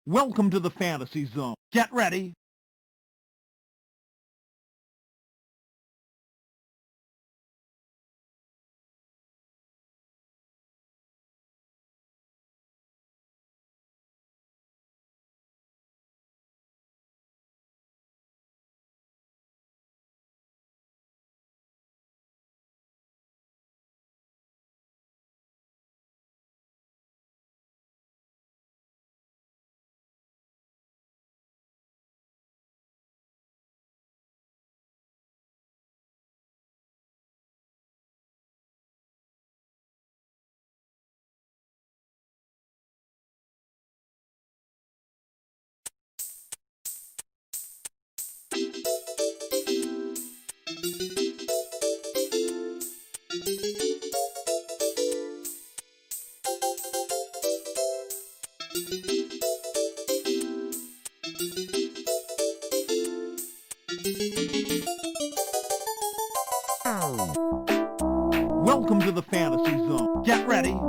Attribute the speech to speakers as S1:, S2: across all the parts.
S1: Welcome to the Fantasy Zone. Get ready. Welcome to the Fantasy Zone. Get ready.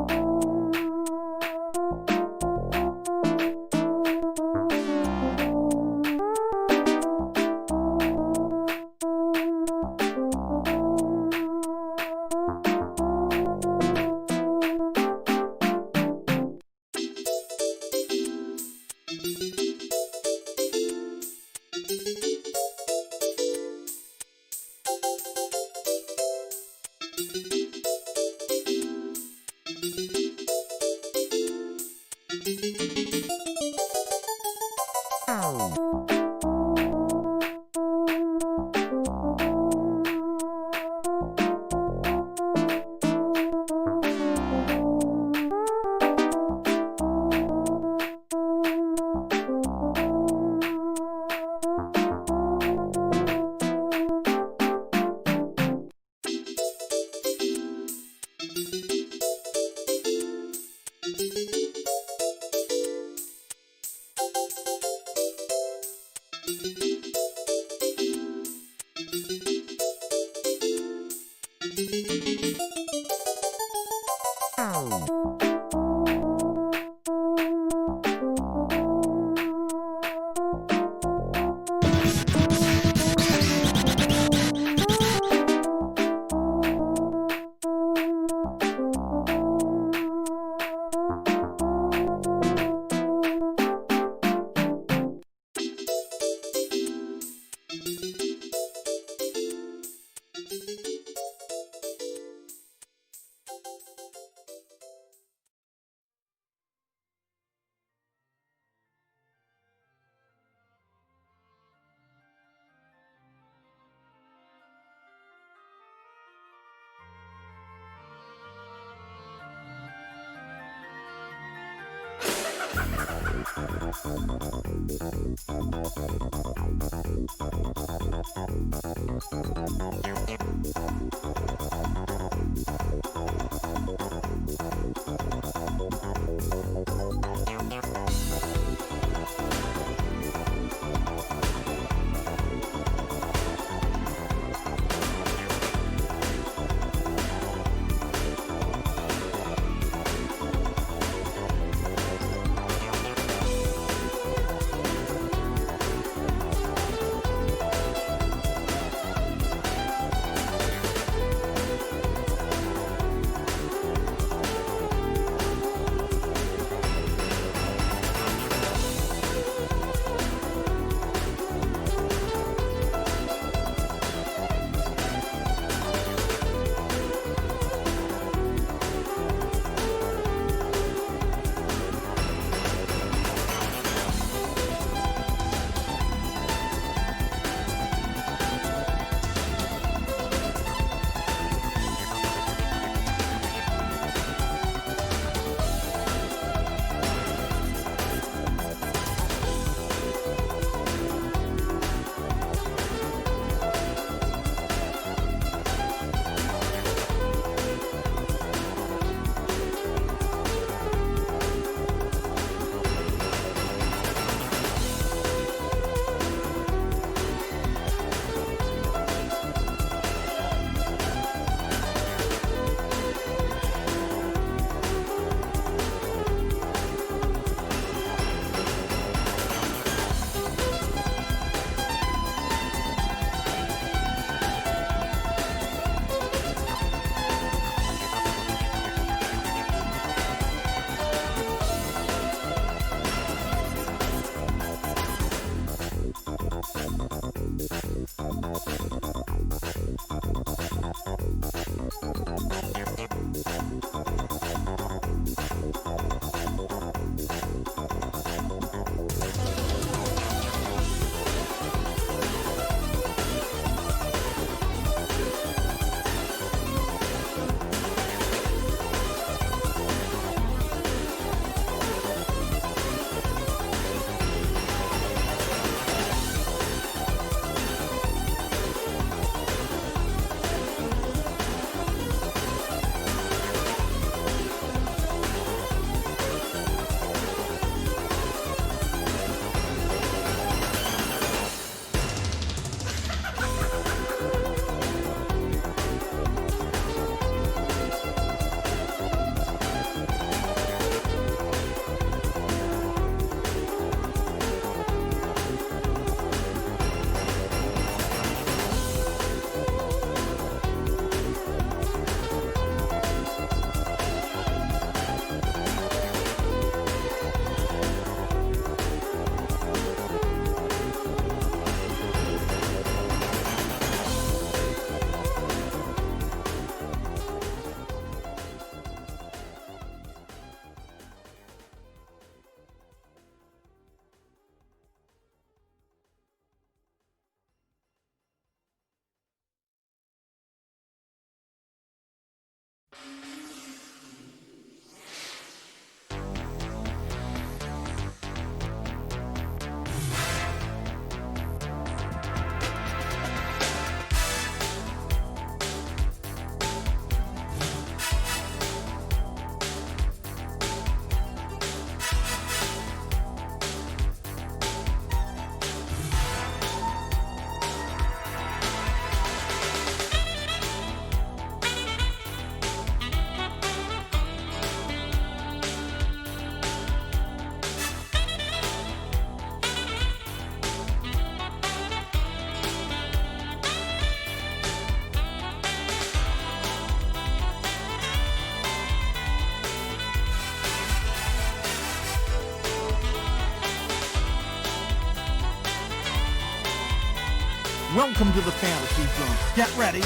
S1: Welcome to the fantasy zone. Get ready.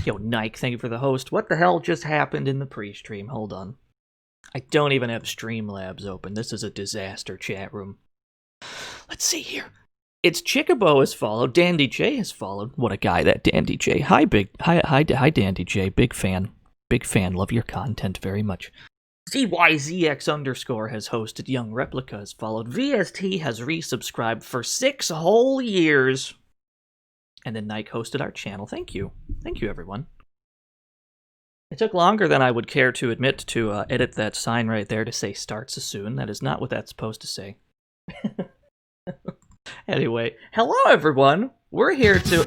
S2: Yo, Nike, thank you for the host. What the hell just happened in the pre-stream? Hold on. I don't even have Streamlabs open. This is a disaster chat room. Let's see here. It's Chickabo has followed. Dandy J has followed. What a guy, that Dandy J. Hi, Dandy J. Big fan. Big fan. Love your content very much. CYZX_ has hosted. Young Replica has followed. VST has resubscribed for 6 whole years. And then Nike hosted our channel. Thank you. Thank you, everyone. It took longer than I would care to admit to edit that sign right there to say starts soon. That is not what that's supposed to say. Anyway, hello, everyone. We're here to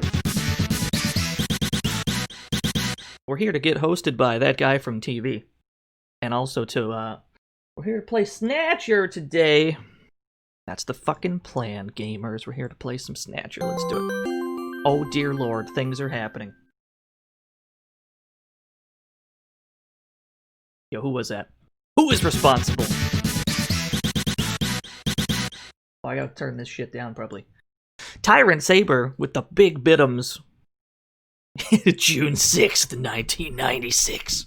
S2: get hosted by that guy from TV. And also we're here to play Snatcher today. That's the fucking plan, gamers. We're here to play some Snatcher. Let's do it. Oh dear lord, things are happening. Yo, who was that? Who is responsible? Oh, I gotta turn this shit down, probably. Tyrant Saber with the big bitums. June 6th, 1996.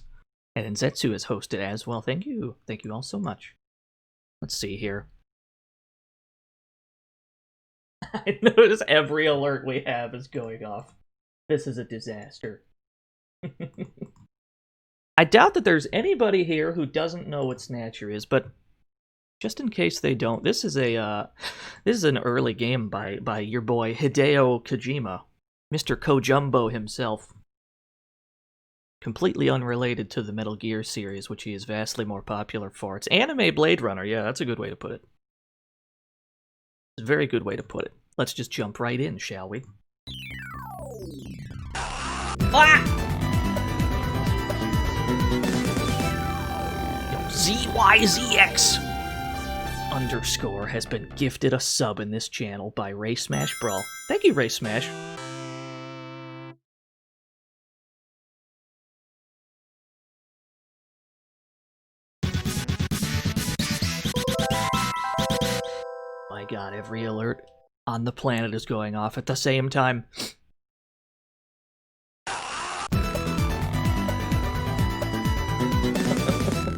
S2: And Zetsu has hosted as well. Thank you. Thank you all so much. Let's see here. I notice every alert we have is going off. This is a disaster. I doubt that there's anybody here who doesn't know what Snatcher is, but just in case they don't, this is an early game by your boy Hideo Kojima, Mr. Kojumbo himself. Completely unrelated to the Metal Gear series, which he is vastly more popular for. It's anime Blade Runner. Yeah, that's a good way to put it. It's a very good way to put it. Let's just jump right in, shall we? Ah! ZYZX_ has been gifted a sub in this channel by Ray Smash Brawl. Thank you, Ray Smash. My god, every alert on the planet is going off at the same time.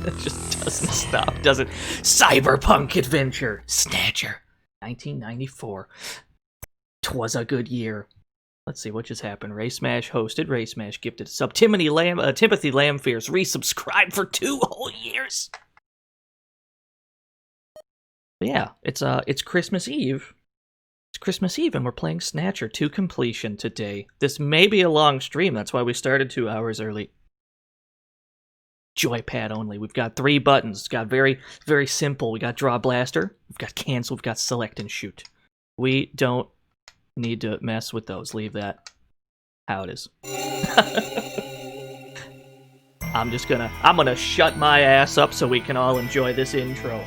S2: It just doesn't stop, does it? Cyberpunk Adventure, Snatcher, 1994. 'Twas a good year. Let's see what just happened. Ray Smash hosted. Ray Smash gifted sub. Timothy Lamfears resubscribed for 2 whole years. But yeah, it's Christmas Eve. It's Christmas Eve, and we're playing Snatcher to completion today. This may be a long stream. That's why we started 2 hours early. Joypad only. We've got 3 buttons. It's got very, very simple. We got Draw Blaster. We've got Cancel. We've got Select and Shoot. We don't need to mess with those. Leave that how it is. I'm gonna shut my ass up so we can all enjoy this intro.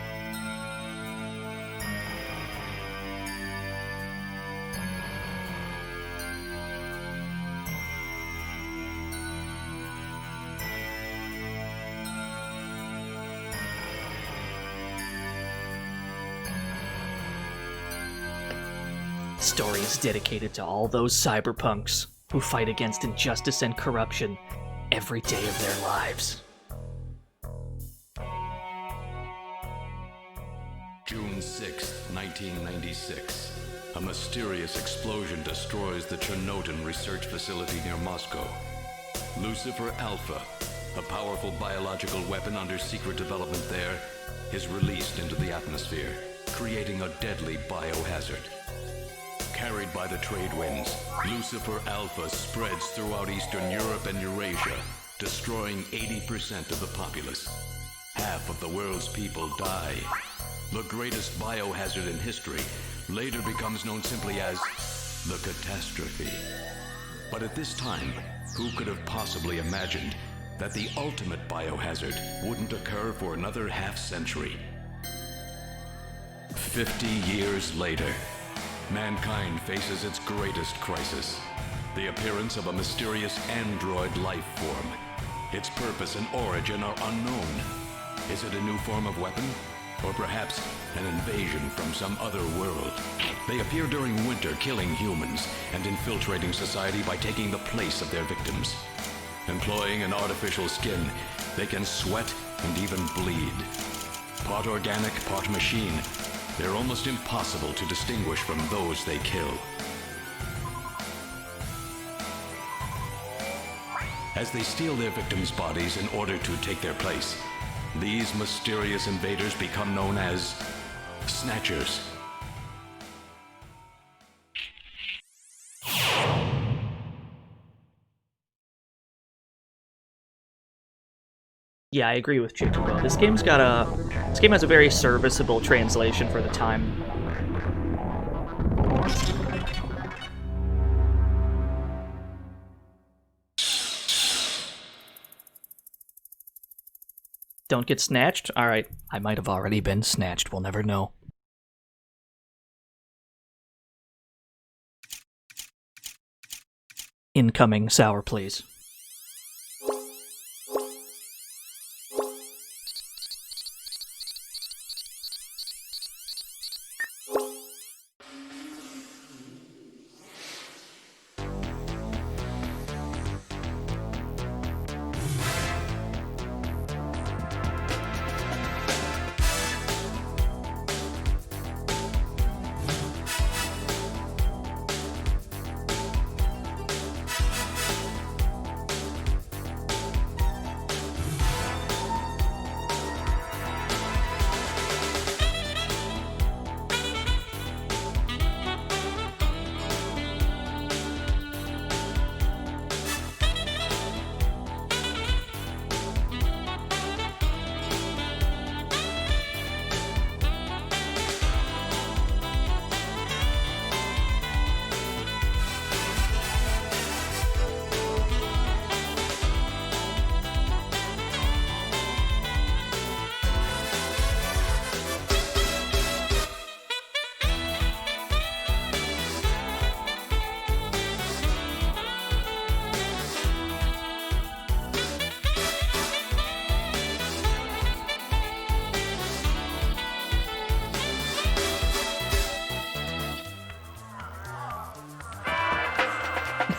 S2: Story is dedicated to all those cyberpunks who fight against injustice and corruption every day of their lives.
S3: June 6th, 1996. A mysterious explosion destroys the Chernobyl research facility near Moscow. Lucifer Alpha, a powerful biological weapon under secret development there, is released into the atmosphere, creating a deadly biohazard. Carried by the trade winds, Lucifer Alpha spreads throughout Eastern Europe and Eurasia, destroying 80% of the populace. Half of the world's people die. The greatest biohazard in history later becomes known simply as the catastrophe. But at this time, who could have possibly imagined that the ultimate biohazard wouldn't occur for another half-century? 50 years later, mankind faces its greatest crisis, the appearance of a mysterious android life form. Its purpose and origin are unknown. Is it a new form of weapon? Or perhaps an invasion from some other world? They appear during winter, killing humans and infiltrating society by taking the place of their victims. Employing an artificial skin, they can sweat and even bleed. Part organic, part machine, they're almost impossible to distinguish from those they kill. As they steal their victims' bodies in order to take their place, these mysterious invaders become known as Snatchers.
S2: Yeah, I agree with Chicken Bell. This game has a very serviceable translation for the time. Don't get snatched? Alright, I might have already been snatched, we'll never know. Incoming sour, please.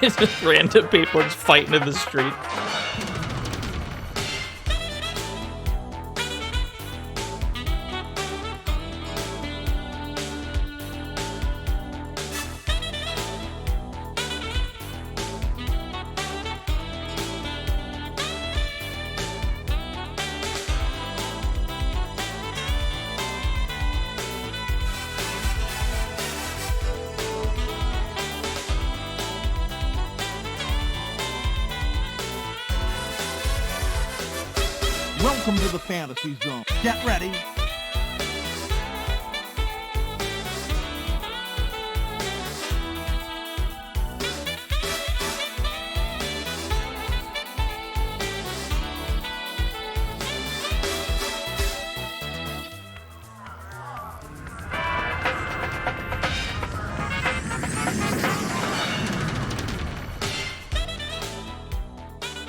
S2: It's just random people just fighting in the street.
S1: Welcome to the fantasy zone. Get ready.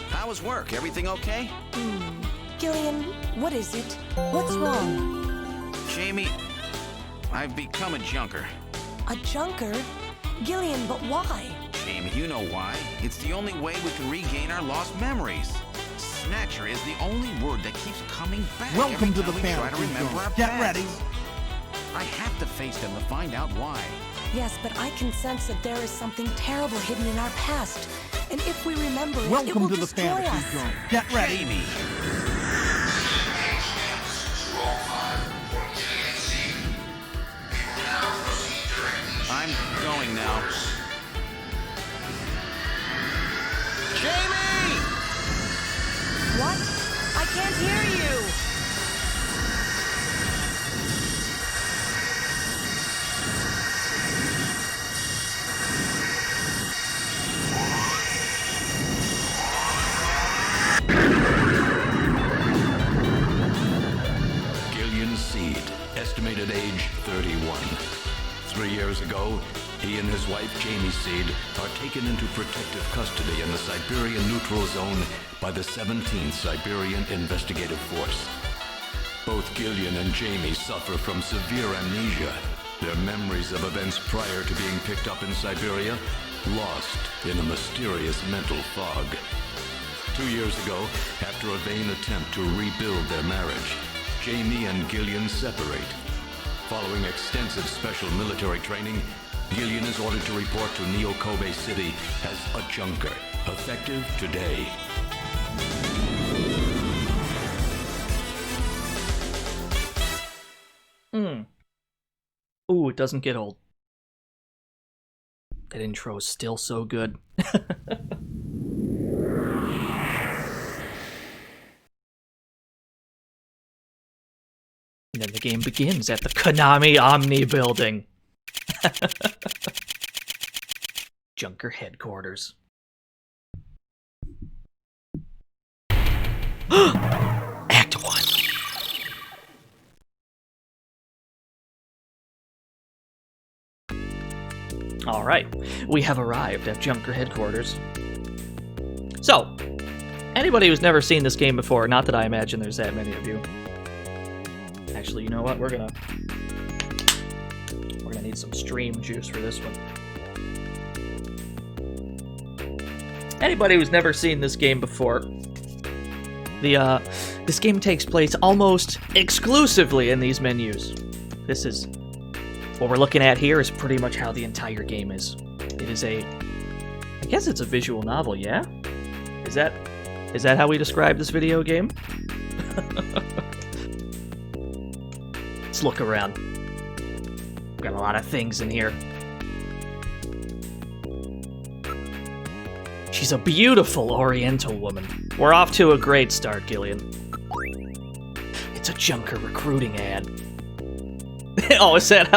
S4: How was work? Everything okay?
S5: Gillian, what is it? What's wrong?
S4: Jamie, I've become a junker.
S5: A junker? Gillian, but why?
S4: Jamie, you know why. It's the only way we can regain our lost memories. Snatcher is the only word that keeps coming back.
S1: Welcome
S4: every
S1: to the
S4: time we try to
S1: fantasy
S4: remember
S1: zone.
S4: our
S1: Get
S4: past.
S1: ready.
S4: I have to face them to find out why.
S5: Yes, but I can sense that there is something terrible hidden in our past. And if we remember it, it
S1: Welcome
S5: will
S1: to the
S5: destroy
S1: fantasy
S5: us.
S1: zone. Get ready.
S4: Jamie! I'm going now. Jamie!
S5: What? I can't hear you!
S3: Gillian Seed, estimated age 31. 3 years ago, he and his wife Jamie Seed are taken into protective custody in the Siberian Neutral Zone by the 17th Siberian Investigative Force. Both Gillian and Jamie suffer from severe amnesia. Their memories of events prior to being picked up in Siberia lost in a mysterious mental fog. 2 years ago, after a vain attempt to rebuild their marriage, Jamie and Gillian separate. Following extensive special military training, Gillian is ordered to report to Neo-Kobe City as a junker, effective today.
S2: Ooh, it doesn't get old. That intro is still so good. And then the game begins at the Konami Omni building. Junker headquarters. Act 1. Alright, we have arrived at Junker headquarters. So, anybody who's never seen this game before, not that I imagine there's that many of you. Actually, you know what? We're gonna need some stream juice for this one. Anybody who's never seen this game before, this game takes place almost exclusively in these menus. This is what we're looking at here is pretty much how the entire game is. It is I guess it's a visual novel, yeah? Is that how we describe this video game? Let's look around. Got a lot of things in here. She's a beautiful Oriental woman. We're off to a great start, Gillian. It's a junker recruiting ad. Oh, is that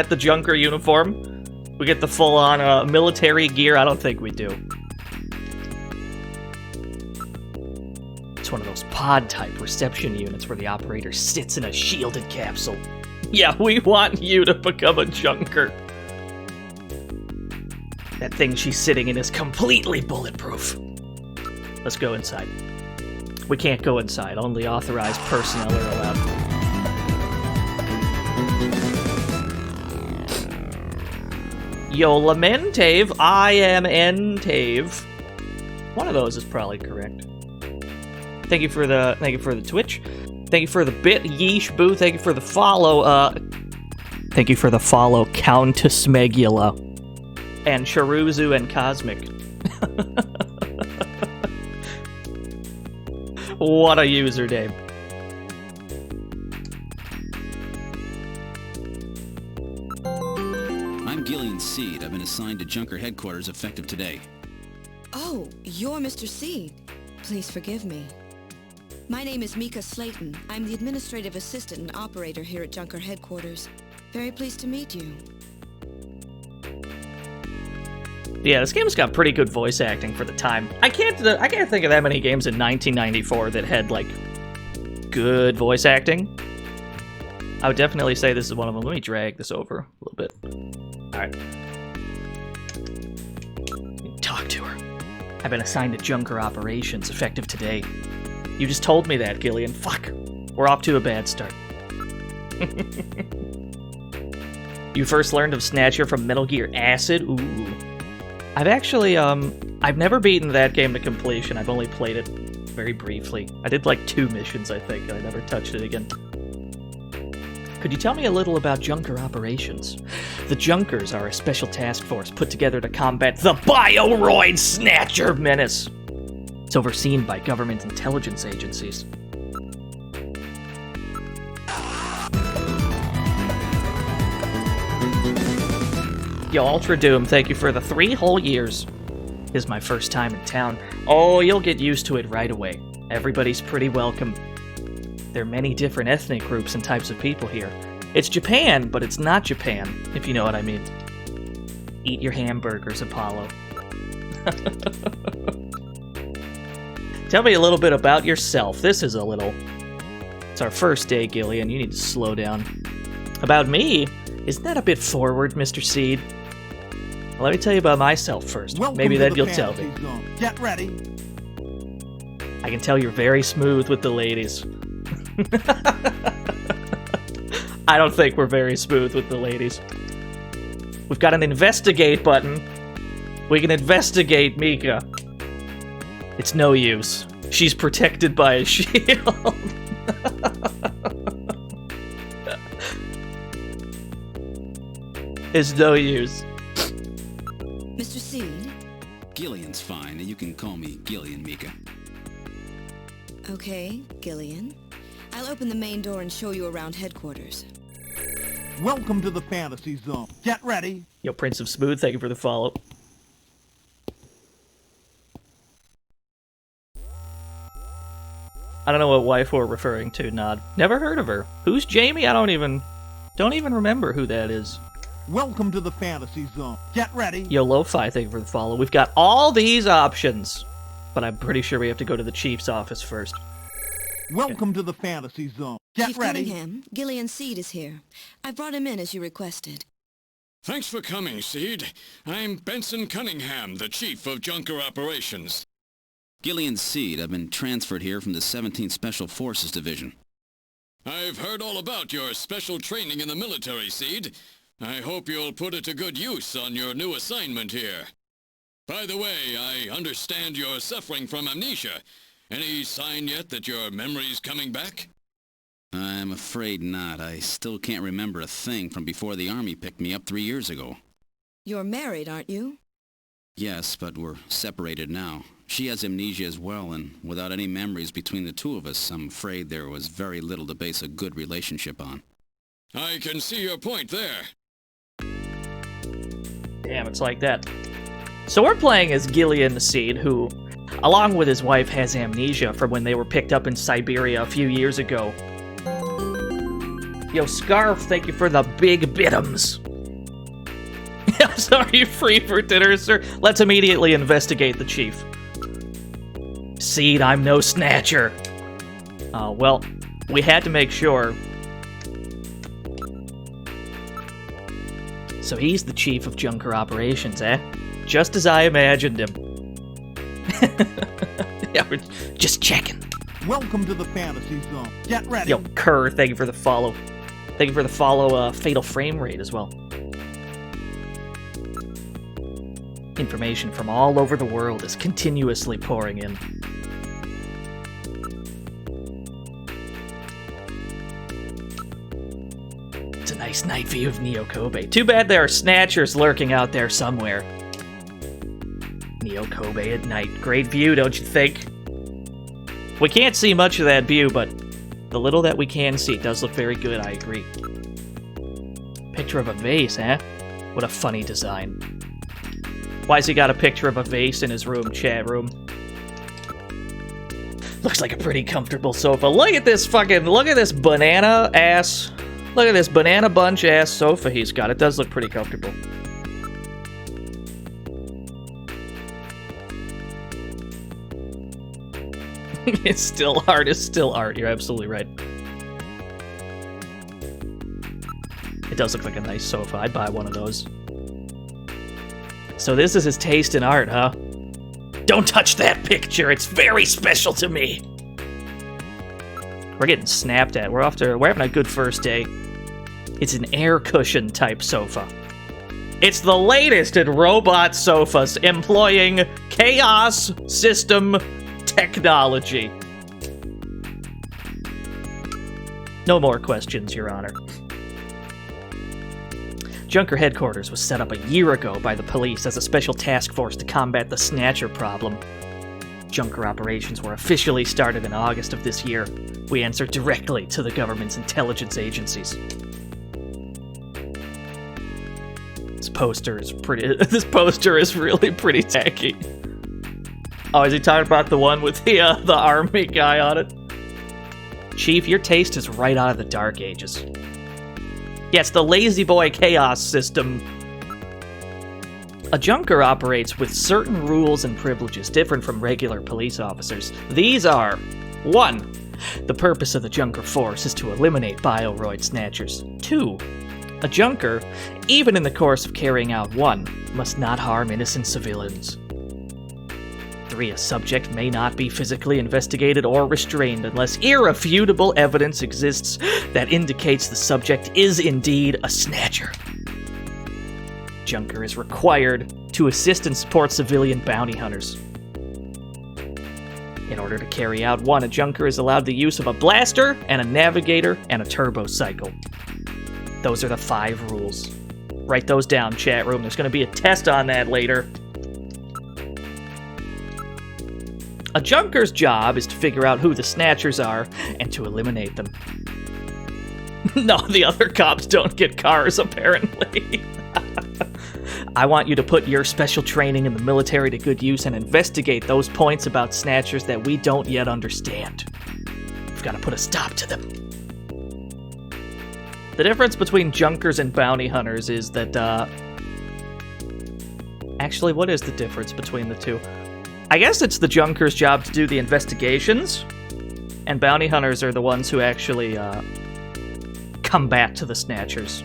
S2: the junker uniform? We get the full-on military gear? I don't think we do. It's one of those pod-type reception units where the operator sits in a shielded capsule. Yeah, we want you to become a junker. That thing she's sitting in is completely bulletproof. Let's go inside. We can't go inside. Only authorized personnel are allowed. Yo lamentave, I am entave. One of those is probably correct. Thank you for the Twitch. Thank you for the bit, Yeesh Boo. Thank you for the follow. Thank you for the follow, Countess Megula, and Charuzu and Cosmic. What a username.
S6: I'm Gillian Seed. I've been assigned to Junker headquarters effective today.
S7: Oh, you're Mr. Seed. Please forgive me. My name is Mika Slayton. I'm the administrative assistant and operator here at Junker headquarters. Very pleased to meet you.
S2: Yeah, this game's got pretty good voice acting for the time. I can't think of that many games in 1994 that had, like, good voice acting. I would definitely say this is one of them. Let me drag this over a little bit. Alright. Talk to her. I've been assigned to Junker operations, effective today. You just told me that, Gillian. Fuck. We're off to a bad start. You first learned of Snatcher from Metal Gear Acid? Ooh. I've actually, I've never beaten that game to completion. I've only played it very briefly. I did like 2 missions, I think, and I never touched it again. Could you tell me a little about Junker operations? The Junkers are a special task force put together to combat the Bioroid Snatcher menace. It's overseen by government intelligence agencies. Yo, Ultra Doom, thank you for the 3 whole years. This is my first time in town. Oh, you'll get used to it right away. Everybody's pretty welcome. There are many different ethnic groups and types of people here. It's Japan, but it's not Japan, if you know what I mean. Eat your hamburgers, Apollo. Tell me a little bit about yourself. This is a little... It's our first day, Gillian. You need to slow down. About me? Isn't that a bit forward, Mr. Seed? Well, let me tell you about myself first.
S1: Welcome
S2: Maybe
S1: to
S2: then
S1: the
S2: you'll tell me.
S1: fantasy zone. Get ready.
S2: I can tell you're very smooth with the ladies. I don't think we're very smooth with the ladies. We've got an investigate button. We can investigate Mika. It's no use. She's protected by a shield. It's no use.
S7: Mr. Seed?
S6: Gillian's fine. You can call me Gillian, Mika.
S7: Okay, Gillian. I'll open the main door and show you around headquarters.
S1: Welcome to the fantasy zone. Get ready.
S2: Yo, Prince of Smooth, thank you for the follow. I don't know what wife we're referring to, Nod. Never heard of her. Who's Jamie? I don't even remember who that is.
S1: Welcome to the fantasy zone. Get ready.
S2: Yo, Lo-Fi, thank you for the follow. We've got all these options, but I'm pretty sure we have to go to the chief's office first.
S1: Welcome to the fantasy zone. Get
S7: Chief
S1: ready.
S7: Cunningham, Gillian Seed is here. I brought him in as you requested.
S3: Thanks for coming, Seed. I'm Benson Cunningham, the Chief of Junker Operations.
S6: Gillian Seed. I've been transferred here from the 17th Special Forces Division.
S3: I've heard all about your special training in the military, Seed. I hope you'll put it to good use on your new assignment here. By the way, I understand you're suffering from amnesia. Any sign yet that your memory's coming back?
S6: I'm afraid not. I still can't remember a thing from before the Army picked me up 3 years ago.
S7: You're married, aren't you?
S6: Yes, but we're separated now. She has amnesia as well, and without any memories between the two of us, I'm afraid there was very little to base a good relationship on.
S3: I can see your point there.
S2: Damn, it's like that. So we're playing as Gillian Seed, who, along with his wife, has amnesia from when they were picked up in Siberia a few years ago. Yo, Scarf, thank you for the big bitums. So are you free for dinner, sir? Let's immediately investigate the chief. Seed, I'm no snatcher. Well, we had to make sure. So he's the chief of Junker operations, eh? Just as I imagined him. Yeah, we're just checking.
S1: Welcome to the fantasy zone. Get ready.
S2: Yo, Kerr, thank you for the follow. Thank you for the follow, Fatal Frame Rate as well. Information from all over the world is continuously pouring in. It's a nice night view of Neo Kobe. Too bad there are snatchers lurking out there somewhere. Neo Kobe at night. Great view, don't you think? We can't see much of that view, but the little that we can see does look very good, I agree. Picture of a vase, huh? What a funny design. Why's he got a picture of a vase in his room, chat room? Looks like a pretty comfortable sofa. Look at this banana bunch ass sofa he's got. It does look pretty comfortable. It's still art. You're absolutely right. It does look like a nice sofa. I'd buy one of those. So this is his taste in art, huh? Don't touch that picture. It's very special to me. We're getting snapped at. We're having a good first day. It's an air cushion type sofa. It's the latest in robot sofas employing chaos system technology. No more questions, Your Honor. Junker headquarters was set up a year ago by the police as a special task force to combat the Snatcher problem. Junker operations were officially started in August of this year. We answer directly to the government's intelligence agencies. This poster is really pretty tacky. Oh, is he talking about the one with the army guy on it? Chief, your taste is right out of the Dark Ages. Yes, the Lazy Boy Chaos system. A junker operates with certain rules and privileges different from regular police officers. These are: 1. The purpose of the junker force is to eliminate bioroid snatchers. 2. A junker, even in the course of carrying out one, must not harm innocent civilians. 3. A subject may not be physically investigated or restrained unless irrefutable evidence exists that indicates the subject is indeed a snatcher. Junker is required to assist and support civilian bounty hunters. In order to carry out one, a junker is allowed the use of a blaster and a navigator and a turbo cycle. Those are the 5 rules. Write those down, chat room. There's going to be a test on that later. A junker's job is to figure out who the snatchers are and to eliminate them. No, the other cops don't get cars, apparently. I want you to put your special training in the military to good use and investigate those points about snatchers that we don't yet understand. We've got to put a stop to them. The difference between junkers and bounty hunters is that, Actually, what is the difference between the two? I guess it's the junker's job to do the investigations, and bounty hunters are the ones who actually, come back to the snatchers.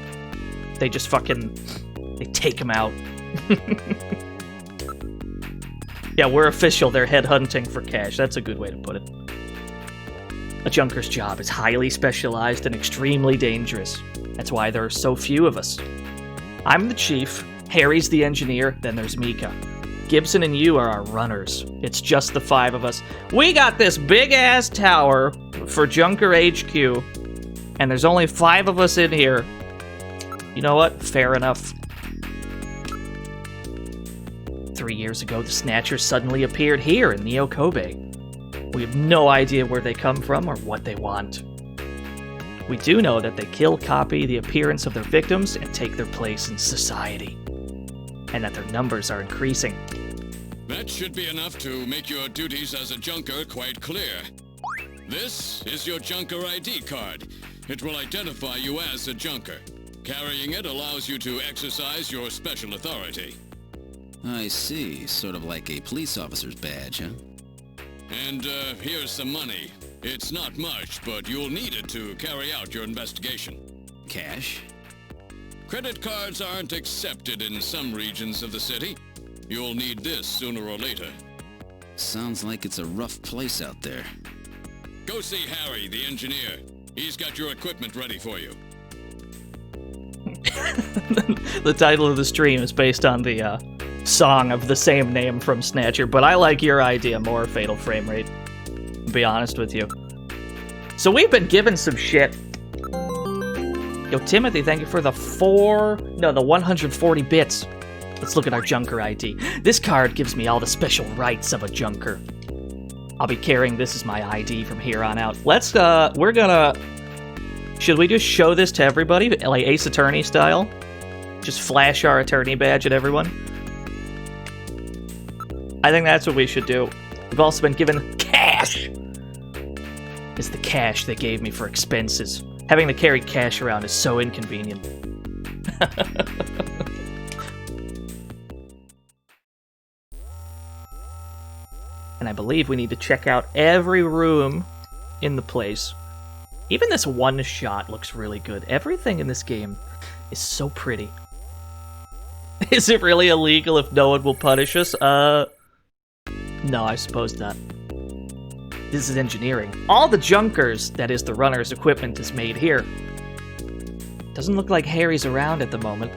S2: They just they take them out. Yeah, we're official. They're headhunting for cash. That's a good way to put it. A junker's job is highly specialized and extremely dangerous. That's why there are so few of us. I'm the chief, Harry's the engineer, then there's Mika. Gibson and you are our runners. It's just the 5 of us. We got this big-ass tower for Junker HQ, and there's only 5 of us in here. You know what? Fair enough. 3 years ago, the Snatchers suddenly appeared here in Neo Kobe. We have no idea where they come from or what they want. We do know that they copy the appearance of their victims and take their place in society. And that their numbers are increasing.
S3: That should be enough to make your duties as a junker quite clear. This is your junker ID card. It will identify you as a junker. Carrying it allows you to exercise your special authority.
S6: I see. Sort of like a police officer's badge, huh?
S3: And here's some money. It's not much, but you'll need it to carry out your investigation.
S6: Cash?
S3: Credit cards aren't accepted in some regions of the city. You'll need this sooner or later.
S6: Sounds like it's a rough place out there.
S3: Go see Harry, the engineer. He's got your equipment ready for you.
S2: The title of the stream is based on the song of the same name from Snatcher, but I like your idea more, Fatal Frame Rate. To be honest with you. So we've been given some shit. Yo, Timothy, thank you for the 140 bits. Let's look at our Junker ID. This card gives me all the special rights of a Junker. I'll be carrying this as my ID from here on out. Should we just show this to everybody, like Ace Attorney style? Just flash our attorney badge at everyone? I think that's what we should do. We've also been given cash. is the cash they gave me for expenses. Having to carry cash around is so inconvenient. And I believe we need to check out every room in the place. Even this one shot looks really good. Everything in this game is so pretty. Is it really illegal if no one will punish us? No, I suppose not. This is engineering. All the Junkers, that is the runner's equipment, is made here. Doesn't look like Harry's around at the moment.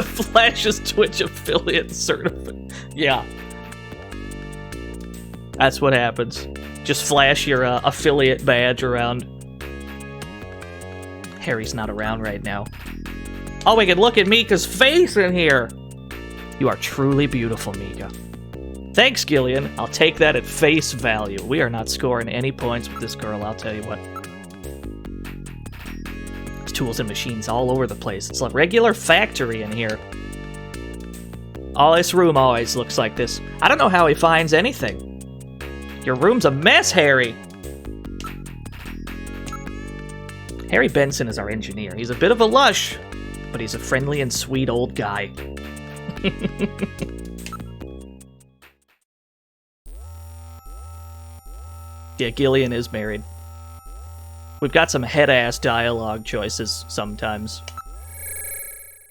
S2: Flash's Twitch affiliate certificate. Yeah. That's what happens. Just flash your affiliate badge around. Harry's not around right now. Oh, we can look at Mika's face in here! You are truly beautiful, Mika. Thanks, Gillian. I'll take that at face value. We are not scoring any points with this girl, I'll tell you what. There's tools and machines all over the place. It's a regular factory in here. Oh, this room always looks like this. I don't know how he finds anything. Your room's a mess, Harry! Harry Benson is our engineer. He's a bit of a lush, but he's a friendly and sweet old guy. Yeah, Gillian is married. We've got some head-ass dialogue choices sometimes,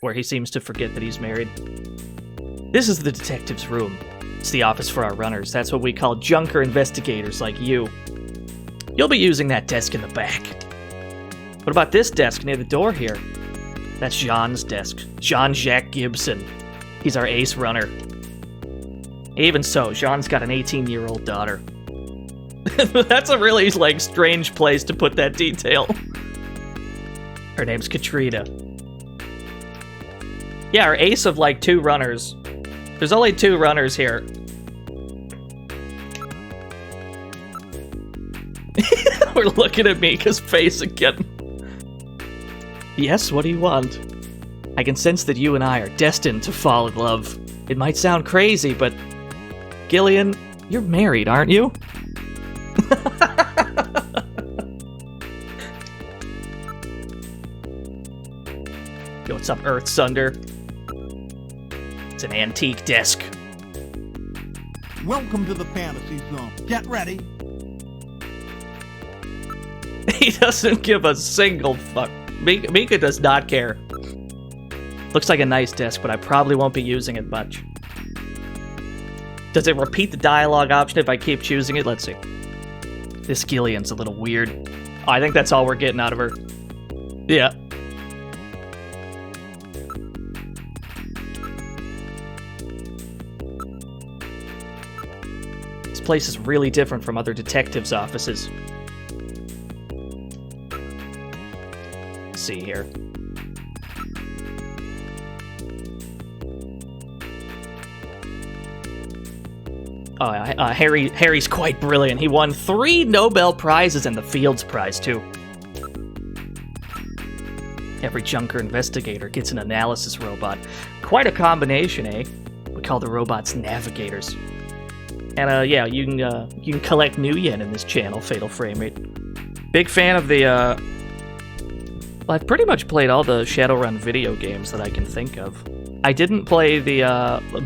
S2: where he seems to forget that he's married. This is the detective's room. It's the office for our runners. That's what we call junker investigators like you. You'll be using that desk in the back. What about this desk near the door here? That's Jean's desk. Jean-Jacques Gibson. He's our ace runner. Even so, Jean's got an 18-year-old daughter. That's a really, like, strange place to put that detail. Her name's Katrina. Yeah, our ace of, like, 2 runners. There's only 2 runners here. We're looking at Mika's face again. Yes, what do you want? I can sense that you and I are destined to fall in love. It might sound crazy, but... Gillian, you're married, aren't you? Yo, what's up, Earthsunder? It's an antique desk.
S1: Welcome to the fantasy zone. Get ready.
S2: He doesn't give a single fuck. Mika does not care. Looks like a nice desk, but I probably won't be using it much. Does it repeat the dialogue option if I keep choosing it? Let's see. This Gillian's a little weird. Oh, I think that's all we're getting out of her. Yeah. This place is really different from other detectives' offices. Let's see here. Oh, Harry's quite brilliant. He won 3 Nobel Prizes and the Fields Prize, too. Every junker investigator gets an analysis robot. Quite a combination, eh? We call the robots navigators. And, yeah, you can collect new yen in this channel, Fatal Framerate. Big fan of the, Well, I've pretty much played all the Shadowrun video games that I can think of. I didn't play the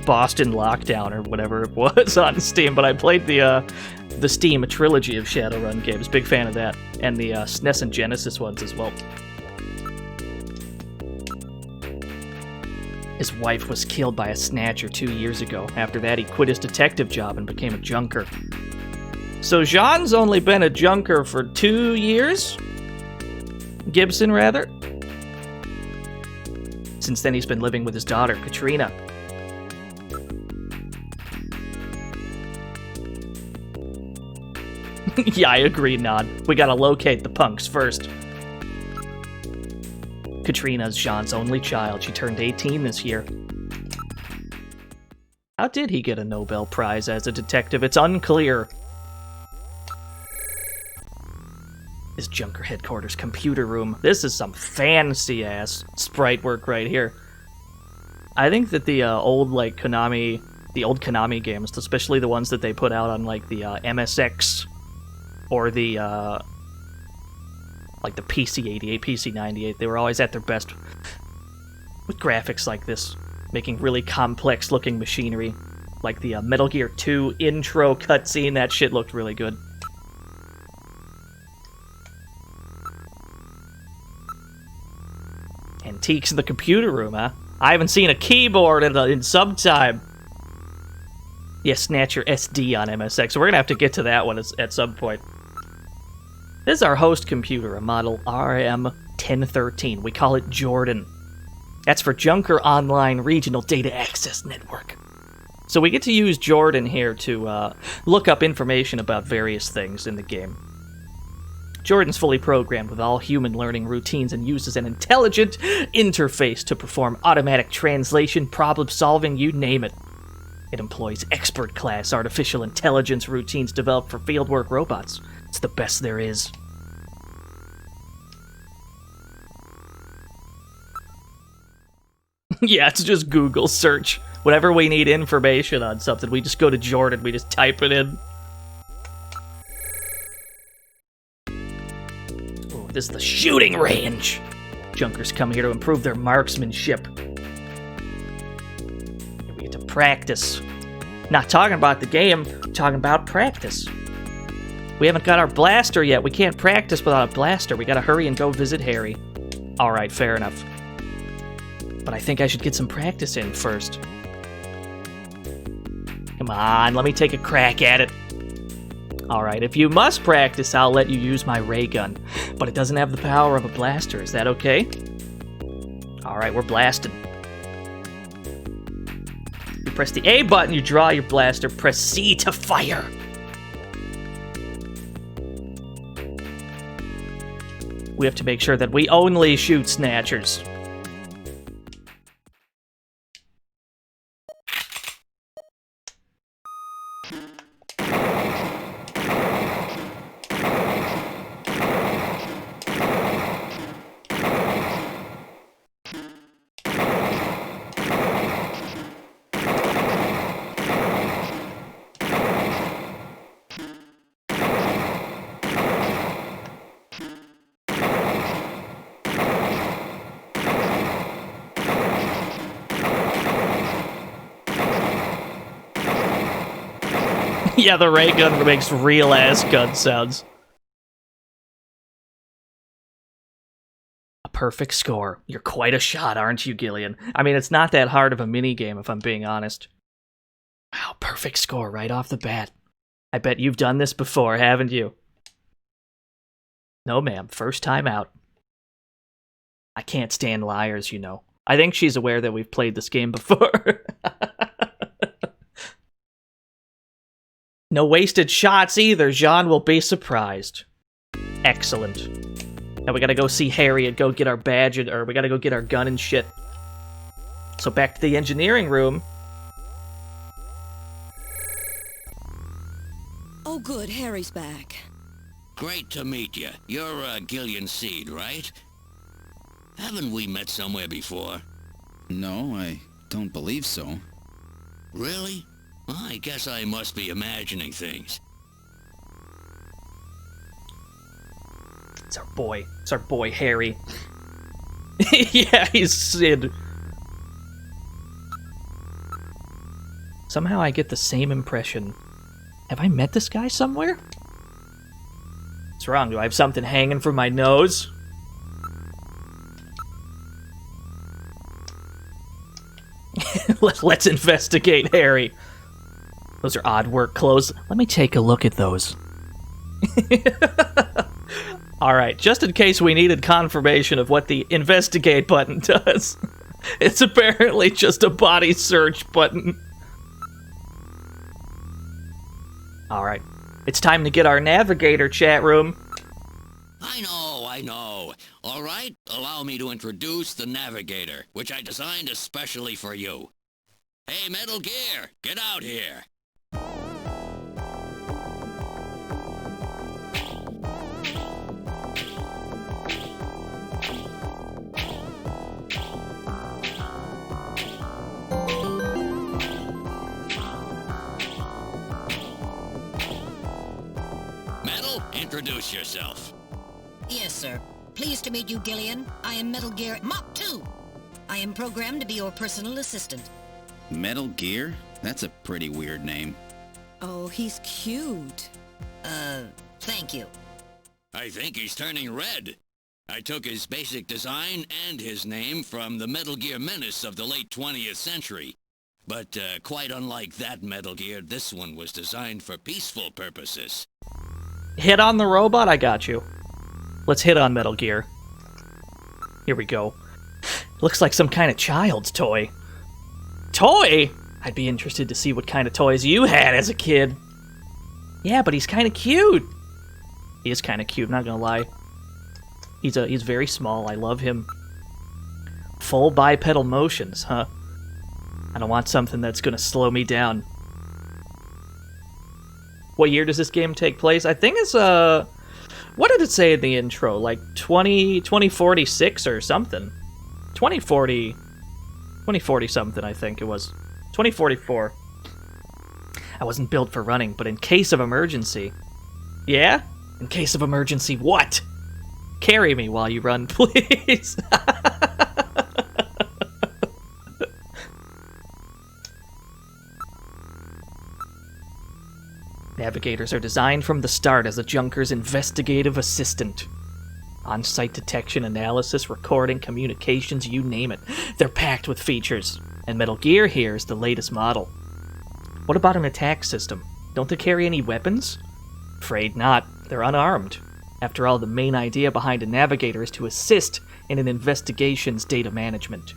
S2: Boston Lockdown or whatever it was on Steam, but I played the Steam trilogy of Shadowrun games. Big fan of that, and the SNES and Genesis ones as well. His wife was killed by a Snatcher 2 years ago. After that, he quit his detective job and became a junker. So Jean's only been a junker for 2 years? Gibson, rather? Since then, he's been living with his daughter, Katrina. Yeah, I agree, Nod. We gotta locate the punks first. Katrina's Jean's only child. She turned 18 this year. How did he get a Nobel Prize as a detective? It's unclear. This Junker Headquarters computer room. This is some fancy-ass sprite work right here. I think that the old Konami games, especially the ones that they put out on, like, the MSX or the like the PC-88, PC-98. They were always at their best with graphics like this, making really complex-looking machinery. Like the Metal Gear 2 intro cutscene, that shit looked really good. Antiques in the computer room, huh? I haven't seen a keyboard in some time. Yeah, Snatcher SD on MSX, so we're gonna have to get to that one at some point. This is our host computer, a model RM1013. We call it Jordan. That's for Junker Online Regional Data Access Network. So we get to use Jordan here to look up information about various things in the game. Jordan's fully programmed with all human learning routines and uses an intelligent interface to perform automatic translation, problem solving, you name it. It employs expert-class artificial intelligence routines developed for fieldwork robots. It's the best there is. Yeah, it's just Google search. Whenever we need information on something, we just go to Jordan, we just type it in. Oh, this is the shooting range. Junkers come here to improve their marksmanship. We get to practice. Not talking about the game, talking about practice. We haven't got our blaster yet. We can't practice without a blaster. We gotta hurry and go visit Harry. Alright, fair enough. But I think I should get some practice in first. Come on, let me take a crack at it. Alright, if you must practice, I'll let you use my ray gun. But it doesn't have the power of a blaster, is that okay? Alright, we're blasting. You press the A button, you draw your blaster, press C to fire. We have to make sure that we only shoot Snatchers. Yeah, the ray gun makes real-ass gun sounds. A perfect score. You're quite a shot, aren't you, Gillian? I mean, it's not that hard of a minigame, if I'm being honest. Wow, perfect score right off the bat. I bet you've done this before, haven't you? No, ma'am. First time out. I can't stand liars, you know. I think she's aware that we've played this game before. No wasted shots either. Jean will be surprised. Excellent. Now we gotta go see Harry and go get our badge, or we gotta go get our gun and shit. So back to the engineering room.
S7: Oh, good. Harry's back.
S8: Great to meet you. You're Gillian Seed, right? Haven't we met somewhere before?
S6: No, I don't believe so.
S8: Really? Well, I guess I must be imagining things.
S2: It's our boy. It's our boy, Harry. Yeah, he's Sid. Somehow I get the same impression. Have I met this guy somewhere? What's wrong? Do I have something hanging from my nose? Let's investigate, Harry. Those are odd work clothes. Let me take a look at those. Alright, just in case we needed confirmation of what the investigate button does. It's apparently just a body search button. Alright, it's time to get our navigator, chat room.
S8: I know. All right, allow me to introduce the Navigator, which I designed especially for you. Hey, Metal Gear, get out here. introduce yourself?
S9: Yes, sir. Pleased to meet you, Gillian. I am Metal Gear Mach 2. I am programmed to be your personal assistant.
S6: Metal Gear? That's a pretty weird name.
S7: Oh, he's cute.
S9: Thank you.
S8: I think he's turning red. I took his basic design and his name from the Metal Gear menace of the late 20th century. But quite unlike that Metal Gear, this one was designed for peaceful purposes.
S2: Hit on the robot? I got you. Let's hit on Metal Gear. Here we go. Looks like some kind of child's toy. Toy? I'd be interested to see what kind of toys you had as a kid. Yeah, but he's kind of cute. He is kind of cute, not gonna lie. He's very small. I love him. Full bipedal motions, huh? I don't want something that's gonna slow me down. What year does this game take place? I think it's, what did it say in the intro? Like 2046 or something. 2040 something, I think it was. 2044. I wasn't built for running, but in case of emergency. Yeah? In case of emergency, what? Carry me while you run, please. Navigators are designed from the start as a Junker's investigative assistant. On-site detection, analysis, recording, communications, you name it. They're packed with features. And Metal Gear here is the latest model. What about an attack system? Don't they carry any weapons? Afraid not. They're unarmed. After all, the main idea behind a Navigator is to assist in an investigation's data management.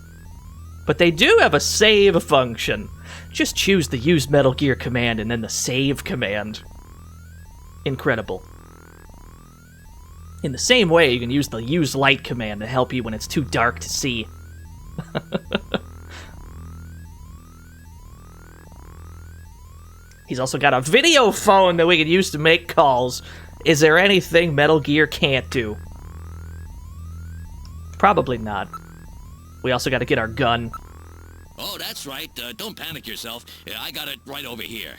S2: But they do have a save function. Just choose the Use Metal Gear command and then the Save command. Incredible. In the same way, you can use the Use Light command to help you when it's too dark to see. He's also got a video phone that we can use to make calls. Is there anything Metal Gear can't do? Probably not. We also got to get our gun.
S8: Oh, that's right. Don't panic yourself. I got it right over here.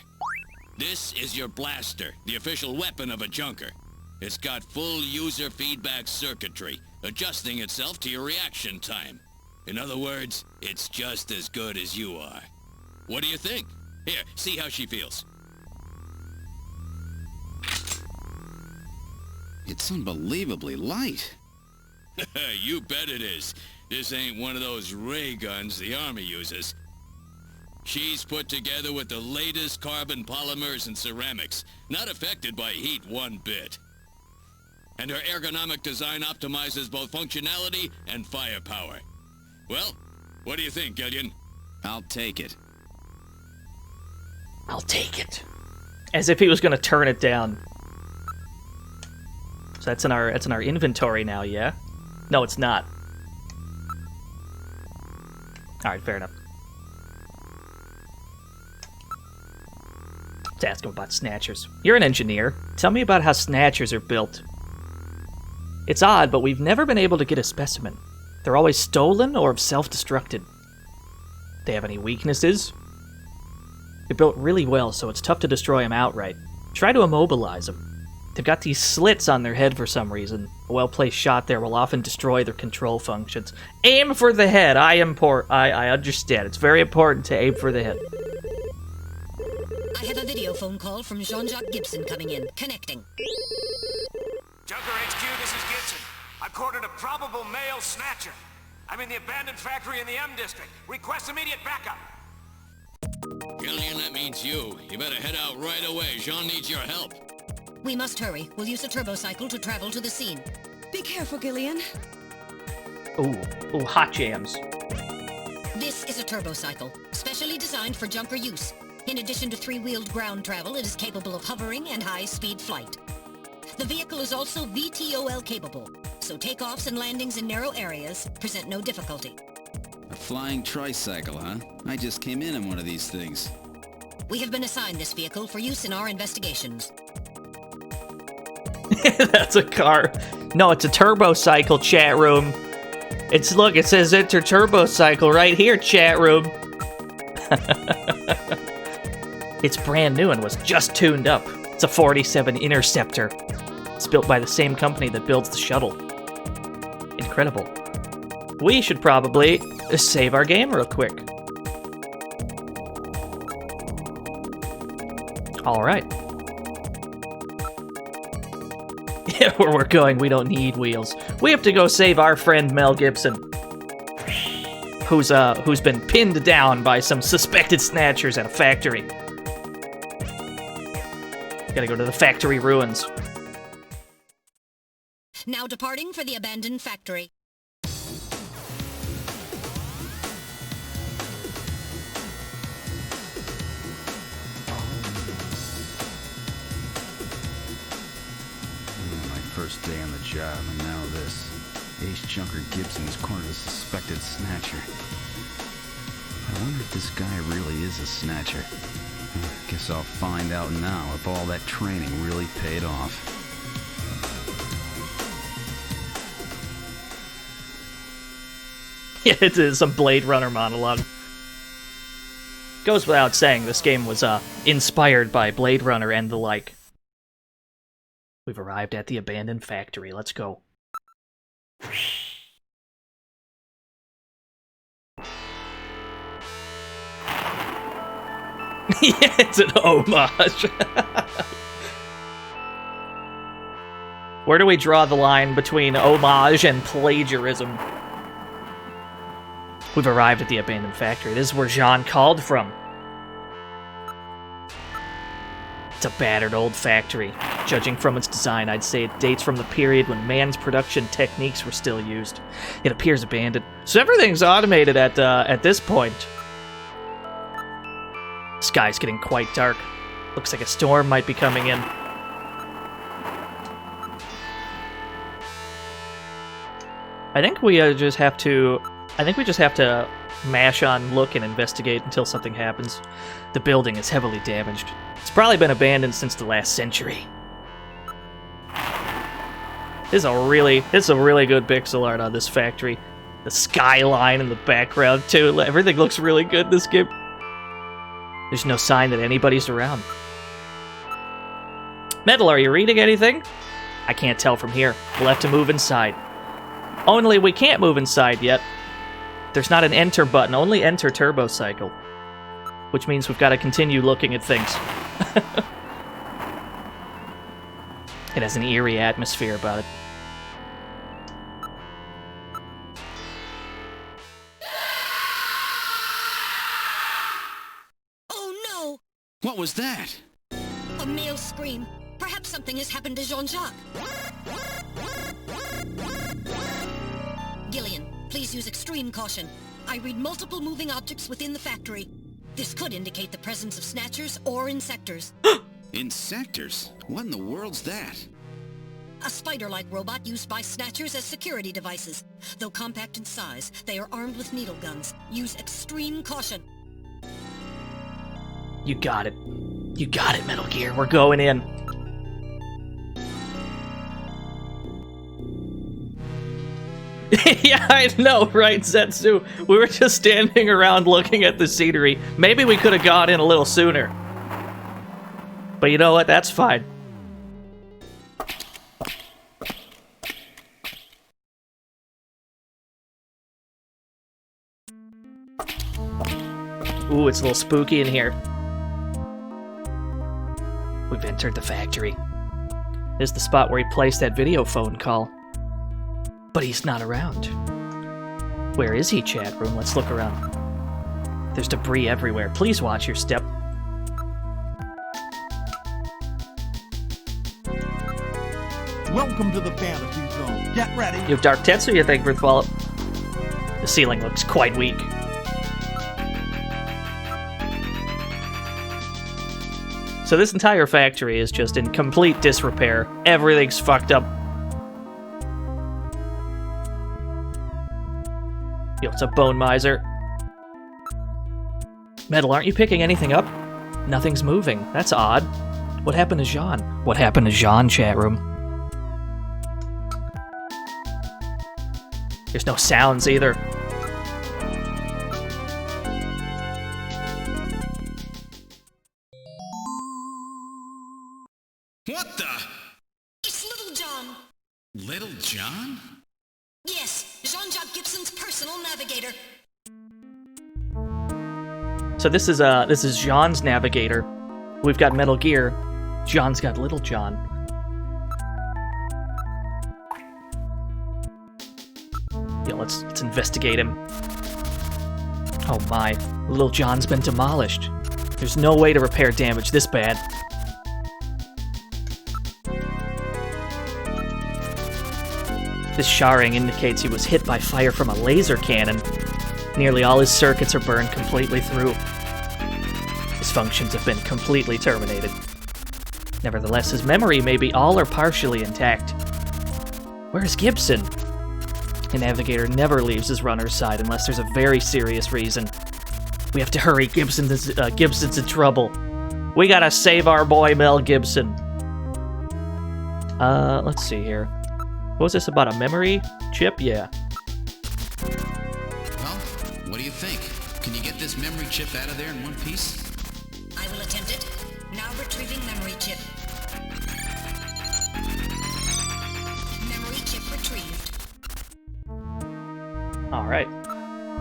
S8: This is your blaster, the official weapon of a Junker. It's got full user feedback circuitry, adjusting itself to your reaction time. In other words, it's just as good as you are. What do you think? Here, see how she feels.
S6: It's unbelievably light.
S8: You bet it is. This ain't one of those ray guns the Army uses. She's put together with the latest carbon polymers and ceramics, not affected by heat one bit. And her ergonomic design optimizes both functionality and firepower. Well, what do you think, Gillian?
S6: I'll take it.
S2: I'll take it. As if he was gonna turn it down. So that's in our inventory now, yeah? No, it's not. Alright, fair enough. Let's ask him about Snatchers. You're an engineer. Tell me about how Snatchers are built. It's odd, but we've never been able to get a specimen. They're always stolen or self-destructed. They have any weaknesses? They're built really well, so it's tough to destroy them outright. Try to immobilize them. They've got these slits on their head for some reason. A well-placed shot there will often destroy their control functions. Aim for the head. I understand. It's very important to aim for the head.
S9: I have a video phone call from Jean-Jacques Gibson coming in. Connecting.
S10: Junker HQ, this is Gibson. I've cornered a probable male Snatcher. I'm in the abandoned factory in the M District. Request immediate backup.
S8: Gillian, that means you. You better head out right away. Jean needs your help.
S9: We must hurry. We'll use a turbocycle to travel to the scene.
S7: Be careful, Gillian.
S2: Ooh, hot jams.
S9: This is a turbocycle, specially designed for Junker use. In addition to three-wheeled ground travel, it is capable of hovering and high-speed flight. The vehicle is also VTOL capable, so takeoffs and landings in narrow areas present no difficulty.
S6: A flying tricycle, huh? I just came in one of these things.
S9: We have been assigned this vehicle for use in our investigations.
S2: That's a car. No, it's a turbocycle, chat room. Look, it says enter turbocycle right here, chat room. It's brand new and was just tuned up. It's a 47 Interceptor. It's built by the same company that builds the shuttle. Incredible. We should probably save our game real quick. Alright. Yeah, where we're going, we don't need wheels. We have to go save our friend Mel Gibson, who's been pinned down by some suspected snatchers at a factory. Gotta go to the factory ruins.
S9: Now departing for the abandoned factory.
S6: First day on the job, and now this. Ace Junker Gibson has cornered a suspected snatcher. I wonder if this guy really is a snatcher. Guess I'll find out now if all that training really paid off.
S2: Yeah, it is some Blade Runner monologue. Goes without saying, this game was inspired by Blade Runner and the like. We've arrived at the abandoned factory. Let's go. Yeah, it's an homage. Where do we draw the line between homage and plagiarism? We've arrived at the abandoned factory. This is where Jean called from. It's a battered old factory. Judging from its design, I'd say it dates from the period when man's production techniques were still used. It appears abandoned. So everything's automated at this point. The sky's getting quite dark. Looks like a storm might be coming in. I think we just have to mash on look and investigate until something happens. The building is heavily damaged. It's probably been abandoned since the last century. This is a really good pixel art on this factory. The skyline in the background too. Everything looks really good in this game. There's no sign that anybody's around. Metal, are you reading anything? I can't tell from here. We'll have to move inside. Only we can't move inside yet. There's not an enter button, only enter turbo cycle. Which means we've got to continue looking at things. It has an eerie atmosphere about it.
S9: Oh no!
S6: What was that?
S9: A male scream. Perhaps something has happened to Jean-Jacques. Gillian, please use extreme caution. I read multiple moving objects within the factory. This could indicate the presence of snatchers or insectors.
S6: Insectors? What in the world's that?
S9: A spider-like robot used by snatchers as security devices. Though compact in size, they are armed with needle guns. Use extreme caution.
S2: You got it. You got it, Metal Gear. We're going in. Yeah, I know, right, Zetsu? We were just standing around looking at the scenery. Maybe we could have got in a little sooner. But you know what? That's fine. Ooh, it's a little spooky in here. We've entered the factory. This is the spot where he placed that video phone call. But he's not around. Where is he, chat room? Let's look around. There's debris everywhere. Please watch your step.
S1: Welcome to the fantasy zone. Get ready.
S2: You have Dark Tetsuya, thank you for the follow. The ceiling looks quite weak. So this entire factory is just in complete disrepair. Everything's fucked up. Yo, what's up, Bone Miser? Metal, aren't you picking anything up? Nothing's moving. That's odd. What happened to Jean? What happened to Jean, chat room? There's no sounds either.
S4: What the?
S9: It's little
S4: John?
S9: Yes, Jean-Jacques Gibson's personal navigator.
S2: So this is Jean's navigator. We've got Metal Gear. John's got Little John. Yeah, let's investigate him. Oh my, Little John's been demolished. There's no way to repair damage this bad. This charring indicates he was hit by fire from a laser cannon. Nearly all his circuits are burned completely through. His functions have been completely terminated. Nevertheless, his memory may be all or partially intact. Where's Gibson? The navigator never leaves his runner's side unless there's a very serious reason. We have to hurry. Gibson's in trouble. We gotta save our boy Mel Gibson. Let's see here. What was this about, a memory chip? Yeah.
S4: Well, what do you think? Can you get this memory chip out of there in one piece?
S9: I will attempt it. Now retrieving memory chip. Memory chip retrieved.
S2: Alright.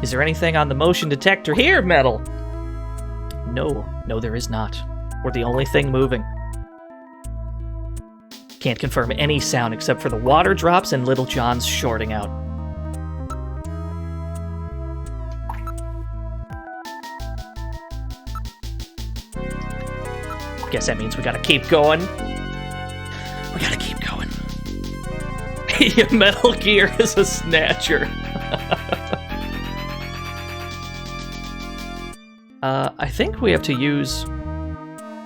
S2: Is there anything on the motion detector here, Metal? No, there is not. We're the only thing moving. Can't confirm any sound except for the water drops and Little John's shorting out. Guess that means we gotta keep going. We gotta keep going. Metal Gear is a Snatcher. I think we have to use...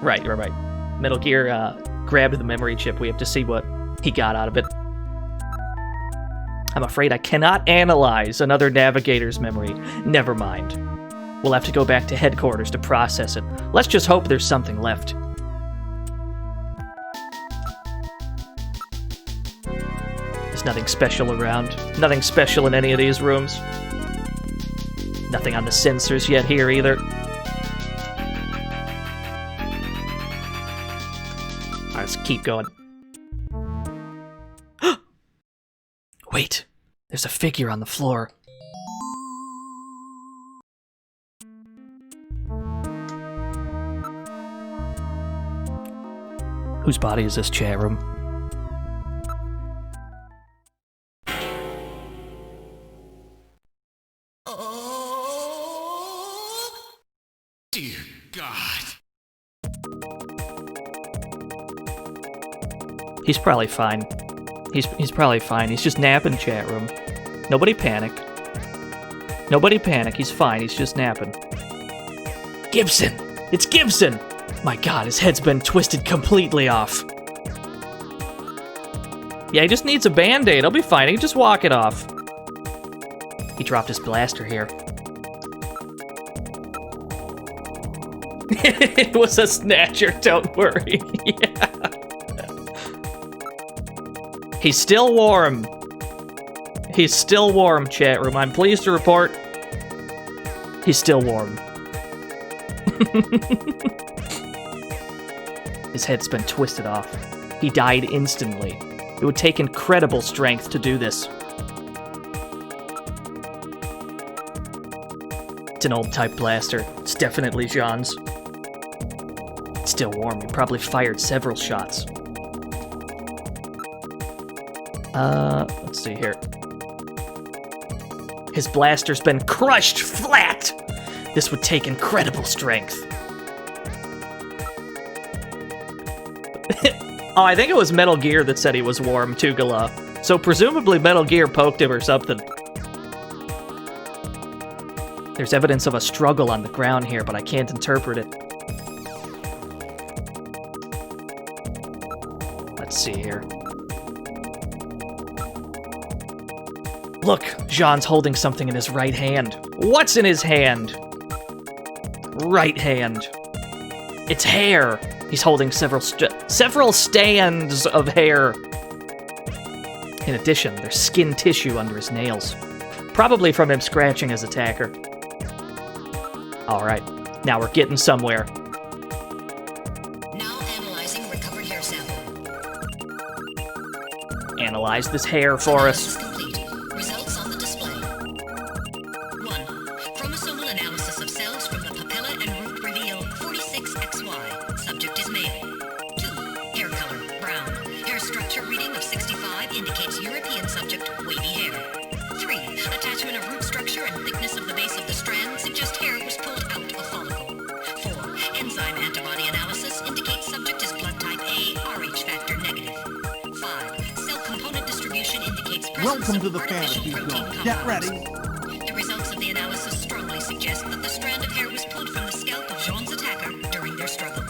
S2: Right. Metal Gear grabbed the memory chip. We have to see what he got out of it. I'm afraid I cannot analyze another navigator's memory. Never mind. We'll have to go back to headquarters to process it. Let's just hope there's something left. There's nothing special around. Nothing special in any of these rooms. Nothing on the sensors yet here either. Let's keep going. Wait, there's a figure on the floor. Whose body is this, chat room?
S4: Dear God.
S2: He's probably fine. He's probably fine. He's just napping, chat room. Nobody panic. Nobody panic. He's fine. He's just napping. Gibson! It's Gibson! My god, his head's been twisted completely off. Yeah, he just needs a band-aid. He'll be fine. He can just walk it off. He dropped his blaster here. It was a Snatcher, don't worry. Yeah. He's still warm. He's still warm, chat room. I'm pleased to report he's still warm. His head's been twisted off. He died instantly. It would take incredible strength to do this. It's an old-type blaster. It's definitely Jean's. It's still warm. He probably fired several shots. Let's see here. His blaster's been crushed flat! This would take incredible strength. Oh, I think it was Metal Gear that said he was warm, Tugala. So presumably Metal Gear poked him or something. There's evidence of a struggle on the ground here, but I can't interpret it. Let's see here. Look, Jean's holding something in his right hand. What's in his hand? Right hand. It's hair. He's holding several stands of hair. In addition, there's skin tissue under his nails. Probably from him scratching his attacker. Alright, now we're getting somewhere.
S9: Now analyzing recovered hair sample.
S2: analyze this hair for us.
S9: Complete. Results on the display. 1. Chromosomal analysis of cells from the papilla and root reveal 46XY. Subject is male. 2. Hair color, brown. Hair structure reading of 65 indicates European subject, wavy hair. 3. Attachment of root structure and thickness of the base of the strand suggest hair was pulled out of follicle. 4. Enzyme antibody analysis indicates subject is blood type A, RH factor negative. 5. Cell component distribution indicates presence
S1: Welcome to
S9: of
S1: the
S9: artificial
S1: fantasy
S9: protein
S1: zone.
S9: compounds.
S1: Get ready.
S9: The results of the analysis strongly suggest that the strand of hair was pulled from the scalp of Jean's attacker during their struggle.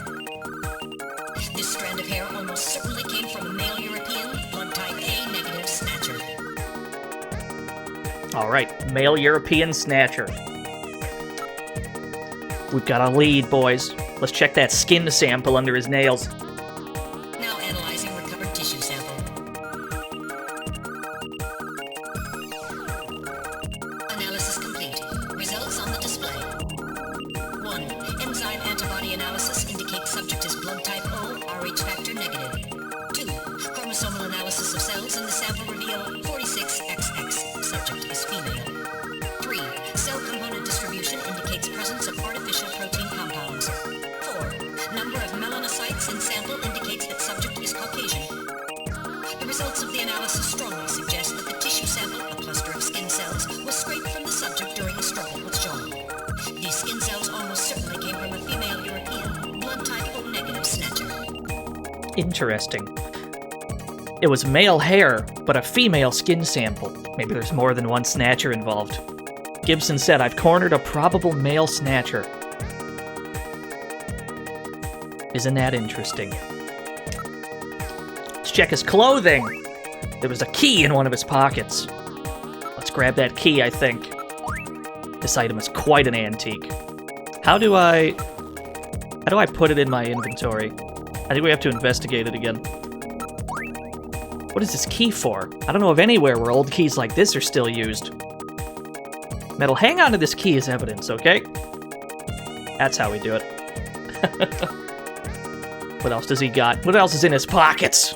S9: This strand of hair almost certainly came from a male European, blood type A negative Snatcher.
S2: Alright, male European Snatcher. We've got a lead, boys. Let's check that skin sample under his nails.
S9: Now analyzing recovered tissue sample. Analysis complete. Results on the display. 1. Enzyme antibody analysis indicates subject is blood type O, RH factor negative. 2. Chromosomal analysis of cells in the sample reveal 46XX. Subject is female. 3. Cell component distribution indicates presence of artificial protein compounds. 4. Number of melanocytes in sample indicates that subject is Caucasian. The results of the analysis strongly suggest that the tissue sample, a cluster of skin cells, was scraped from the subject during a struggle with Jean. These skin cells almost certainly came from a female European, blood type O negative Snatcher.
S2: Interesting. It was male hair, but a female skin sample. Maybe there's more than one Snatcher involved. Gibson said, I've cornered a probable male Snatcher. Isn't that interesting? Let's check his clothing. There was a key in one of his pockets. Let's grab that key, I think. This item is quite an antique. How do I put it in my inventory? I think we have to investigate it again. What is this key for? I don't know of anywhere where old keys like this are still used. Metal, hang on to this key as evidence, okay? That's how we do it. What else does he got? What else is in his pockets?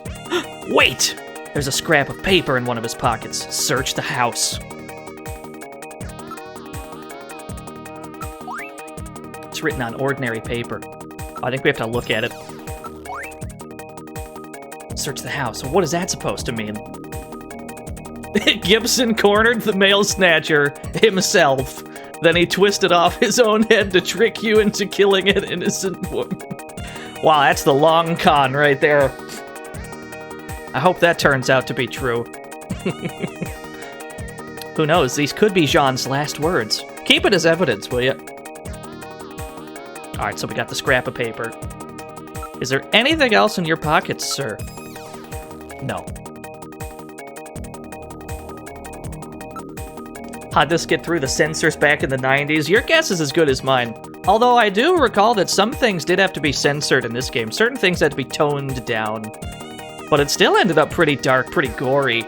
S2: Wait! There's a scrap of paper in one of his pockets. Search the house. It's written on ordinary paper. I think we have to look at it. Search the house. What is that supposed to mean? Gibson cornered the male Snatcher himself. Then he twisted off his own head to trick you into killing an innocent woman. Wow, that's the long con right there. I hope that turns out to be true. Who knows? These could be Jean's last words. Keep it as evidence, will you? Alright, so we got the scrap of paper. Is there anything else in your pockets, sir? No. How'd this get through the censors back in the 90s? Your guess is as good as mine. Although I do recall that some things did have to be censored in this game. Certain things had to be toned down. But it still ended up pretty dark, pretty gory.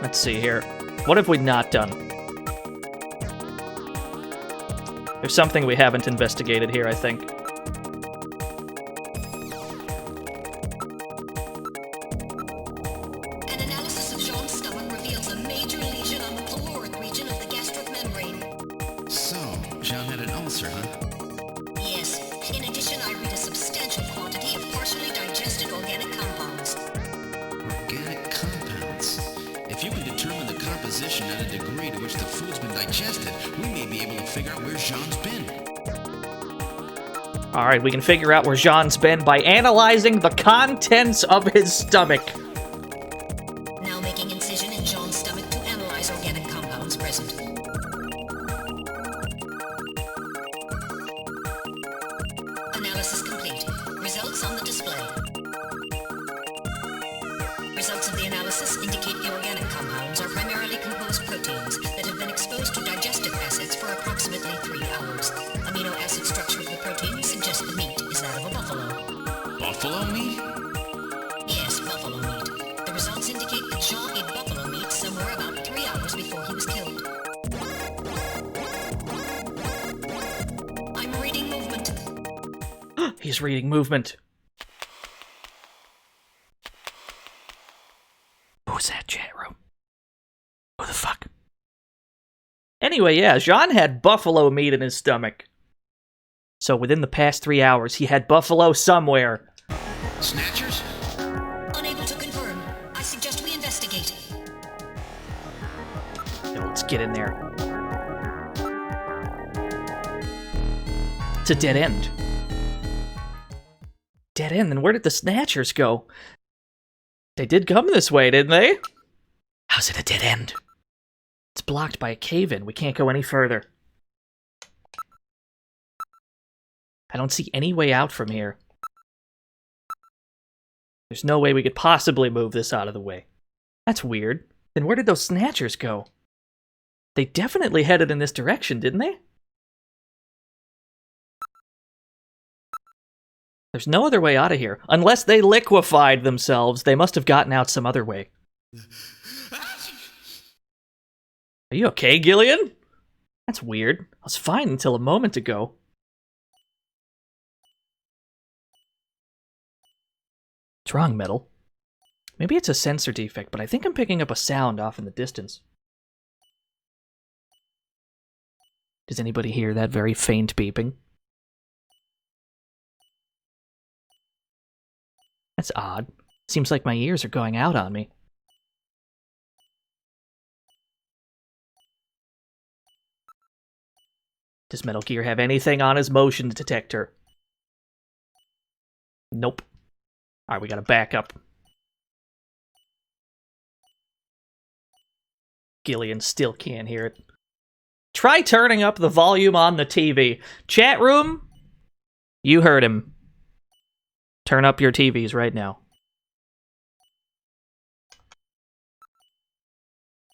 S2: Let's see here. What have we not done? There's something we haven't investigated here, I think.
S9: An analysis of Jean's stomach reveals a major lesion on the caloric region of the gastric membrane.
S4: So, Jean had an ulcer, huh?
S9: Yes. In addition, I read a substantial quantity of partially digested organic compounds.
S4: Organic compounds. If you can determine the composition at a degree to which the food's been digested, we may be able to figure out where Jean's been.
S2: Alright, we can figure out where Jean's been by analyzing the contents of his stomach.
S9: Now making incision in Jean's stomach to analyze organic compounds present. Analysis complete. Results on the display. Results of the analysis indicate the organic compounds are primarily composed proteins that have been exposed to digestive acids for approximately 3 hours. Amino acid structure of the protein suggests the meat is that of a buffalo.
S4: Buffalo meat?
S9: Yes, buffalo meat. The results indicate that Jean ate buffalo meat somewhere about 3 hours before he was killed. I'm reading movement.
S2: He's reading movement. Who's that chat room? Who the fuck? Anyway, yeah, Jean had buffalo meat in his stomach. So within the past 3 hours, he had buffalo somewhere.
S4: Snatchers?
S9: Unable to confirm. I suggest we investigate.
S2: Yo, let's get in there. It's a dead end. Dead end? Then where did the Snatchers go? They did come this way, didn't they? How's it a dead end? It's blocked by a cave-in. We can't go any further. I don't see any way out from here. There's no way we could possibly move this out of the way. That's weird. Then where did those Snatchers go? They definitely headed in this direction, didn't they? There's no other way out of here. Unless they liquefied themselves, they must have gotten out some other way. Are you okay, Gillian? That's weird. I was fine until a moment ago. What's wrong, Metal? Maybe it's a sensor defect, but I think I'm picking up a sound off in the distance. Does anybody hear that very faint beeping? That's odd. Seems like my ears are going out on me. Does Metal Gear have anything on his motion detector? Nope. Alright, we gotta back up. Gillian still can't hear it. Try turning up the volume on the TV. Chat room? You heard him. Turn up your TVs right now.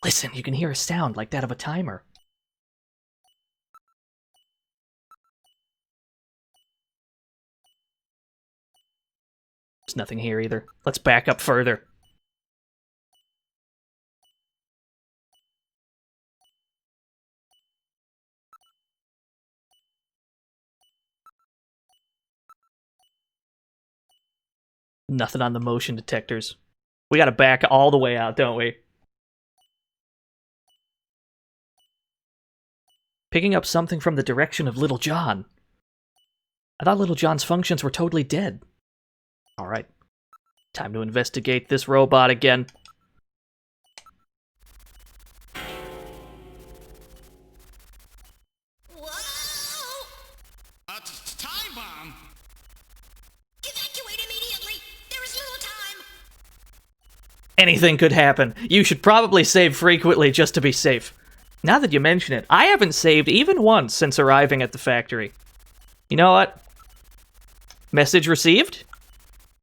S2: Listen, you can hear a sound like that of a timer. There's nothing here either. Let's back up further. Nothing on the motion detectors. We gotta back all the way out, don't we? Picking up something from the direction of Little John. I thought Little John's functions were totally dead. Alright. Time to investigate this robot again.
S4: Time bomb?
S9: Evacuate immediately! There is little time!
S2: Anything could happen. You should probably save frequently just to be safe. Now that you mention it, I haven't saved even once since arriving at the factory. You know what? Message received?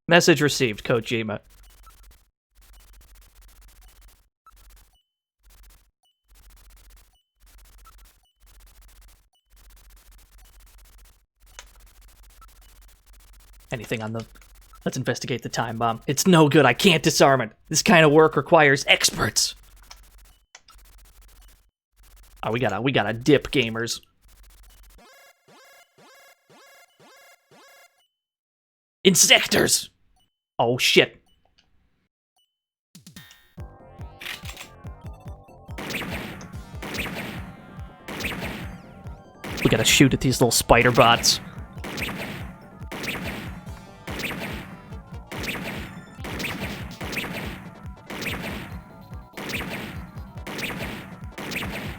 S2: Message received, Kojima. Anything on the... Let's investigate the time bomb. It's no good. I can't disarm it. This kind of work requires experts. Oh, we gotta dip, gamers. Insectors! Oh, shit. We gotta shoot at these little spider bots.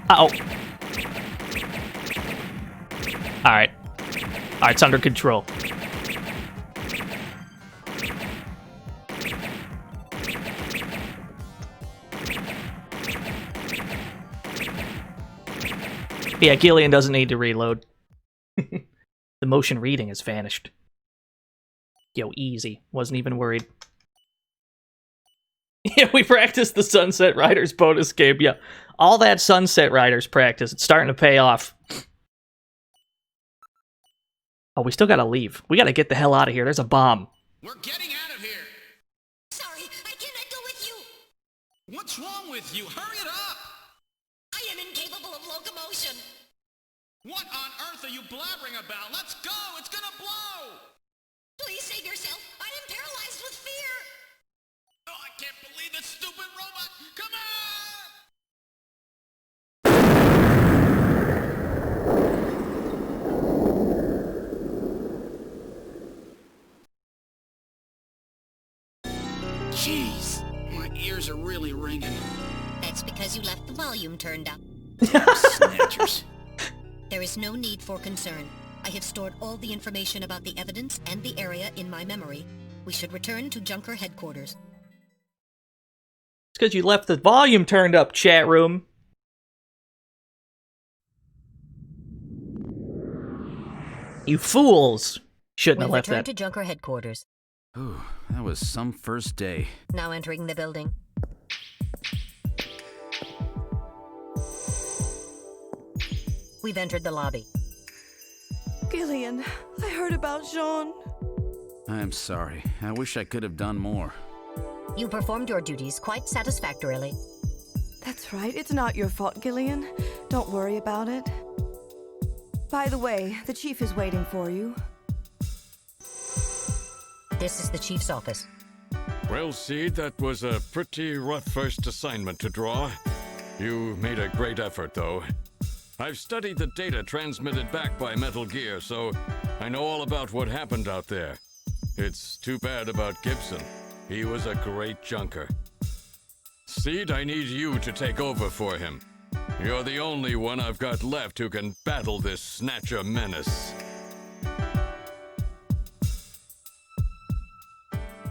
S2: Uh-oh. Alright. Alright, it's under control. Yeah, Gillian doesn't need to reload. The motion reading has vanished. Yo, easy. Wasn't even worried. Yeah, we practiced the Sunset Riders bonus game. Yeah, all that Sunset Riders practice, it's starting to pay off. Oh, we still gotta leave. We gotta get the hell out of here. There's a bomb.
S4: We're getting out of here!
S9: Sorry, I cannot go with you!
S4: What's wrong with you? Hurry it up!
S9: I am incapable of locomotion!
S4: What on earth are you blabbering about? Let's go! It's gonna blow! Jeez, my ears are really ringing.
S9: That's because you left the volume turned up.
S4: Snatchers.
S9: There is no need for concern. I have stored all the information about the evidence and the area in my memory. We should return to Junker headquarters.
S2: It's because you left the volume turned up, chat room. You fools! Shouldn't have left
S9: Return
S2: that.
S9: to Junker headquarters.
S6: Ooh, that was some first day.
S9: Now entering the building. We've entered the lobby.
S11: Gillian, I heard about Jean.
S6: I'm sorry. I wish I could have done more.
S9: You performed your duties quite satisfactorily.
S11: That's right. It's not your fault, Gillian. Don't worry about it. By the way, the chief is waiting for you.
S9: This is the chief's office.
S3: Well, Seed, that was a pretty rough first assignment to draw. You made a great effort, though. I've studied the data transmitted back by Metal Gear, so I know all about what happened out there. It's too bad about Gibson. He was a great junker. Seed, I need you to take over for him. You're the only one I've got left who can battle this Snatcher menace.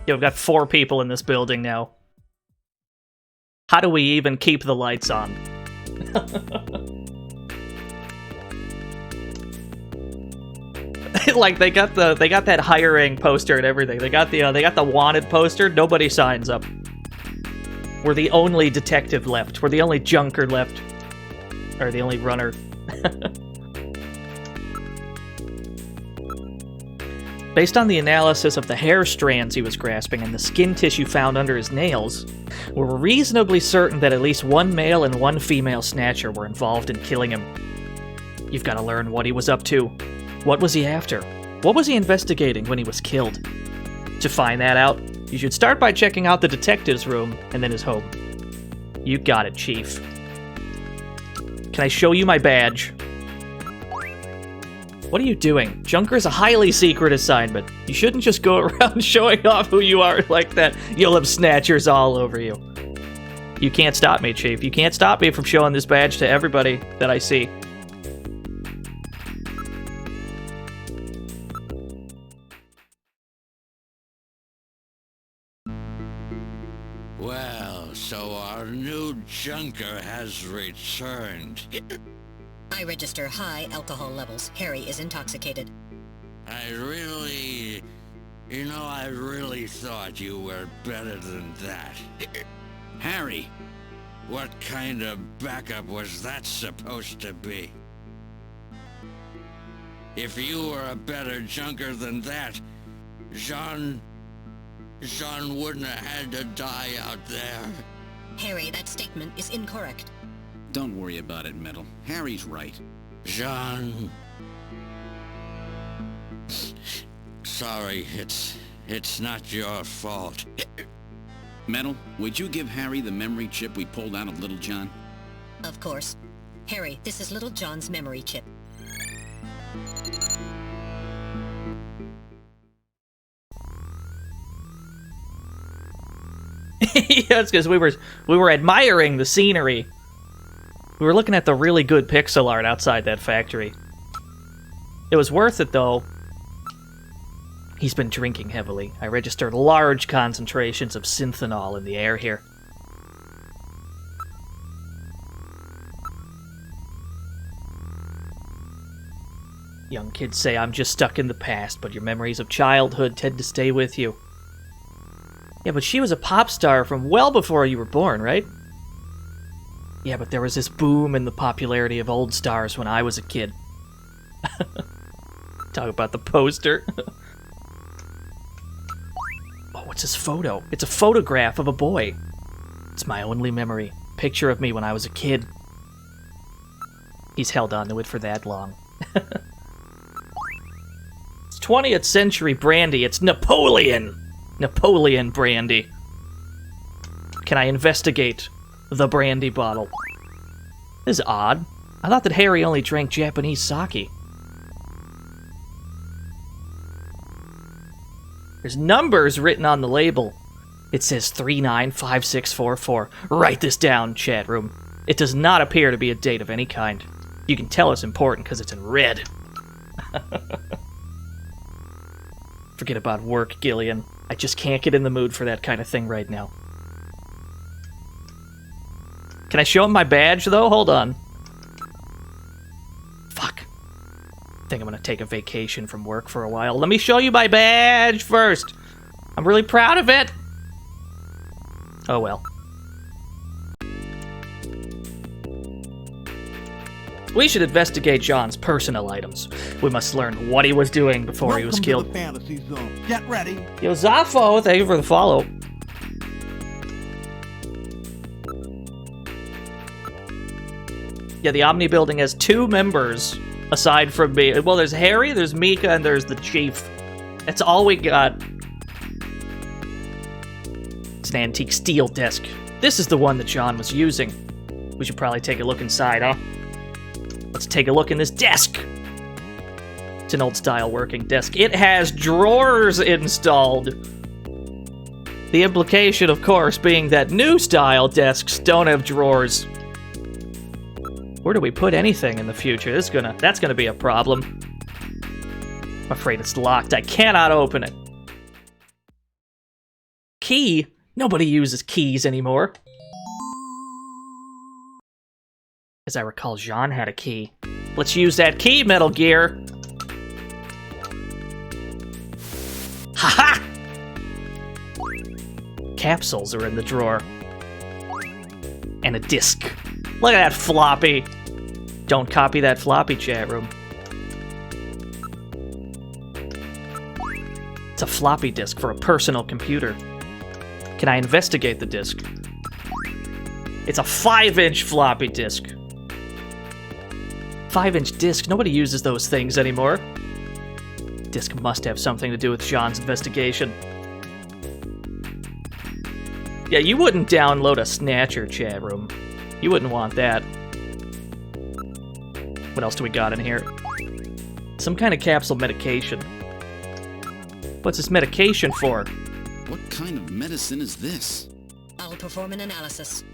S2: Yo, we've got 4 people in this building now. How do we even keep the lights on? Like they got that hiring poster and everything. They got the wanted poster. Nobody signs up. We're the only detective left. We're the only junker left. Or the only runner. Based on the analysis of the hair strands he was grasping and the skin tissue found under his nails, we're reasonably certain that at least one male and one female Snatcher were involved in killing him. You've got to learn what he was up to. What was he after? What was he investigating when he was killed? To find that out, you should start by checking out the detective's room and then his home. You got it, Chief. Can I show you my badge? What are you doing? Junker's a highly secret assignment. You shouldn't just go around showing off who you are like that. You'll have Snatchers all over you. You can't stop me, Chief. You can't stop me from showing this badge to everybody that I see.
S8: Well, so our new junker has returned.
S9: I register high alcohol levels. Harry is intoxicated.
S8: I really thought you were better than that.
S4: Harry,
S8: What kind of backup was that supposed to be? If you were a better junker than that, Jean wouldn't have had to die out there.
S9: Harry, that statement is incorrect.
S4: don't worry about it, Metal. Harry's right.
S8: Jean... Sorry, it's not your fault.
S4: Metal, would you give Harry the memory chip we pulled out of Little John?
S9: Of course. Harry, this is Little John's memory chip.
S2: Yeah, it's because we were admiring the scenery. We were looking at the really good pixel art outside that factory. It was worth it, though. He's been drinking heavily. I registered large concentrations of synthanol in the air here. Young kids say I'm just stuck in the past, but your memories of childhood tend to stay with you. Yeah, but she was a pop star from well before you were born, right? Yeah, but there was this boom in the popularity of old stars when I was a kid. Talk about the poster. Oh, what's this photo? It's a photograph of a boy. It's my only memory. Picture of me when I was a kid. He's held on to it for that long. It's 20th century brandy. It's Napoleon. Napoleon brandy. Can I investigate the brandy bottle? This is odd. I thought that Harry only drank Japanese sake. There's numbers written on the label. It says 395644. Write this down, chat room. It does not appear to be a date of any kind. You can tell it's important because it's in red. Forget about work, Gillian. I just can't get in the mood for that kind of thing right now. Can I show him my badge, though? Hold on. Fuck. I think I'm gonna take a vacation from work for a while. Let me show you my badge first. I'm really proud of it. Oh well. We should investigate John's personal items. We must learn what he was doing before he was killed.
S1: Welcome to the Fantasy Zone. Get ready.
S2: Yo, Zafo, thank you for the follow. Yeah, the Omni building has 2 members, aside from me. Well, there's Harry, there's Mika, and there's the Chief. That's all we got. It's an antique steel desk. This is the one that John was using. We should probably take a look inside, huh? Let's take a look in this desk. It's an old-style working desk. It has drawers installed. The implication, of course, being that new-style desks don't have drawers. Where do we put anything in the future? That's gonna be a problem. I'm afraid it's locked. I cannot open it. Key? Nobody uses keys anymore. As I recall, Jean had a key. Let's use that key, Metal Gear. Ha-ha! Capsules are in the drawer. And a disc. Look at that floppy. Don't copy that floppy, chat room. It's a floppy disk for a personal computer. Can I investigate the disk? It's a 5-inch floppy disk. 5-inch disc. Nobody uses those things anymore. Disc must have something to do with Jean's investigation. Yeah, you wouldn't download a Snatcher, chat room. You wouldn't want that. What else do we got in here? Some kind of capsule medication. What's this medication for?
S4: What kind of medicine is this?
S9: I'll perform an analysis.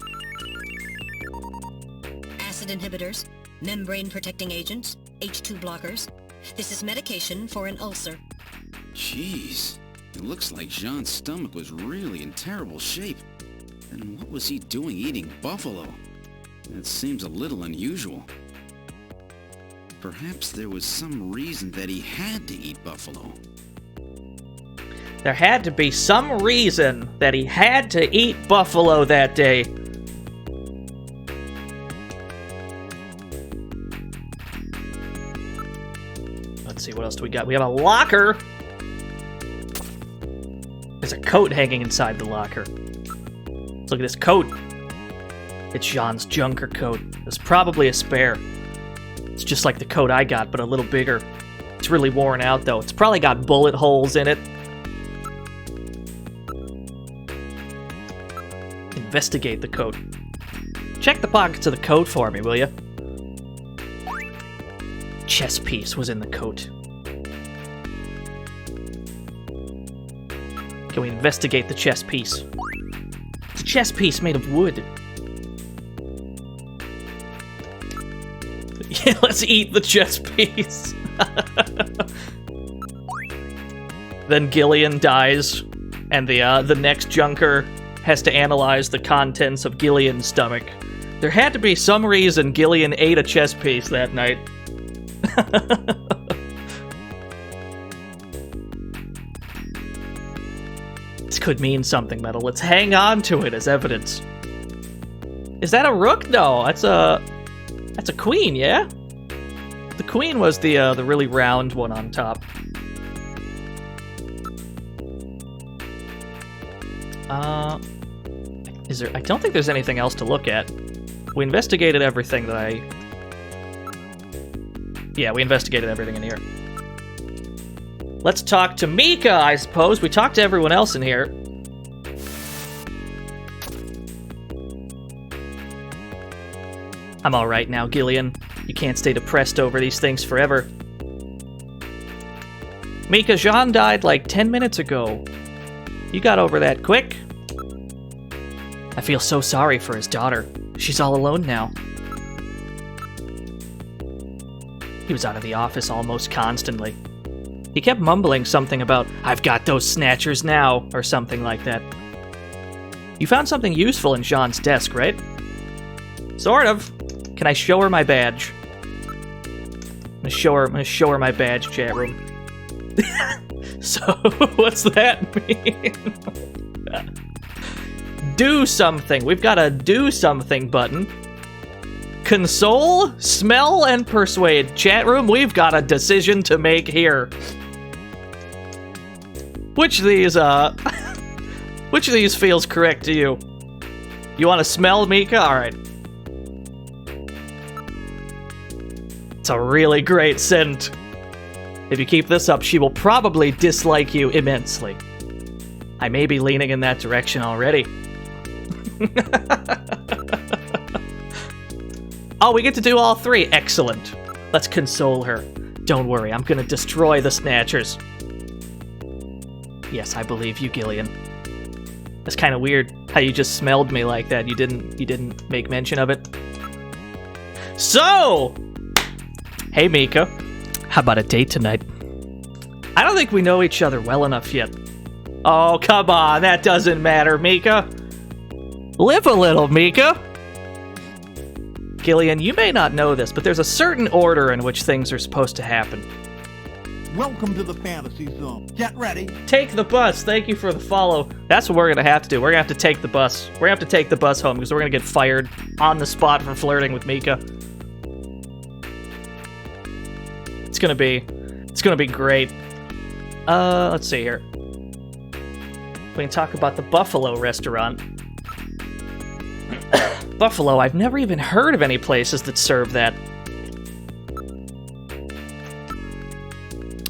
S9: Acid inhibitors, membrane-protecting agents, H2 blockers. This is medication for an ulcer.
S4: Jeez, it looks like Jean's stomach was really in terrible shape. And what was he doing eating buffalo? It seems a little unusual. Perhaps there was some reason that he had to eat buffalo.
S2: There had to be some reason that he had to eat buffalo that day. Let's see, what else do we got? We have a locker. There's a coat hanging inside the locker. Let's look at this coat. It's Jean's Junker coat. It's probably a spare. It's just like the coat I got, but a little bigger. It's really worn out, though. It's probably got bullet holes in it. Investigate the coat. Check the pockets of the coat for me, will you? Chess piece was in the coat. Can we investigate the chess piece? It's a chess piece made of wood. Yeah, let's eat the chess piece. Then Gillian dies, and the next Junker has to analyze the contents of Gillian's stomach. There had to be some reason Gillian ate a chess piece that night. This could mean something, Metal. Let's hang on to it as evidence. Is that a rook? No, that's a queen, yeah? The queen was the really round one on top. Is there? I don't think there's anything else to look at. We investigated everything that I... Yeah, we investigated everything in here. Let's talk to Mika, I suppose. We talked to everyone else in here. I'm alright now, Gillian. You can't stay depressed over these things forever. Mika, Jean died like 10 minutes ago. You got over that quick. I feel so sorry for his daughter. She's all alone now. He was out of the office almost constantly. He kept mumbling something about, "I've got those snatchers now," or something like that. You found something useful in Jean's desk, right? Sort of. Can I show her my badge? I'm gonna show her my badge, chat room. So, what's that mean? Do something. We've got a do something button. Console, smell, and persuade. Chat room, we've got a decision to make here. Which of these feels correct to you? You want to smell, Mika? Alright. It's a really great scent. If you keep this up, she will probably dislike you immensely. I may be leaning in that direction already. Oh, we get to do all three. Excellent. Let's console her. Don't worry, I'm gonna destroy the Snatchers. Yes, I believe you, Gillian. That's kind of weird how you just smelled me like that. You didn't make mention of it. So, hey Mika, how about a date tonight? I don't think we know each other well enough yet. Oh, come on, that doesn't matter, Mika. Live a little, Mika. Gillian, you may not know this, but there's a certain order in which things are supposed to happen.
S1: Welcome to the fantasy zone. Get ready.
S2: Take the bus. Thank you for the follow. That's what we're going to have to do. We're going to have to take the bus. We're going to have to take the bus home because we're going to get fired on the spot for flirting with Mika. It's going to be great. Let's see here. We can talk about the Buffalo restaurant. Buffalo, I've never even heard of any places that serve that.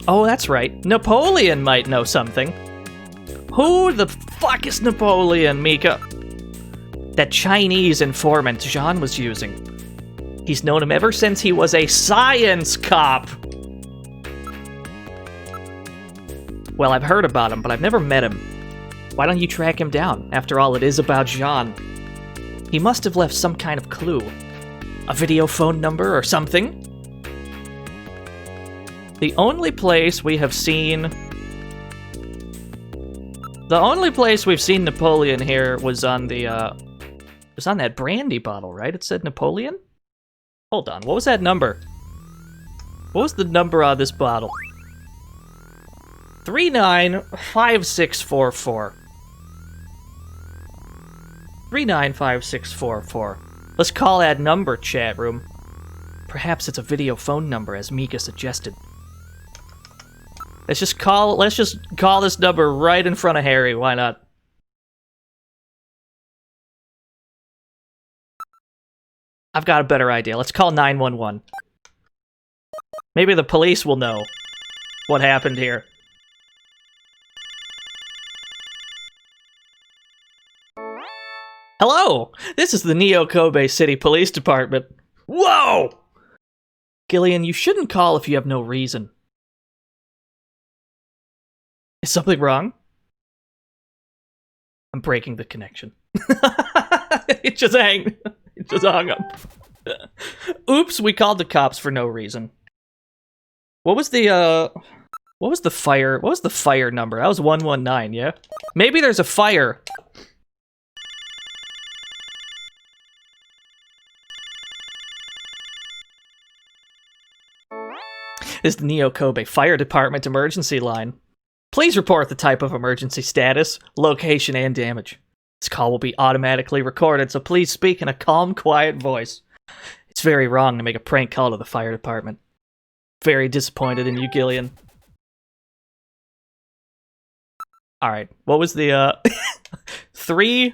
S2: Oh, that's right. Napoleon might know something. Who the fuck is Napoleon, Mika? That Chinese informant Jean was using. He's known him ever since he was a science cop. Well, I've heard about him, but I've never met him. Why don't you track him down? After all, it is about Jean. He must have left some kind of clue. A video phone number or something? The only place we've seen Napoleon here was on that brandy bottle, right? It said Napoleon? Hold on, what was that number? What was the number on this bottle? 395644. 395644. Let's call that number, chat room. Perhaps it's a video phone number, as Mika suggested. Let's just call this number right in front of Harry. Why not? I've got a better idea. Let's call 911. Maybe the police will know what happened here. Hello! This is the Neo-Kobe City Police Department. Whoa! Gillian, you shouldn't call if you have no reason. Is something wrong? I'm breaking the connection. It just hung up. Oops, we called the cops for no reason. What was the fire number? That was 119, yeah? Maybe there's a fire. This is the Neo-Kobe Fire Department emergency line. Please report the type of emergency status, location, and damage. This call will be automatically recorded, so please speak in a calm, quiet voice. It's very wrong to make a prank call to the fire department. Very disappointed in you, Gillian. Alright, what was the,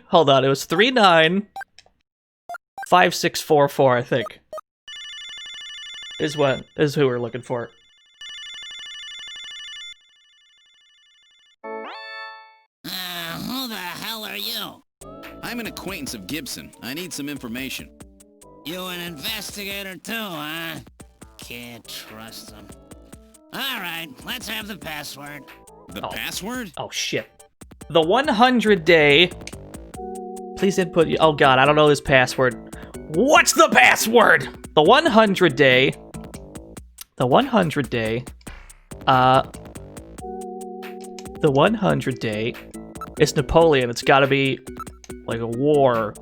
S2: hold on, it was 395644, I think. Is who we're looking for.
S4: Who the hell are you? I'm an acquaintance of Gibson. I need some information. You an investigator too, huh? Can't trust them. Alright, let's have the password. The password?
S2: Oh shit. The 100-day Please input... Oh god, I don't know this password. What's the password? The 100 day... The 100 day... The 100 day... It's Napoleon. It's gotta be... like a war.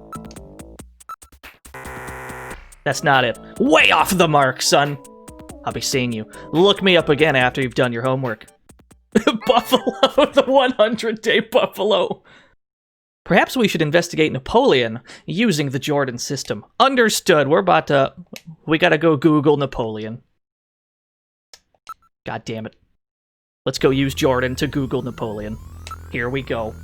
S2: That's not it. Way off the mark, son! I'll be seeing you. Look me up again after you've done your homework. Buffalo, the 100-day Buffalo. Perhaps we should investigate Napoleon using the Jordan system. Understood. We're about to... We gotta go Google Napoleon. God damn it. Let's go use Jordan to Google Napoleon. Here we go.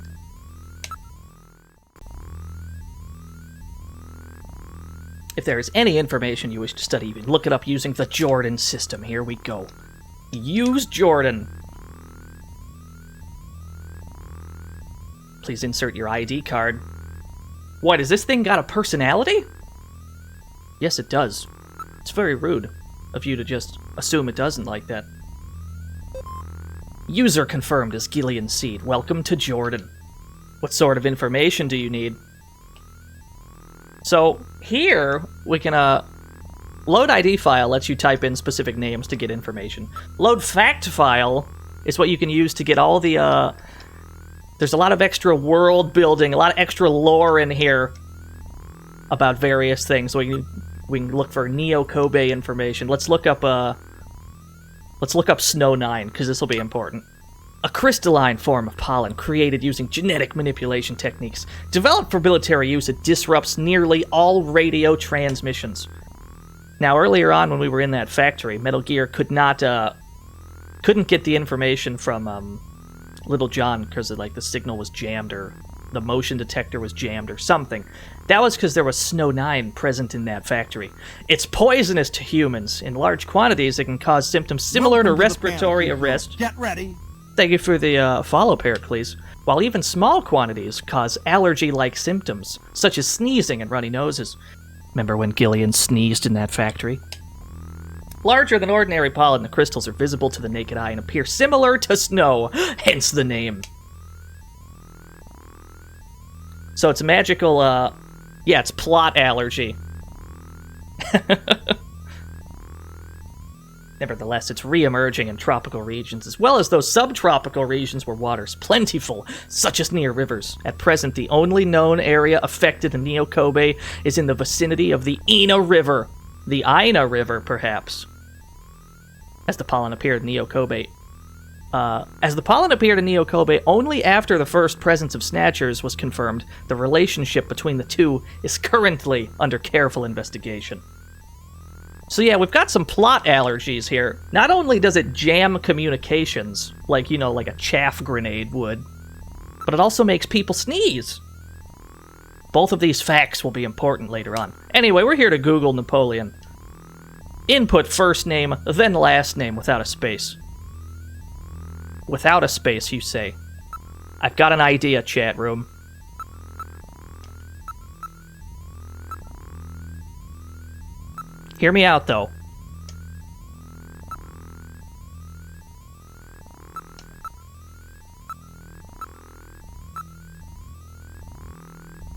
S2: If there is any information you wish to study, you can look it up using the Jordan system. Here we go. Use Jordan. Please insert your ID card. What, has this thing got a personality? Yes, it does. It's very rude of you to just assume it doesn't like that. User confirmed as Gillian Seed. Welcome to Jordan. What sort of information do you need? So, here, we can, load ID file lets you type in specific names to get information. Load fact file is what you can use to get all the, there's a lot of extra world building, a lot of extra lore in here about various things. So we can look for Neo Kobe information. Let's look up Snow 9, because this will be important. A crystalline form of pollen created using genetic manipulation techniques. Developed for military use, it disrupts nearly all radio transmissions. Now, earlier on when we were in that factory, Metal Gear couldn't get the information from Little John because like the signal was jammed or the motion detector was jammed or something. That was because there was Snow 9 present in that factory. It's poisonous to humans. In large quantities, it can cause symptoms similar to respiratory arrest.
S1: Get ready.
S2: Thank you for the follow, Pericles. While even small quantities cause allergy-like symptoms, such as sneezing and runny noses. Remember when Gillian sneezed in that factory? Larger than ordinary pollen, the crystals are visible to the naked eye and appear similar to snow, hence the name. So it's a magical, yeah, it's plot allergy. Nevertheless, it's re-emerging in tropical regions, as well as those subtropical regions where water's plentiful, such as near rivers. At present, the only known area affected in Neo Kobe is in the vicinity of the Ina River. The Ina River, perhaps. As the pollen appeared in Neo Kobe. Only after the first presence of Snatchers was confirmed, the relationship between the two is currently under careful investigation. So yeah, we've got some plot allergies here. Not only does it jam communications, like, you know, like a chaff grenade would, but it also makes people sneeze. Both of these facts will be important later on. Anyway, we're here to Google Napoleon. Input first name, then last name without a space. Without a space, you say. I've got an idea, chat room. Hear me out, though.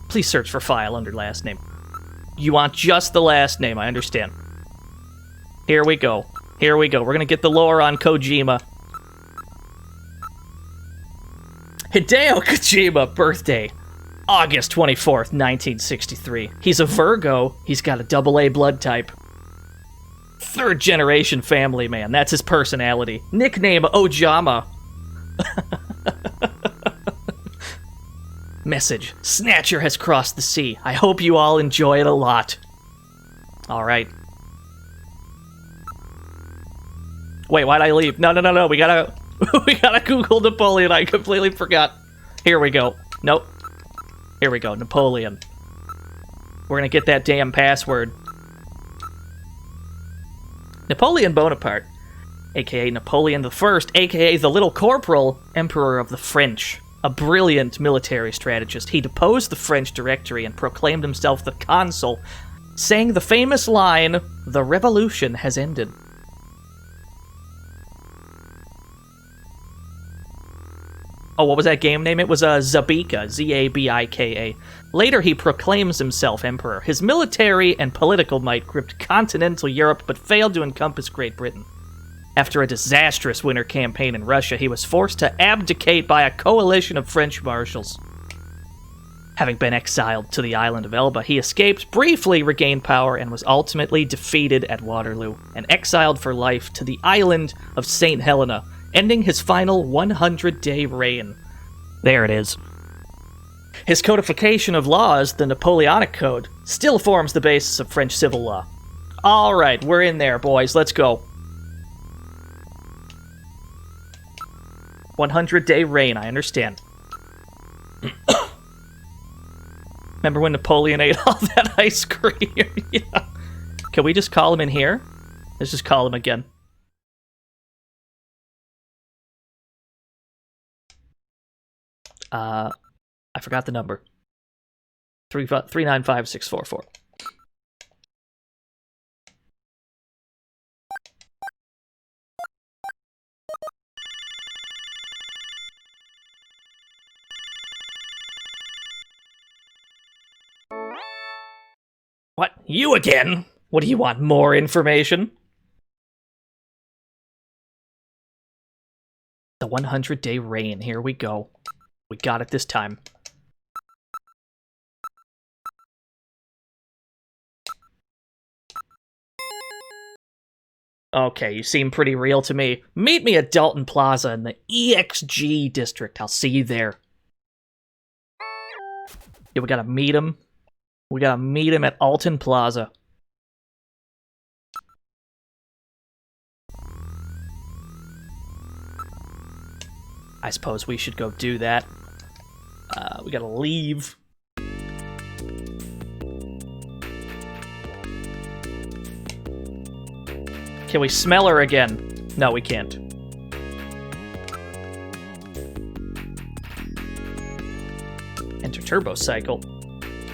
S2: Please search for file under last name. You want just the last name, I understand. Here we go. Here we go. We're gonna get the lore on Kojima. Hideo Kojima, birthday, August 24th, 1963. He's a Virgo. He's got a AA blood type. Third generation family man. That's his personality. Nickname Ojama. Message. Snatcher has crossed the sea. I hope you all enjoy it a lot. Alright. Wait, why'd I leave? No. We gotta Google Napoleon. I completely forgot. Here we go. Nope. Here we go. Napoleon. We're gonna get that damn password. Napoleon Bonaparte, aka Napoleon I, aka the Little Corporal, Emperor of the French. A brilliant military strategist, he deposed the French Directory and proclaimed himself the consul, saying the famous line, "The revolution has ended." Oh, what was that game name? It was Zabika, Z-A-B-I-K-A. Later, he proclaims himself emperor. His military and political might gripped continental Europe, but failed to encompass Great Britain. After a disastrous winter campaign in Russia, he was forced to abdicate by a coalition of French marshals. Having been exiled to the island of Elba, he escaped, briefly regained power, and was ultimately defeated at Waterloo, and exiled for life to the island of St. Helena, ending his final 100-day reign. There it is. His codification of laws, the Napoleonic Code, still forms the basis of French civil law. Alright, we're in there, boys. Let's go. 100-day reign, I understand. Remember when Napoleon ate all that ice cream? Yeah. Can we just call him in here? Let's just call him again. I forgot the number. 395644. What? You again? What do you want? More information? The 100-day reign. Here we go. We got it this time. Okay, you seem pretty real to me. Meet me at Dalton Plaza in the EXG district. I'll see you there. Yeah, we gotta meet him. We gotta meet him at Alton Plaza. I suppose we should go do that. We gotta leave. Can we smell her again? No, we can't. Enter Turbo Cycle.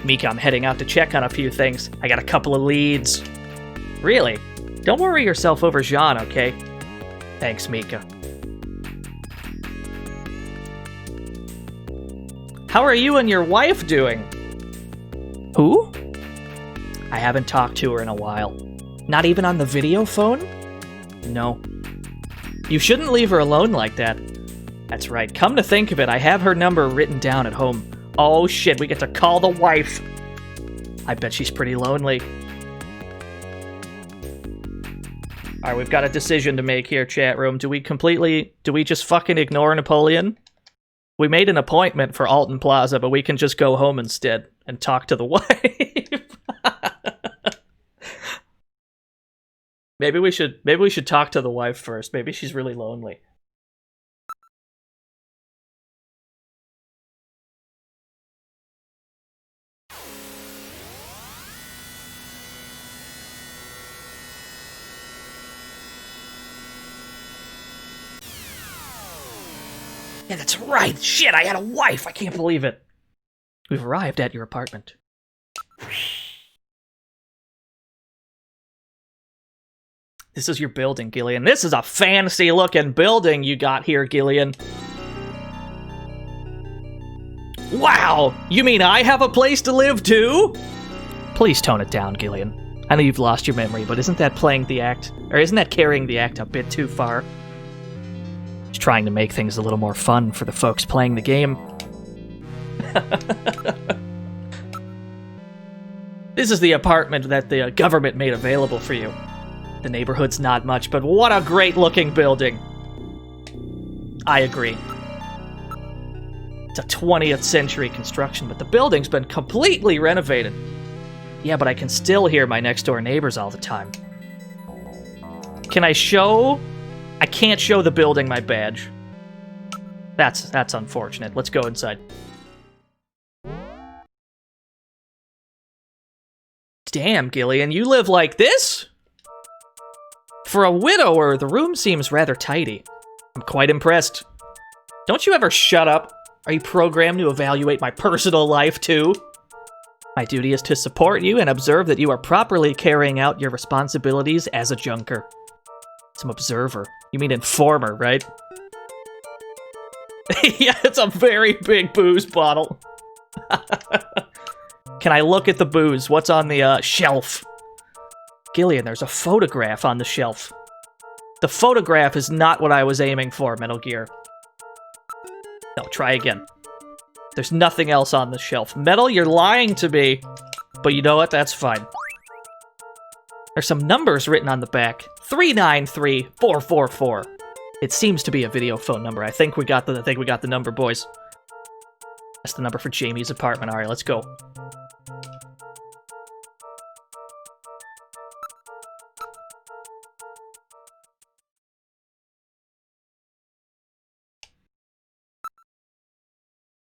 S2: Mika, I'm heading out to check on a few things. I got a couple of leads. Really? Don't worry yourself over Jean, okay? Thanks, Mika. How are you and your wife doing? Who? I haven't talked to her in a while. Not even on the video phone? No. You shouldn't leave her alone like that. That's right. Come to think of it, I have her number written down at home. Oh shit, we get to call the wife. I bet she's pretty lonely. Alright, we've got a decision to make here, chat room. Do we just fucking ignore Napoleon? We made an appointment for Alton Plaza, but we can just go home instead and talk to the wife. Maybe we should talk to the wife first. Maybe she's really lonely. Yeah, that's right. Shit, I had a wife. I can't believe it. We've arrived at your apartment. This is your building, Gillian. This is a fancy-looking building you got here, Gillian. Wow! You mean I have a place to live, too? Please tone it down, Gillian. I know you've lost your memory, but isn't that playing the act? Or isn't that carrying the act a bit too far? Just trying to make things a little more fun for the folks playing the game. This is the apartment that the government made available for you. The neighborhood's not much, but what a great-looking building. I agree. It's a 20th century construction, but the building's been completely renovated. Yeah, but I can still hear my next-door neighbors all the time. Can I show? I can't show the building my badge. That's unfortunate. Let's go inside. Damn, Gillian, you live like this? For a widower, the room seems rather tidy. I'm quite impressed. Don't you ever shut up? Are you programmed to evaluate my personal life, too? My duty is to support you and observe that you are properly carrying out your responsibilities as a junker. Some observer. You mean informer, right? Yeah, it's a very big booze bottle. Can I look at the booze? What's on the shelf? Gillian, there's a photograph on the shelf. The photograph is not what I was aiming for, Metal Gear. No, try again. There's nothing else on the shelf. Metal, you're lying to me. But you know what? That's fine. There's some numbers written on the back. 393444. It seems to be a video phone number. I think we got the number, boys. That's the number for Jamie's apartment. All right, let's go.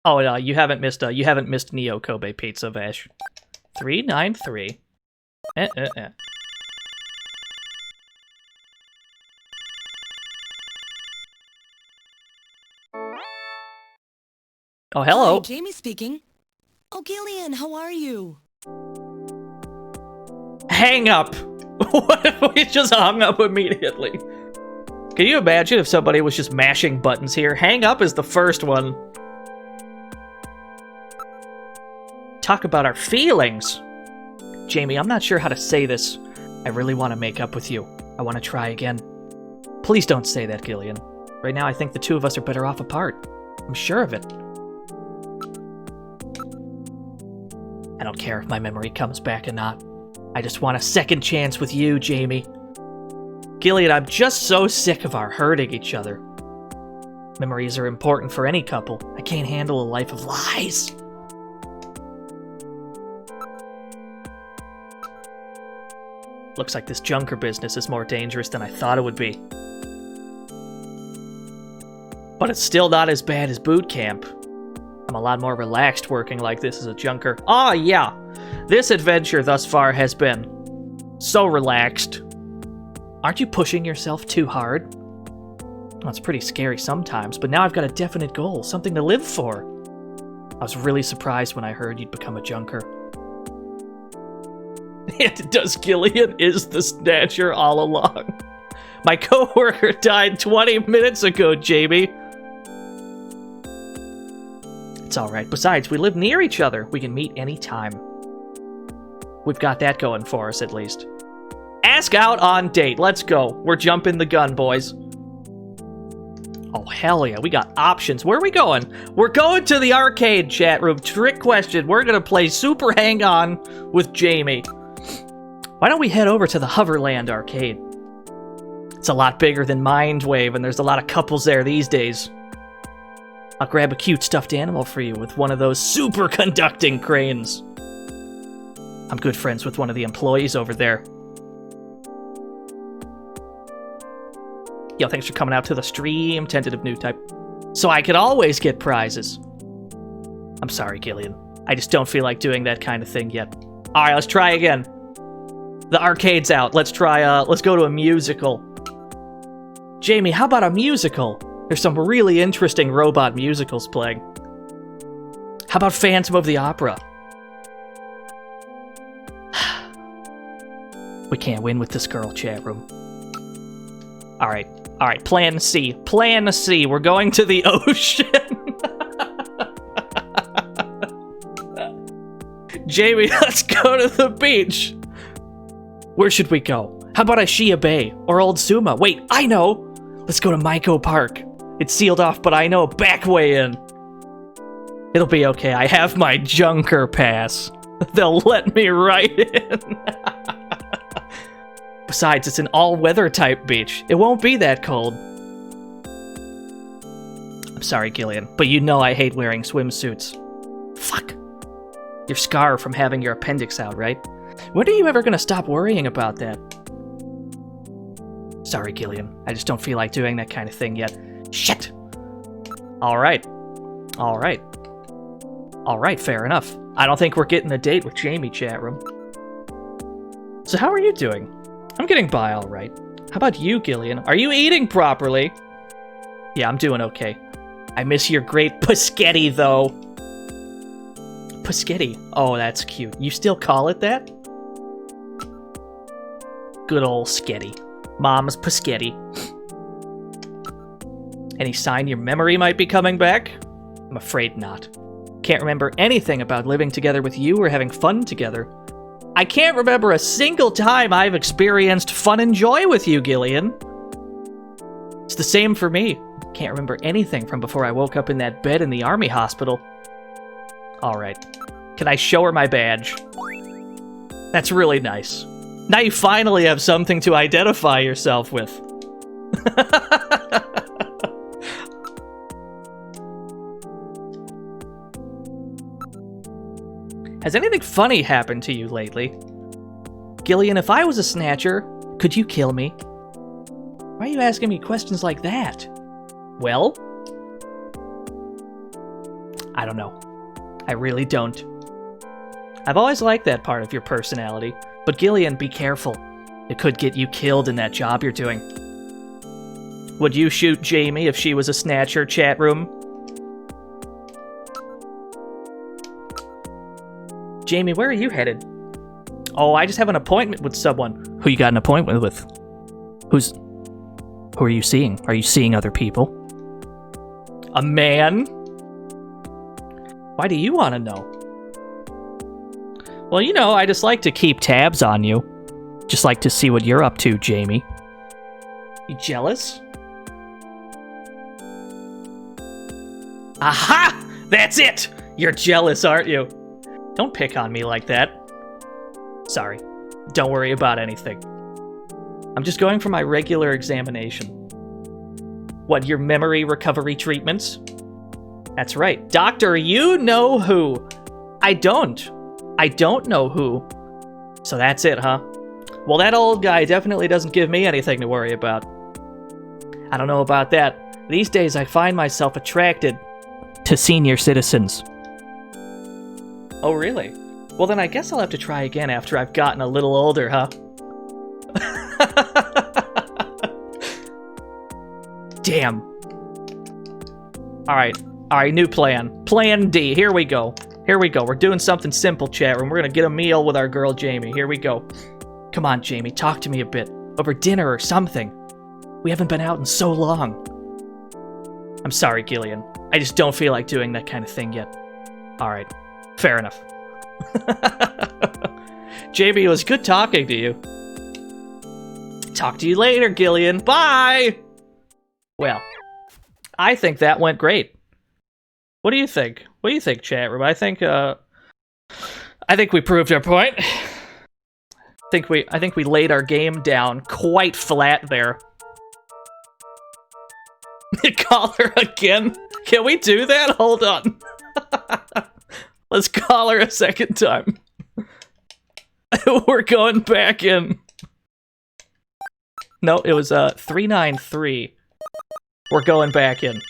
S2: Oh no, you haven't missed Neo Kobe Pizza, Vash. 393. Oh, hello.
S11: Hi, Jamie speaking. Oh, Gillian, how are you?
S2: Hang up. What if we just hung up immediately? Can you imagine if somebody was just mashing buttons here? Hang up is the first one. Talk about our feelings. Jamie, I'm not sure how to say this. I really want to make up with you. I want to try again. Please don't say that, Gillian. Right now, I think the two of us are better off apart. I'm sure of it. I don't care if my memory comes back or not. I just want a second chance with you, Jamie. Gillian, I'm just so sick of our hurting each other. Memories are important for any couple. I can't handle a life of lies. Looks like this junker business is more dangerous than I thought it would be. But it's still not as bad as boot camp. I'm a lot more relaxed working like this as a junker. Oh yeah, this adventure thus far has been so relaxed. Aren't you pushing yourself too hard? Well, it's pretty scary sometimes, but now I've got a definite goal, something to live for. I was really surprised when I heard you'd become a junker. And does Gillian is the Snatcher all along? My coworker died 20 minutes ago, Jamie. It's alright. Besides, we live near each other. We can meet anytime. We've got that going for us, at least. Ask out on date. Let's go. We're jumping the gun, boys. Oh, hell yeah. We got options. Where are we going? We're going to the arcade, chat room. Trick question. We're going to play Super Hang-On with Jamie. Why don't we head over to the Hoverland arcade? It's a lot bigger than Mindwave, and there's a lot of couples there these days. I'll grab a cute stuffed animal for you with one of those superconducting cranes. I'm good friends with one of the employees over there. Yo, thanks for coming out to the stream, tentative new type. So I could always get prizes. I'm sorry, Gillian. I just don't feel like doing that kind of thing yet. Alright, let's try again. The arcade's out. Let's go to a musical. Jamie, how about a musical? There's some really interesting robot musicals playing. How about Phantom of the Opera? We can't win with this girl, chat room. Alright, plan C. Plan C. We're going to the ocean. Jamie, let's go to the beach. Where should we go? How about Ashia Bay or Old Suma? Wait, I know! Let's go to Maiko Park. It's sealed off, but I know back way in. It'll be okay. I have my junker pass. They'll let me right in. Besides, it's an all-weather type beach. It won't be that cold. I'm sorry, Gillian, but you know I hate wearing swimsuits. Fuck. Your scar from having your appendix out, right? When are you ever gonna stop worrying about that? Sorry, Gillian. I just don't feel like doing that kind of thing yet. Shit! Alright. Alright. Alright, fair enough. I don't think we're getting a date with Jamie, chat room. So how are you doing? I'm getting by alright. How about you, Gillian? Are you eating properly? Yeah, I'm doing okay. I miss your great Paschetti, though. Paschetti? Oh, that's cute. You still call it that? Good old Sketty. Mom's Paschetti. Any sign your memory might be coming back? I'm afraid not. Can't remember anything about living together with you or having fun together. I can't remember a single time I've experienced fun and joy with you, Gillian. It's the same for me. Can't remember anything from before I woke up in that bed in the army hospital. Alright. Can I show her my badge? That's really nice. Now you finally have something to identify yourself with. Has anything funny happened to you lately? Gillian, if I was a Snatcher, could you kill me? Why are you asking me questions like that? Well? I don't know. I really don't. I've always liked that part of your personality, but Gillian, be careful. It could get you killed in that job you're doing. Would you shoot Jamie if she was a Snatcher, chat room? Jamie, where are you headed? Oh, I just have an appointment with someone. Who you got an appointment with? Who are you seeing? Are you seeing other people? A man? Why do you want to know? Well, you know, I just like to keep tabs on you. Just like to see what you're up to, Jamie. You jealous? Aha! That's it! You're jealous, aren't you? Don't pick on me like that. Sorry. Don't worry about anything. I'm just going for my regular examination. What, your memory recovery treatments? That's right. Doctor, you know who. I don't. I don't know who. So that's it, huh? Well, that old guy definitely doesn't give me anything to worry about. I don't know about that. These days I find myself attracted to senior citizens. Oh, really? Well, then I guess I'll have to try again after I've gotten a little older, huh? Damn. Alright, new plan. Plan D, here we go. Here we go, we're doing something simple, chat room. We're gonna get a meal with our girl, Jamie. Here we go. Come on, Jamie, talk to me a bit. Over dinner or something. We haven't been out in so long. I'm sorry, Gillian. I just don't feel like doing that kind of thing yet. Alright, fair enough. Jamie, it was good talking to you. Talk to you later, Gillian. Bye! Well, I think that went great. What do you think? What do you think, chat room? I think we proved our point. I think we laid our game down quite flat there. Call her again? Can we do that? Hold on. Let's call her a second time. We're going back in. No, it was 393. We're going back in.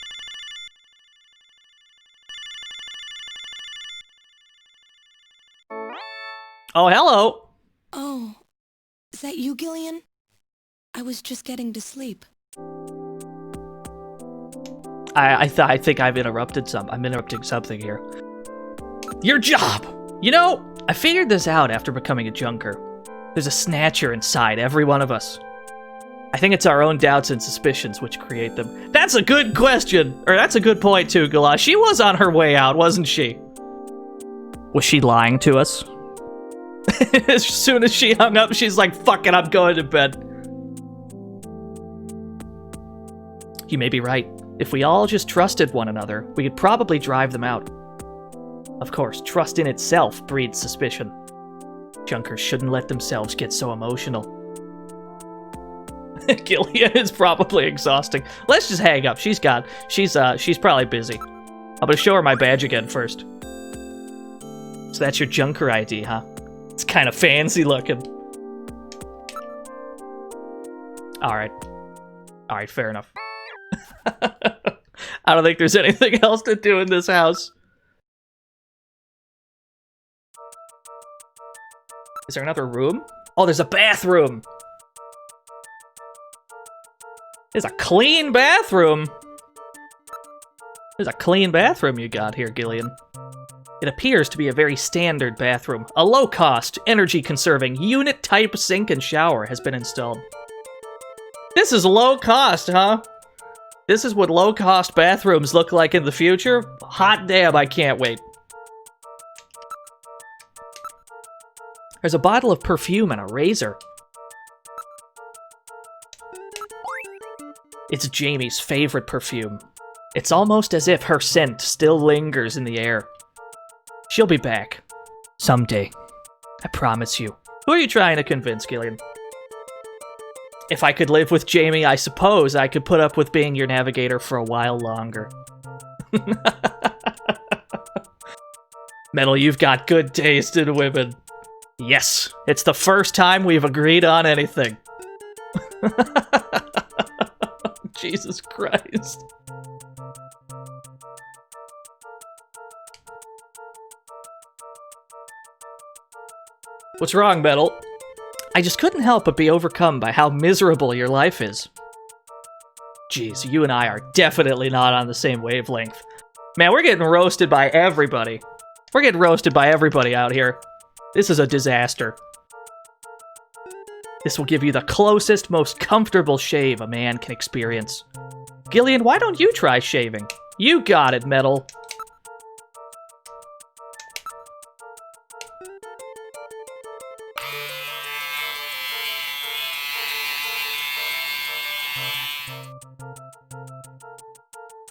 S2: Oh, hello.
S7: Oh, is that you, Gillian? I was just getting to sleep.
S2: I think I've interrupted I'm interrupting something here. Your job! You know, I figured this out after becoming a junker. There's a Snatcher inside every one of us. I think it's our own doubts and suspicions which create them. That's a good question! Or that's a good point too, Gala. She was on her way out, wasn't she? Was she lying to us? As soon as she hung up, she's like, fuck it, I'm going to bed. You may be right. If we all just trusted one another, we could probably drive them out. Of course, trust in itself breeds suspicion. Junkers shouldn't let themselves get so emotional. Gillian is probably exhausting. Let's just hang up. She's probably busy. I'm gonna show her my badge again first. So that's your Junker ID, huh? It's kind of fancy looking. Alright, fair enough. I don't think there's anything else to do in this house. Is there another room? Oh, there's a bathroom! There's a clean bathroom! There's a clean bathroom you got here, Gillian. It appears to be a very standard bathroom. A low-cost, energy-conserving, unit-type sink and shower has been installed. This is low-cost, huh? This is what low-cost bathrooms look like in the future? Hot damn, I can't wait. There's a bottle of perfume and a razor. It's Jamie's favorite perfume. It's almost as if her scent still lingers in the air. She'll be back. Someday. I promise you. Who are you trying to convince, Gillian? If I could live with Jamie, I suppose I could put up with being your navigator for a while longer. Metal, you've got good taste in women. Yes, it's the first time we've agreed on anything. Jesus Christ. What's wrong, Metal? I just couldn't help but be overcome by how miserable your life is. Jeez, you and I are definitely not on the same wavelength. Man, we're getting roasted by everybody. We're getting roasted by everybody out here. This is a disaster. This will give you the closest, most comfortable shave a man can experience. Gillian, why don't you try shaving? You got it, Metal.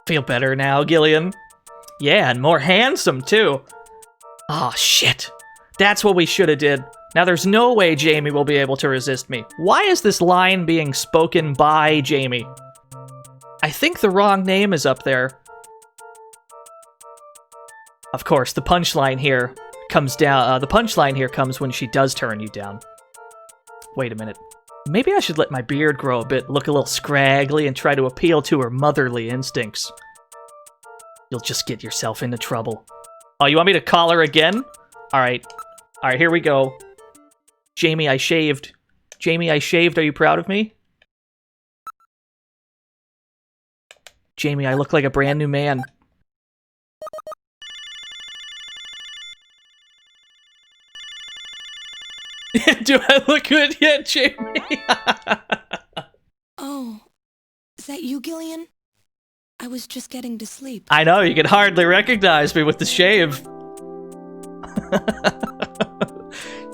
S2: Feel better now, Gillian? Yeah, and more handsome, too. Oh, shit. That's what we should have did. Now, there's no way Jamie will be able to resist me. Why is this line being spoken by Jamie? I think the wrong name is up there. Of course, the punchline here comes down. The punchline here comes when she does turn you down. Wait a minute. Maybe I should let my beard grow a bit, look a little scraggly, and try to appeal to her motherly instincts. You'll just get yourself into trouble. Oh, you want me to call her again? Alright. Alright, here we go. Jamie, I shaved. Jamie, I shaved. Are you proud of me? Jamie, I look like a brand new man. Do I look good yet, Jamie?
S11: Oh, is that you, Gillian? I was just getting to sleep.
S2: I know, you can hardly recognize me with the shave.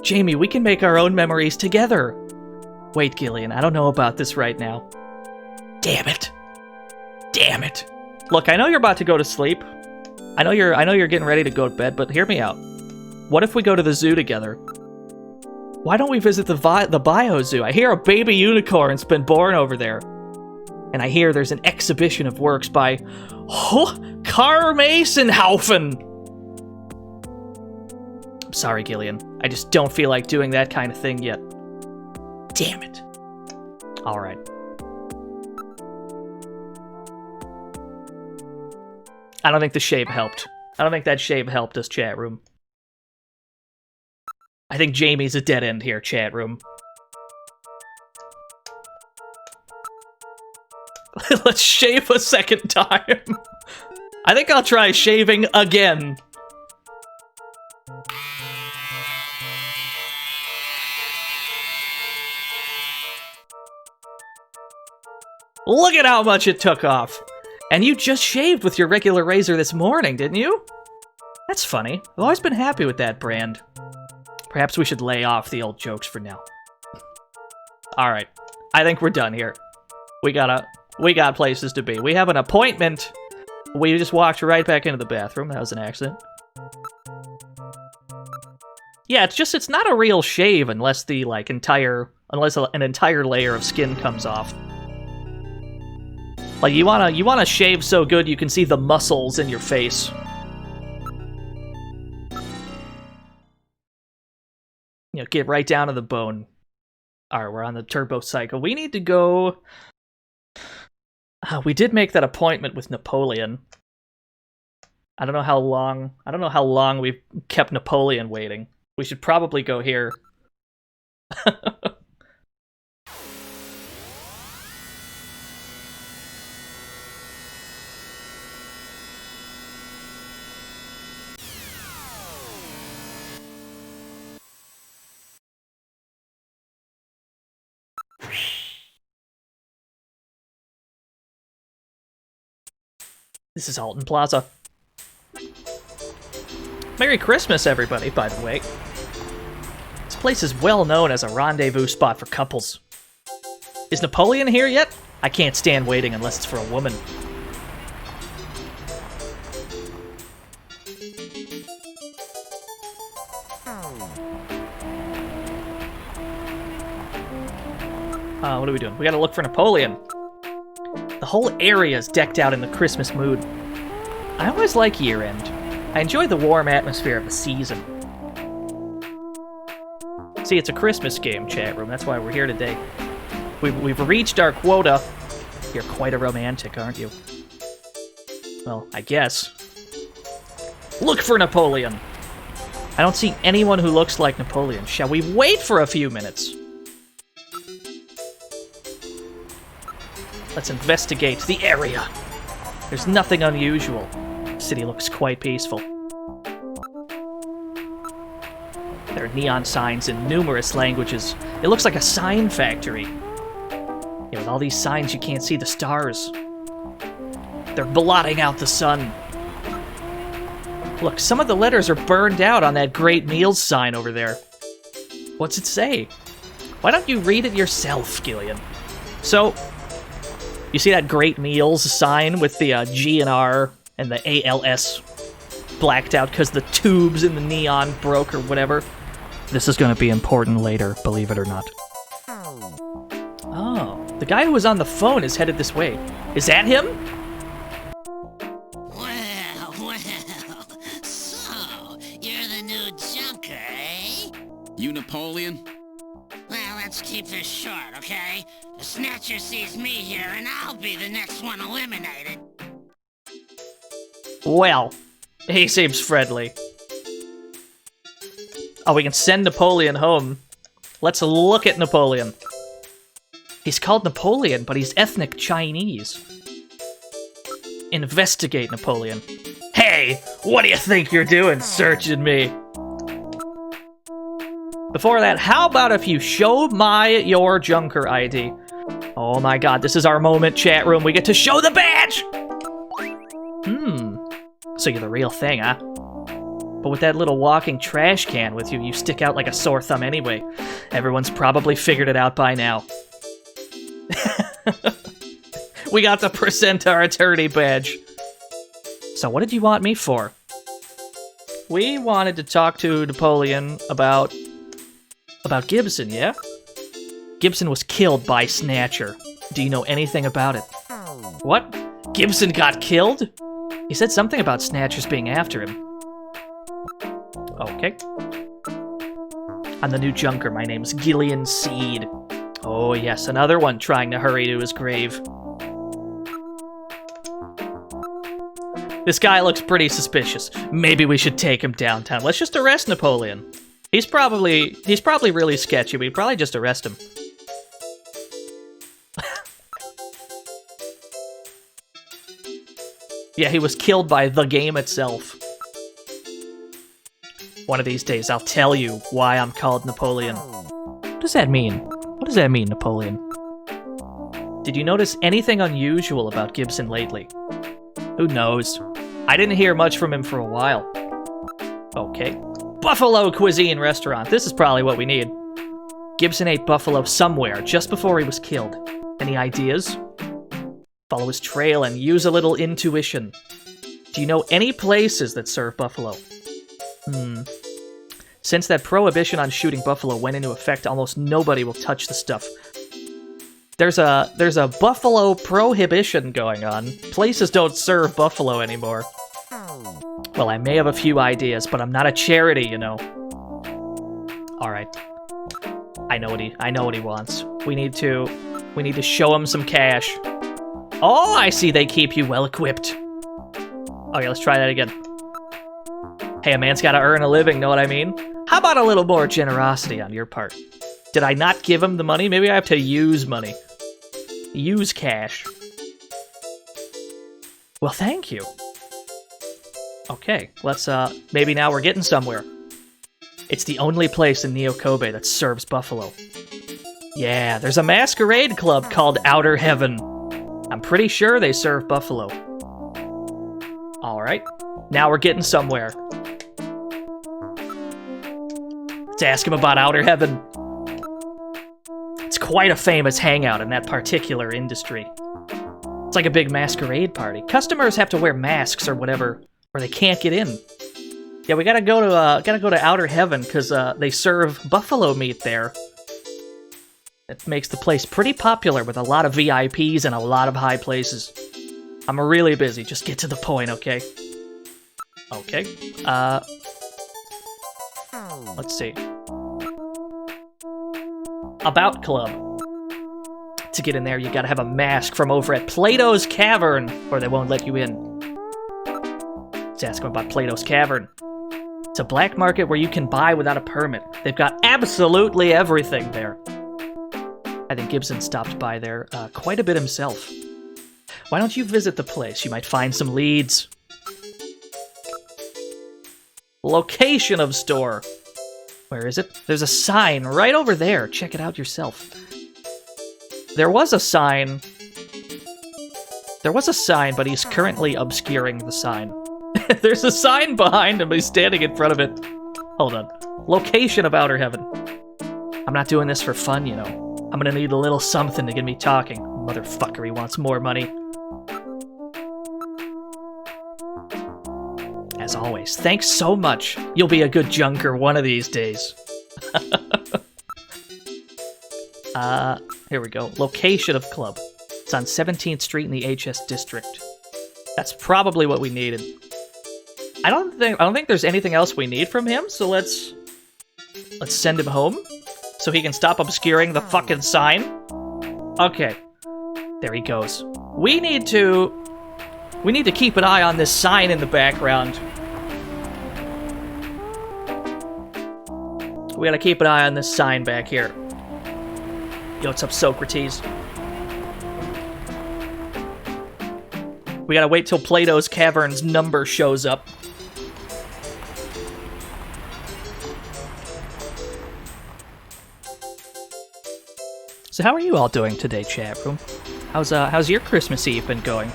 S2: Jamie, we can make our own memories together. Wait, Gillian, I don't know about this right now. Damn it. Damn it. Look, I know you're about to go to sleep. I know you're getting ready to go to bed, but hear me out. What if we go to the zoo together? Why don't we visit the bio zoo? I hear a baby unicorn's been born over there. And I hear there's an exhibition of works by Carl Masonhaufen. I'm sorry, Gillian. I just don't feel like doing that kind of thing yet. Damn it. Alright. I don't think the shave helped. I don't think that shave helped us, chat room. I think Jamie's a dead end here, chat room. Let's shave a second time. I think I'll try shaving again. Look at how much it took off. And you just shaved with your regular razor this morning, didn't you? That's funny. I've always been happy with that brand. Perhaps we should lay off the old jokes for now. Alright. I think we're done here. We got places to be. We have an appointment. We just walked right back into the bathroom. That was an accident. Yeah, it's not a real shave unless the, like, unless an entire layer of skin comes off. Like, you wanna shave so good you can see the muscles in your face. You know, get right down to the bone. Alright, we're on the turbo cycle. We need to go... we did make that appointment with Napoleon. I don't know how long we've kept Napoleon waiting. We should probably go here. This is Alton Plaza. Merry Christmas, everybody, by the way. place is well known as a rendezvous spot for couples. Is Napoleon here yet? I can't stand waiting unless it's for a woman. What are we doing? We gotta look for Napoleon. The whole area is decked out in the Christmas mood. I always like year-end. I enjoy the warm atmosphere of the season. See, it's a Christmas game, chat room. That's why we're here today. We've reached our quota. You're quite a romantic, aren't you? Well, I guess. Look for Napoleon! I don't see anyone who looks like Napoleon. Shall we wait for a few minutes? Let's investigate the area. There's nothing unusual. The city looks quite peaceful. There are neon signs in numerous languages. It looks like a sign factory. Yeah, with all these signs, you can't see the stars. They're blotting out the sun. Look, some of the letters are burned out on that Great Meals sign over there. What's it say? Why don't you read it yourself, Gillian? So, you see that Great Meals sign with the G and R and the ALS blacked out because the tubes in the neon broke or whatever? This is going to be important later, believe it or not. Oh, the guy who was on the phone is headed this way. Is that him?
S4: Well, so, you're the new junker, eh?
S6: You Napoleon?
S4: Well, let's keep this short, okay? The Snatcher sees me here, and I'll be the next one eliminated.
S2: Well, he seems friendly. Oh, we can send Napoleon home. Let's look at Napoleon. He's called Napoleon, but he's ethnic Chinese. Investigate Napoleon. Hey, what do you think you're doing searching me? Before that, how about if you show your Junker ID? Oh my god, this is our moment, chat room. We get to show the badge! So you're the real thing, huh? But with that little walking trash can with you, you stick out like a sore thumb anyway. Everyone's probably figured it out by now. We got to present our attorney badge. So what did you want me for? We wanted to talk to Napoleon about Gibson, yeah? Gibson was killed by Snatcher. Do you know anything about it? What? Gibson got killed? He said something about Snatchers being after him. Okay. I'm the new Junker. My name's Gillian Seed. Oh yes, another one trying to hurry to his grave. This guy looks pretty suspicious. Maybe we should take him downtown. Let's just arrest Napoleon. He's probably really sketchy. We'd probably just arrest him. Yeah, he was killed by the game itself. One of these days, I'll tell you why I'm called Napoleon. What does that mean? What does that mean, Napoleon? Did you notice anything unusual about Gibson lately? Who knows? I didn't hear much from him for a while. Okay. Buffalo Cuisine Restaurant. This is probably what we need. Gibson ate buffalo somewhere just before he was killed. Any ideas? Follow his trail and use a little intuition. Do you know any places that serve buffalo? Since that prohibition on shooting buffalo went into effect, almost nobody will touch the stuff. There's a buffalo prohibition going on. Places don't serve buffalo anymore. Well, I may have a few ideas, but I'm not a charity, you know. Alright. I know what he wants. We need to show him some cash. Oh, I see they keep you well equipped. Okay, let's try that again. Hey, a man's gotta earn a living, know what I mean? How about a little more generosity on your part? Did I not give him the money? Maybe I have to use money. Use cash. Well, thank you. Okay, let's, maybe now we're getting somewhere. It's the only place in Neo Kobe that serves buffalo. Yeah, there's a masquerade club called Outer Heaven. I'm pretty sure they serve buffalo. Alright, now we're getting somewhere. Let's ask him about Outer Heaven. It's quite a famous hangout in that particular industry. It's like a big masquerade party. Customers have to wear masks or whatever, or they can't get in. Yeah, we gotta go to Outer Heaven because they serve buffalo meat there. It makes the place pretty popular with a lot of VIPs and a lot of high places. I'm really busy. Just get to the point, okay? Okay. Let's see. About Club. To get in there, you gotta have a mask from over at Plato's Cavern, or they won't let you in. Let's ask them about Plato's Cavern. It's a black market where you can buy without a permit. They've got absolutely everything there. I think Gibson stopped by there quite a bit himself. Why don't you visit the place? You might find some leads. Location of store. Where is it? There's a sign right over there. Check it out yourself. There was a sign. There was a sign, but he's currently obscuring the sign. There's a sign behind him, but he's standing in front of it. Hold on. Location of Outer Heaven. I'm not doing this for fun, you know. I'm gonna need a little something to get me talking. Motherfucker, he wants more money. As always, thanks so much. You'll be a good junker one of these days. Here we go. Location of club. It's on 17th Street in the HS District. That's probably what we needed. I don't think there's anything else we need from him, so let's send him home so he can stop obscuring the fucking sign. Okay. There he goes. We need to keep an eye on this sign in the background. We gotta keep an eye on this sign back here. Yo, what's up, Socrates? We gotta wait till Plato's Cavern's number shows up. So how are you all doing today, chat room? How's your Christmas Eve been going?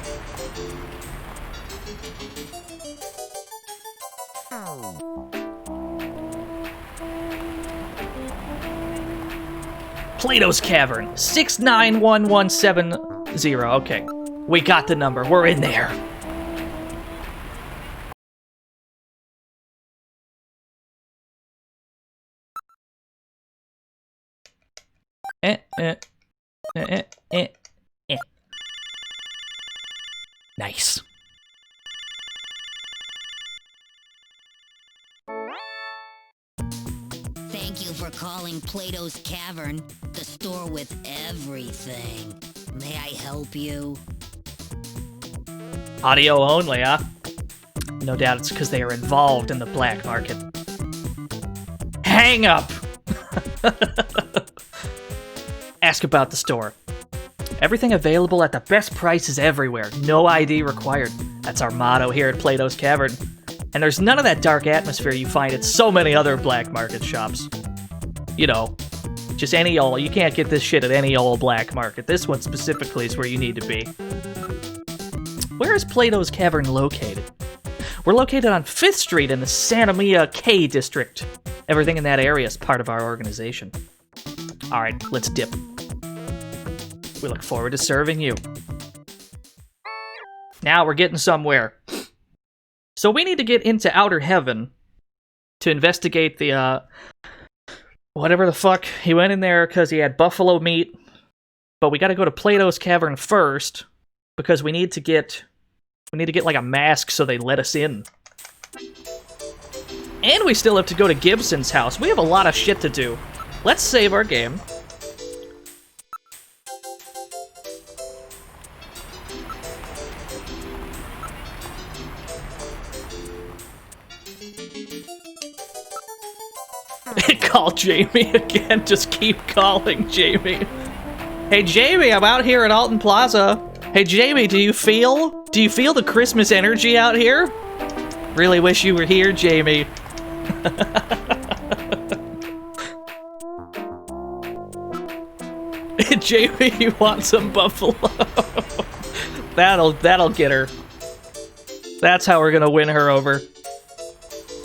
S2: Plato's Cavern, 691170. Okay, we got the number. We're in there. Nice.
S9: Thank you for calling Plato's Cavern, the store with everything. May I help you?
S2: Audio only, huh? No doubt it's because they are involved in the black market. Hang up! Ask about the store. Everything available at the best prices everywhere. No ID required. That's our motto here at Plato's Cavern. And there's none of that dark atmosphere you find at so many other black market shops. You know, just any old... You can't get this shit at any old black market. This one specifically is where you need to be. Where is Plato's Cavern located? We're located on 5th Street in the Santa Mia K district. Everything in that area is part of our organization. Alright, let's dip. We look forward to serving you. Now we're getting somewhere. So we need to get into Outer Heaven to investigate the, whatever the fuck. He went in there because he had buffalo meat. But we gotta go to Plato's Cavern first because we need to get like a mask so they let us in. And we still have to go to Gibson's house. We have a lot of shit to do. Let's save our game. Call Jamie again. Just keep calling Jamie. Hey Jamie, I'm out here at Alton Plaza. Hey Jamie, do you feel the Christmas energy out here? Really wish you were here, Jamie. Jamie, you want some buffalo? That'll get her. That's how we're gonna win her over.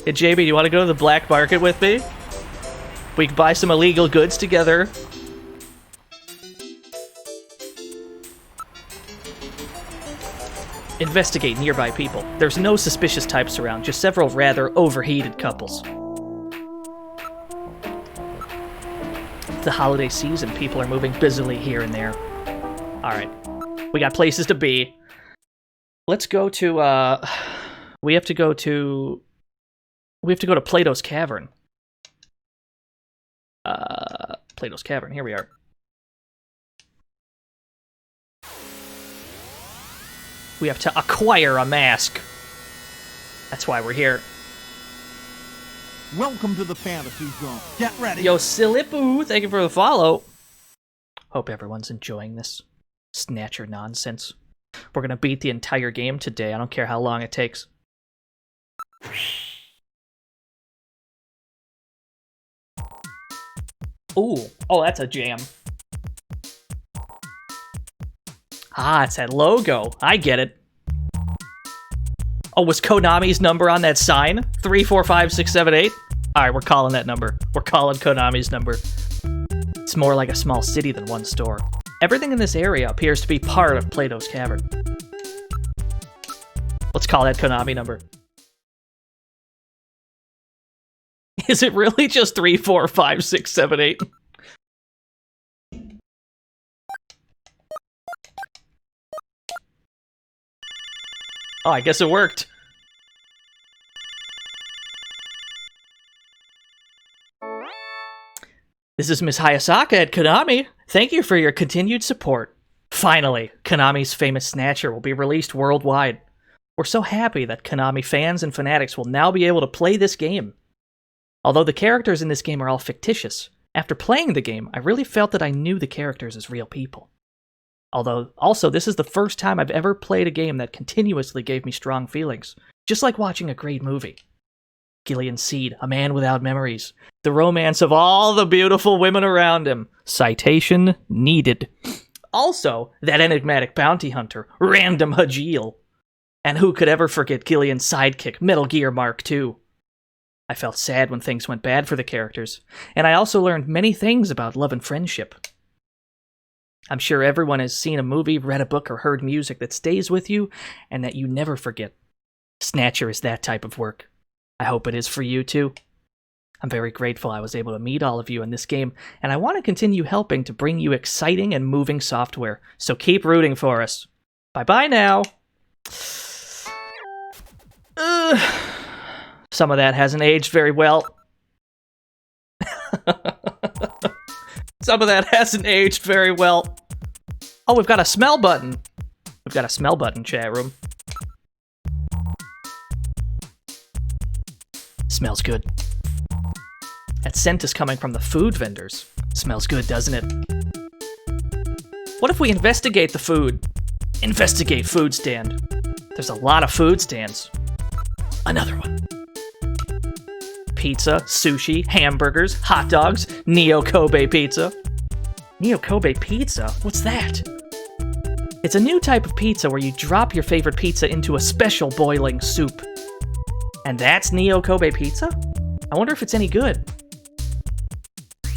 S2: Hey Jamie, do you want to go to the black market with me? We can buy some illegal goods together. Investigate nearby people. There's no suspicious types around, just several rather overheated couples. It's the holiday season. People are moving busily here and there. Alright. We got places to be. Let's go to, we have to go to Plato's Cavern. Plato's Cavern, here we are. We have to acquire a mask. That's why we're here.
S1: Welcome to the fantasy zone. Get ready.
S2: Yo, Silipoo, thank you for the follow. Hope everyone's enjoying this Snatcher nonsense. We're gonna beat the entire game today. I don't care how long it takes. Ooh, oh, that's a jam. Ah, it's that logo. I get it. Oh, was Konami's number on that sign? 345678? Alright, we're calling that number. We're calling Konami's number. It's more like a small city than one store. Everything in this area appears to be part of Plato's Cavern. Let's call that Konami number. Is it really just 345678? Oh, I guess it worked. This is Miss Hayasaka at Konami. Thank you for your continued support. Finally, Konami's famous Snatcher will be released worldwide. We're so happy that Konami fans and fanatics will now be able to play this game. Although the characters in this game are all fictitious, after playing the game, I really felt that I knew the characters as real people. Although, also, this is the first time I've ever played a game that continuously gave me strong feelings, just like watching a great movie. Gillian Seed, a man without memories. The romance of all the beautiful women around him. Citation needed. Also, that enigmatic bounty hunter, Random Hajeel. And who could ever forget Gillian's sidekick, Metal Gear Mark II? I felt sad when things went bad for the characters, and I also learned many things about love and friendship. I'm sure everyone has seen a movie, read a book, or heard music that stays with you and that you never forget. Snatcher is that type of work. I hope it is for you too. I'm very grateful I was able to meet all of you in this game, and I want to continue helping to bring you exciting and moving software, so keep rooting for us. Bye-bye now. Some of that hasn't aged very well. Some of that hasn't aged very well. Oh, we've got a smell button. We've got a smell button, chat room. Smells good. That scent is coming from the food vendors. Smells good, doesn't it? What if we investigate the food? Investigate food stand. There's a lot of food stands. Another one. Pizza, sushi, hamburgers, hot dogs, Neo Kobe pizza. Neo Kobe pizza? What's that? It's a new type of pizza where you drop your favorite pizza into a special boiling soup. And that's Neo Kobe pizza? I wonder if it's any good.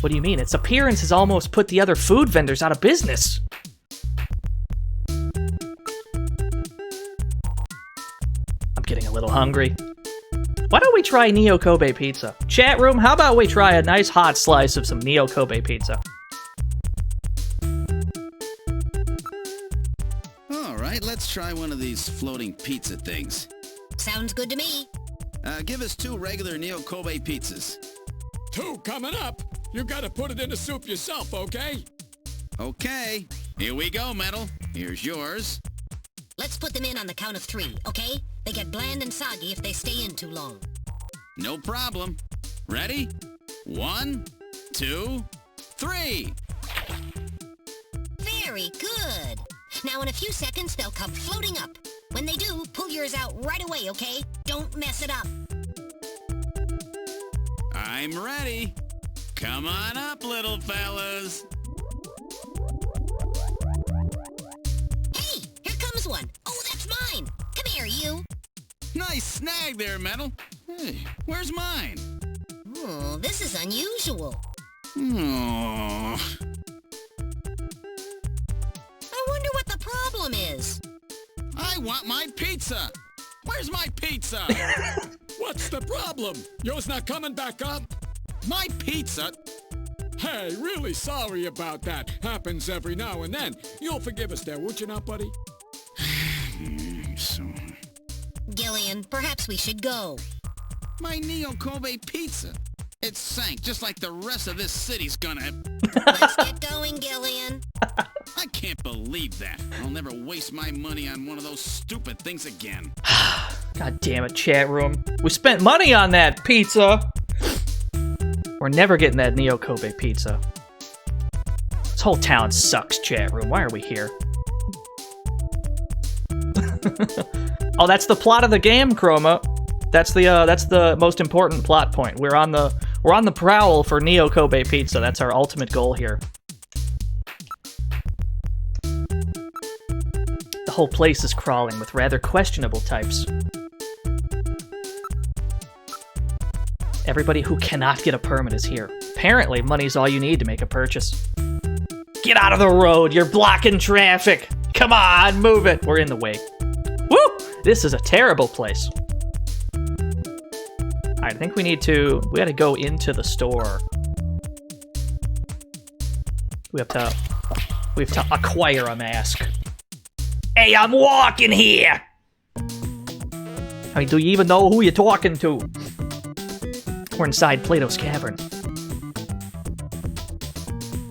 S2: What do you mean? Its appearance has almost put the other food vendors out of business. I'm getting a little hungry. Why don't we try Neo Kobe pizza? Chat room, how about we try a nice hot slice of some Neo Kobe pizza?
S4: Alright, let's try one of these floating pizza things.
S9: Sounds good to me.
S4: Give us 2 regular Neo Kobe pizzas.
S8: 2 coming up. You gotta put it in the soup yourself, okay?
S4: Okay. Here we go, Metal. Here's yours.
S9: Let's put them in on the count of 3, okay? They get bland and soggy if they stay in too long.
S4: No problem. Ready? 1, 2, 3.
S9: Very good. Now in a few seconds, they'll come floating up. When they do, pull yours out right away, okay? Don't mess it up.
S4: I'm ready. Come on up, little fellas.
S9: Hey, here comes one. Oh, that's mine. Come here, you.
S4: Nice snag there, Metal. Hey, where's mine?
S9: Oh, this is unusual.
S4: Oh.
S9: I wonder what the problem is.
S4: I want my pizza. Where's my pizza?
S12: What's the problem? Yours not coming back up?
S4: My pizza?
S12: Hey, really sorry about that. Happens every now and then. You'll forgive us there, would you not, buddy?
S9: Gillian, perhaps we should go.
S4: My Neo Kobe pizza. It sank just like the rest of this city's gonna.
S9: Let's get going, Gillian.
S4: I can't believe that. I'll never waste my money on one of those stupid things again.
S2: God damn it, chat room. We spent money on that pizza. We're never getting that Neo Kobe pizza. This whole town sucks, chat room. Why are we here? Oh, that's the plot of the game, Chroma. That's the most important plot point. We're on the prowl for Neo Kobe pizza. That's our ultimate goal here. The whole place is crawling with rather questionable types. Everybody who cannot get a permit is here. Apparently, money's all you need to make a purchase. Get out of the road! You're blocking traffic! Come on, move it! We're in the way. Woo! This is a terrible place. I think we gotta go into the store. We have to acquire a mask. Hey, I'm walking here! I mean, do you even know who you're talking to? We're inside Plato's Cavern.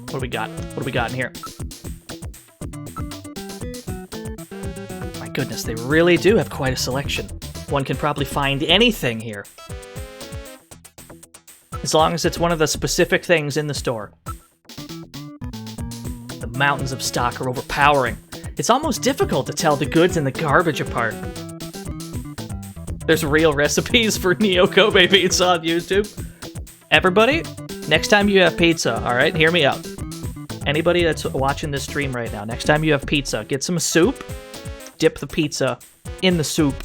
S2: What do we got? What do we got in here? My goodness, they really do have quite a selection. One can probably find anything here. As long as it's one of the specific things in the store. The mountains of stock are overpowering. It's almost difficult to tell the goods and the garbage apart. There's real recipes for Neo Kobe pizza on YouTube. Everybody, next time you have pizza, alright, hear me out. Anybody that's watching this stream right now, next time you have pizza, get some soup, dip the pizza in the soup,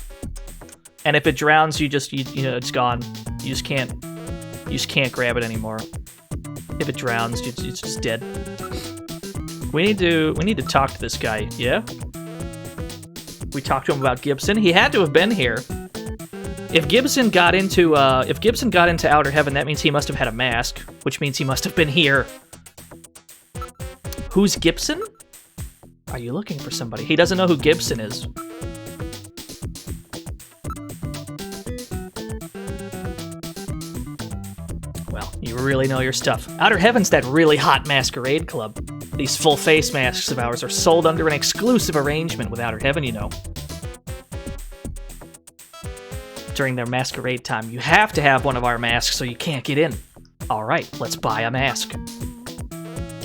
S2: and if it drowns, you know, it's gone. You just can't grab it anymore. If it drowns, it's just dead. We need to talk to this guy, yeah? We talked to him about Gibson. He had to have been here. If Gibson got into Outer Heaven, that means he must have had a mask, which means he must have been here. Who's Gibson? Are you looking for somebody? He doesn't know who Gibson is. Well, you really know your stuff. Outer Heaven's that really hot masquerade club. These full face masks of ours are sold under an exclusive arrangement with Outer Heaven, you know. During their masquerade time, you have to have one of our masks so you can't get in. Alright, let's buy a mask.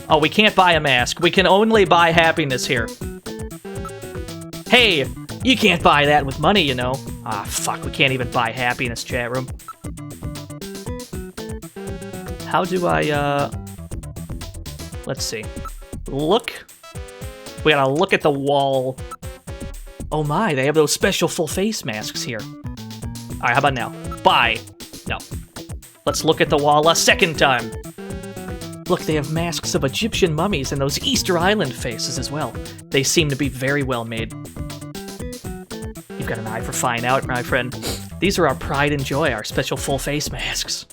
S2: Oh, we can't buy a mask. We can only buy happiness here. Hey, you can't buy that with money, you know. Ah, fuck, we can't even buy happiness, chat room. How do I, let's see. Look. We gotta look at the wall. Oh my, they have those special full face masks here. Alright, how about now? Buy. No. Let's look at the wall a second time. Look, they have masks of Egyptian mummies and those Easter Island faces as well. They seem to be very well made. You've got an eye for fine art, my friend. These are our pride and joy, our special full face masks.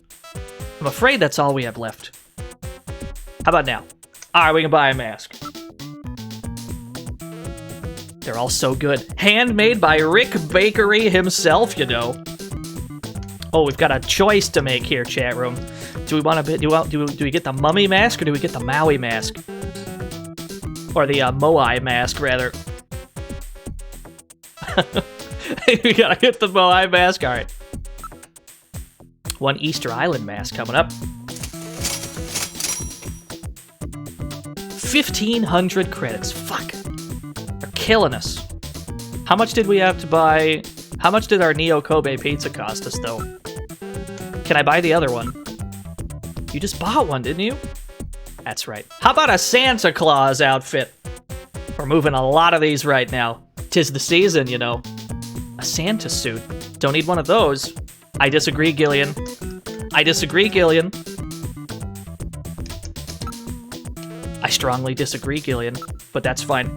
S2: I'm afraid that's all we have left. How about now? Alright, we can buy a mask. They're all so good. Handmade by Rick Bakery himself, you know. Oh, we've got a choice to make here, chat room. Do we want to do we get the mummy mask or do we get the Maui mask? Or the Moai mask, rather. We gotta get the Moai mask. All right. One Easter Island mask coming up. 1,500 credits. Fuck. They're killing us. How much did we have to buy? How much did our Neo Kobe pizza cost us, though? Can I buy the other one? You just bought one, didn't you? That's right. How about a Santa Claus outfit? We're moving a lot of these right now. 'Tis the season, you know. A Santa suit. Don't need one of those. I disagree, Gillian. I disagree, Gillian. strongly disagree, Gillian, but that's fine.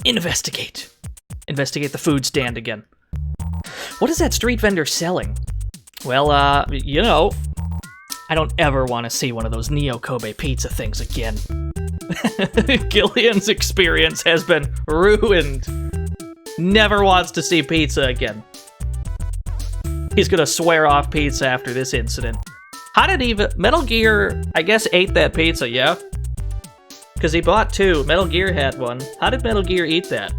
S2: Investigate. Investigate the food stand again. What is that street vendor selling? Well, you know, I don't ever want to see one of those Neo Kobe pizza things again. Gillian's experience has been ruined. Never wants to see pizza again. He's gonna swear off pizza after this incident. How did even... Metal Gear, I guess, ate that pizza, yeah? Because he bought 2. Metal Gear had 1. How did Metal Gear eat that?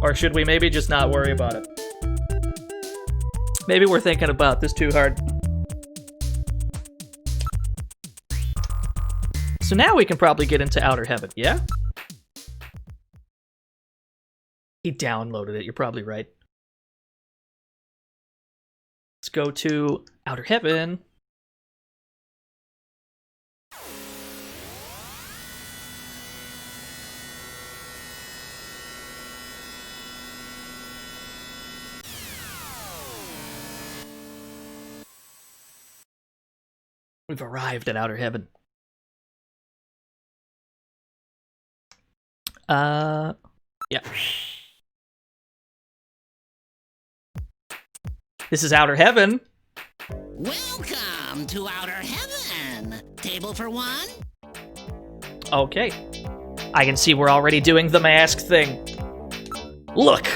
S2: Or should we maybe just not worry about it? Maybe we're thinking about this too hard. So now we can probably get into Outer Heaven, yeah? He downloaded it, you're probably right. Let's go to Outer Heaven. We've arrived at Outer Heaven. Yeah. This is Outer Heaven.
S4: Welcome to Outer Heaven. Table for one?
S2: Okay. I can see we're already doing the mask thing. Look!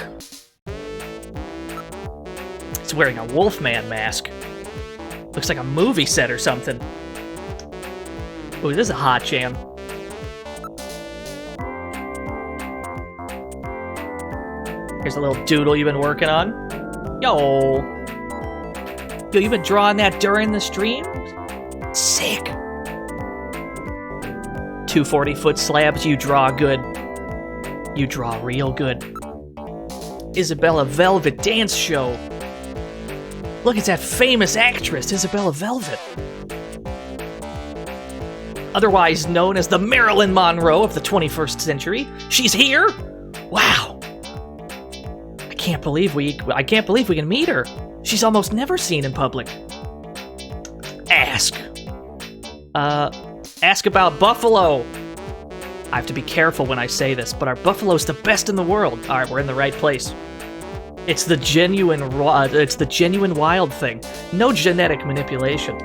S2: He's wearing a Wolfman mask. Looks like a movie set or something. Ooh, this is a hot jam. Here's a little doodle you've been working on. Yo, you've been drawing that during the stream? Sick. 2 40-foot slabs, you draw good. You draw real good. Isabella Velvet dance show. Look, it's that famous actress, Isabella Velvet. Otherwise known as the Marilyn Monroe of the 21st century. She's here? Wow. I can't believe we can meet her. She's almost never seen in public. Ask. Ask about Buffalo. I have to be careful when I say this, but our Buffalo's the best in the world. All right, we're in the right place. It's the genuine wild thing. No genetic manipulation.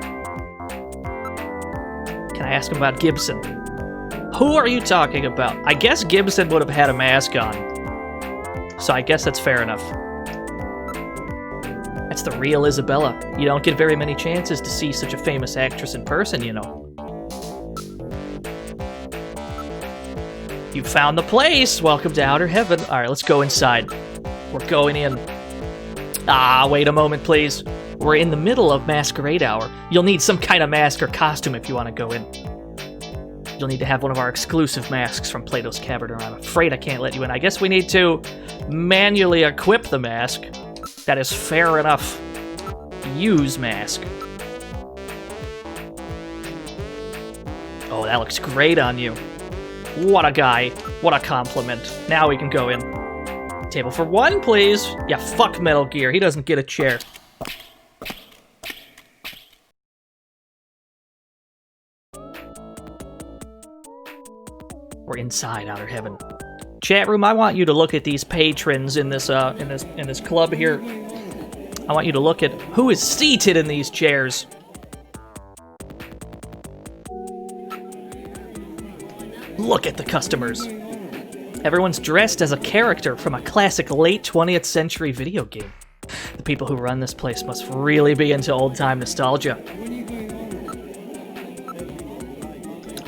S2: Can I ask him about Gibson? Who are you talking about? I guess Gibson would have had a mask on. So I guess that's fair enough. That's the real Isabella. You don't get very many chances to see such a famous actress in person, you know. You found the place! Welcome to Outer Heaven. Alright, let's go inside. We're going in. Ah, wait a moment, please. We're in the middle of Masquerade Hour. You'll need some kind of mask or costume if you want to go in. You'll need to have one of our exclusive masks from Plato's Cavern, or I'm afraid I can't let you in. I guess we need to manually equip the mask. That is fair enough. Use mask. Oh, that looks great on you. What a guy. What a compliment. Now we can go in. Table for one, please. Yeah, fuck Metal Gear. He doesn't get a chair. We're inside Outer Heaven. Chat room, I want you to look at these patrons in this club here. I want you to look at who is seated in these chairs. Look at the customers. Everyone's dressed as a character from a classic late 20th century video game. The people who run this place must really be into old-time nostalgia.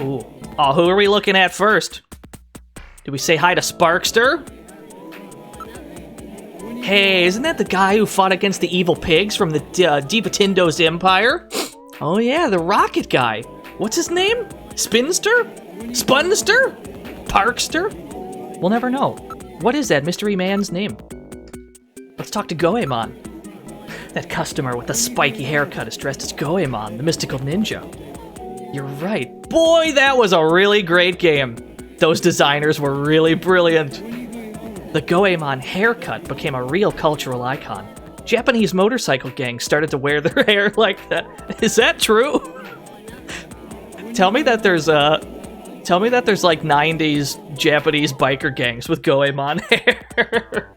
S2: Ooh. Oh, who are we looking at first? Did we say hi to Sparkster? Hey, isn't that the guy who fought against the evil pigs from the Divatindo's Empire? Oh yeah, the rocket guy. What's his name? Spinster? Spunster? Parkster? We'll never know. What is that mystery man's name? Let's talk to Goemon. That customer with the spiky haircut is dressed as Goemon, the mystical ninja. You're right. Boy, that was a really great game. Those designers were really brilliant. The Goemon haircut became a real cultural icon. Japanese motorcycle gangs started to wear their hair like that. Is that true? Tell me that there's like 90s Japanese biker gangs with Goemon hair.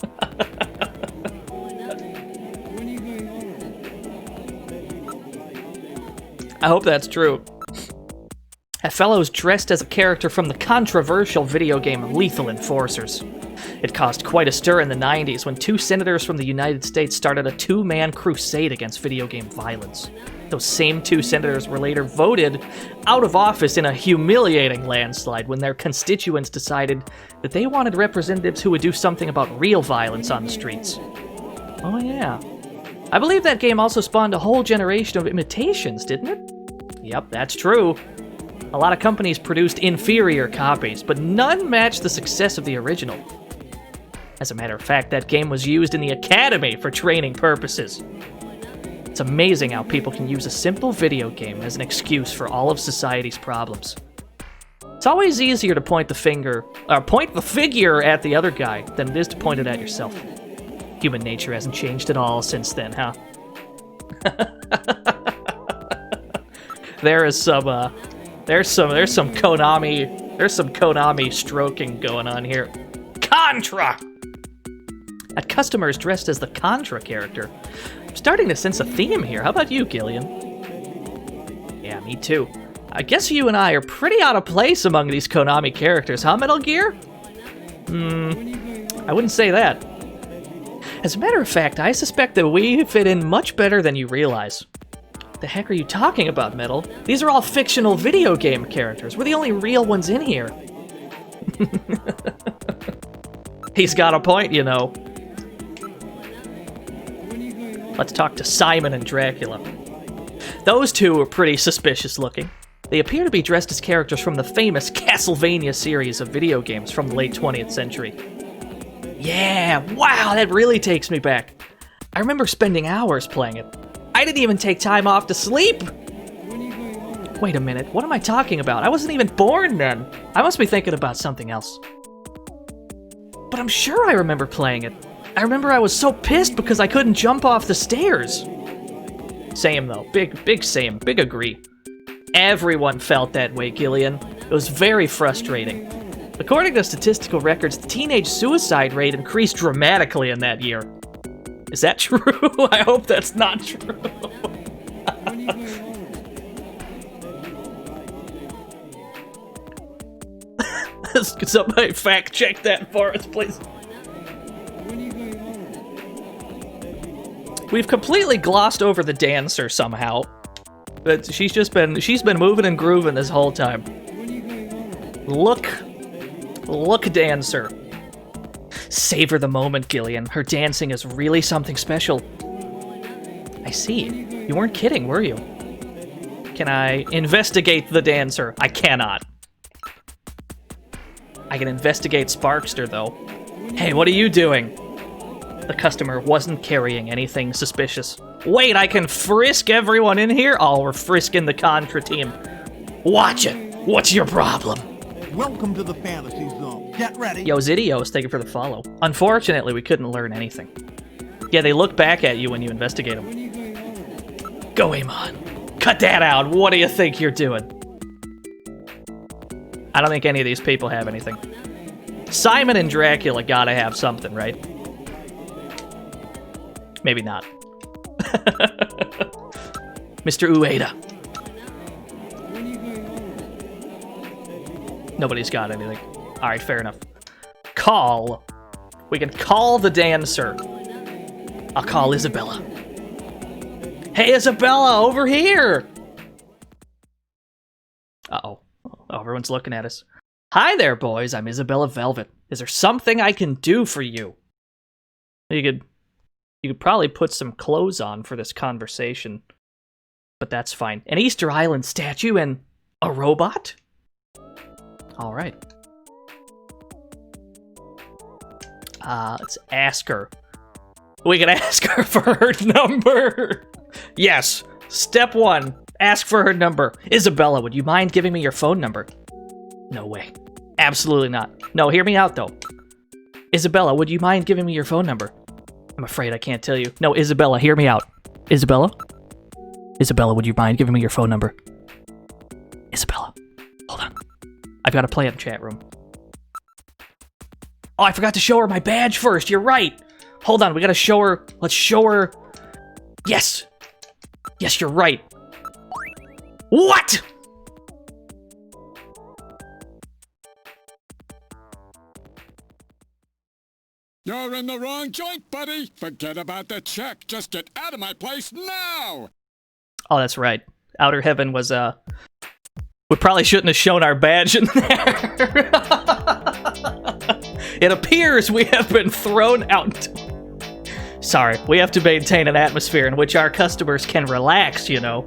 S2: I hope that's true. A fellow's dressed as a character from the controversial video game Lethal Enforcers. It caused quite a stir in the 90s when 2 senators from the United States started a 2-man crusade against video game violence. Those same 2 senators were later voted out of office in a humiliating landslide when their constituents decided that they wanted representatives who would do something about real violence on the streets. Oh yeah. I believe that game also spawned a whole generation of imitations, didn't it? Yep, that's true. A lot of companies produced inferior copies, but none matched the success of the original. As a matter of fact, that game was used in the academy for training purposes. It's amazing how people can use a simple video game as an excuse for all of society's problems. It's always easier to point the figure at the other guy than it is to point it at yourself. Human nature hasn't changed at all since then, huh? There's some Konami stroking going on here. Contra! At customers dressed as the Contra character. I'm starting to sense a theme here. How about you, Gillian? Yeah, me too. I guess you and I are pretty out of place among these Konami characters, huh, Metal Gear? I wouldn't say that. As a matter of fact, I suspect that we fit in much better than you realize. The heck are you talking about, Metal? These are all fictional video game characters. We're the only real ones in here. He's got a point, you know. Let's talk to Simon and Dracula. Those 2 are pretty suspicious looking. They appear to be dressed as characters from the famous Castlevania series of video games from the late 20th century. Yeah, wow, that really takes me back. I remember spending hours playing it. I didn't even take time off to sleep! Wait a minute, what am I talking about? I wasn't even born then! I must be thinking about something else. But I'm sure I remember playing it. I remember I was so pissed because I couldn't jump off the stairs. Same though, big same, big agree. Everyone felt that way, Gillian. It was very frustrating. According to statistical records, the teenage suicide rate increased dramatically in that year. Is that true? I hope that's not true. Could somebody fact check that for us, please? We've completely glossed over the dancer somehow. But she's been moving and grooving this whole time. Look, dancer. Savor the moment, Gillian. Her dancing is really something special. I see. You weren't kidding, were you? Can I investigate the dancer? I cannot. I can investigate Sparkster, though. Hey, what are you doing? The customer wasn't carrying anything suspicious. Wait, I can frisk everyone in here? Oh, we're frisking the Contra team. Watch it. What's your problem?
S1: Welcome to the fantasy zone. Get ready.
S2: Yo, Zidios, thank you for the follow. Unfortunately, we couldn't learn anything. Yeah, they look back at you when you investigate them. Goemon, cut that out. What do you think you're doing? I don't think any of these people have anything. Simon and Dracula gotta have something, right? Maybe not. Mr. Ueda. Nobody's got anything. Alright, fair enough. Call. We can call the dancer. I'll call Isabella. Hey, Isabella, over here! Uh-oh. Oh, everyone's looking at us. Hi there, boys. I'm Isabella Velvet. Is there something I can do for you? You could probably put some clothes on for this conversation. But that's fine. An Easter Island statue and a robot? Alright. Let's ask her. We can ask her for her number. Yes. Step 1. Ask for her number. Isabella, would you mind giving me your phone number? No way. Absolutely not. No, hear me out, though. Isabella, would you mind giving me your phone number? I'm afraid I can't tell you. No, Isabella, hear me out. Isabella? Isabella, would you mind giving me your phone number? Isabella, hold on. I've got to play in the chat room. Oh, I forgot to show her my badge first. You're right. Hold on, we got to show her. Let's show her. Yes. Yes, you're right. What?
S12: You're in the wrong joint, buddy. Forget about the check. Just get out of my place now.
S2: Oh, that's right. Outer Heaven was, we probably shouldn't have shown our badge in there. It appears we have been thrown out. Sorry, we have to maintain an atmosphere in which our customers can relax, you know.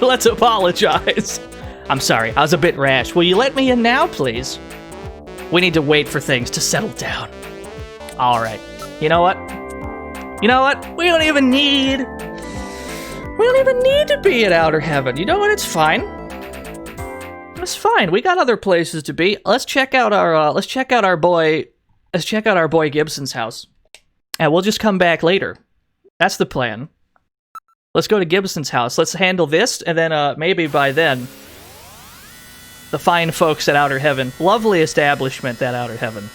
S2: Let's apologize. I'm sorry, I was a bit rash. Will you let me in now, please? We need to wait for things to settle down. Alright. You know what? You know what? We don't even need to be at Outer Heaven. You know what? It's fine. It's fine. We got other places to be. Let's check out our boy Gibson's house. And we'll just come back later. That's the plan. Let's go to Gibson's house. Let's handle this, and then maybe by then, the fine folks at Outer Heaven, lovely establishment at Outer Heaven.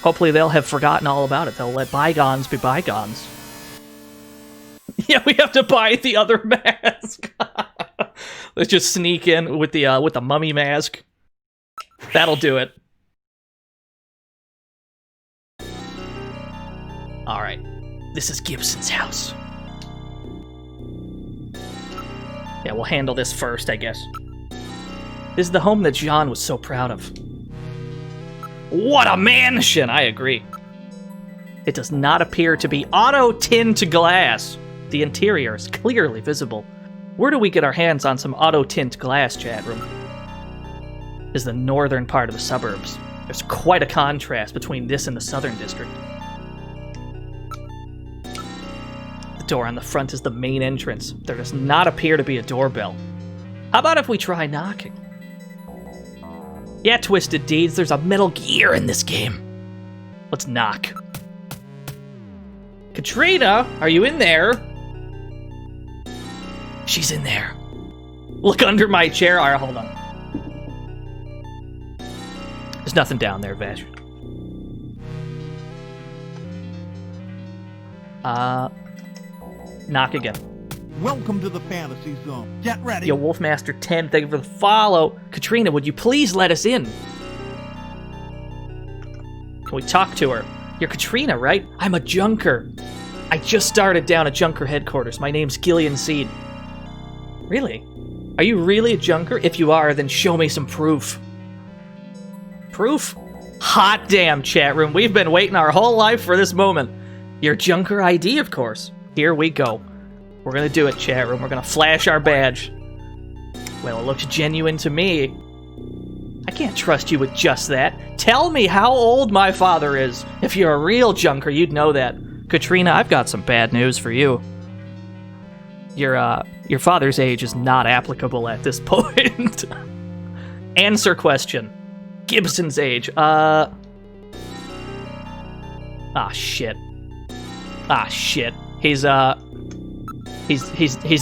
S2: Hopefully they'll have forgotten all about it. They'll let bygones be bygones. Yeah, we have to buy the other mask. Let's just sneak in with the mummy mask. That'll do it. All right, this is Gibson's house. Yeah, we'll handle this first, I guess. This is the home that John was so proud of. What a mansion! I agree. It does not appear to be auto-tint glass. The interior is clearly visible. Where do we get our hands on some auto-tint glass, chat room? This is the northern part of the suburbs. There's quite a contrast between this and the southern district. The door on the front is the main entrance. There does not appear to be a doorbell. How about if we try knocking? Yeah, Twisted Deeds, there's a Metal Gear in this game. Let's knock. Katrina, are you in there? She's in there. Look under my chair. Alright, hold on. There's nothing down there, Vash. Knock again.
S1: Welcome to the fantasy zone. Get ready.
S2: Yo, Wolfmaster 10, thank you for the follow. Katrina, would you please let us in? Can we talk to her? You're Katrina, right? I'm a junker. I just started down at Junker headquarters. My name's Gillian Seed. Really? Are you really a junker? If you are, then show me some proof. Proof? Hot damn, chat room. We've been waiting our whole life for this moment. Your junker ID, of course. Here we go. We're gonna do it, chat room. We're gonna flash our badge. Well, it looks genuine to me. I can't trust you with just that. Tell me how old my father is. If you're a real junker, you'd know that. Katrina, I've got some bad news for you. Your father's age is not applicable at this point. Answer question. Gibson's age. Ah, shit. Ah, shit. He's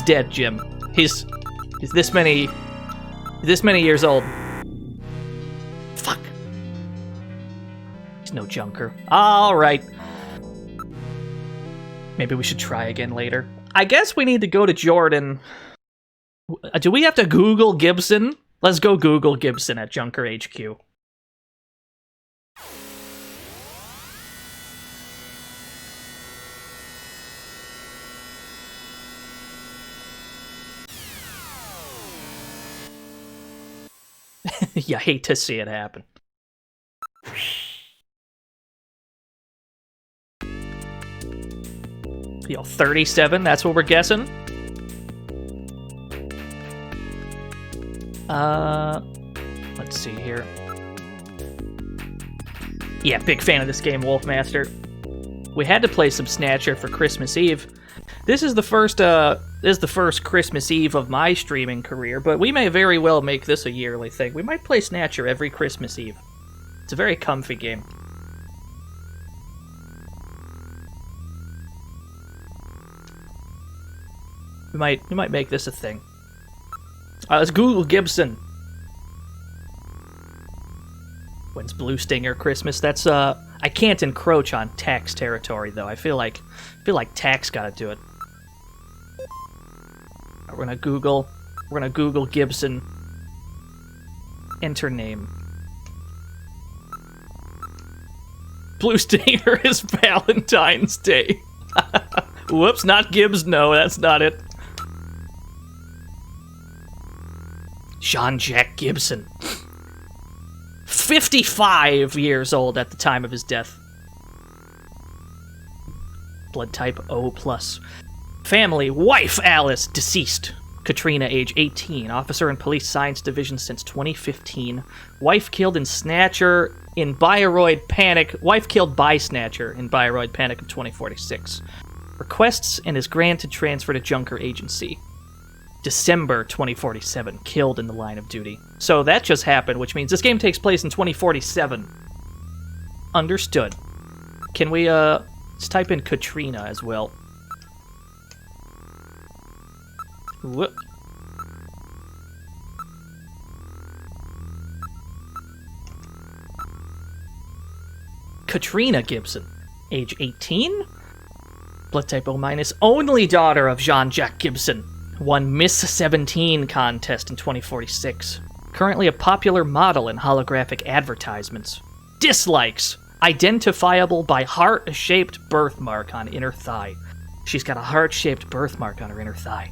S2: dead, Jim. He's this many years old. Fuck. He's no junker. All right. Maybe we should try again later. I guess we need to go to Jordan. Do we have to Google Gibson? Let's go Google Gibson at Junker HQ. You hate to see it happen. Yo, 37, that's what we're guessing? Let's see here. Yeah, big fan of this game, Wolfmaster. We had to play some Snatcher for Christmas Eve. This is the first Christmas Eve of my streaming career, but we may very well make this a yearly thing. We might play Snatcher every Christmas Eve. It's a very comfy game. We might make this a thing. Let's Google Gibson. When's Blue Stinger Christmas? That's I can't encroach on tax territory though. I feel like tax gotta do it. We're gonna Google Gibson. Enter name. Blue Stinger is Valentine's Day. Whoops, not Gibbs. No, that's not it. Jean-Jacques Gibson. 55 years old at the time of his death. Blood type O+. Family, wife Alice, deceased. Katrina, age 18, officer in Police Science Division since 2015. Wife killed in Snatcher in Bioroid Panic. Wife killed by Snatcher in Bioroid Panic of 2046. Requests and is granted transfer to Junker Agency. December 2047, killed in the line of duty. So that just happened, which means this game takes place in 2047. Understood. Can we, let's type in Katrina as well. Whoop. Katrina Gibson, age 18? Blood type O-, only daughter of Jean-Jacques Gibson. Won Miss 17 contest in 2046. Currently a popular model in holographic advertisements. Dislikes. Identifiable by heart-shaped birthmark on inner thigh. She's got a heart-shaped birthmark on her inner thigh.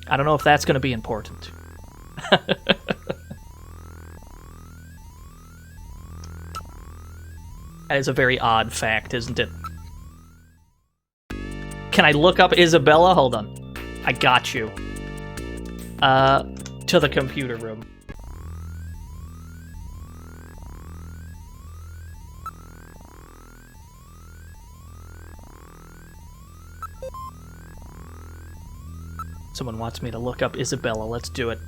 S2: I don't know if that's going to be important. That is a very odd fact, isn't it? Can I look up Isabella? Hold on. I got you. To the computer room. Someone wants me to look up Isabella. Let's do it.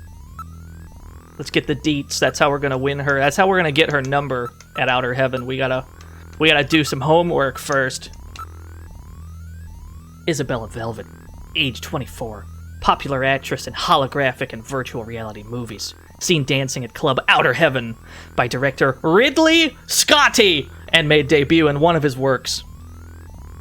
S2: Let's get the deets. That's how we're gonna win her. That's how we're gonna get her number at Outer Heaven. We gotta do some homework first. Isabella Velvet, age 24. Popular actress in holographic and virtual reality movies. Seen dancing at Club Outer Heaven by director Ridley Scotty and made debut in one of his works.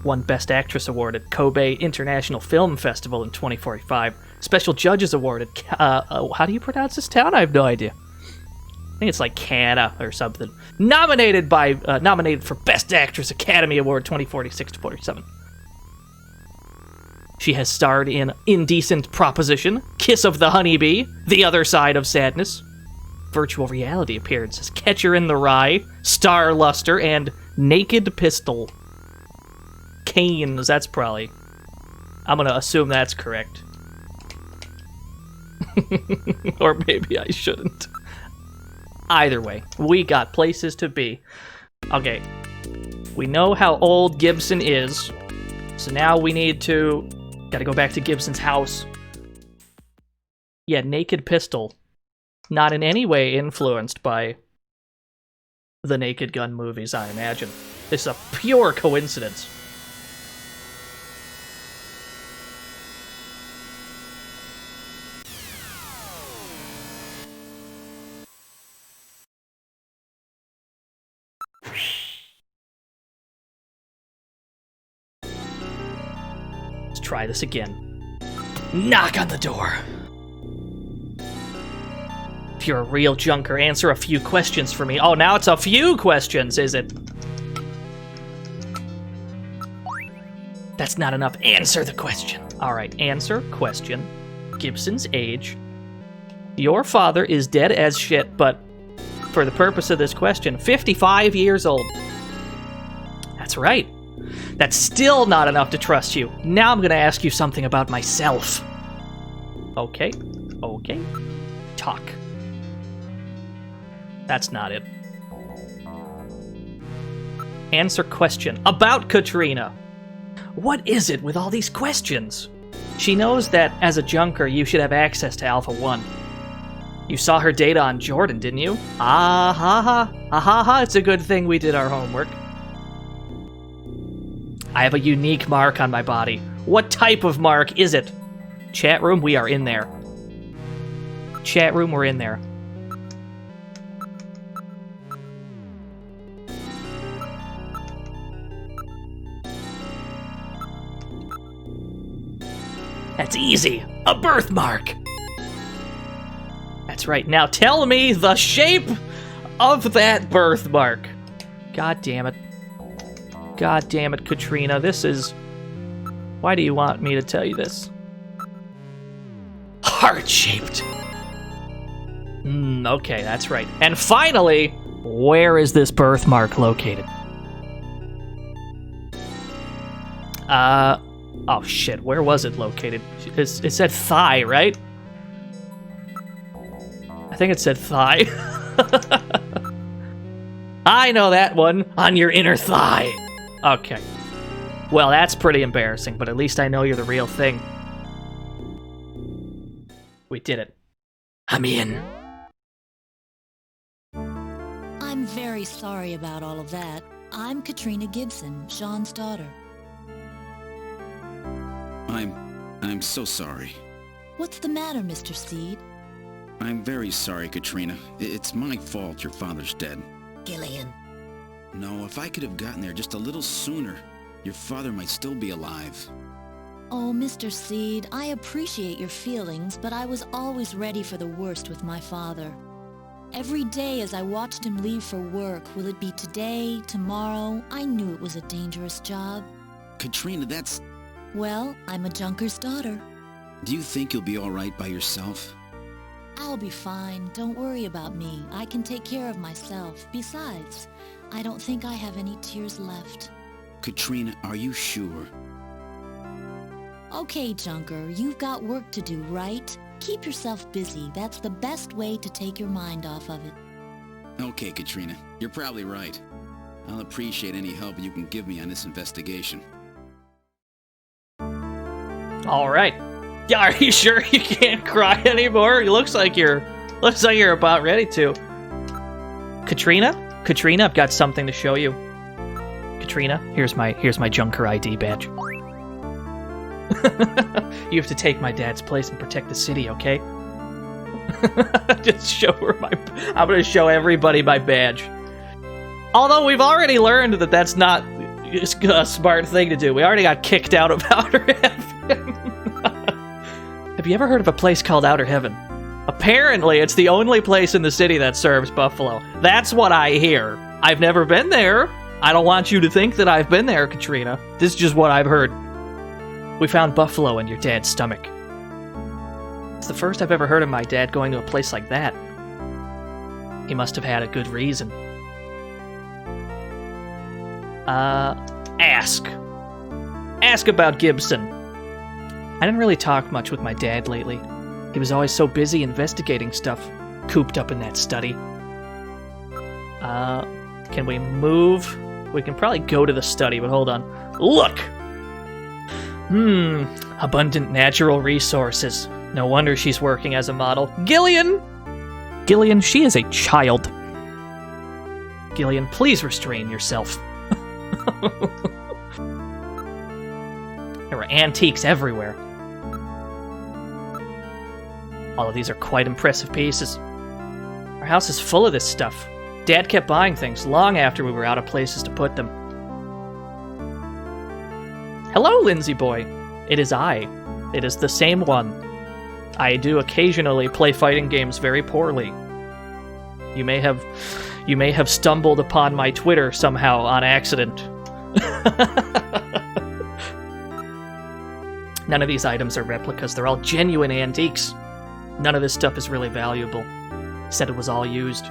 S2: Won Best Actress Award at Kobe International Film Festival in 2045. Special Judges Award at... how do you pronounce this town? I have no idea. I think it's like Canada or something. Nominated for Best Actress Academy Award 2046-47. She has starred in Indecent Proposition, Kiss of the Honeybee, The Other Side of Sadness, virtual reality appearances, Catcher in the Rye, Star Luster, and Naked Pistol. Canes, that's probably... I'm gonna assume that's correct. Or maybe I shouldn't. Either way, we got places to be. Okay. We know how old Gibson is, so now we need to... Gotta go back to Gibson's house. Yeah, Naked Pistol. Not in any way influenced by the Naked Gun movies, I imagine. This is a pure coincidence. Let's try this again. Knock on the door. If you're a real junker, answer a few questions for me. Oh, now it's a few questions, is it? That's not enough. Answer the question. All right, answer question. Gibson's age. Your father is dead as shit, but for the purpose of this question, 55 years old. That's right. That's still not enough to trust you. Now I'm going to ask you something about myself. Okay. Okay. Talk. That's not it. Answer question about Katrina. What is it with all these questions? She knows that as a junker, you should have access to Alpha 1. You saw her data on Jordan, didn't you? Ah ha ha. Ah ha ha. It's a good thing we did our homework. I have a unique mark on my body. What type of mark is it? Chat room, we are in there. Chat room, we're in there. That's easy. A birthmark. That's right. Now tell me the shape of that birthmark. God damn it. God damn it, Katrina. This is... Why do you want me to tell you this? Heart-shaped. Okay, that's right. And finally, where is this birthmark located? Oh shit, where was it located? It said thigh, right? I think it said thigh. I know that one. On your inner thigh. Okay. Well, that's pretty embarrassing, but at least I know you're the real thing. We did it. I'm in.
S13: I'm very sorry about all of that. I'm Katrina Gibson, Sean's daughter.
S4: I'm so sorry.
S13: What's the matter, Mr. Seed?
S4: I'm very sorry, Katrina. It's my fault your father's dead.
S9: Gillian.
S4: No, if I could have gotten there just a little sooner, your father might still be alive.
S13: Oh, Mr. Seed, I appreciate your feelings, but I was always ready for the worst with my father. Every day as I watched him leave for work, will it be today, tomorrow, I knew it was a dangerous job.
S4: Katrina, that's...
S13: Well, I'm a junker's daughter.
S4: Do you think you'll be all right by yourself?
S13: I'll be fine. Don't worry about me. I can take care of myself. Besides, I don't think I have any tears left.
S4: Katrina, are you sure?
S13: Okay, Junker, you've got work to do, right? Keep yourself busy. That's the best way to take your mind off of it.
S4: Okay, Katrina. You're probably right. I'll appreciate any help you can give me on this investigation.
S2: All right. Yeah, are you sure you can't cry anymore? It looks like you're about ready to. Katrina, I've got something to show you. Katrina, here's my Junker ID badge. You have to take my dad's place and protect the city, okay? Just show her I'm gonna show everybody my badge. Although we've already learned that that's not a smart thing to do. We already got kicked out of Outer Heaven. Have you ever heard of a place called Outer Heaven? Apparently, it's the only place in the city that serves buffalo. That's what I hear. I've never been there. I don't want you to think that I've been there, Katrina. This is just what I've heard. We found buffalo in your dad's stomach. It's the first I've ever heard of my dad going to a place like that. He must have had a good reason. Ask. Ask about Gibson. I didn't really talk much with my dad lately. He was always so busy investigating stuff, cooped up in that study. Can we move? We can probably go to the study, but hold on. Look! Abundant natural resources. No wonder she's working as a model. Gillian! Gillian, she is a child. Gillian, please restrain yourself. There were antiques everywhere. All of these are quite impressive pieces. Our house is full of this stuff. Dad kept buying things long after we were out of places to put them. Hello, Lindsay boy. It is I. It is the same one. I do occasionally play fighting games very poorly. You may have stumbled upon my Twitter somehow on accident. None of these items are replicas. They're all genuine antiques. None of this stuff is really valuable. Said it was all used.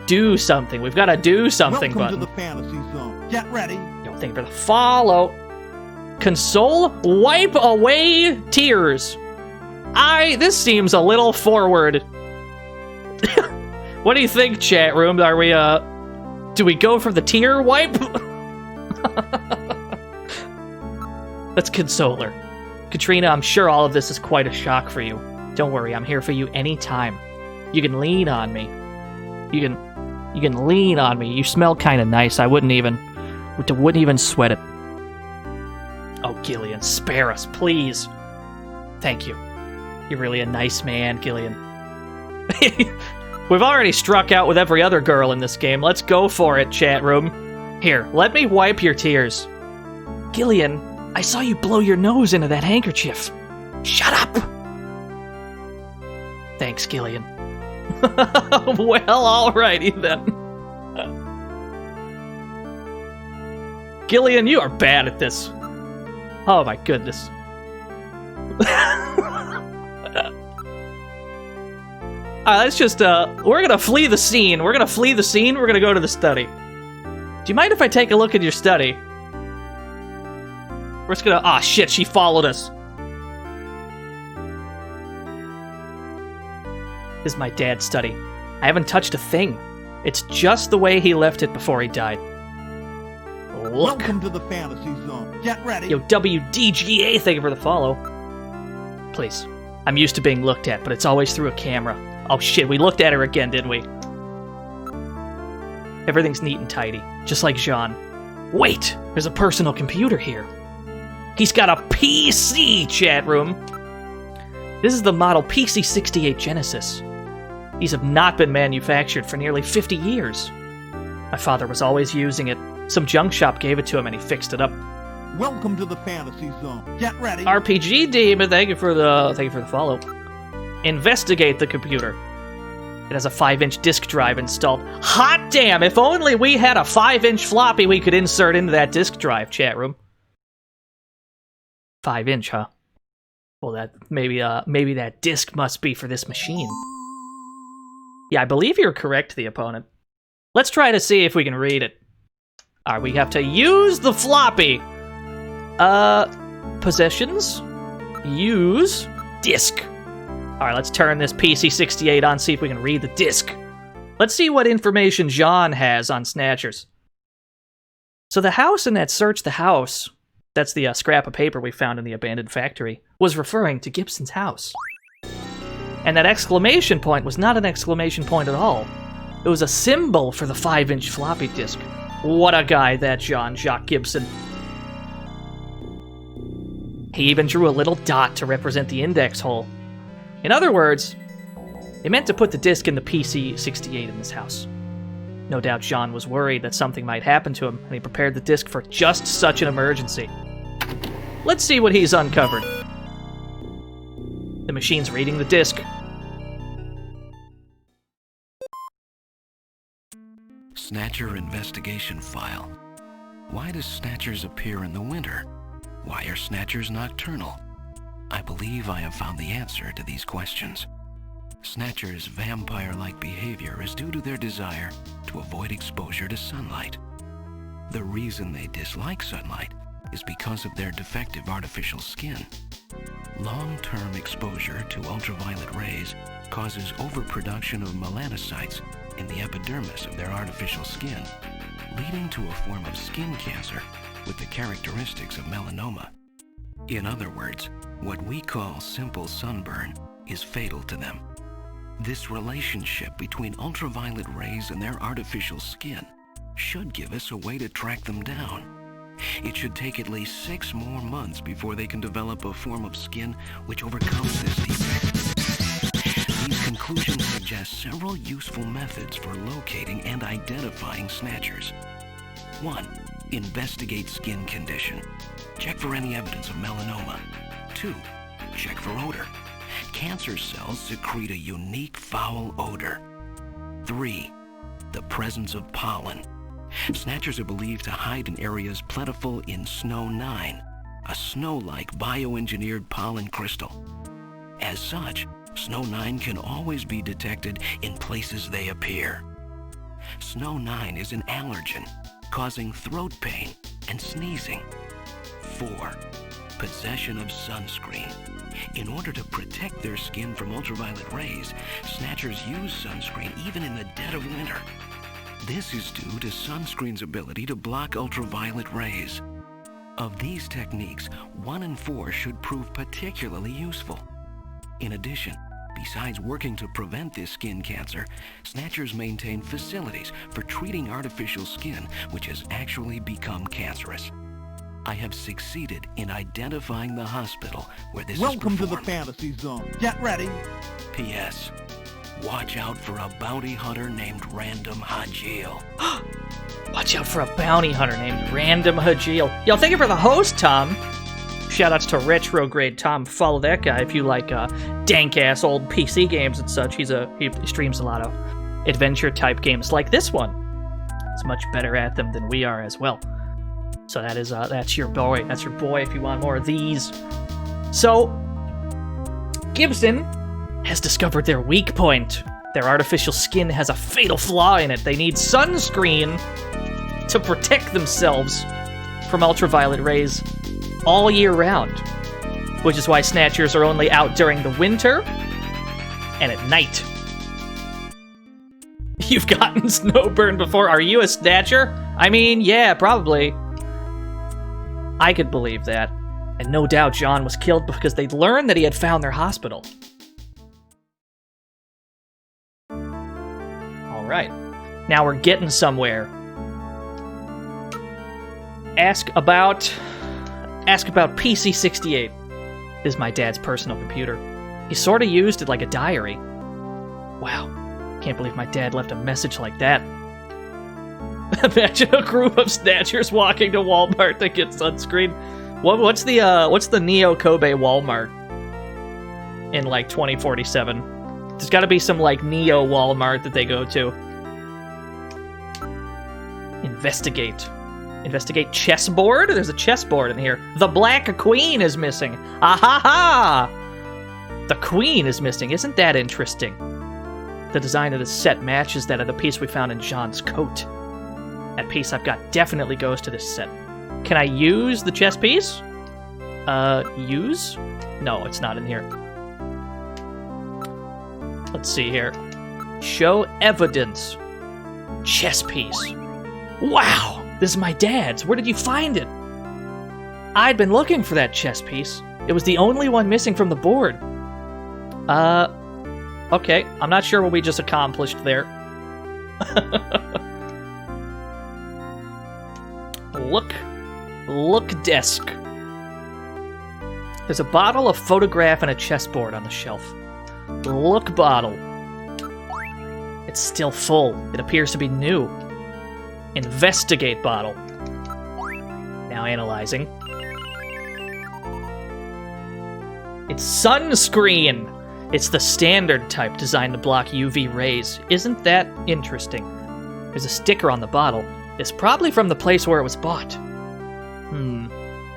S2: Do something. We've got to do something
S1: Welcome
S2: button.
S1: to the fantasy zone. Get ready.
S2: Don't think for the follow. Console, wipe away tears. This seems a little forward. What do you think, chat room? Are we, do we go for the tear wipe? Let's console her. Katrina, I'm sure all of this is quite a shock for you. Don't worry, I'm here for you anytime. You can lean on me. You can lean on me. You smell kind of nice. I wouldn't even sweat it. Oh, Gillian, spare us, please. Thank you. You're really a nice man, Gillian. We've already struck out with every other girl in this game. Let's go for it, chat room. Here, let me wipe your tears. Gillian, I saw you blow your nose into that handkerchief. Shut up! Thanks, Gillian. Well, alrighty then. Gillian, you are bad at this. Oh my goodness. Let's just, we're gonna flee the scene. We're gonna go to the study. Do you mind if I take a look at your study? We're just gonna, ah, shit, she followed us. This is my dad's study. I haven't touched a thing. It's just the way he left it before he died. Look.
S1: Welcome to the fantasy zone. Get ready.
S2: Yo, WDGA, thank you for the follow. Please. I'm used to being looked at, but it's always through a camera. Oh shit, we looked at her again, didn't we? Everything's neat and tidy, just like Jean. Wait, there's a personal computer here. He's got a PC, chat room. This is the model PC-68 Genesis. These have not been manufactured for nearly 50 years. My father was always using it. Some junk shop gave it to him and he fixed it up.
S1: Welcome to the fantasy zone. Get ready.
S2: RPG Demon, thank you for the follow. Investigate the computer. It has a 5-inch disk drive installed. Hot damn! If only we had a 5-inch floppy we could insert into that disk drive, chat room. 5-inch, huh? Well, that maybe that disk must be for this machine. Yeah, I believe you're correct, the opponent. Let's try to see if we can read it. Alright, we have to use the floppy. Possessions. Use disk. Alright, let's turn this PC-68 on, see if we can read the disk. Let's see what information Jean has on Snatchers. So the house in that search the house, that's the scrap of paper we found in the abandoned factory, was referring to Gibson's house. And that exclamation point was not an exclamation point at all. It was a symbol for the 5-inch floppy disk. What a guy, that Jean-Jacques Gibson. He even drew a little dot to represent the index hole. In other words, they meant to put the disk in the PC-68 in this house. No doubt Jean was worried that something might happen to him, and he prepared the disk for just such an emergency. Let's see what he's uncovered. The machine's reading the disk.
S14: Snatcher investigation file. Why does Snatchers appear in the winter? Why are Snatchers nocturnal? I believe I have found the answer to these questions. Snatchers' vampire-like behavior is due to their desire to avoid exposure to sunlight. The reason they dislike sunlight is because of their defective artificial skin. Long-term exposure to ultraviolet rays causes overproduction of melanocytes in the epidermis of their artificial skin, leading to a form of skin cancer with the characteristics of melanoma. In other words, what we call simple sunburn is fatal to them. This relationship between ultraviolet rays and their artificial skin should give us a way to track them down. It should take at least 6 more months before they can develop a form of skin which overcomes this defect. These conclusions suggest several useful methods for locating and identifying Snatchers. 1. Investigate skin condition. Check for any evidence of melanoma. 2. Check for odor. Cancer cells secrete a unique foul odor. 3. The presence of pollen. Snatchers are believed to hide in areas plentiful in Snow 9, a snow-like bioengineered pollen crystal. As such, Snow 9 can always be detected in places they appear. Snow 9 is an allergen, causing throat pain and sneezing. 4. Possession of sunscreen. In order to protect their skin from ultraviolet rays, Snatchers use sunscreen even in the dead of winter. This is due to sunscreen's ability to block ultraviolet rays. Of these techniques, 1 and 4 should prove particularly useful. In addition, besides working to prevent this skin cancer, Snatchers maintain facilities for treating artificial skin which has actually become cancerous. I have succeeded in identifying the hospital where this
S1: Welcome
S14: is
S1: to the
S14: performed.
S1: fantasy zone. Get ready.
S14: P.S. Watch out for a bounty hunter named Random Hajil.
S2: Watch out for a bounty hunter named Random Hajil. Yo, thank you for the host, Tom. Shoutouts to Retrograde Tom. Follow that guy if you like dank-ass old PC games and such. He streams a lot of adventure-type games like this one. He's much better at them than we are as well. So that's your boy. That's your boy if you want more of these. So, Gibson has discovered their weak point. Their artificial skin has a fatal flaw in it. They need sunscreen to protect themselves from ultraviolet rays all year round, which is why Snatchers are only out during the winter and at night. You've gotten snowburned before. Are you a Snatcher? I mean, yeah, probably. I could believe that. And no doubt John was killed because they'd learned that he had found their hospital. Alright. Now we're getting somewhere. Ask about PC-68. This is my dad's personal computer. He sort of used it like a diary. Wow. Can't believe my dad left a message like that. Imagine a group of Snatchers walking to Walmart to get sunscreen. What's the Neo Kobe Walmart in like 2047? There's got to be some like Neo Walmart that they go to. Investigate chessboard? There's a chessboard in here. The Black Queen is missing. Ah-ha-ha! The Queen is missing. Isn't that interesting? The design of this set matches that of the piece we found in John's coat. That piece I've got definitely goes to this set. Can I use the chess piece? Use? No, it's not in here. Let's see here. Show evidence. Chess piece. Wow! This is my dad's. Where did you find it? I'd been looking for that chess piece. It was the only one missing from the board. Okay. I'm not sure what we just accomplished there. Look desk. There's a bottle, a photograph, and a chessboard on the shelf. Look bottle. It's still full. It appears to be new. Investigate bottle. Now analyzing. It's sunscreen! It's the standard type designed to block UV rays. Isn't that interesting? There's a sticker on the bottle. It's probably from the place where it was bought.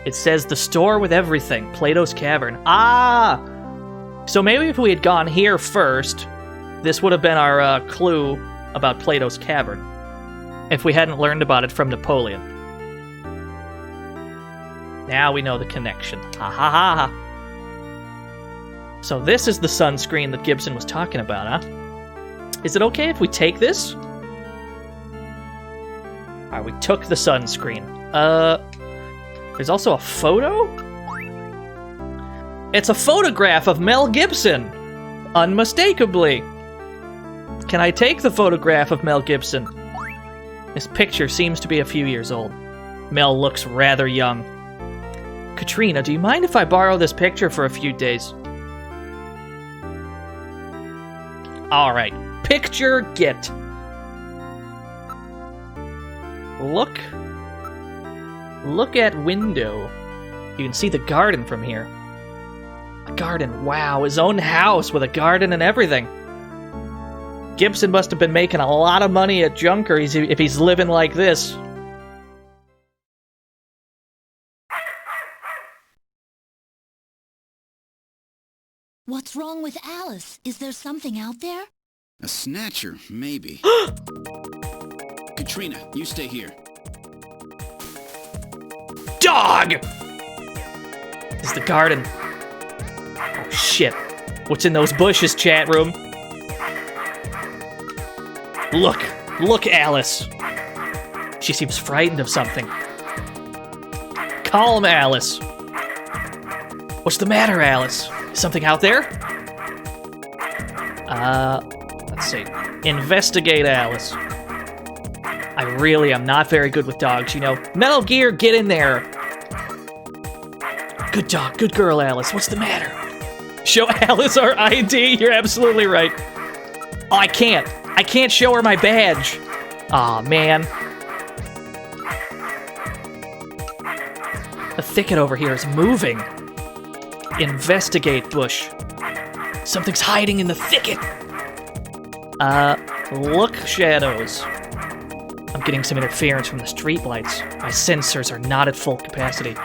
S2: It says the store with everything. Plato's Cavern. Ah! So maybe if we had gone here first, this would have been our clue about Plato's Cavern. If we hadn't learned about it from Napoleon. Now we know the connection. Ha ha ha ha. So this is the sunscreen that Gibson was talking about, huh? Is it okay if we take this? Alright, we took the sunscreen. There's also a photo? It's a photograph of Mel Gibson! Unmistakably! Can I take the photograph of Mel Gibson? This picture seems to be a few years old. Mel looks rather young. Katrina, do you mind if I borrow this picture for a few days? Alright, picture get. Look at window. You can see the garden from here. A garden, wow, his own house with a garden and everything. Gibson must have been making a lot of money at Junker if he's living like this.
S13: What's wrong with Alice? Is there something out there?
S4: A Snatcher, maybe. Katrina, you stay here.
S2: Dog! This is the garden. Oh, shit. What's in those bushes, chat room? Look, Alice. She seems frightened of something. Calm, Alice. What's the matter, Alice? Is something out there? Let's see. Investigate, Alice. I really am not very good with dogs, you know. Metal Gear, get in there. Good dog, good girl, Alice. What's the matter? Show Alice our ID. You're absolutely right. Oh, I can't. I can't show her my badge. Aw, man. The thicket over here is moving. Investigate, Bush. Something's hiding in the thicket. Look, shadows. I'm getting some interference from the streetlights. My sensors are not at full capacity.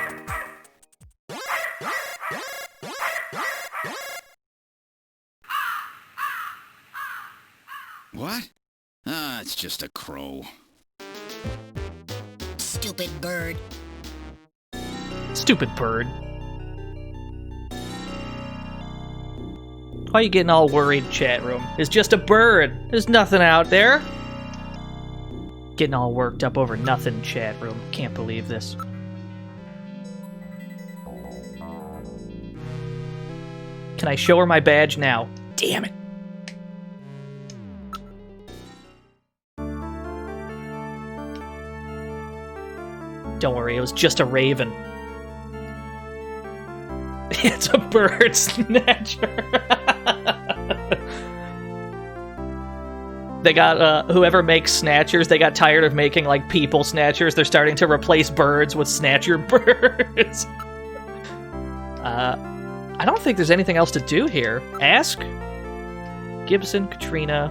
S4: What? Ah, it's just a crow.
S9: Stupid bird.
S2: Stupid bird. Why are you getting all worried, chat room? It's just a bird. There's nothing out there. Getting all worked up over nothing, chat room. Can't believe this. Can I show her my badge now? Damn it. Don't worry, it was just a raven. It's a bird snatcher. They got, whoever makes snatchers, they got tired of making, like, people snatchers. They're starting to replace birds with snatcher birds. I don't think there's anything else to do here. Ask Gibson, Katrina,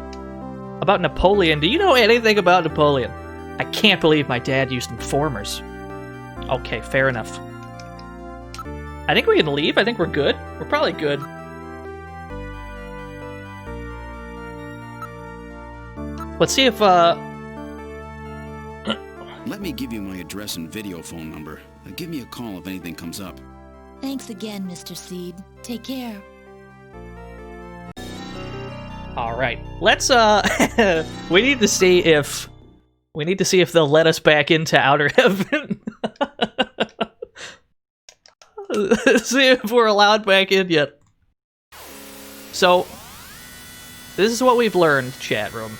S2: about Napoleon. Do you know anything about Napoleon? I can't believe my dad used informers. Okay, fair enough. I think we can leave. I think we're good. We're probably good. Let's see if,
S4: Let me give you my address and video phone number. Give me a call if anything comes up.
S13: Thanks again, Mr. Seed. Take care.
S2: all right. Let's, we need to see if they'll let us back into Outer Heaven. See if we're allowed back in yet. So, this is what we've learned, chat room.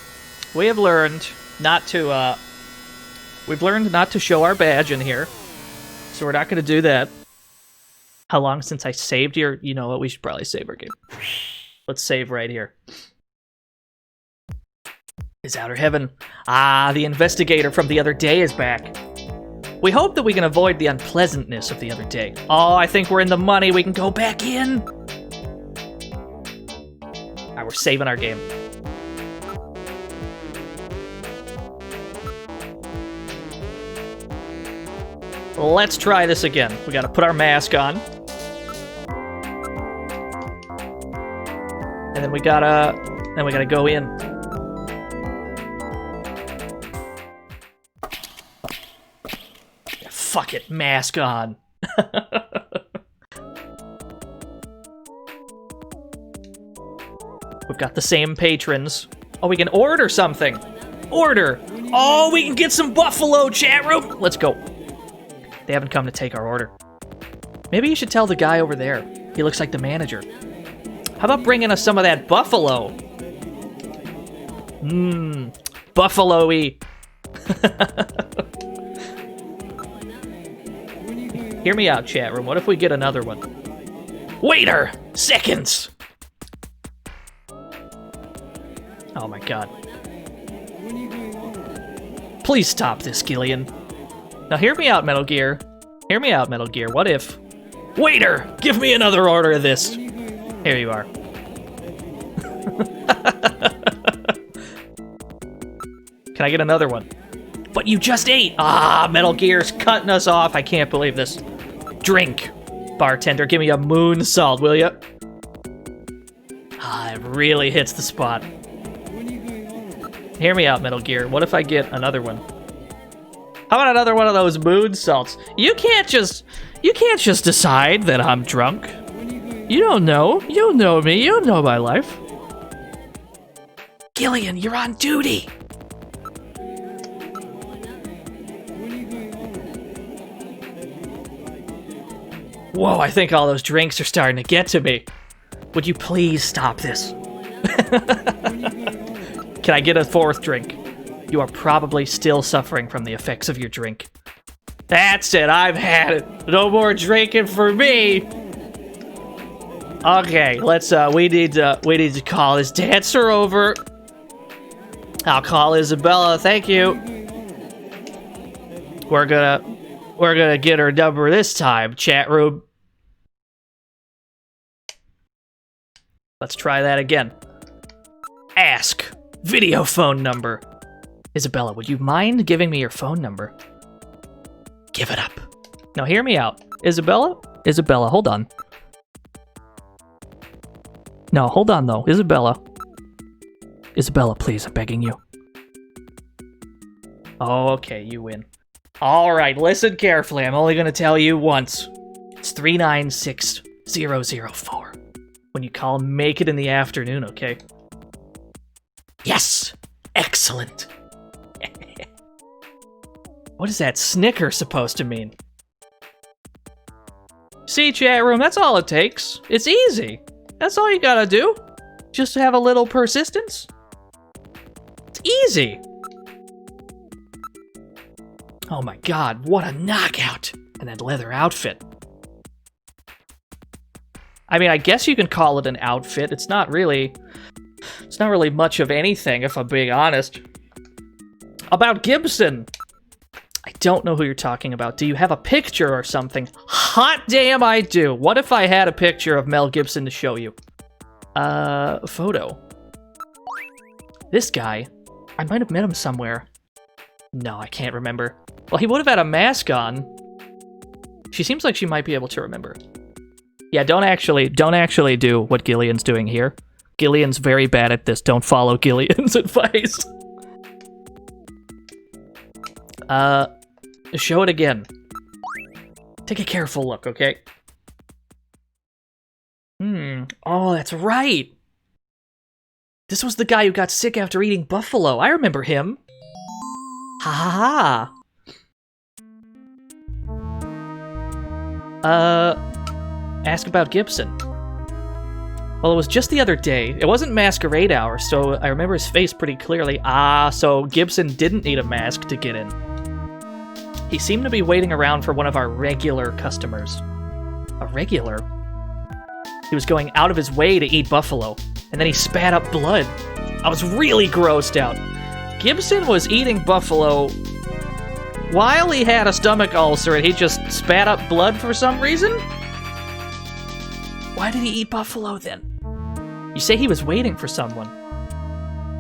S2: We have learned not to, we've learned not to show our badge in here. So we're not going to do that. How long since I saved your... You know what? We should probably save our game. Let's save right here. Is Outer Heaven. Ah, the investigator from the other day is back. We hope that we can avoid the unpleasantness of the other day. Oh, I think we're in the money. We can go back in. Alright, we're saving our game. Let's try this again. We gotta put our mask on. And then we gotta go in. Fuck it, mask on. We've got the same patrons. Oh, we can order something. Order. Oh, we can get some buffalo, chat room. Let's go. They haven't come to take our order. Maybe you should tell the guy over there. He looks like the manager. How about bringing us some of that buffalo? Mmm, buffalo-y. Hear me out, chat room. What if we get another one? Waiter! Seconds! Oh my god. Please stop this, Gillian. Now hear me out, Metal Gear. Hear me out, Metal Gear. What if... Waiter! Give me another order of this! Here you are. Can I get another one? But you just ate! Ah, Metal Gear's cutting us off. I can't believe this. Drink. Bartender, give me a moon salt, will ya? Ah, it really hits the spot. Hear me out, Metal Gear. What if I get another one? How about another one of those moon salts? You can't just decide that I'm drunk. You don't know. You don't know me. You don't know my life. Gillian, you're on duty. Whoa, I think all those drinks are starting to get to me. Would you please stop this? Can I get a fourth drink? You are probably still suffering from the effects of your drink. That's it, I've had it. No more drinking for me. Okay, let's, we need to call this dancer over. I'll call Isabella, thank you. We're gonna get her number this time, chat room. Let's try that again. Ask. Video phone number. Isabella, would you mind giving me your phone number? Give it up. Now hear me out. Isabella? Isabella, hold on. No, hold on though. Isabella. Isabella, please, I'm begging you. Okay, you win. Alright, listen carefully. I'm only gonna tell you once. It's 396004. When you call, make it in the afternoon, okay? Yes! Excellent! What is that snicker supposed to mean? See, chat room, that's all it takes. It's easy. That's all you gotta do. Just have a little persistence. It's easy. Oh my god, what a knockout! And that leather outfit. I mean, I guess you can call it an outfit. It's not really much of anything, if I'm being honest. About Gibson. I don't know who you're talking about. Do you have a picture or something? Hot damn, I do. What if I had a picture of Mel Gibson to show you? Photo. This guy. I might have met him somewhere. No, I can't remember. Well, he would have had a mask on. She seems like she might be able to remember. Yeah, don't actually do what Gillian's doing here. Gillian's very bad at this. Don't follow Gillian's advice. Show it again. Take a careful look, okay? Oh, that's right. This was the guy who got sick after eating buffalo. I remember him. Ha ha ha. Ask about Gibson. Well, it was just the other day. It wasn't masquerade hour, so I remember his face pretty clearly. Ah, so Gibson didn't need a mask to get in. He seemed to be waiting around for one of our regular customers. A regular? He was going out of his way to eat buffalo, and then he spat up blood. I was really grossed out. Gibson was eating buffalo while he had a stomach ulcer, and he just spat up blood for some reason? Why did he eat buffalo then? You say he was waiting for someone.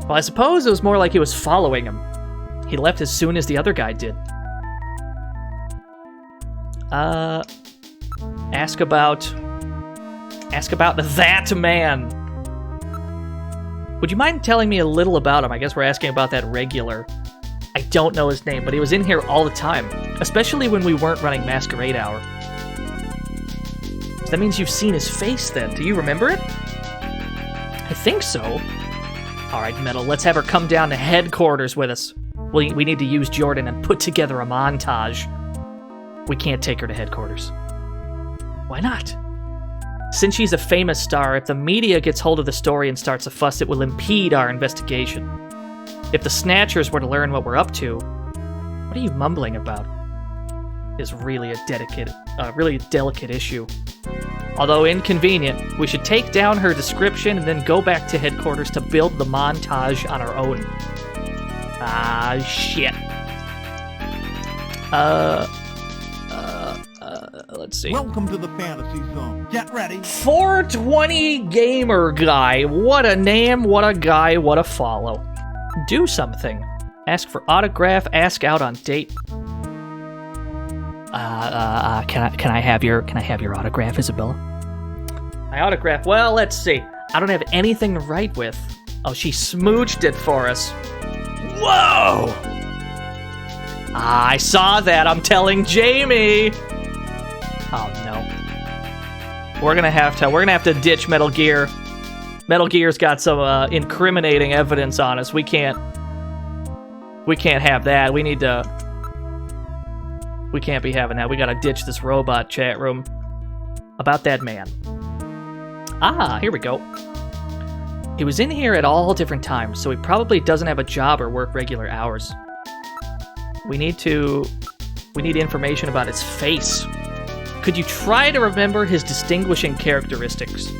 S2: Well, I suppose it was more like he was following him. He left as soon as the other guy did. Ask about that man. Would you mind telling me a little about him? I guess we're asking about that regular. I don't know his name, but he was in here all the time, especially when we weren't running Masquerade Hour. So that means you've seen his face then. Do you remember it? I think so. Alright, Metal, let's have her come down to headquarters with us. We need to use Jordan and put together a montage. We can't take her to headquarters. Why not? Since she's a famous star, if the media gets hold of the story and starts a fuss, it will impede our investigation. If the Snatchers were to learn what we're up to, what are you mumbling about? Is really a really delicate issue. Although inconvenient, we should take down her description and then go back to headquarters to build the montage on our own. Ah, shit. Let's see.
S1: Welcome to the fantasy zone. Get ready.
S2: 420 Gamer Guy. What a name, what a guy, what a follow. Do something. Ask for autograph, ask out on date. Can I have your autograph, Isabella? My autograph? Well, let's see. I don't have anything to write with. Oh, she smooched it for us. Whoa! I saw that. I'm telling Jamie. Oh no. We're gonna have to ditch Metal Gear. Metal Gear's got some incriminating evidence on us. We can't have that. We can't be having that. We gotta ditch this robot, chat room. About that man. Ah, here we go. He was in here at all different times, so he probably doesn't have a job or work regular hours. We need to We need information about his face. Could you try to remember his distinguishing characteristics?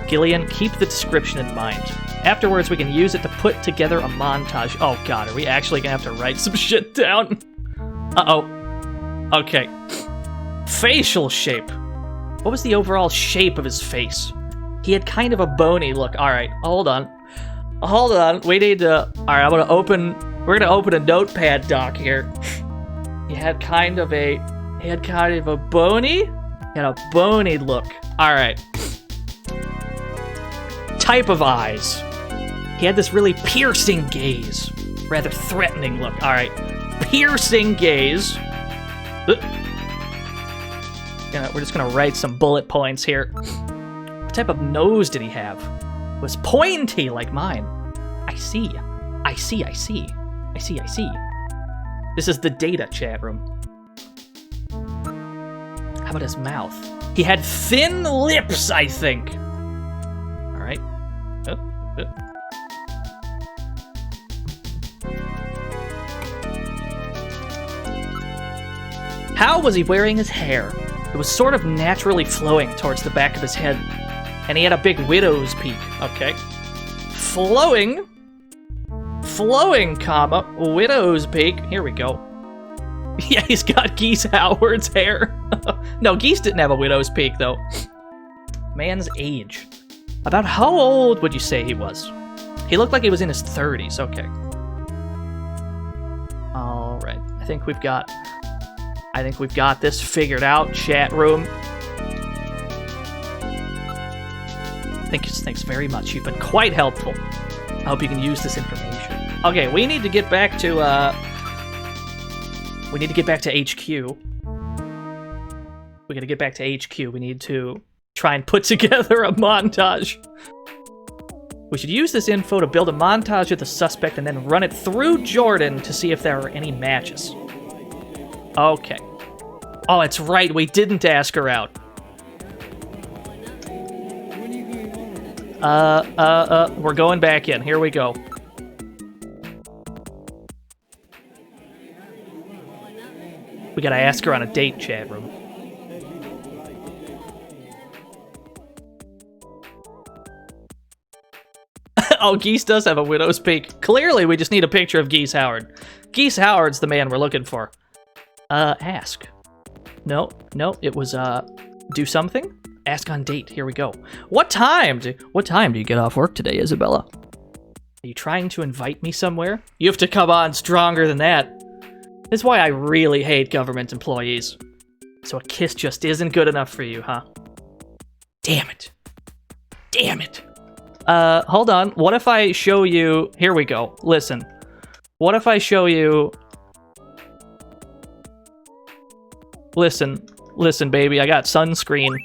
S2: Gillian, keep the description in mind. Afterwards, we can use it to put together a montage. Oh god, are we actually gonna have to write some shit down? Uh-oh. Okay. Facial shape. What was the overall shape of his face? He had kind of a bony look. Alright, hold on. Hold on, we need to... Alright, we're gonna open a notepad doc here. He had kind of a bony? He had a bony look. Alright. Type of eyes. He had this really piercing gaze. Rather threatening look. Alright. Piercing gaze. We're just gonna write some bullet points here. What type of nose did he have? It was pointy like mine. I see. I see. This is the data chat room. How about his mouth? He had thin lips, I think. Alright. How was he wearing his hair? It was sort of naturally flowing towards the back of his head, and he had a big widow's peak. Okay. Flowing, comma, widow's peak. Here we go. Yeah, he's got Geese Howard's hair. No, Geese didn't have a widow's peak, though. Man's age. About how old would you say he was? He looked like he was in his 30s. Okay. All right. I think we've got this figured out, chat room. Thanks very much. You've been quite helpful. I hope you can use this information. Okay, we need to get back to HQ. We gotta get back to HQ. We need to try and put together a montage. We should use this info to build a montage of the suspect and then run it through Jordan to see if there are any matches. Okay. Oh, it's right. We didn't ask her out. We're going back in. Here we go. We gotta ask her on a date, chat room. Oh, Geese does have a widow's peak. Clearly, we just need a picture of Geese Howard. Geese Howard's the man we're looking for. Ask. No, it was, do something? Ask on date. Here we go. What time do you get off work today, Isabella? Are you trying to invite me somewhere? You have to come on stronger than that. This is why I really hate government employees. So a kiss just isn't good enough for you, huh? Damn it. Hold on. What if I show you... Here we go. Listen. What if I show you... Listen, baby, I got sunscreen.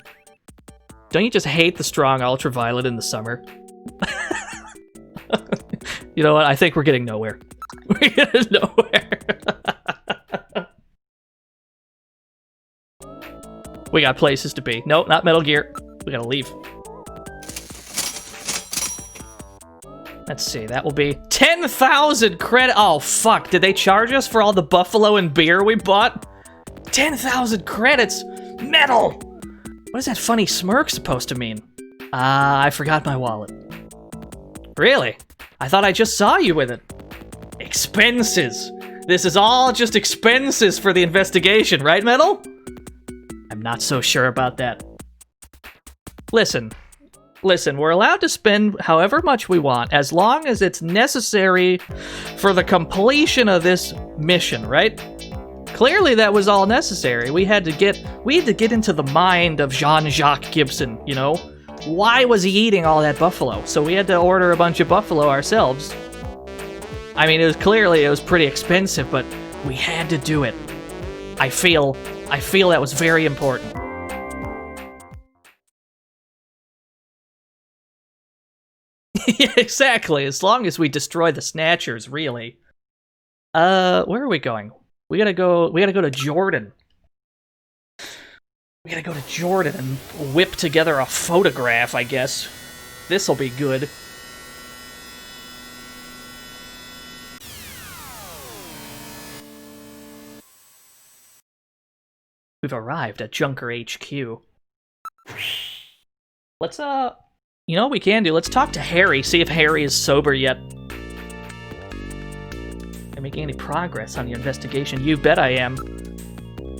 S2: Don't you just hate the strong ultraviolet in the summer? You know what? I think we're getting nowhere. We're getting nowhere. We got places to be. Nope, not Metal Gear. We gotta leave. Let's see, that will be 10,000 credit. Oh, fuck. Did they charge us for all the buffalo and beer we bought? 10,000 credits? Metal! What is that funny smirk supposed to mean? I forgot my wallet. Really? I thought I just saw you with it. Expenses. This is all just expenses for the investigation, right, Metal? I'm not so sure about that. Listen, we're allowed to spend however much we want, as long as it's necessary for the completion of this mission, right? Clearly that was all necessary. We had to get into the mind of Jean-Jacques Gibson, you know? Why was he eating all that buffalo? So we had to order a bunch of buffalo ourselves. I mean, it was pretty expensive, but we had to do it. I feel that was very important. Yeah, exactly. As long as we destroy the Snatchers, really. Where are we going? We gotta go to Jordan. We gotta go to Jordan and whip together a photograph, I guess. This'll be good. We've arrived at Junker HQ. Let's, you know what we can do? Let's talk to Harry, see if Harry is sober yet. Am I making any progress on your investigation? You bet I am.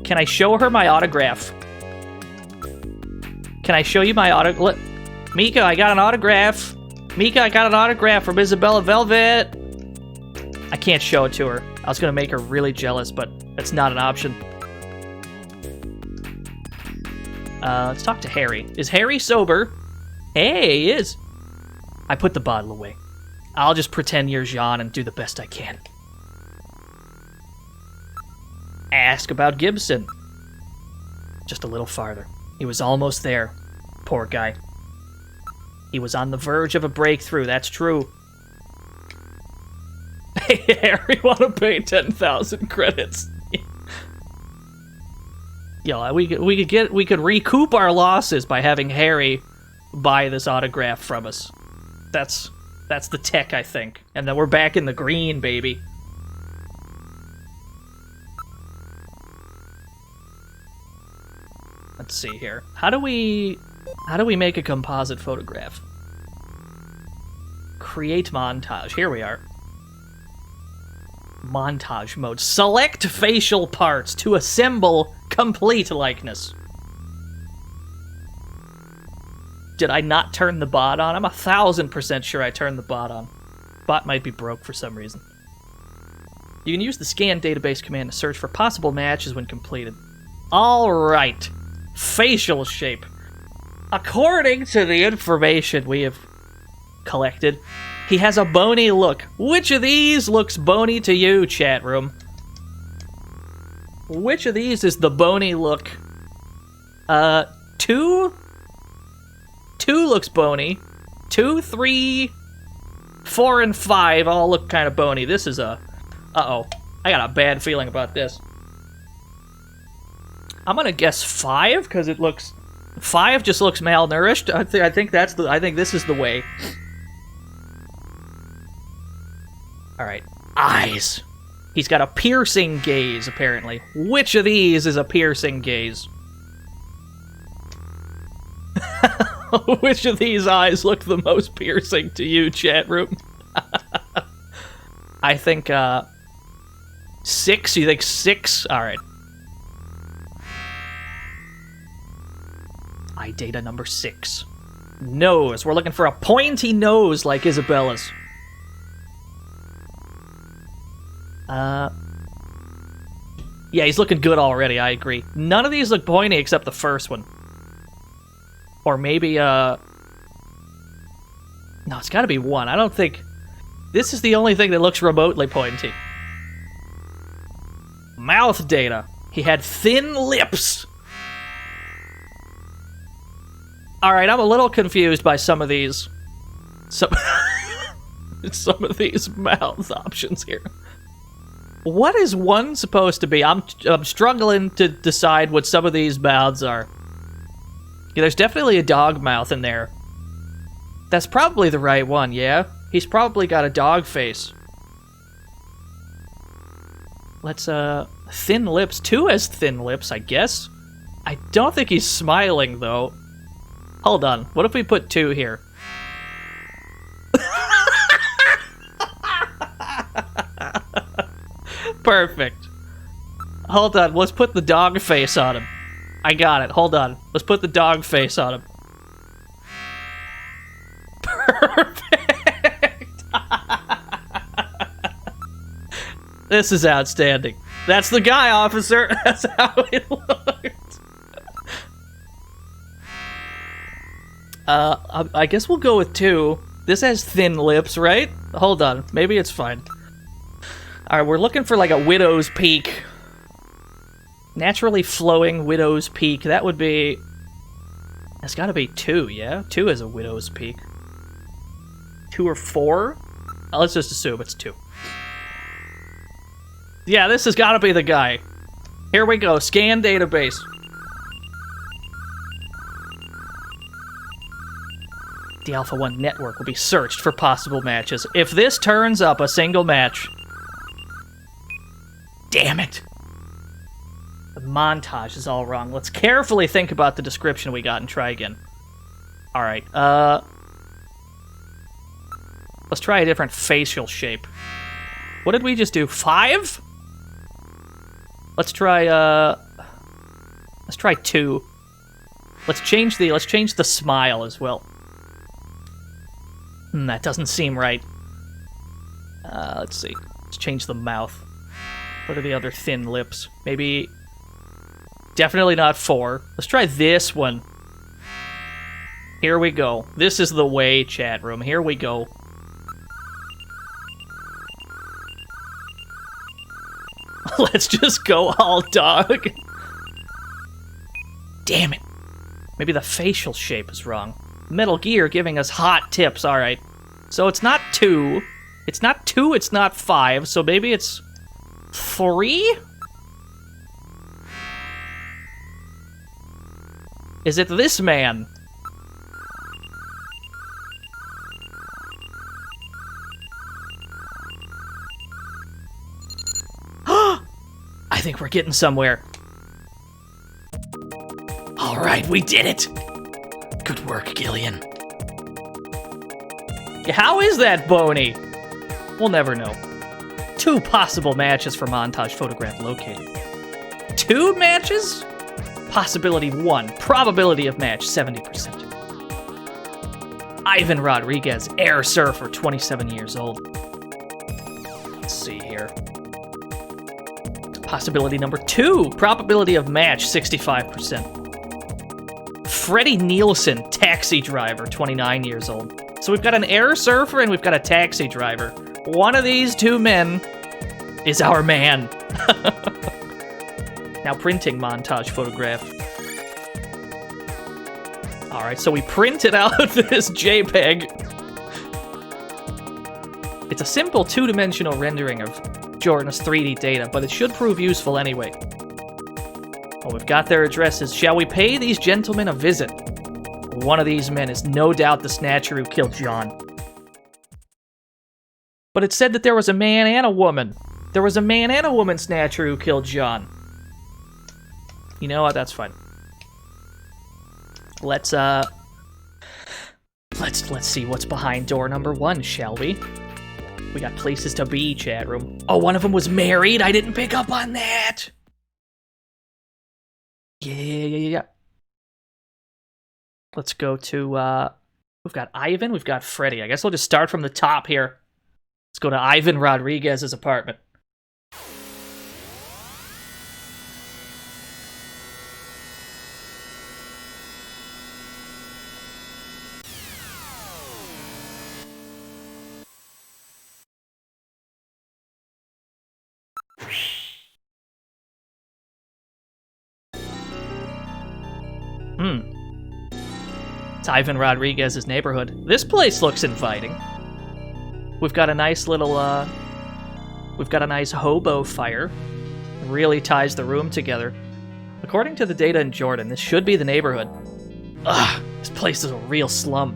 S2: Can I show her my autograph? Can I show you my autograph? Mika, I got an autograph. Mika, I got an autograph from Isabella Velvet. I can't show it to her. I was gonna make her really jealous, but that's not an option. Let's talk to Harry. Is Harry sober? Hey, he is. I put the bottle away. I'll just pretend you're Jean and do the best I can. Ask about Gibson. Just a little farther. He was almost there. Poor guy. He was on the verge of a breakthrough, that's true. Hey, Harry, wanna pay 10,000 credits? Yo, we could recoup our losses by having Harry buy this autograph from us. That's the tech, I think. And then we're back in the green, baby. Let's see here. How do we make a composite photograph? Create montage. Here we are. Montage mode. Select facial parts to assemble complete likeness. Did I not turn the bot on? I'm 1000% sure I turned the bot on. Bot might be broke for some reason. You can use the scan database command to search for possible matches when completed. Alright. Facial shape. According to the information we have collected, he has a bony look. Which of these looks bony to you, chat room? Which of these is the bony look? 2? 2 looks bony. 2, 3, 4, and 5 all look kind of bony. This is a... Uh-oh. I got a bad feeling about this. I'm gonna guess 5, because it looks... 5 just looks malnourished. I think that's the... I think this is the way. Alright. Eyes. He's got a piercing gaze, apparently. Which of these is a piercing gaze? Which of these eyes look the most piercing to you, chat room? I think, 6? You think 6? Alright. Eye data number 6. Nose. We're looking for a pointy nose like Isabella's. Yeah, he's looking good already, I agree. None of these look pointy except the first one. Or maybe, no, it's gotta be 1. I don't think... This is the only thing that looks remotely pointy. Mouth data. He had thin lips. Alright, I'm a little confused by some of these. Some of these mouth options here. What is 1 supposed to be? I'm struggling to decide what some of these mouths are. Yeah, there's definitely a dog mouth in there. That's probably the right one, yeah? He's probably got a dog face. Let's, thin lips. 2 has thin lips, I guess. I don't think he's smiling, though. Hold on. What if we put 2 here? Perfect. Hold on. Let's put the dog face on him. I got it. Hold on. Let's put the dog face on him. Perfect. This is outstanding. That's the guy, officer. That's how it looked. I guess we'll go with 2. This has thin lips, right? Hold on. Maybe it's fine. Alright, we're looking for like a widow's peak. Naturally flowing widow's peak. That would be... That's gotta be 2, yeah? 2 is a widow's peak. 2 or 4? Let's just assume it's 2. Yeah, this has gotta be the guy. Here we go. Scan database. The Alpha 1 network will be searched for possible matches. If this turns up a single match... Damn it! Montage is all wrong. Let's carefully think about the description we got and try again. Alright, let's try a different facial shape. What did we just do? 5? Let's try 2. Let's change the smile as well. That doesn't seem right. Let's see. Let's change the mouth. What are the other thin lips? Maybe... Definitely not 4. Let's try this one. Here we go. This is the way, chat room. Here we go. Let's just go all dog. Damn it. Maybe the facial shape is wrong. Metal Gear giving us hot tips. Alright. So it's not 2. It's not 2, it's not 5. So maybe it's 3? Is it this man? I think we're getting somewhere. All right, we did it. Good work, Gillian. Yeah, how is that, Boney? We'll never know. 2 possible matches for montage photograph located. 2 matches? Possibility 1. Probability of match 70%. Ivan Rodriguez, air surfer, 27 years old. Let's see here. Possibility number 2. Probability of match 65%. Freddie Nielsen, taxi driver, 29 years old. So we've got an air surfer and we've got a taxi driver. One of these 2 men is our man. Now printing montage photograph. Alright, so we printed out this JPEG. It's a simple 2-dimensional rendering of Jordan's 3D data, but it should prove useful anyway. Well, we've got their addresses. Shall we pay these gentlemen a visit? One of these men is no doubt the Snatcher who killed John. But it said that there was a man and a woman. There was a man and a woman Snatcher who killed John. You know what? That's fine. Let's see what's behind door number 1, shall we? We got places to be, chat room. Oh, one of them was married. I didn't pick up on that. Yeah. Let's go to, we've got Ivan, we've got Freddy. I guess we'll just start from the top here. Let's go to Ivan Rodriguez's apartment. It's Ivan Rodriguez's neighborhood. This place looks inviting. We've got a nice little, we've got a nice hobo fire. It really ties the room together. According to the data in Jordan, this should be the neighborhood. Ugh, this place is a real slum.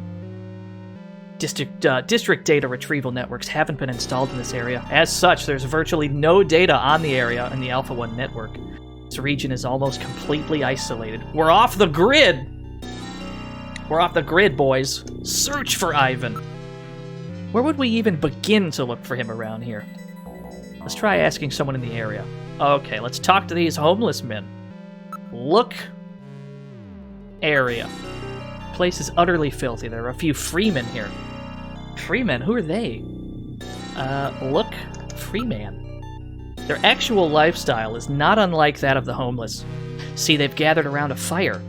S2: District data retrieval networks haven't been installed in this area. As such, there's virtually no data on the area in the Alpha 1 network. This region is almost completely isolated. We're off the grid! We're off the grid, boys. Search for Ivan. Where would we even begin to look for him around here? Let's try asking someone in the area. Okay, let's talk to these homeless men. Look. Area. Place is utterly filthy. There are a few freemen here. Freemen? Who are they? Look. Freeman. Their actual lifestyle is not unlike that of the homeless. See, they've gathered around a fire.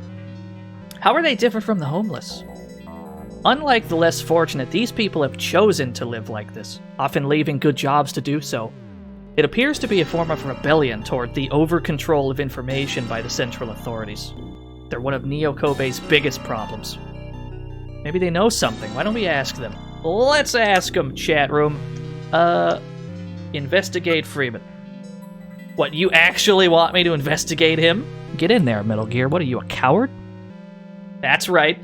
S2: How are they different from the homeless? Unlike the less fortunate, these people have chosen to live like this, often leaving good jobs to do so. It appears to be a form of rebellion toward the over-control of information by the central authorities. They're one of Neo Kobe's biggest problems. Maybe they know something. Why don't we ask them? Let's ask them, chat room. Investigate Freeman. What, you actually want me to investigate him? Get in there, Metal Gear. What are you, a coward? That's right.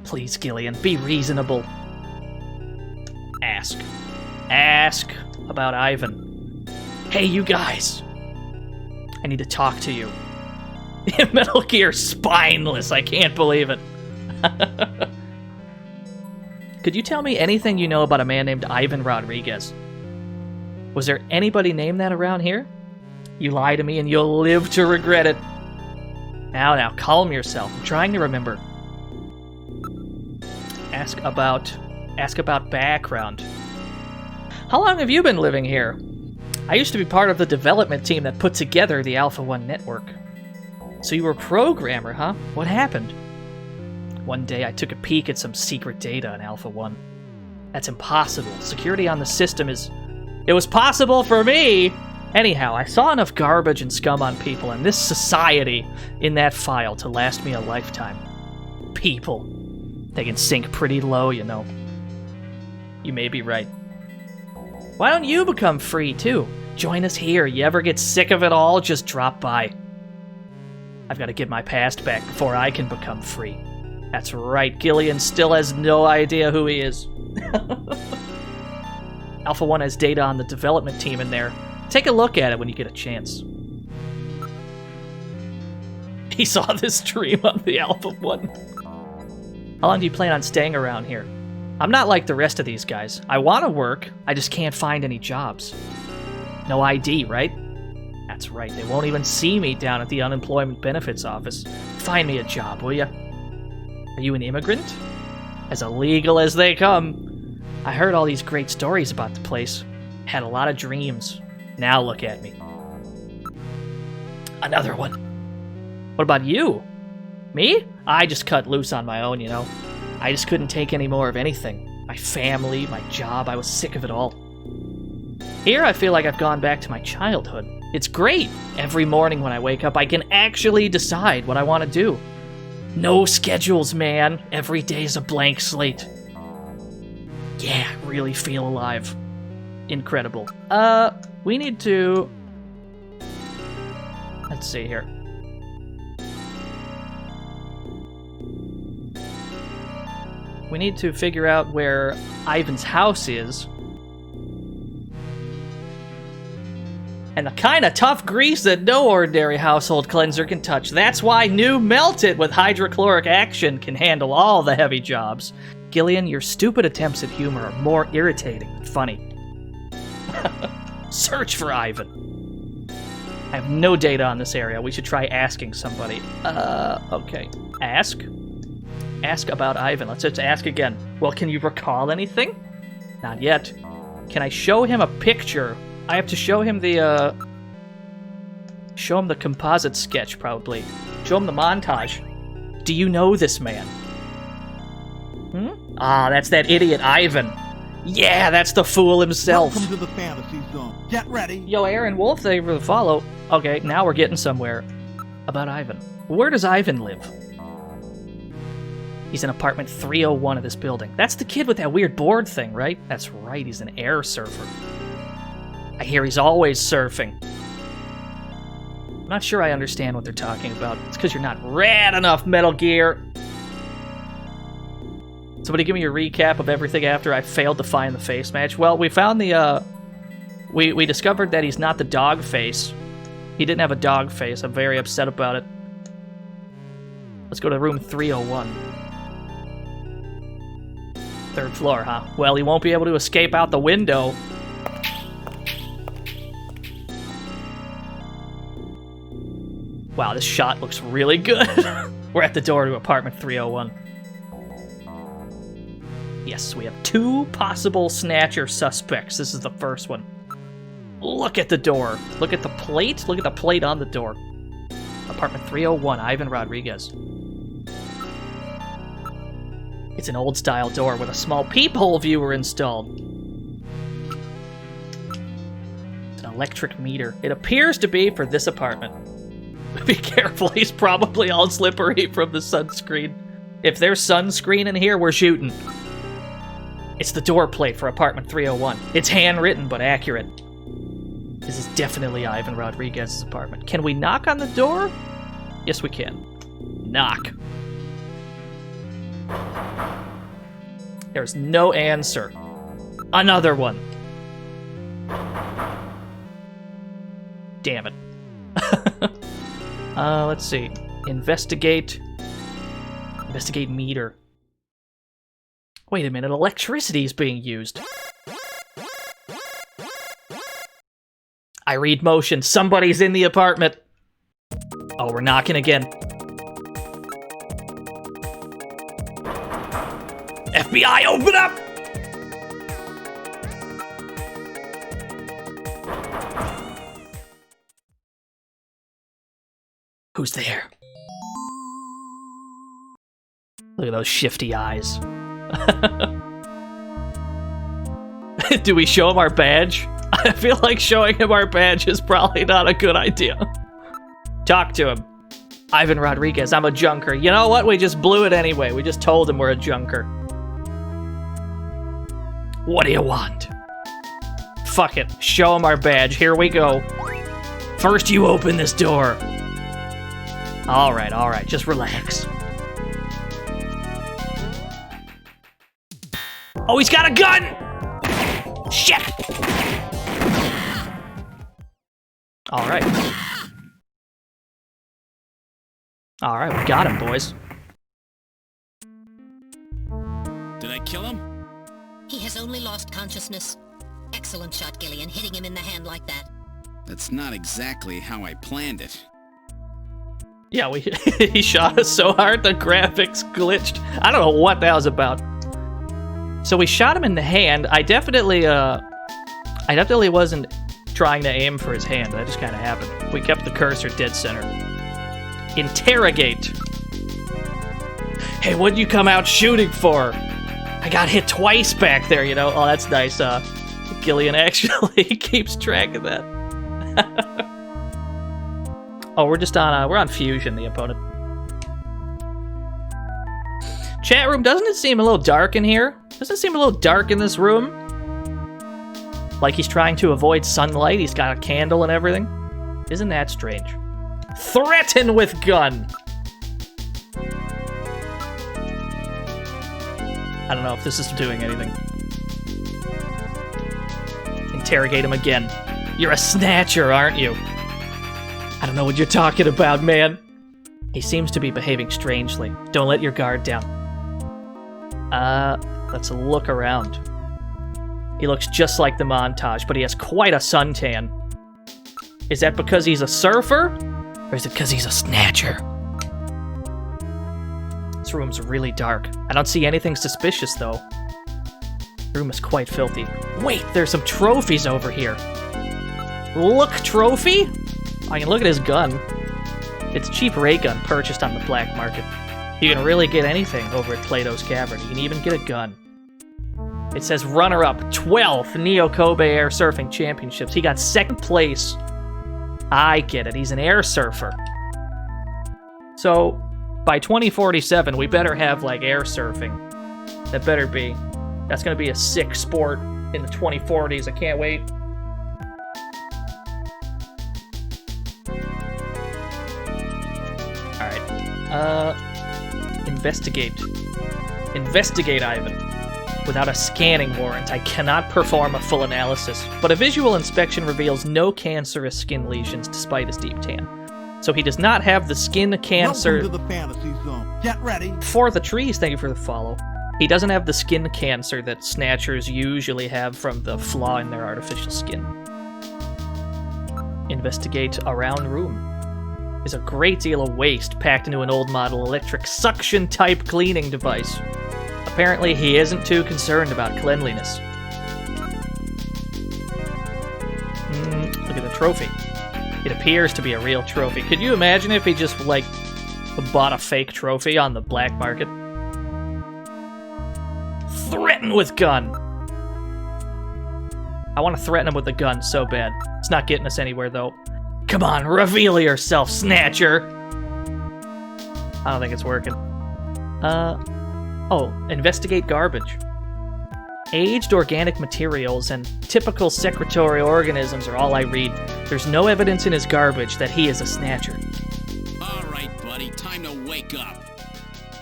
S2: Please, Gillian, be reasonable. Ask. Ask about Ivan. Hey, you guys. I need to talk to you. Metal Gear spineless. I can't believe it. Could you tell me anything you know about a man named Ivan Rodriguez? Was there anybody named that around here? You lie to me and you'll live to regret it. Now, calm yourself. I'm trying to remember. Ask about background. How long have you been living here? I used to be part of the development team that put together the Alpha 1 network. So you were a programmer, huh? What happened? One day I took a peek at some secret data in Alpha 1. That's impossible. Security on the system is... It was possible for me! Anyhow, I saw enough garbage and scum on people and this society in that file to last me a lifetime. People. They can sink pretty low, you know. You may be right. Why don't you become free, too? Join us here. You ever get sick of it all, just drop by. I've got to get my past back before I can become free. That's right, Gillian still has no idea who he is. Alpha 1 has data on the development team in there. Take a look at it when you get a chance. He saw this dream on the Alpha 1. How long do you plan on staying around here? I'm not like the rest of these guys. I want to work, I just can't find any jobs. No ID, right? That's right, they won't even see me down at the unemployment benefits office. Find me a job, will ya? Are you an immigrant? As illegal as they come. I heard all these great stories about the place. Had a lot of dreams. Now look at me. Another one. What about you? Me? I just cut loose on my own, you know. I just couldn't take any more of anything. My family, my job, I was sick of it all. Here I feel like I've gone back to my childhood. It's great. Every morning when I wake up, I can actually decide what I want to do. No schedules, man. Every day's a blank slate. Yeah, really feel alive. Incredible. We need to... Let's see here. We need to figure out where Ivan's house is. And the kind of tough grease that no ordinary household cleanser can touch. That's why new Melt It with hydrochloric action can handle all the heavy jobs. Gillian, your stupid attempts at humor are more irritating than funny. Search for Ivan. I have no data on this area. We should try asking somebody. Okay. Ask? Ask about Ivan. Let's just ask again. Well, can you recall anything? Not yet. Can I show him a picture? I have to show him the, show him the composite sketch, probably. Show him the montage. Do you know this man? Ah, that's that idiot Ivan. Yeah, that's the fool himself.
S1: Welcome to the fantasy zone. Get ready.
S2: Yo, Aaron Wolf, thank you for the follow. Okay, now we're getting somewhere. About Ivan. Where does Ivan live? He's in apartment 301 of this building. That's the kid with that weird board thing, right? That's right, he's an air surfer. I hear he's always surfing. I'm not sure I understand what they're talking about. It's because you're not rad enough, Metal Gear. Somebody give me a recap of everything after I failed to find the face match. Well, we found the, we discovered that he's not the dog face. He didn't have a dog face. I'm very upset about it. Let's go to room 301. Third floor, huh? Well, he won't be able to escape out the window. Wow, this shot looks really good. We're at the door to apartment 301. Yes, we have 2 possible Snatcher suspects. This is the first one. Look at the door. Look at the plate. Look at the plate on the door. Apartment 301, Ivan Rodriguez. It's an old-style door with a small peephole viewer installed. It's an electric meter. It appears to be for this apartment. Be careful, he's probably all slippery from the sunscreen. If there's sunscreen in here, we're shooting. It's the door plate for apartment 301. It's handwritten, but accurate. This is definitely Ivan Rodriguez's apartment. Can we knock on the door? Yes, we can. Knock. There's no answer. Another one. Damn it. Let's see. Investigate. Investigate meter. Wait a minute, electricity is being used. I read motion. Somebody's in the apartment. Oh, we're knocking again. FBI, open up! Who's there? Look at those shifty eyes. Do we show him our badge? I feel like showing him our badge is probably not a good idea. Talk to him. Ivan Rodriguez, I'm a junker. You know what? We just blew it anyway. We just told him we're a junker. What do you want? Fuck it. Show him our badge. Here we go. First you open this door. Alright. Just relax. Oh, he's got a gun! Shit! Alright. Alright, we got him, boys.
S4: Did I kill him?
S9: He has only lost consciousness. Excellent shot, Gillian, hitting him in the hand like that.
S4: That's not exactly how I planned it.
S2: Yeah, he shot us so hard the graphics glitched. I don't know what that was about. So we shot him in the hand. I definitely wasn't trying to aim for his hand. That just kind of happened. We kept the cursor dead center. Interrogate. Hey, what'd you come out shooting for? I got hit twice back there, you know? Oh, that's nice. Gillian actually keeps track of that. Oh, we're just on, we're on Fusion, the opponent. Chat room, doesn't it seem a little dark in here? Doesn't it seem a little dark in this room? Like he's trying to avoid sunlight, he's got a candle and everything. Isn't that strange? Threaten with gun! I don't know if this is doing anything. Interrogate him again. You're a snatcher, aren't you? I don't know what you're talking about, man. He seems to be behaving strangely. Don't let your guard down. Let's look around. He looks just like the montage, but he has quite a suntan. Is that because he's a surfer? Or is it because he's a snatcher? This room's really dark. I don't see anything suspicious, though. The room is quite filthy. Wait, there's some trophies over here. Look, trophy? I can look at his gun. It's a cheap ray gun purchased on the black market. You can really get anything over at Plato's Cavern. You can even get a gun. It says runner-up, 12th Neo Kobe Air Surfing Championships. He got 2nd place. I get it. He's an air surfer. So, by 2047, we better have, like, air surfing. That better be. That's going to be a sick sport in the 2040s. I can't wait. Investigate. Investigate, Ivan. Without a scanning warrant, I cannot perform a full analysis, but a visual inspection reveals no cancerous skin lesions despite his deep tan. So he does not have the skin cancer...
S1: Welcome to the fantasy zone. Get ready.
S2: For the trees, thank you for the follow. He doesn't have the skin cancer that snatchers usually have from the flaw in their artificial skin. Investigate around room. Is a great deal of waste packed into an old model electric suction type cleaning device. Apparently he isn't too concerned about cleanliness. Look at the trophy. It appears to be a real trophy. Could you imagine if he just, like, bought a fake trophy on the black market? Threaten with gun! I want to threaten him with a gun so bad. It's not getting us anywhere, though. Come on, reveal yourself, Snatcher! I don't think it's working. Oh, investigate garbage. Aged organic materials and typical secretory organisms are all I read. There's no evidence in his garbage that he is a snatcher.
S4: All right, buddy, time to wake up.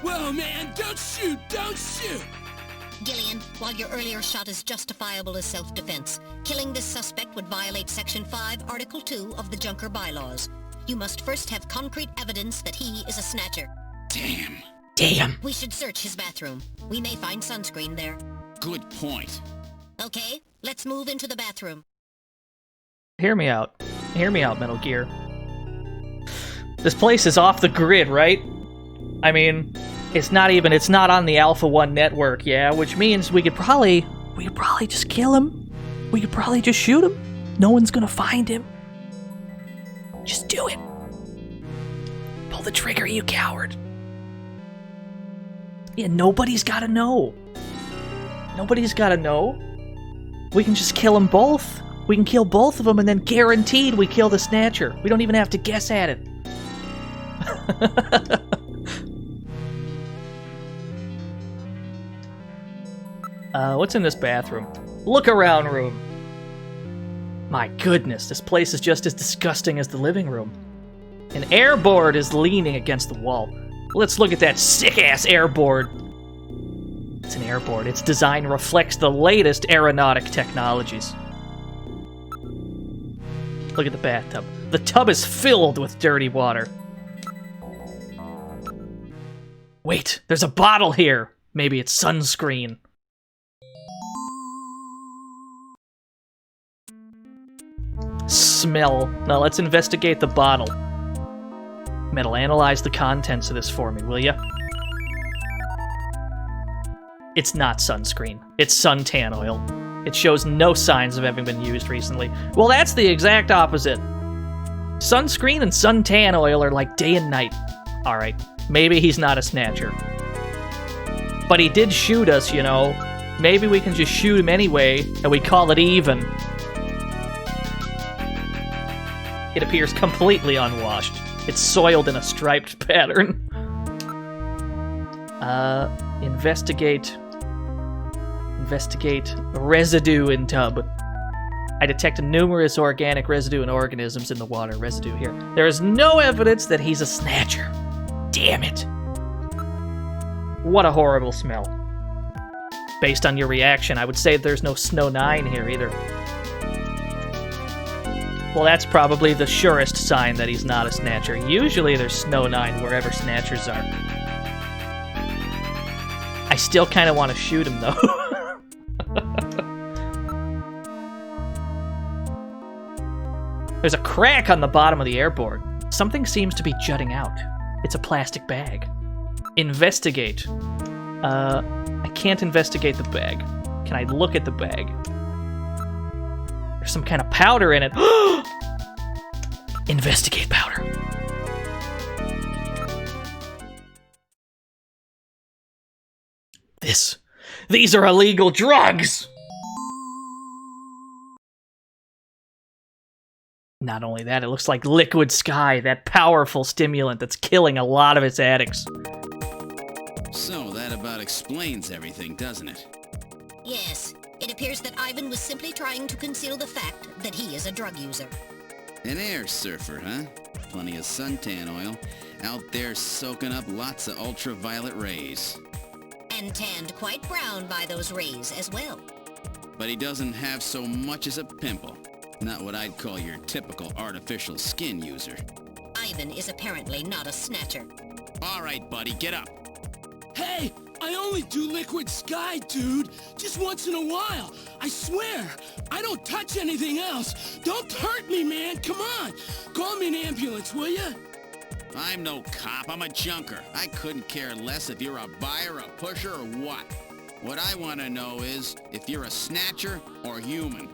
S12: Whoa, man, don't shoot, don't shoot!
S9: Gillian, while your earlier shot is justifiable as self-defense, killing this suspect would violate Section 5, Article 2 of the Junker Bylaws. you must first have concrete evidence that he is a Snatcher.
S2: Damn.
S9: We should search his bathroom. We may find sunscreen there.
S4: Good point.
S9: Okay, let's move into the bathroom.
S2: Hear me out. Hear me out, Metal Gear. This place is off the grid, right? I mean, it's not on the Alpha 1 network, yeah? Which means we could probably just kill him. We could probably just shoot him. No one's gonna find him. Just do it. Pull the trigger, you coward. Yeah, nobody's gotta know. Nobody's gotta know. We can just kill them both. We can kill both of them, and then guaranteed we kill the Snatcher. We don't even have to guess at it. What's in this bathroom? Look around room. My goodness, this place is just as disgusting as the living room. An airboard is leaning against the wall. Let's look at that sick-ass airboard. It's an airboard. Its design reflects the latest aeronautic technologies. Look at the bathtub. The tub is filled with dirty water. Wait, there's a bottle here. Maybe it's sunscreen. Smell. Now let's investigate the bottle. Metal, analyze the contents of this for me, will ya? It's not sunscreen. It's suntan oil. It shows no signs of having been used recently. Well, that's the exact opposite. Sunscreen and suntan oil are like day and night. Alright, maybe he's not a Snatcher. But he did shoot us, you know. Maybe we can just shoot him anyway, and we call it even. It appears completely unwashed. It's soiled in a striped pattern. Investigate residue in tub. I detect numerous organic residue and organisms in the water. Residue here. There is no evidence that he's a Snatcher. Damn it. What a horrible smell. Based on your reaction, I would say there's no Snow 9 here either. Well, that's probably the surest sign that he's not a Snatcher. Usually there's Snow 9 wherever Snatchers are. I still kind of want to shoot him, though. There's a crack on the bottom of the airboard. Something seems to be jutting out. It's a plastic bag. Investigate. I can't investigate the bag. Can I look at the bag? There's some kind of powder in it. Investigate powder. These are illegal drugs! Not only that, it looks like Liquid Sky, that powerful stimulant that's killing a lot of its addicts.
S4: So that about explains everything, doesn't it?
S9: Yes. It appears that Ivan was simply trying to conceal the fact that he is a drug user.
S4: An air surfer, huh? Plenty of suntan oil. Out there soaking up lots of ultraviolet rays.
S9: And tanned quite brown by those rays as well.
S4: But he doesn't have so much as a pimple. Not what I'd call your typical artificial skin user.
S9: Ivan is apparently not a Snatcher.
S4: All right, buddy, get up.
S12: Hey, I only do Liquid Sky, dude. Just once in a while. I swear. I don't touch anything else. Don't hurt me, man. Come on. Call me an ambulance, will ya?
S4: I'm no cop. I'm a junker. I couldn't care less if you're a buyer, a pusher, or what. What I want to know is if you're a Snatcher or human.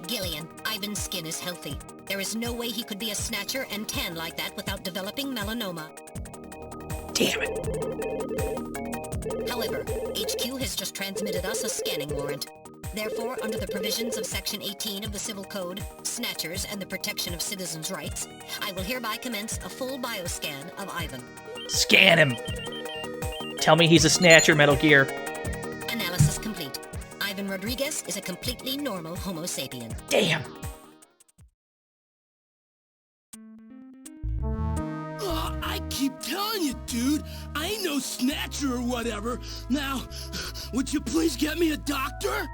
S9: Gillian, Ivan's skin is healthy. There is no way he could be a Snatcher and tan like that without developing melanoma.
S2: Damn it.
S9: However, HQ has just transmitted us a scanning warrant. Therefore, under the provisions of Section 18 of the Civil Code, Snatchers and the Protection of Citizens' Rights, I will hereby commence a full bioscan of Ivan.
S2: Scan him! Tell me he's a Snatcher, Metal Gear.
S9: Analysis complete. Ivan Rodriguez is a completely normal Homo sapien.
S2: Damn!
S12: I keep telling you, dude, I ain't no Snatcher or whatever. Now, would you please get me a doctor?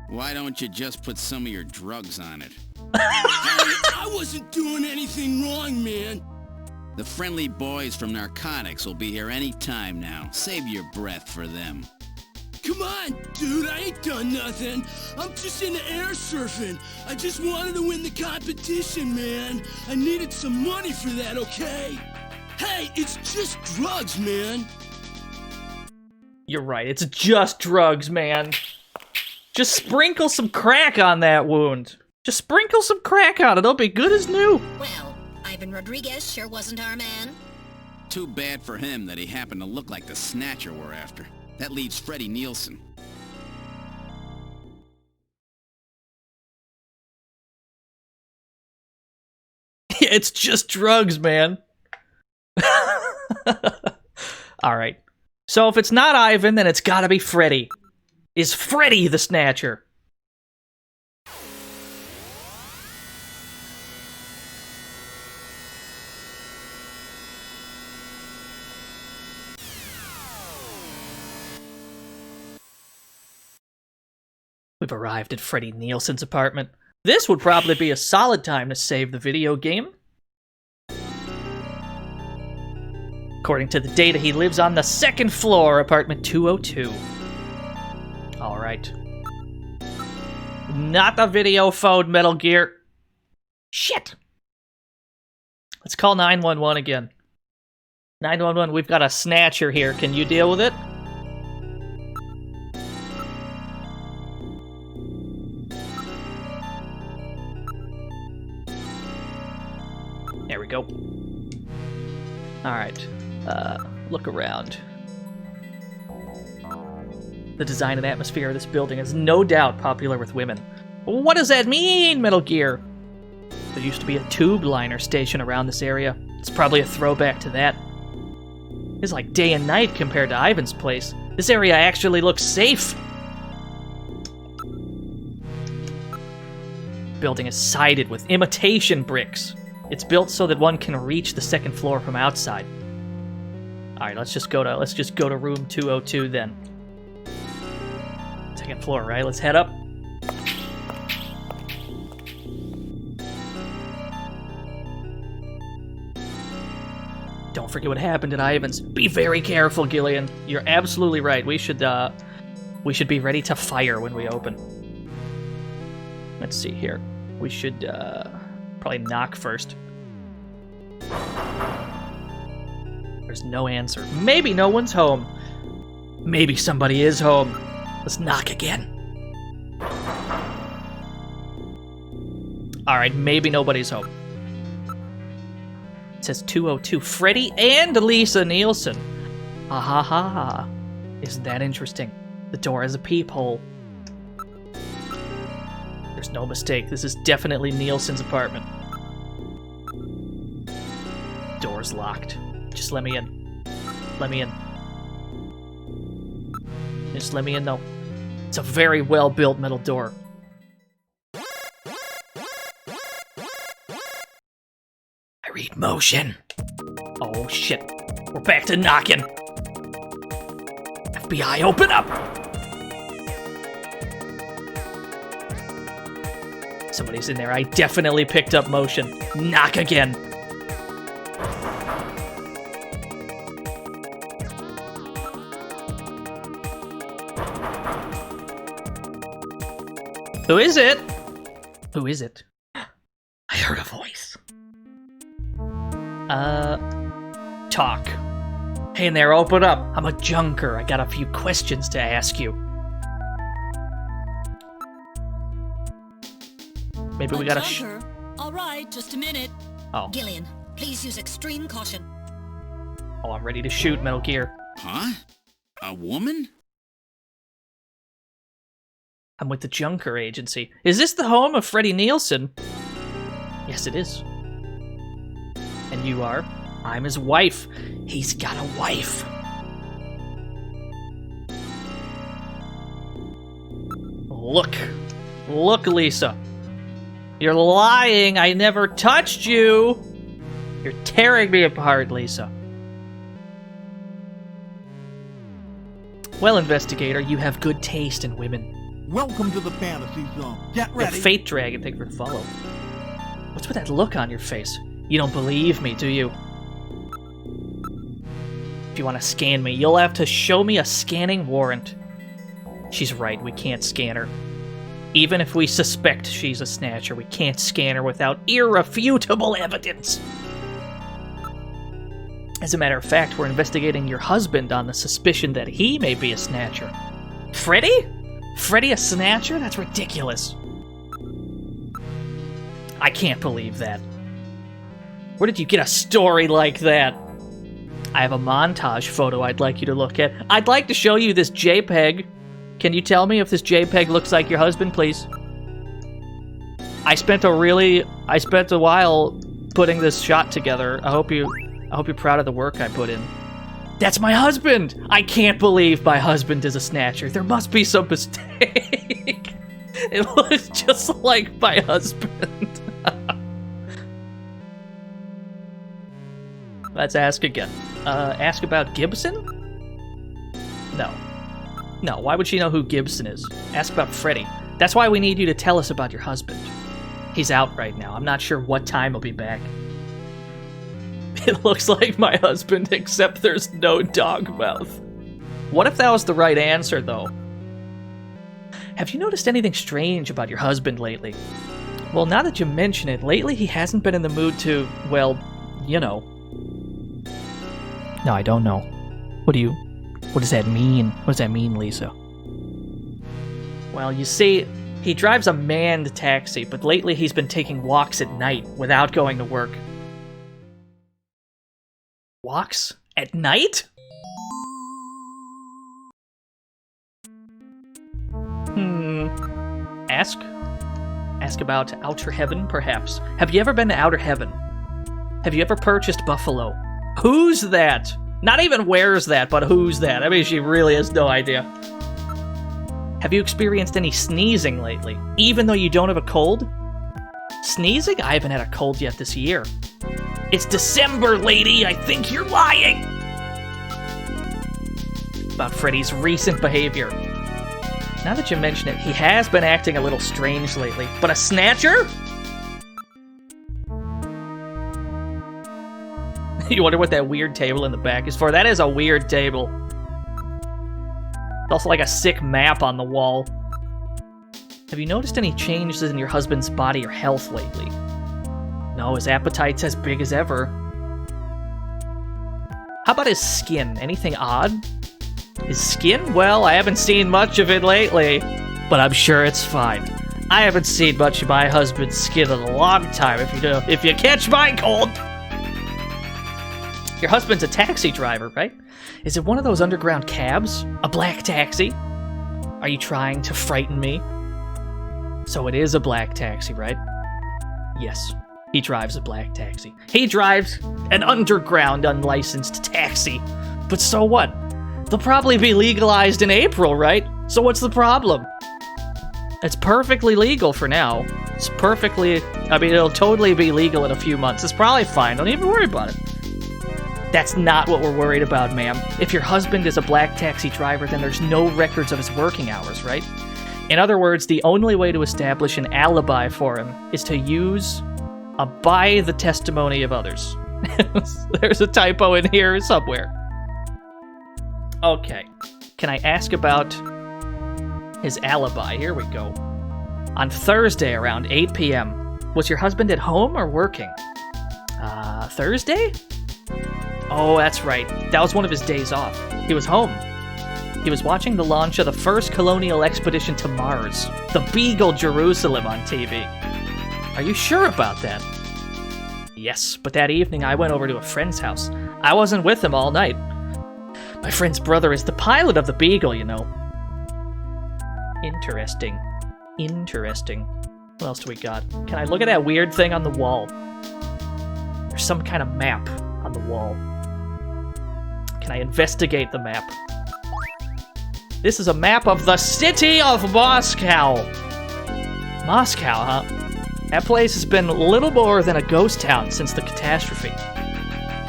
S4: Why don't you just put some of your drugs on it?
S12: I wasn't doing anything wrong, man.
S4: The friendly boys from narcotics will be here any time now. Save your breath for them.
S12: Come on, dude, I ain't done nothing. I'm just into air surfing. I just wanted to win the competition, man. I needed some money for that, okay? Hey, it's just drugs, man.
S2: You're right, it's just drugs, man. Just sprinkle some crack on that wound. Just sprinkle some crack on it, it'll be good as new.
S9: Well, Ivan Rodriguez sure wasn't our man.
S4: Too bad for him that he happened to look like the Snatcher we're after. That leaves Freddie Nielsen.
S2: It's just drugs, man. Alright. So if it's not Ivan, then it's gotta be Freddy. Is Freddy the Snatcher? We've arrived at Freddie Nielsen's apartment. This would probably be a solid time to save the video game. According to the data, he lives on the second floor, apartment 202. Alright. Not the video phone, Metal Gear. Shit! Let's call 911 again. 911, we've got a Snatcher here. Can you deal with it? There we go. Alright. Look around. The design and atmosphere of this building is no doubt popular with women. What does that mean, Metal Gear? There used to be a tube liner station around this area. It's probably a throwback to that. It's like day and night compared to Ivan's place. This area actually looks safe. Building is sided with imitation bricks. It's built so that one can reach the second floor from outside. Alright, let's just go to room 202 then. Second floor, right? Let's head up. Don't forget what happened at Ivan's. Be very careful, Gillian. You're absolutely right. We should be ready to fire when we open. Let's see here. We should probably knock first. There's no answer. Maybe no one's home. Maybe somebody is home. Let's knock again. Alright, maybe nobody's home. It says 202. Freddie and Lisa Nielsen. Ha ha ha. Isn't that interesting? The door has a peephole. There's no mistake. This is definitely Nielsen's apartment. Door's locked. Just let me in. Let me in. Just let me in, though. It's a very well-built metal door. I read motion. Oh, shit. We're back to knocking. FBI, open up! Somebody's in there. I definitely picked up motion. Knock again. Who is it? Who is it? I heard a voice. Talk. Hey in there, open up. I'm a junker. I got a few questions to ask you. Maybe we gotta
S9: All right, just a minute.
S2: Oh.
S9: Gillian, please use extreme caution.
S2: Oh, I'm ready to shoot, Metal Gear.
S4: Huh? A woman?
S2: I'm with the Junker Agency. Is this the home of Freddie Nielsen? Yes, it is. And you are? I'm his wife. He's got a wife. Look. Look, Lisa. You're lying. I never touched you. You're tearing me apart, Lisa. Well, investigator, you have good taste in women.
S1: Welcome to the fantasy zone. Get
S2: The
S1: ready.
S2: Fate Dragon, thank you for the follow. What's with that look on your face? You don't believe me, do you? If you want to scan me, you'll have to show me a scanning warrant. She's right, we can't scan her. Even if we suspect she's a Snatcher, we can't scan her without irrefutable evidence. As a matter of fact, we're investigating your husband on the suspicion that he may be a Snatcher. Freddy? Freddy a Snatcher? That's ridiculous. I can't believe that. Where did you get a story like that? I have a montage photo I'd like you to look at. I'd like to show you this JPEG. Can you tell me if this JPEG looks like your husband, please? I spent a while putting this shot together. I hope you're proud of the work I put in. That's my husband! I can't believe my husband is a Snatcher. There must be some mistake. It looks just like my husband. Let's ask again. Ask about Gibson? No. No, why would she know who Gibson is? Ask about Freddy. That's why we need you to tell us about your husband. He's out right now. I'm not sure what time he'll be back. It looks like my husband, except there's no dog mouth. What if that was the right answer, though? Have you noticed anything strange about your husband lately? Well, now that you mention it, lately he hasn't been in the mood to, well, you know. No, I don't know. What does that mean? What does that mean, Lisa? Well, you see, he drives a manned taxi, but lately he's been taking walks at night without going to work. Walks? At night? Ask about Outer Heaven, perhaps. Have you ever been to Outer Heaven? Have you ever purchased Buffalo? Who's that? Not even where's that, but who's that? I mean, she really has no idea. Have you experienced any sneezing lately, even though you don't have a cold? Sneezing? I haven't had a cold yet this year. It's December, lady! I think you're lying! About Freddy's recent behavior. Now that you mention it, he has been acting a little strange lately. But a Snatcher? You wonder what that weird table in the back is for? That is a weird table. It's also like a sick map on the wall. Have you noticed any changes in your husband's body or health lately? No, his appetite's as big as ever. How about his skin? Anything odd? His skin? Well, I haven't seen much of it lately, but I'm sure it's fine. I haven't seen much of my husband's skin in a long time, if you catch my cold. Your husband's a taxi driver, right? Is it one of those underground cabs? A black taxi? Are you trying to frighten me? So it is a black taxi, right? Yes, he drives a black taxi. He drives an underground unlicensed taxi. But so what? They'll probably be legalized in April, right? So what's the problem? It's perfectly legal for now. It's perfectly... I mean, it'll totally be legal in a few months. It's probably fine. Don't even worry about it. That's not what we're worried about, ma'am. If your husband is a black taxi driver, then there's no records of his working hours, right? In other words, the only way to establish an alibi for him is to use by the testimony of others. There's a typo in here somewhere. Okay. Can I ask about his alibi? Here we go. On Thursday around 8 p.m., was your husband at home or working? Thursday? Oh, that's right. That was one of his days off. He was home. He was watching the launch of the first colonial expedition to Mars, the Beagle Jerusalem, on TV. Are you sure about that? Yes, but that evening I went over to a friend's house. I wasn't with him all night. My friend's brother is the pilot of the Beagle, you know. Interesting. Interesting. What else do we got? Can I look at that weird thing on the wall? There's some kind of map on the wall. Can I investigate the map? This is a map of the city of Moscow. Moscow, huh? That place has been little more than a ghost town since the catastrophe.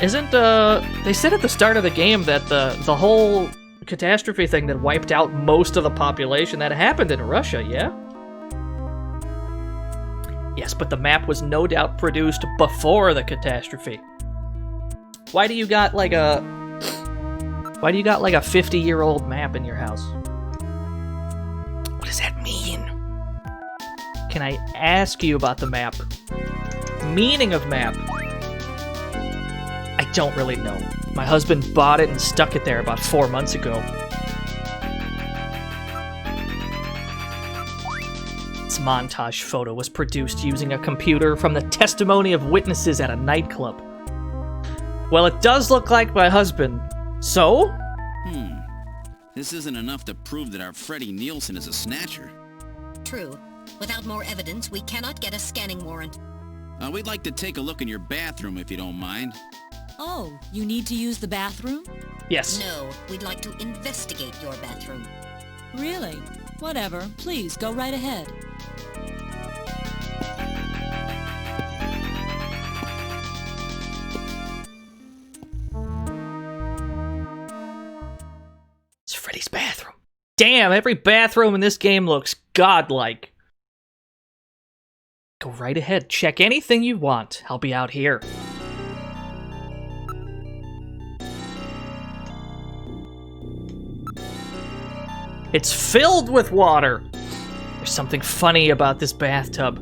S2: Isn't, they said at the start of the game that the whole catastrophe thing that wiped out most of the population. That happened in Russia, yeah? Yes, but the map was no doubt produced before the catastrophe. Why do you got like a 50-year-old map in your house? What does that mean? Can I ask you about the map? Meaning of map? I don't really know. My husband bought it and stuck it there about 4 months ago. This montage photo was produced using a computer from the testimony of witnesses at a nightclub. Well, it does look like my husband. So?
S4: This isn't enough to prove that our Freddie Nielsen is a snatcher.
S9: True. Without more evidence, we cannot get a scanning warrant.
S4: We'd like to take a look in your bathroom, if you don't mind.
S13: Oh, you need to use the bathroom?
S2: Yes.
S9: No, we'd like to investigate your bathroom.
S13: Really? Whatever. Please, go right ahead.
S2: It's Freddy's bathroom. Damn, every bathroom in this game looks godlike. Go right ahead. Check anything you want. I'll be out here. It's filled with water. There's something funny about this bathtub.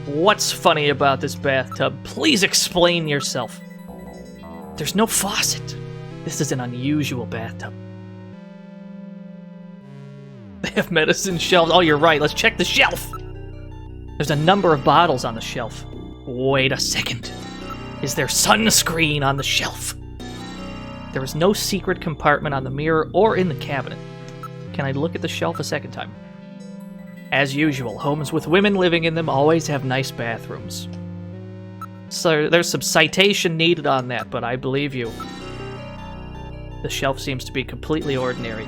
S2: What's funny about this bathtub? Please explain yourself. There's no faucet. This is an unusual bathtub. They have medicine shelves. Oh, you're right. Let's check the shelf. There's a number of bottles on the shelf. Wait a second. Is there sunscreen on the shelf? There is no secret compartment on the mirror or in the cabinet. Can I look at the shelf a second time? As usual, homes with women living in them always have nice bathrooms. So there's some citation needed on that, but I believe you. The shelf seems to be completely ordinary.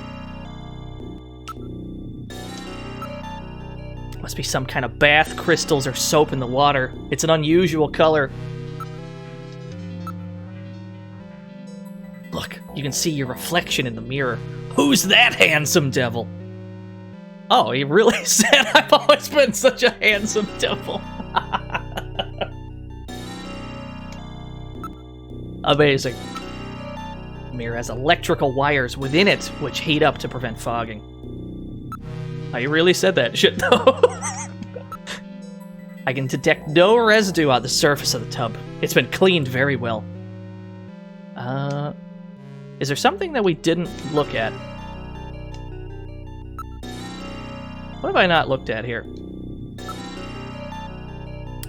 S2: Must be some kind of bath crystals or soap in the water. It's an unusual color. Look, you can see your reflection in the mirror. Who's that handsome devil? Oh, he really said I've always been such a handsome devil. Amazing. The mirror has electrical wires within it, which heat up to prevent fogging. Oh, he really said that shit, though. I can detect no residue on the surface of the tub. It's been cleaned very well. Is there something that we didn't look at? What have I not looked at here?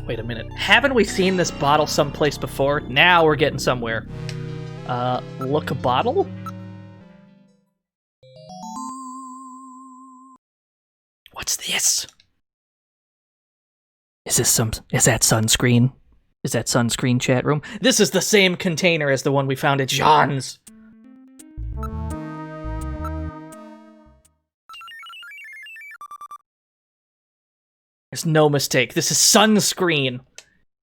S2: Wait a minute. Haven't we seen this bottle someplace before? Now we're getting somewhere. Look a bottle? What's this? Is that sunscreen? Is that sunscreen, chat room? This is the same container as the one we found at John's. There's no mistake. This is sunscreen.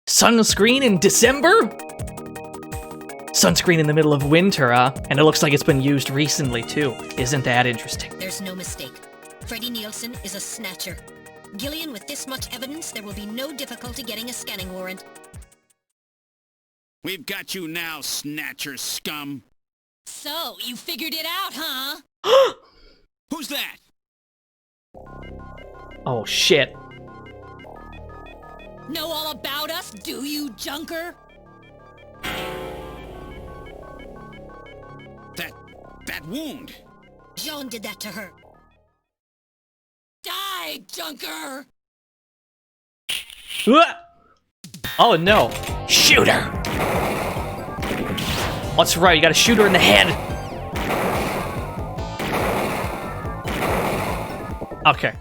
S2: Sunscreen in December? Sunscreen in the middle of winter, huh? And it looks like it's been used recently, too. Isn't that interesting?
S9: There's no mistake. Freddie Nielsen is a snatcher. Gillian, with this much evidence, there will be no difficulty getting a scanning warrant.
S4: We've got you now, snatcher scum.
S13: So, you figured it out, huh?
S4: Who's that?
S2: Oh, shit.
S13: Know all about us, do you, Junker?
S4: That wound.
S9: Jean did that to her.
S13: Die, Junker!
S2: Oh, no. Shoot her! That's right, you gotta shoot her in the head. Okay.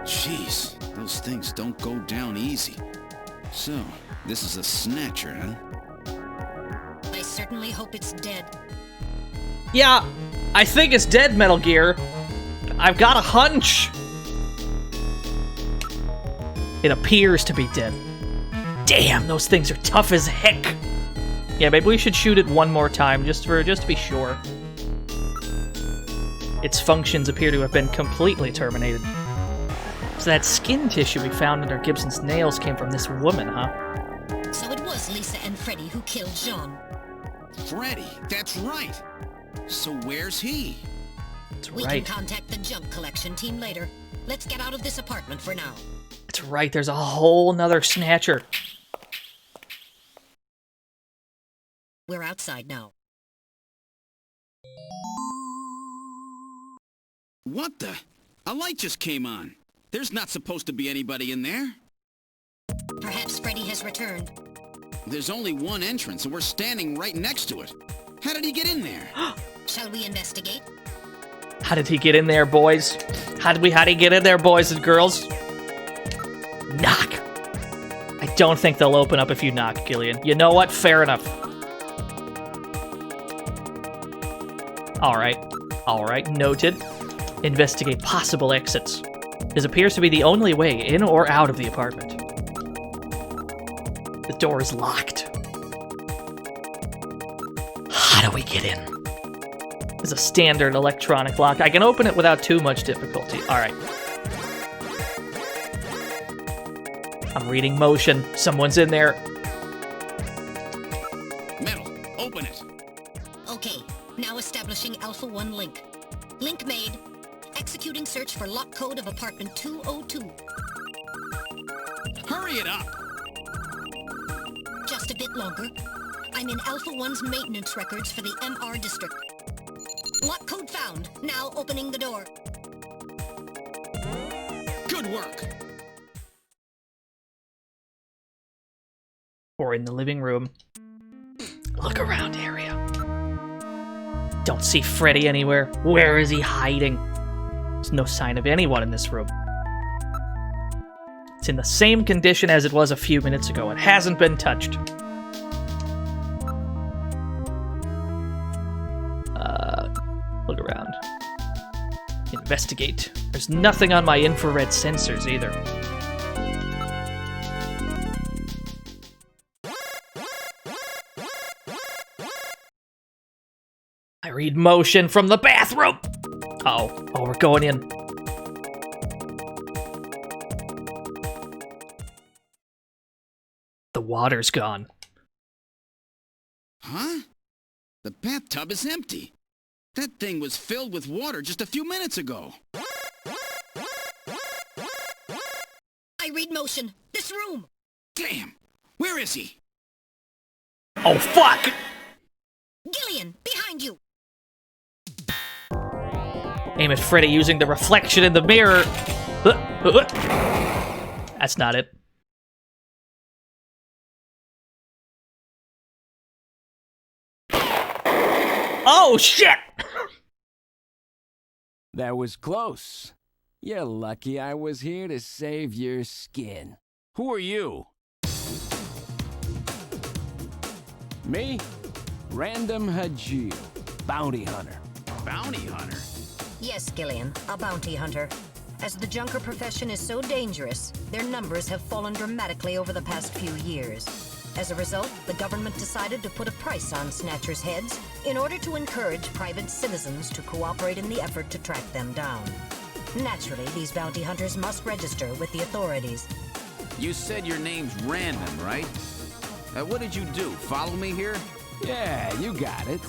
S4: Jeez, those things don't go down easy. So, this is a snatcher, huh?
S9: I certainly hope it's dead.
S2: Yeah, I think it's dead, Metal Gear. I've got a hunch. It appears to be dead. Damn, those things are tough as heck. Yeah, maybe we should shoot it one more time just to be sure. Its functions appear to have been completely terminated. So that skin tissue we found under Gibson's nails came from this woman, huh?
S9: So it was Lisa and Freddy who killed Jean.
S4: Freddy, that's right. So where's he?
S2: That's
S9: We
S2: right.
S9: can contact the junk collection team later. Let's get out of this apartment for now.
S2: That's right, there's a whole nother Snatcher.
S9: We're outside now.
S4: What the? A light just came on. There's not supposed to be anybody in there.
S9: Perhaps Freddy has returned.
S4: There's only one entrance, and we're standing right next to it. How did he get in there?
S9: Shall we investigate?
S2: How did he get in there, boys? How'd he get in there, boys and girls? Knock. I don't think they'll open up if you knock, Gillian. You know what? Fair enough. Alright, noted. Investigate possible exits. This appears to be the only way in or out of the apartment. The door is locked. How do we get in? It's a standard electronic lock. I can open it without too much difficulty. Alright. I'm reading motion. Someone's in there.
S4: Metal, open it.
S9: Okay, now establishing Alpha 1 link. Link made. Executing search for lock code of apartment 202.
S4: Hurry it up.
S9: Just a bit longer. I'm in Alpha 1's maintenance records for the MR district. Lock code found. Now opening the door.
S4: Good work.
S2: Or in the living room. Look around area. Don't see Freddy anywhere. Where is he hiding? There's no sign of anyone in this room. It's in the same condition as it was a few minutes ago. It hasn't been touched. Look around. Investigate. There's nothing on my infrared sensors either. I read motion from the bathroom! Oh, we're going in. The water's gone.
S4: Huh? The bathtub is empty. That thing was filled with water just a few minutes ago.
S9: I read motion. This room!
S4: Damn! Where is he?
S2: Oh, fuck!
S9: Gillian, behind you!
S2: Aim at Freddy using the reflection in the mirror. That's not it. Oh, shit!
S15: That was close. You're lucky I was here to save your skin. Who are you? Me? Random Hajil, bounty hunter.
S4: Bounty hunter?
S9: Yes, Gillian, a bounty hunter. As the junker profession is so dangerous, their numbers have fallen dramatically over the past few years. As a result, the government decided to put a price on Snatcher's heads in order to encourage private citizens to cooperate in the effort to track them down. Naturally, these bounty hunters must register with the authorities.
S6: You said your name's Random, right? What did you do? Follow me here?
S15: Yeah, you got it.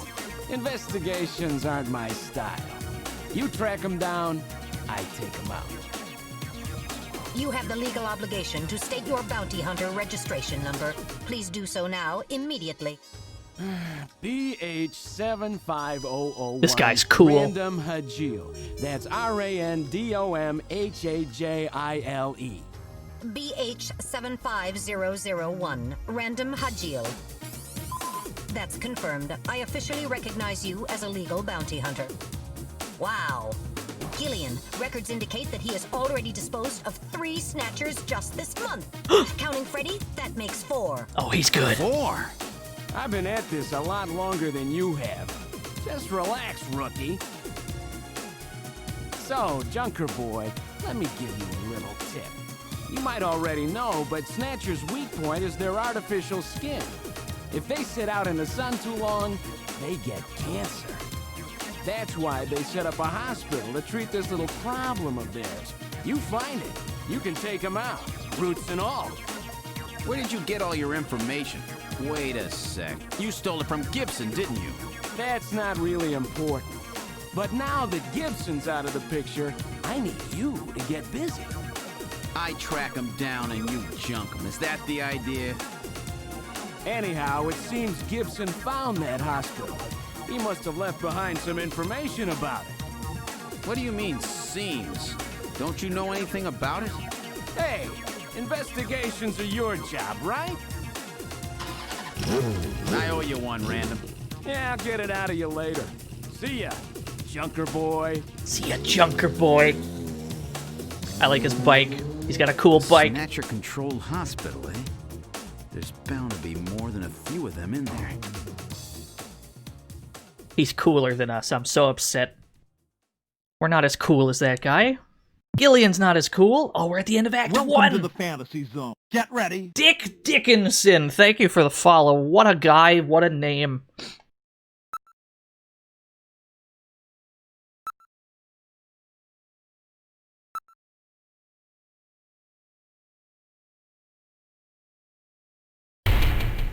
S15: Investigations aren't my style. You track them down, I take them out.
S9: You have the legal obligation to state your bounty hunter registration number. Please do so now, immediately.
S15: BH75001.
S2: This guy's cool.
S15: Random Hajil. That's RANDOMHAJILE.
S9: BH75001, Random Hajil. That's confirmed. I officially recognize you as a legal bounty hunter. Wow. Gillian, records indicate that he has already disposed of 3 Snatchers just this month. Counting Freddy, that makes 4.
S2: Oh, he's good.
S15: 4? I've been at this a lot longer than you have. Just relax, rookie. So, Junker Boy, let me give you a little tip. You might already know, but Snatcher's weak point is their artificial skin. If they sit out in the sun too long, they get cancer. That's why they set up a hospital to treat this little problem of theirs. You find it, you can take them out, roots and all.
S6: Where did you get all your information? Wait a sec. You stole it from Gibson, didn't you?
S15: That's not really important. But now that Gibson's out of the picture, I need you to get busy.
S6: I track him down and you junk him. Is that the idea?
S15: Anyhow, it seems Gibson found that hospital. He must have left behind some information about it.
S6: What do you mean, seems? Don't you know anything about it?
S15: Hey, investigations are your job, right?
S6: I owe you one, Random.
S15: Yeah, I'll get it out of you later. See ya, Junker Boy.
S2: See ya, Junker Boy. I like his bike. He's got a cool bike.
S6: Snatcher-controlled hospital, eh? There's bound to be more than a few of them in there.
S2: He's cooler than us. I'm so upset. We're not as cool as that guy. Gillian's not as cool. Oh, we're at the end of Act 1.
S1: Welcome to the fantasy zone. Get ready.
S2: Dick Dickinson. Thank you for the follow. What a guy. What a name.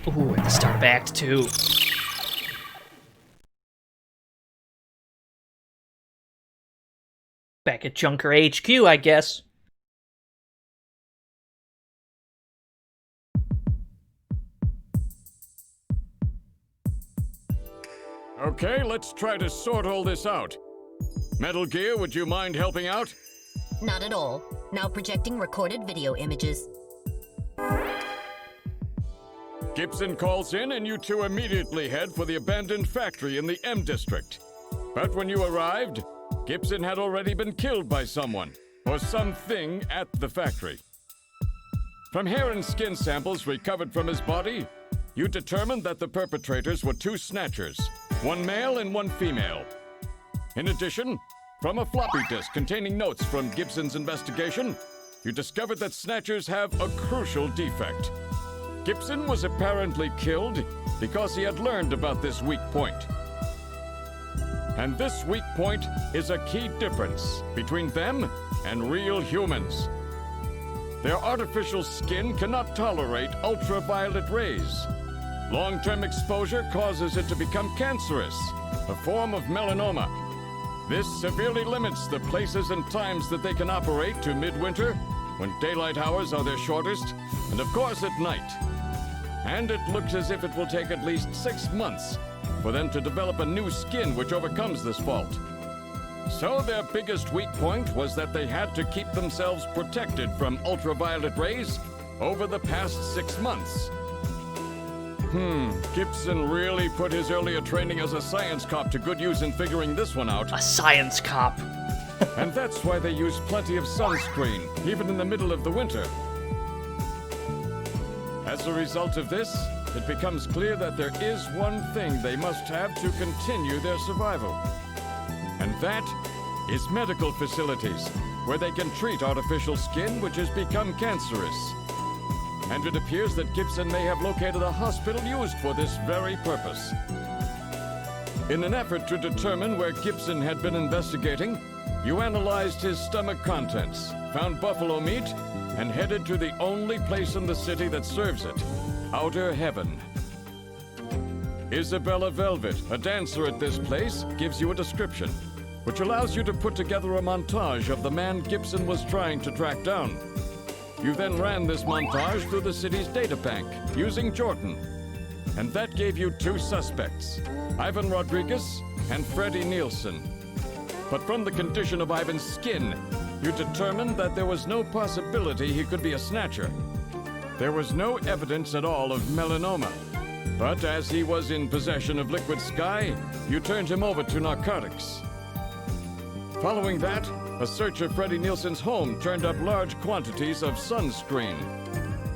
S2: Ooh, at the start of Act 2. Back at Junker HQ, I guess.
S8: Okay, let's try to sort all this out. Metal Gear, would you mind helping out?
S9: Not at all. Now projecting recorded video images.
S8: Gibson calls in and you two immediately head for the abandoned factory in the M District. But when you arrived, Gibson had already been killed by someone, or something at the factory. From hair and skin samples recovered from his body, you determined that the perpetrators were two Snatchers, one male and one female. In addition, from a floppy disk containing notes from Gibson's investigation, you discovered that Snatchers have a crucial defect. Gibson was apparently killed because he had learned about this weak point. And this weak point is a key difference between them and real humans. Their artificial skin cannot tolerate ultraviolet rays. Long-term exposure causes it to become cancerous, a form of melanoma. This severely limits the places and times that they can operate to midwinter, when daylight hours are their shortest, and of course at night. And it looks as if it will take at least 6 months for them to develop a new skin which overcomes this fault. So their biggest weak point was that they had to keep themselves protected from ultraviolet rays over the past 6 months. Gibson really put his earlier training as a science cop to good use in figuring this one out.
S2: A science cop.
S8: And that's why they use plenty of sunscreen, even in the middle of the winter. As a result of this, it becomes clear that there is one thing they must have to continue their survival. And that is medical facilities, where they can treat artificial skin which has become cancerous. And it appears that Gibson may have located a hospital used for this very purpose. In an effort to determine where Gibson had been investigating, you analyzed his stomach contents, found buffalo meat, and headed to the only place in the city that serves it, Outer Heaven. Isabella Velvet, a dancer at this place, gives you a description, which allows you to put together a montage of the man Gibson was trying to track down. You then ran this montage through the city's data bank, using Jordan. And that gave you 2 suspects, Ivan Rodriguez and Freddie Nielsen. But from the condition of Ivan's skin, you determined that there was no possibility he could be a Snatcher. There was no evidence at all of melanoma. But as he was in possession of liquid sky, you turned him over to narcotics. Following that, a search of Freddie Nielsen's home turned up large quantities of sunscreen.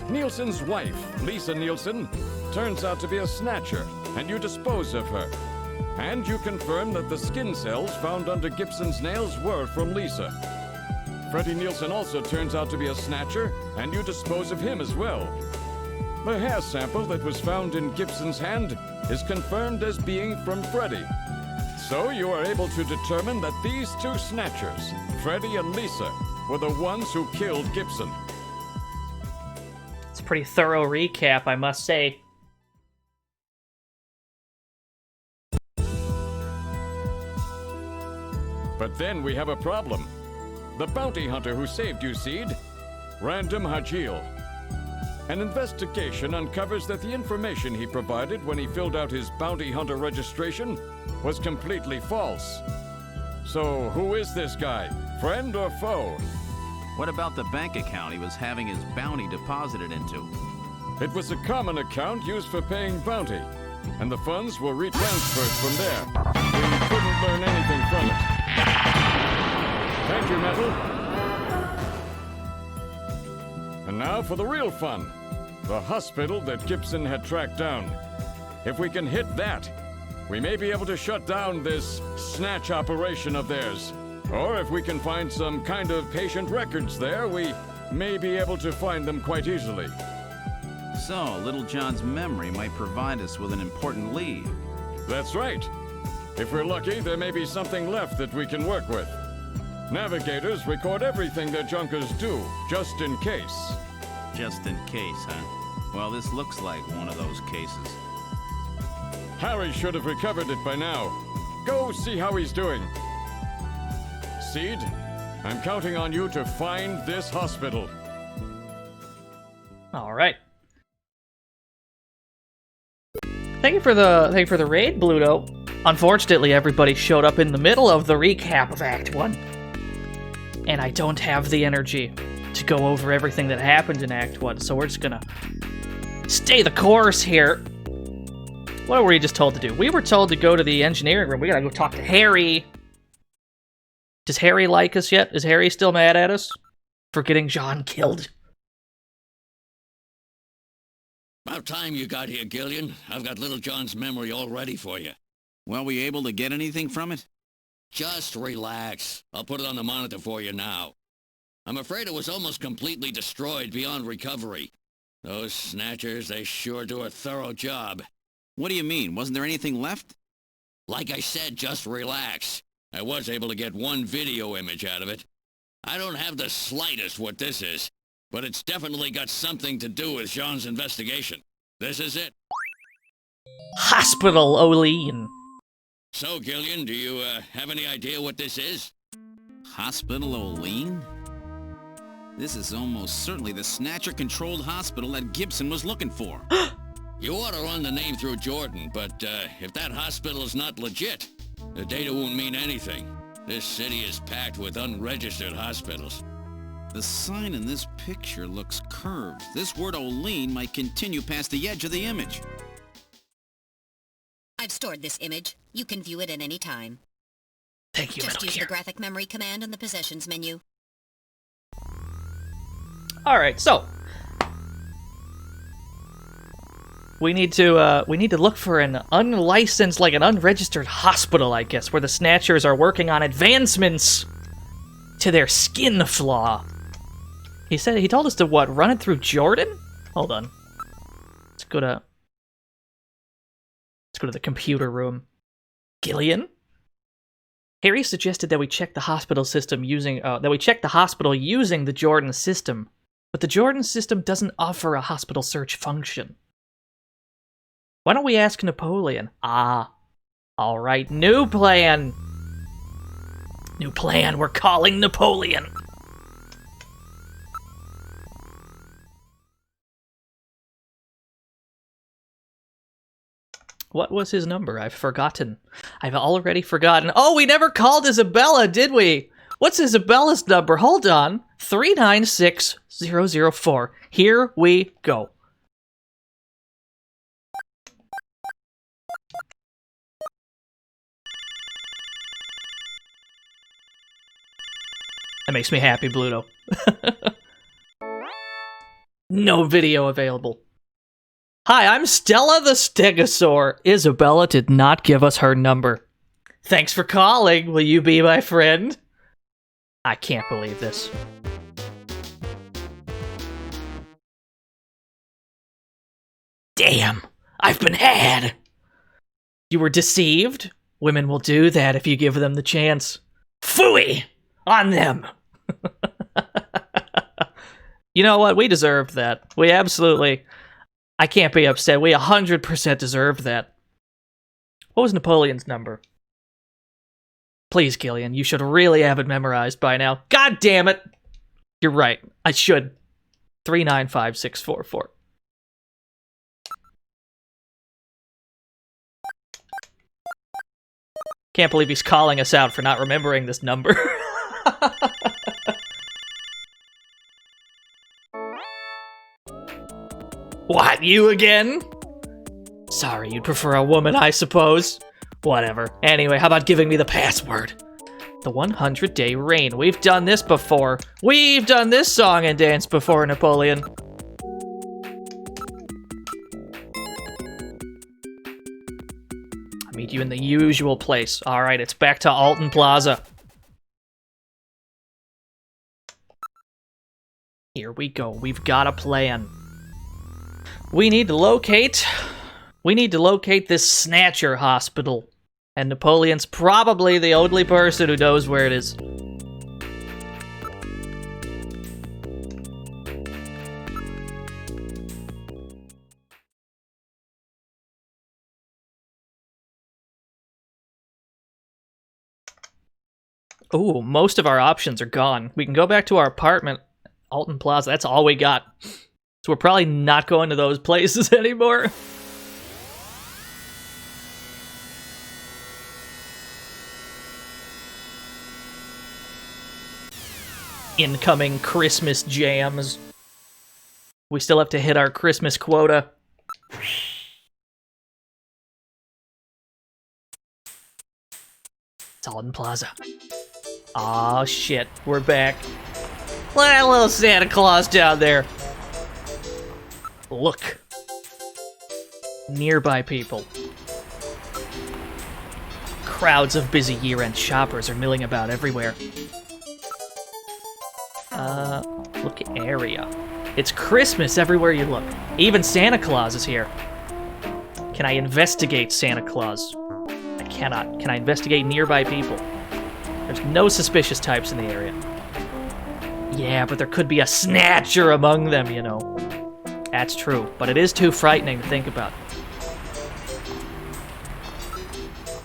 S8: Nielsen's wife, Lisa Nielsen, turns out to be a Snatcher, and you dispose of her. And you confirm that the skin cells found under Gibson's nails were from Lisa.
S16: Freddie Nielsen also turns out to be a snatcher, and you dispose of him as well. The hair sample that was found in Gibson's hand is confirmed as being from Freddie. So you are able to determine that these two snatchers, Freddie and Lisa, were the ones who killed Gibson.
S2: It's a pretty thorough recap, I must say.
S16: But then we have a problem. The bounty hunter who saved you, Seed, Random Hajil. An investigation uncovers that the information he provided when he filled out his bounty hunter registration was completely false. So who is this guy? Friend or foe?
S6: What about the bank account he was having his bounty deposited into?
S16: It was a common account used for paying bounty, and the funds were retransferred from there. We couldn't learn anything from it. Thank you, Metal. And now for the real fun. The hospital that Gibson had tracked down. If we can hit that, we may be able to shut down this snatch operation of theirs. Or if we can find some kind of patient records there, we may be able to find them quite easily.
S6: So, Little John's memory might provide us with an important lead.
S16: That's right. If we're lucky, there may be something left that we can work with. Navigators record everything their junkers do, just in case.
S6: Just in case, huh? Well, this looks like one of those cases.
S16: Harry should have recovered it by now. Go see how he's doing. Seed, I'm counting on you to find this hospital.
S2: All right. Thank you for the raid, Bluto. Unfortunately, everybody showed up in the middle of the recap of Act 1. And I don't have the energy to go over everything that happened in Act 1, so we're just gonna stay the course here. What were we just told to do? We were told to go to the engineering room. We gotta go talk to Harry. Does Harry like us yet? Is Harry still mad at us for getting John killed?
S8: About time you got here, Gillian. I've got Little John's memory all ready for you.
S6: Well, we able to get anything from it?
S8: Just relax. I'll put it on the monitor for you now. I'm afraid it was almost completely destroyed beyond recovery. Those snatchers, they sure do a thorough job.
S6: What do you mean? Wasn't there anything left?
S8: Like I said, just relax. I was able to get one video image out of it. I don't have the slightest what this is, but it's definitely got something to do with Jean's investigation. This is it.
S2: Hospital Olean.
S8: So, Gillian, do you have any idea what this is?
S6: Hospital Olean? This is almost certainly the Snatcher-controlled hospital that Gibson was looking for.
S8: You ought to run the name through Jordan, but if that hospital is not legit, the data won't mean anything. This city is packed with unregistered hospitals.
S6: The sign in this picture looks curved. This word Olean might continue past the edge of the image.
S9: I've stored this image. You can view it at any time.
S2: Thank you,
S9: Just use
S2: Metal
S9: the graphic memory command in the possessions menu.
S2: Alright, so we need to look for an unlicensed, like an unregistered hospital, I guess, where the Snatchers are working on advancements to their skin flaw. He told us to what? Run it through Jordan? Hold on. Let's go to the computer room. Gillian? Harry suggested that we check the hospital system using the Jordan system, but the Jordan system doesn't offer a hospital search function. Why don't we ask Napoleon? Ah, all right, new plan. New plan. We're calling Napoleon. What was his number? I've forgotten. I've already forgotten. Oh, we never called Isabella, did we? What's Isabella's number? Hold on. 396004. Here we go. That makes me happy, Bluto. No video available. Hi, I'm Stella the Stegosaur. Isabella did not give us her number. Thanks for calling. Will you be my friend? I can't believe this. Damn, I've been had! You were deceived? Women will do that if you give them the chance. Phooey! On them! You know what? We deserved that. We absolutely... I can't be upset. We 100% deserved that. What was Napoleon's number? Please, Gillian, you should really have it memorized by now. God damn it! You're right. I should. 395644. Can't believe he's calling us out for not remembering this number. What, you again? Sorry, you'd prefer a woman, I suppose. Whatever. Anyway, how about giving me the password? The 100-day reign. We've done this before. We've done this song and dance before, Napoleon. I'll meet you in the usual place. Alright, it's back to Alton Plaza. Here we go. We've got a plan. We need to locate this Snatcher hospital. And Napoleon's probably the only person who knows where it is. Ooh, most of our options are gone. We can go back to our apartment, Alton Plaza. That's all we got. So we're probably not going to those places anymore. Incoming Christmas jams. We still have to hit our Christmas quota. It's Alton Plaza. Aw, shit. We're back. Look at that little Santa Claus down there. Look. Nearby people. Crowds of busy year-end shoppers are milling about everywhere. Look area. It's Christmas everywhere you look. Even Santa Claus is here. Can I investigate Santa Claus? I cannot. Can I investigate nearby people? There's no suspicious types in the area. Yeah, but there could be a Snatcher among them, you know. That's true, but it is too frightening to think about.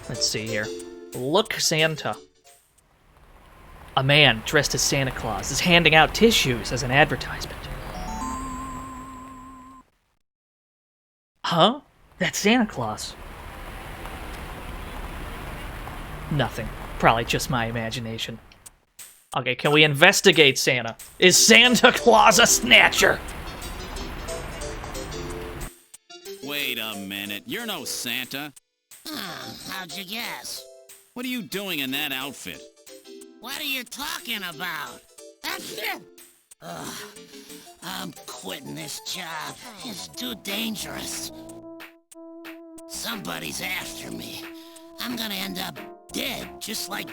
S2: Let's see here. Look, Santa. A man dressed as Santa Claus is handing out tissues as an advertisement. Huh? That's Santa Claus. Nothing. Probably just my imagination. Okay, can we investigate Santa? Is Santa Claus a Snatcher?
S4: Wait a minute. You're no Santa.
S17: How'd you guess?
S4: What are you doing in that outfit?
S17: What are you talking about? Ugh, I'm quitting this job. It's too dangerous. Somebody's after me. I'm gonna end up dead, just like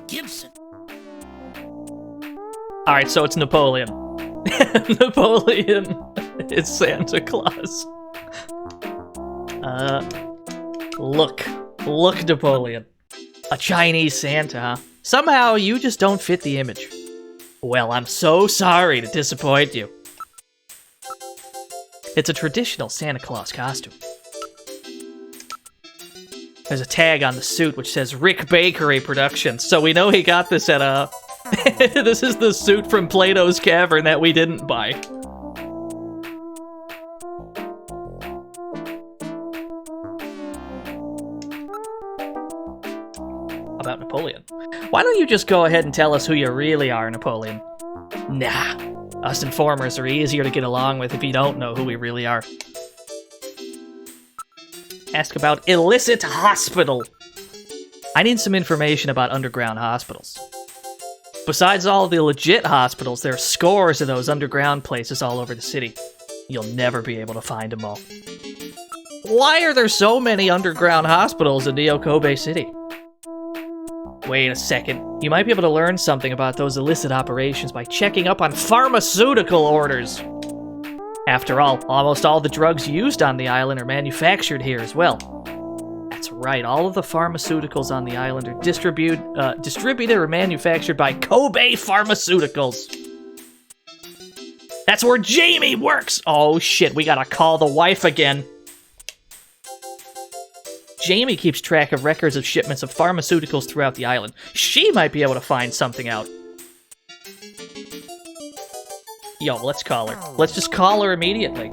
S17: Gibson.
S2: Alright, so it's Napoleon. Napoleon is Santa Claus. Look, Napoleon. A Chinese Santa, huh? Somehow, you just don't fit the image. Well, I'm so sorry to disappoint you. It's a traditional Santa Claus costume. There's a tag on the suit which says Rick Bakery Productions, so we know he got this at a... This is the suit from Plato's Cavern that we didn't buy. About Napoleon. Why don't you just go ahead and tell us who you really are, Napoleon? Nah, us informers are easier to get along with if you don't know who we really are. Ask about illicit hospital. I need some information about underground hospitals. Besides all the legit hospitals, there are scores of those underground places all over the city. You'll never be able to find them all. Why are there so many underground hospitals in Neo Kobe City? Wait a second. You might be able to learn something about those illicit operations by checking up on pharmaceutical orders. After all, almost all the drugs used on the island are manufactured here as well. That's right, all of the pharmaceuticals on the island are distributed or manufactured by Kobe Pharmaceuticals. That's where Jamie works! Oh shit, we gotta call the wife again. Jamie keeps track of records of shipments of pharmaceuticals throughout the island. She might be able to find something out. Yo, let's call her. Let's just call her immediately.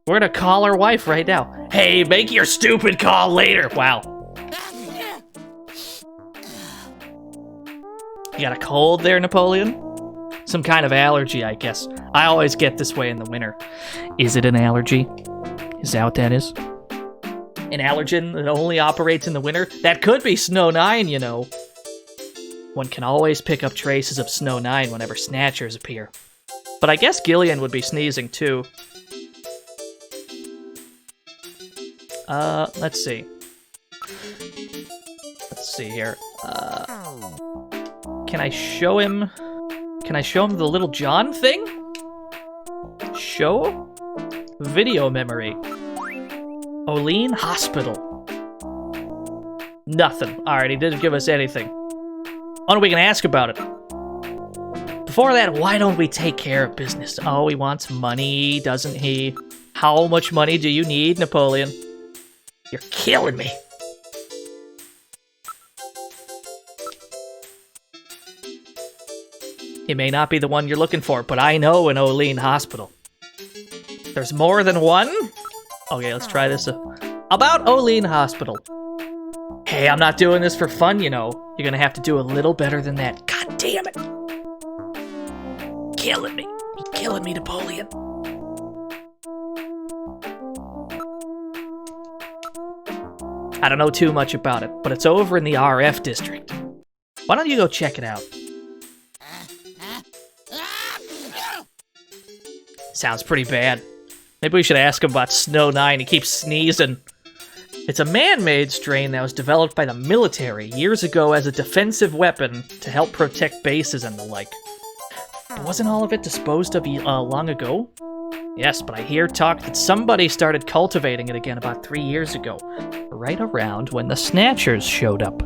S2: We're gonna call her wife right now. Hey, make your stupid call later. Wow. You got a cold there, Napoleon? Some kind of allergy, I guess. I always get this way in the winter. Is it an allergy? Is that what that is? An allergen that only operates in the winter? That could be Snow 9, you know. One can always pick up traces of Snow 9 whenever Snatchers appear. But I guess Gillian would be sneezing too. Let's see. Let's see here. Can I show him... Can I show him the Little John thing? Show? Video memory. Olean Hospital. Nothing. Alright, he didn't give us anything. Oh, we can ask about it. Before that, why don't we take care of business? Oh, he wants money, doesn't he? How much money do you need, Napoleon? You're killing me. He may not be the one you're looking for, but I know an Olean Hospital. There's more than one? Okay, let's try this. About Olean Hospital. Hey, I'm not doing this for fun, you know. You're gonna have to do a little better than that. God damn it. Killing me. You're killing me, Napoleon. I don't know too much about it, but it's over in the RF district. Why don't you go check it out? Sounds pretty bad. Maybe we should ask him about Snow 9. He keeps sneezing. It's a man-made strain that was developed by the military years ago as a defensive weapon to help protect bases and the like. But wasn't all of it disposed of long ago? Yes, but I hear talk that somebody started cultivating it again about 3 years ago, right around when the Snatchers showed up.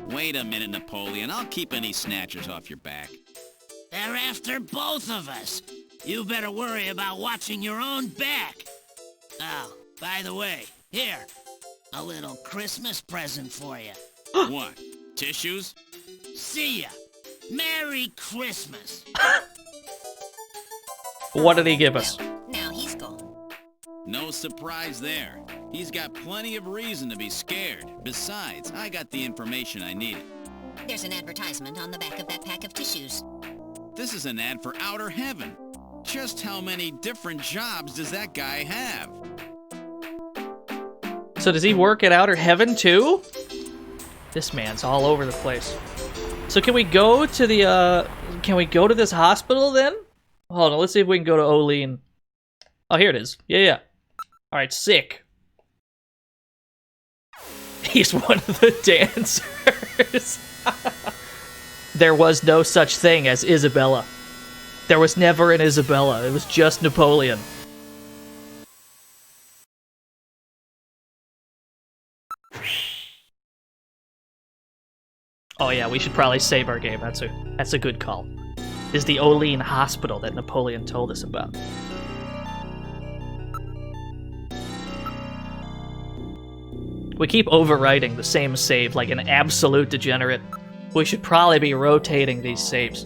S4: Wait a minute, Napoleon. I'll keep any Snatchers off your back.
S17: They're after both of us. You better worry about watching your own back. Oh, by the way, here, a little Christmas present for you.
S4: What? Tissues?
S17: See ya. Merry Christmas.
S2: What did he give us?
S9: Now he's gone.
S4: No surprise there. He's got plenty of reason to be scared. Besides, I got the information I needed.
S9: There's an advertisement on the back of that pack of tissues.
S4: This is an ad for Outer Heaven. Just how many different jobs does that guy have?
S2: So does he work at Outer Heaven too? This man's all over the place. So can we go to the, can we go to this hospital then? Hold on, let's see if we can go to Olean. Oh, here it is. Yeah. Alright, sick. He's one of the dancers. There was no such thing as Isabella. There was never an Isabella. It was just Napoleon. Oh yeah, we should probably save our game. That's a good call. This is the Olean Hospital that Napoleon told us about. We keep overwriting the same save like an absolute degenerate. We should probably be rotating these saves.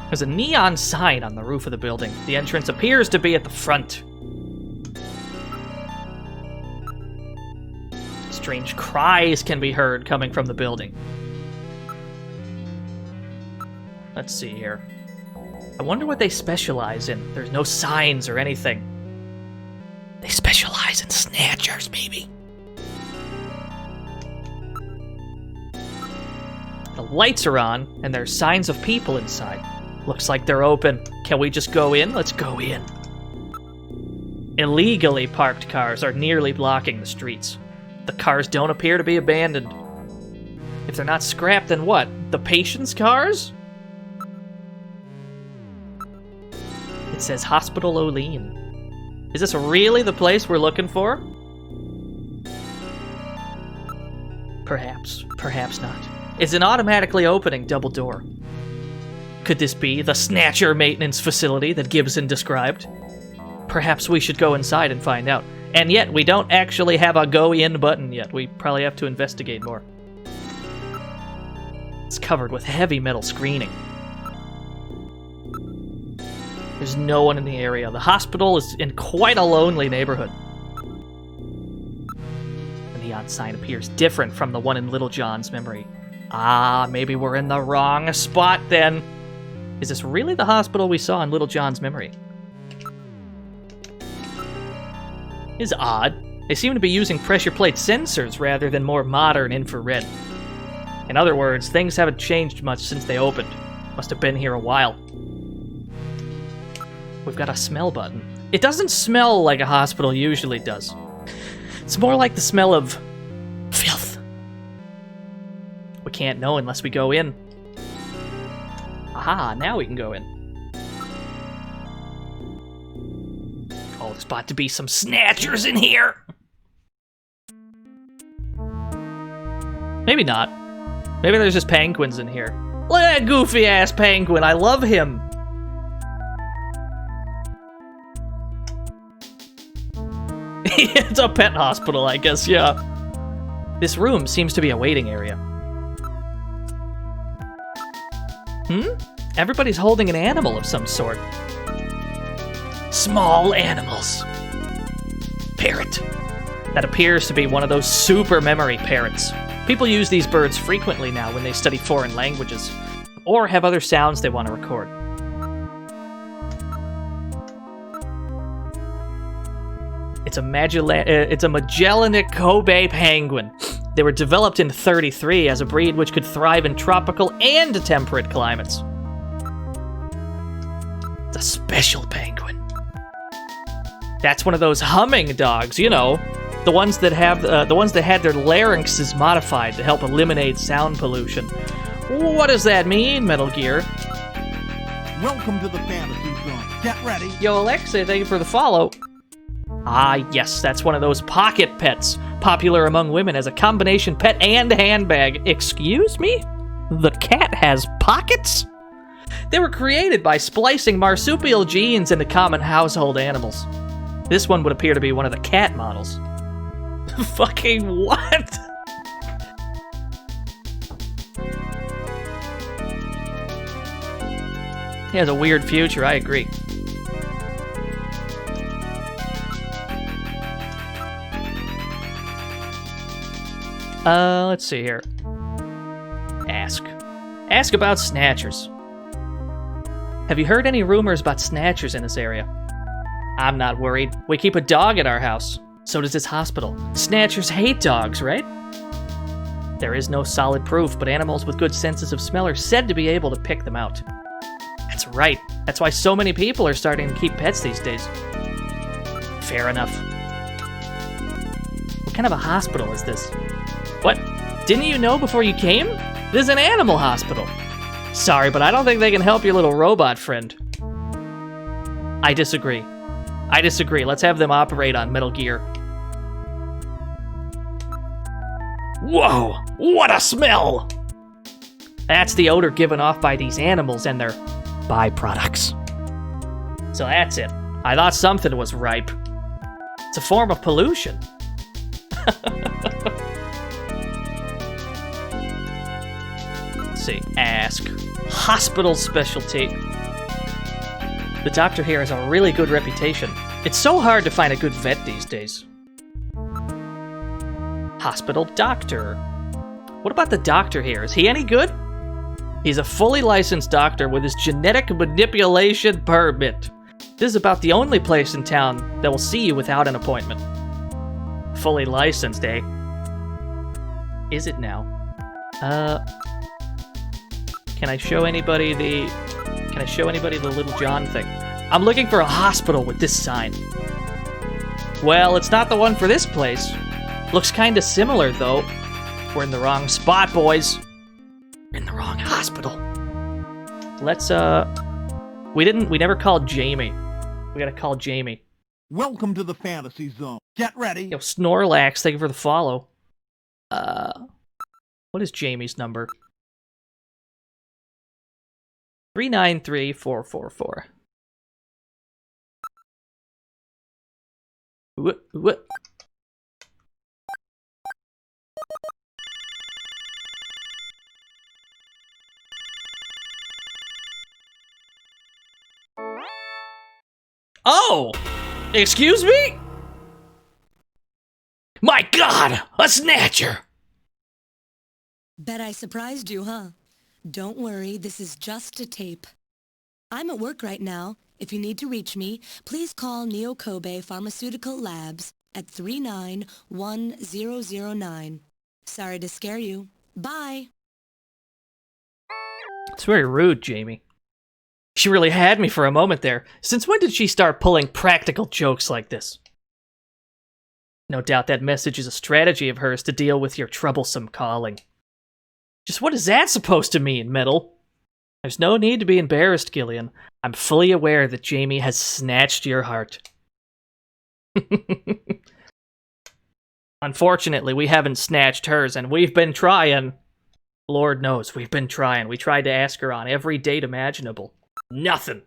S2: There's a neon sign on the roof of the building. The entrance appears to be at the front. Strange cries can be heard coming from the building. Let's see here. I wonder what they specialize in. There's no signs or anything. They specialize in Snatchers, baby. The lights are on, and there's signs of people inside. Looks like they're open. Can we just go in? Let's go in. Illegally parked cars are nearly blocking the streets. The cars don't appear to be abandoned. If they're not scrapped, then what? The patient's cars? It says Hospital Olean. Is this really the place we're looking for? Perhaps. Perhaps not. It's an automatically opening double door. Could this be the Snatcher maintenance facility that Gibson described? Perhaps we should go inside and find out. And yet, we don't actually have a go-in button yet. We probably have to investigate more. It's covered with heavy metal screening. There's no one in the area. The hospital is in quite a lonely neighborhood. The neon sign appears different from the one in Little John's memory. Ah, maybe we're in the wrong spot then. Is this really the hospital we saw in Little John's memory? It's odd. They seem to be using pressure plate sensors rather than more modern infrared. In other words, things haven't changed much since they opened. Must have been here a while. We've got a smell button. It doesn't smell like a hospital usually does. It's more like the smell of filth. We can't know unless we go in. Aha, now we can go in. Oh, there's about to be some snatchers in here. Maybe not. Maybe there's just penguins in here. Look at that goofy-ass penguin. I love him. It's a pet hospital, I guess, yeah. This room seems to be a waiting area. Everybody's holding an animal of some sort. Small animals. Parrot. That appears to be one of those super memory parrots. People use these birds frequently now when they study foreign languages, or have other sounds they want to record. It's a Magellanic Kobe penguin. They were developed in '33 as a breed which could thrive in tropical and temperate climates. It's a special penguin. That's one of those humming dogs, you know, the ones that have the ones that had their larynxes modified to help eliminate sound pollution. What does that mean, Metal Gear?
S1: Welcome to the fantasy zone. Get ready.
S2: Yo, Alexa, thank you for the follow. Ah, yes, that's one of those pocket pets, popular among women as a combination pet and handbag. Excuse me? The cat has pockets? They were created by splicing marsupial genes into common household animals. This one would appear to be one of the cat models. Fucking what? He has a weird future, I agree. Let's see here. Ask. Ask about Snatchers. Have you heard any rumors about Snatchers in this area? I'm not worried. We keep a dog at our house. So does this hospital. Snatchers hate dogs, right? There is no solid proof, but animals with good senses of smell are said to be able to pick them out. That's right. That's why so many people are starting to keep pets these days. Fair enough. What kind of a hospital is this? What? Didn't you know before you came? This is an animal hospital. Sorry, but I don't think they can help your little robot friend. I disagree. I disagree. Let's have them operate on Metal Gear. Whoa! What a smell! That's the odor given off by these animals and their byproducts. So that's it. I thought something was ripe. It's a form of pollution. Let's see. Ask. Hospital specialty. The doctor here has a really good reputation. It's so hard to find a good vet these days. Hospital doctor. What about the doctor here? Is he any good? He's a fully licensed doctor with his genetic manipulation permit. This is about the only place in town that will see you without an appointment. Fully licensed, eh? Is it now? Can I show anybody the Little John thing? I'm looking for a hospital with this sign. Well, it's not the one for this place. Looks kinda similar, though. We're in the wrong spot, boys. We're in the wrong hospital. Let's, we never called Jamie. We gotta call Jamie.
S1: Welcome to the fantasy zone. Get ready.
S2: Yo, Snorlax, thank you for the follow. What is Jamie's number? 393444. What? Oh! Excuse me? My God! A Snatcher!
S5: Bet I surprised you, huh? Don't worry, this is just a tape. I'm at work right now. If you need to reach me, please call Neo Kobe Pharmaceutical Labs at 391009. Sorry to scare you. Bye!
S2: It's very rude, Jamie. She really had me for a moment there. Since when did she start pulling practical jokes like this? No doubt that message is a strategy of hers to deal with your troublesome calling. Just what is that supposed to mean, Metal? There's no need to be embarrassed, Gillian. I'm fully aware that Jamie has snatched your heart. Unfortunately, we haven't snatched hers, and we've been trying. Lord knows, we've been trying. We tried to ask her on every date imaginable. Nothing.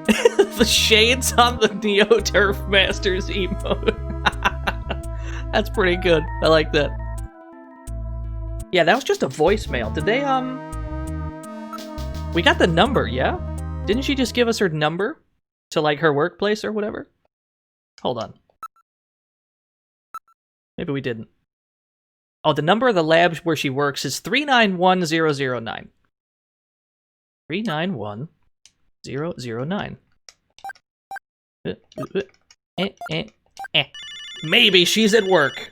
S2: The shades on the Neo Turf Masters emote. That's pretty good. I like that. Yeah, that was just a voicemail. Did they, we got the number, yeah? Didn't she just give us her number? To, like, her workplace or whatever? Hold on. Maybe we didn't. Oh, the number of the lab where she works is 391009. 391009. Maybe she's at work.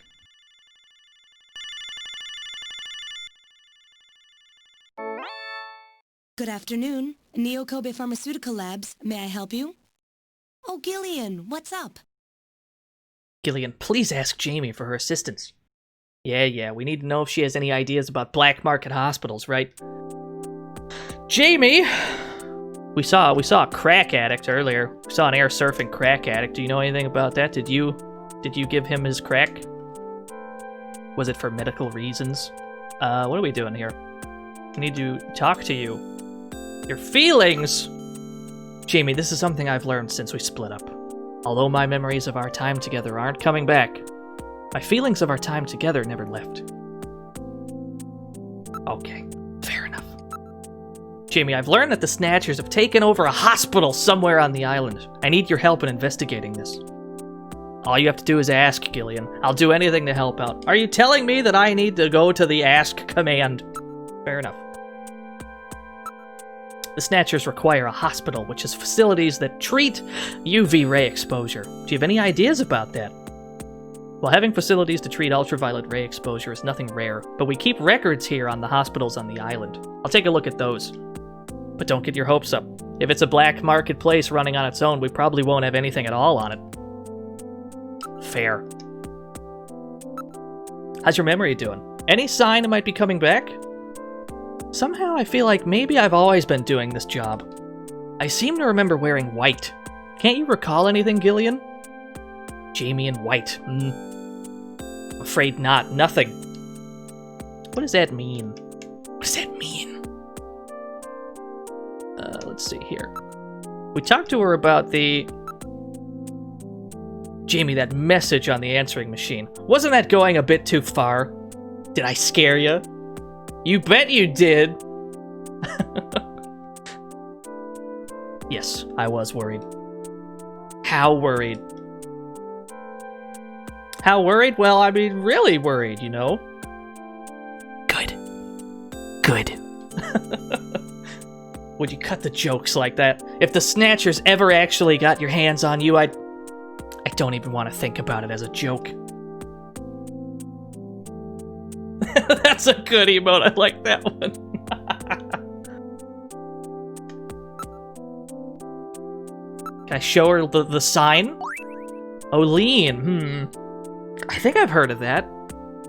S5: Good afternoon. Neo Kobe Pharmaceutical Labs. May I help you? Oh, Gillian, what's up?
S2: Gillian, please ask Jamie for her assistance. Yeah, we need to know if she has any ideas about black market hospitals, right? Jamie! We saw a crack addict earlier. We saw an air surfing crack addict. Do you know anything about that? Did you give him his crack? Was it for medical reasons? What are we doing here? I need to talk to you. Your feelings! Jamie, this is something I've learned since we split up. Although my memories of our time together aren't coming back, my feelings of our time together never left. Okay, fair enough. Jamie, I've learned that the Snatchers have taken over a hospital somewhere on the island. I need your help in investigating this. All you have to do is ask, Gillian. I'll do anything to help out. Are you telling me that I need to go to the ask command? Fair enough. The Snatchers require a hospital, which has facilities that treat UV ray exposure. Do you have any ideas about that? Well, having facilities to treat ultraviolet ray exposure is nothing rare, but we keep records here on the hospitals on the island. I'll take a look at those. But don't get your hopes up. If it's a black market place running on its own, we probably won't have anything at all on it. Fair. How's your memory doing? Any sign it might be coming back? Somehow I feel like maybe I've always been doing this job. I seem to remember wearing white. Can't you recall anything, Gillian? Jamie in white. Afraid not. Nothing. What does that mean? What does that mean? Let's see here. We talked to her about the... Jamie, that message on the answering machine. Wasn't that going a bit too far? Did I scare you? You bet you did! Yes, I was worried. How worried? How worried? Well, I mean, really worried, you know? Good. Good. Would you cut the jokes like that? If the Snatchers ever actually got your hands on you, I don't even want to think about it as a joke. That's a good emote. I like that one. Can I show her the sign? Olean, I think I've heard of that.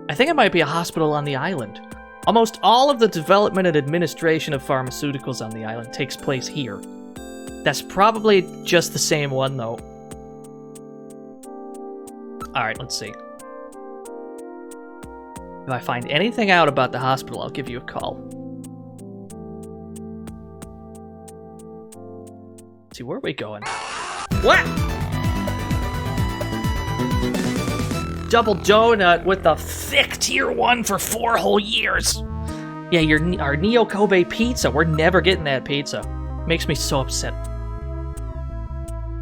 S2: I think it might be a hospital on the island. Almost all of the development and administration of pharmaceuticals on the island takes place here. That's probably just the same one, though. Alright, let's see. If I find anything out about the hospital, I'll give you a call. Let's see, where are we going? What? Double donut with the thick tier 1 for 4 whole years. Yeah, our Neo Kobe pizza. We're never getting that pizza. Makes me so upset.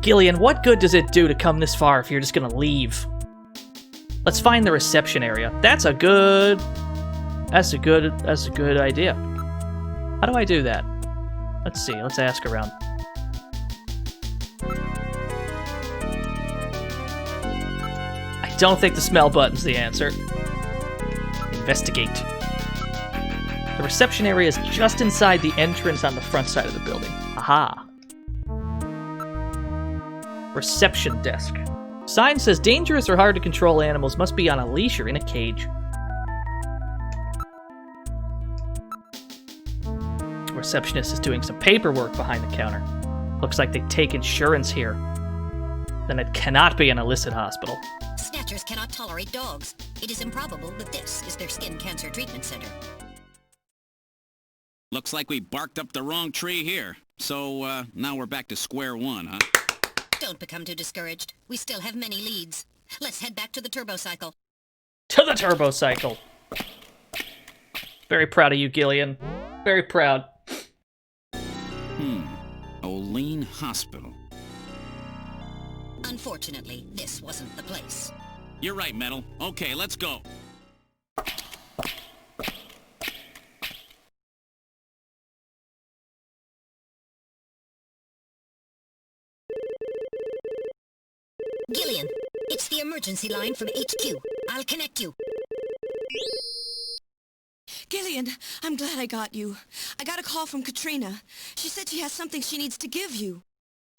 S2: Gillian, what good does it do to come this far if you're just gonna leave? Let's find the reception area. That's a good idea. How do I do that? Let's see, let's ask around. I don't think the smell button's the answer. Investigate. The reception area is just inside the entrance on the front side of the building. Aha. Reception desk. Sign says dangerous or hard to control animals must be on a leash or in a cage. The receptionist is doing some paperwork behind the counter. Looks like they take insurance here. Then it cannot be an illicit hospital.
S9: Snatchers cannot tolerate dogs. It is improbable that this is their skin cancer treatment center.
S4: Looks like we barked up the wrong tree here. So, now we're back to square one, huh?
S9: Don't become too discouraged. We still have many leads. Let's head back to the turbo cycle.
S2: To the turbo cycle. Very proud of you, Gillian. Very proud.
S4: Olean Hospital.
S9: Unfortunately, this wasn't the place.
S4: You're right, Metal. Okay, let's go.
S9: Gillian, it's the emergency line from HQ. I'll connect you.
S11: Gillian, I'm glad I got you. I got a call from Katrina. She said she has something she needs to give you.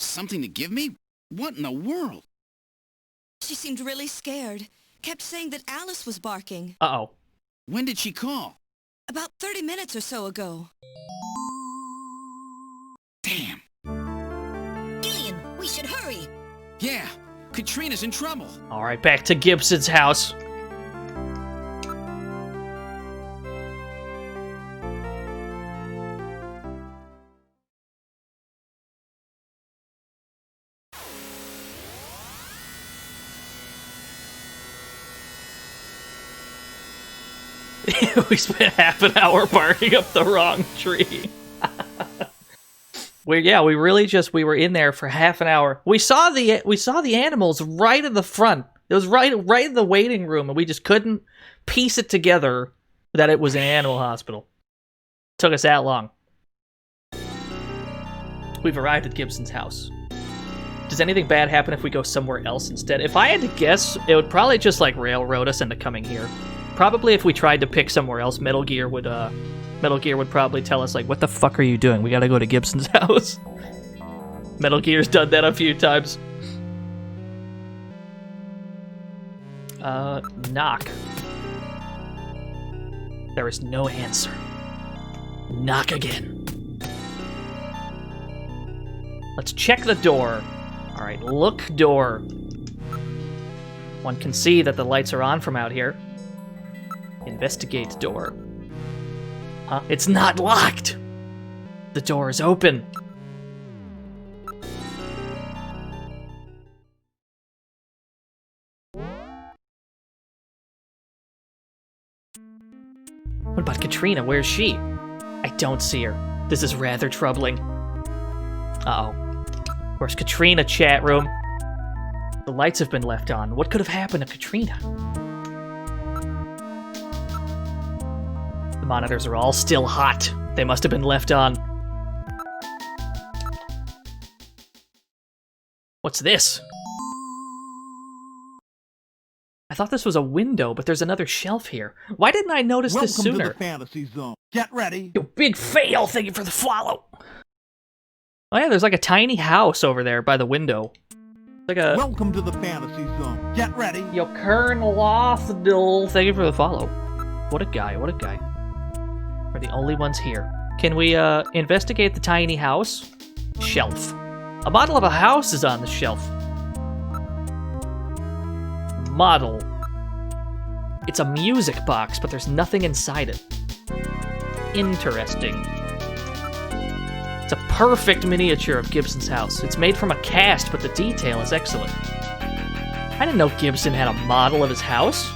S4: Something to give me? What in the world?
S11: She seemed really scared. Kept saying that Alice was barking.
S2: Uh-oh.
S4: When did she call?
S11: About 30 minutes or so ago.
S4: Damn.
S9: Gillian, we should hurry.
S4: Yeah, Katrina's in trouble.
S2: All right, back to Gibson's house. We spent half an hour barking up the wrong tree. We were in there for half an hour. We saw the animals right in the front. It was right in the waiting room, and we just couldn't piece it together that it was an animal hospital. Took us that long. We've arrived at Gibson's house. Does anything bad happen if we go somewhere else instead? If I had to guess, it would probably just like railroad us into coming here. Probably if we tried to pick somewhere else, Metal Gear would probably tell us, like, what the fuck are you doing? We gotta go to Gibson's house. Metal Gear's done that a few times. Knock. There is no answer. Knock again. Let's check the door. Alright, look door. One can see that the lights are on from out here. Investigate door. Huh? It's not locked! The door is open. What about Katrina? Where's she? I don't see her. This is rather troubling. Uh-oh. Where's Katrina, chat room? The lights have been left on. What could have happened to Katrina? The monitors are all still hot. They must have been left on. What's this? I thought this was a window, but there's another shelf here. Why didn't I notice this sooner?
S1: Welcome to the fantasy zone. Get ready.
S2: You big fail, thank you for the follow. Oh yeah, there's like a tiny house over there by the window. Like a...
S1: Welcome to the fantasy zone. Get ready.
S2: Yo, Kern Lothdil, thank you for the follow. What a guy, what a guy. We're the only ones here. Can we, investigate the tiny house? Shelf. A model of a house is on the shelf. Model. It's a music box, but there's nothing inside it. Interesting. It's a perfect miniature of Gibson's house. It's made from a cast, but the detail is excellent. I didn't know Gibson had a model of his house.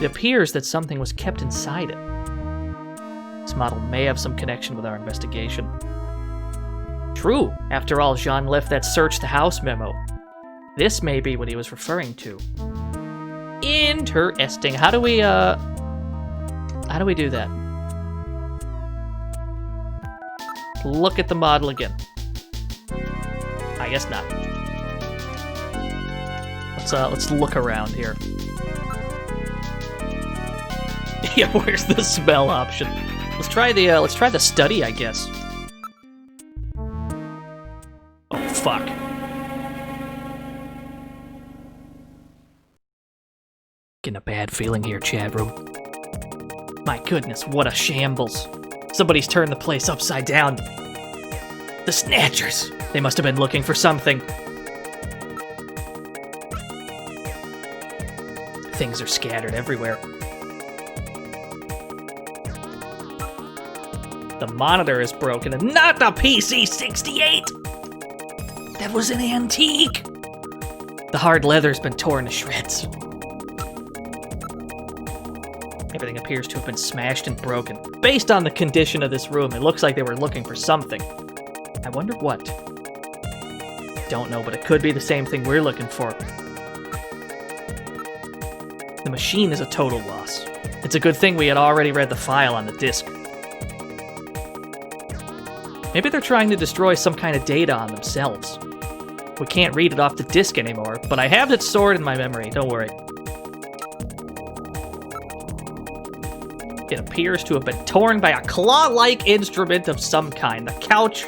S2: It appears that something was kept inside it. This model may have some connection with our investigation. True. After all, Jean left that search the house memo. This may be what he was referring to. Interesting. How do we do that? Look at the model again. I guess not. Let's look around here. Yeah, where's the smell option? Let's try the study, I guess. Oh fuck. Getting a bad feeling here, chat room. My goodness, what a shambles. Somebody's turned the place upside down. The Snatchers! They must have been looking for something. Things are scattered everywhere. The monitor is broken, and not the PC-68! That was an antique! The hard leather's been torn to shreds. Everything appears to have been smashed and broken. Based on the condition of this room, it looks like they were looking for something. I wonder what. Don't know, but it could be the same thing we're looking for. The machine is a total loss. It's a good thing we had already read the file on the disk. Maybe they're trying to destroy some kind of data on themselves. We can't read it off the disk anymore, but I have it stored in my memory, don't worry. It appears to have been torn by a claw-like instrument of some kind. The couch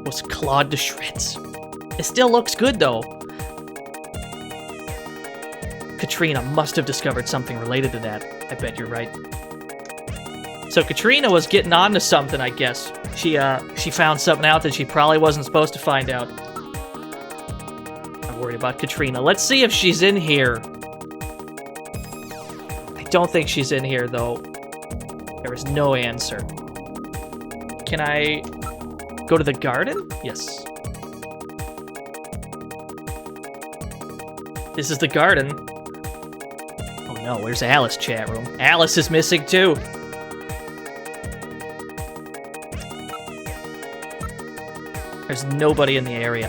S2: was clawed to shreds. It still looks good, though. Katrina must have discovered something related to that. I bet you're right. So Katrina was getting on to something, I guess. She found something out that she probably wasn't supposed to find out. I'm worried about Katrina. Let's see if she's in here. I don't think she's in here, though. There is no answer. Can I go to the garden? Yes. This is the garden. Oh no, where's Alice, chat room? Alice is missing too. There's nobody in the area.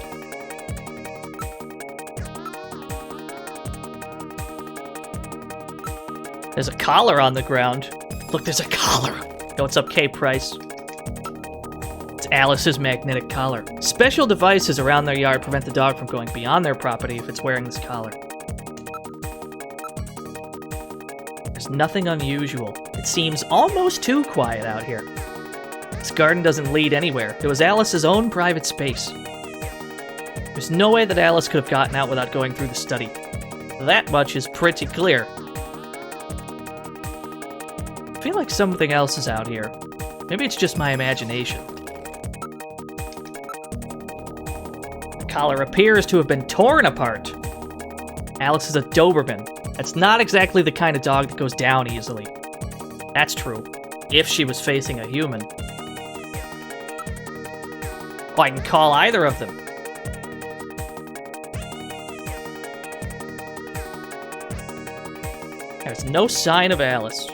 S2: There's a collar on the ground. Look, there's a collar. Yo, what's up, K-Price? It's Alice's magnetic collar. Special devices around their yard prevent the dog from going beyond their property if it's wearing this collar. There's nothing unusual. It seems almost too quiet out here. This garden doesn't lead anywhere. It was Alice's own private space. There's no way that Alice could have gotten out without going through the study. That much is pretty clear. I feel like something else is out here. Maybe it's just my imagination. The collar appears to have been torn apart. Alice is a Doberman. That's not exactly the kind of dog that goes down easily. That's true. If she was facing a human. Oh, I can call either of them. There's no sign of Alice.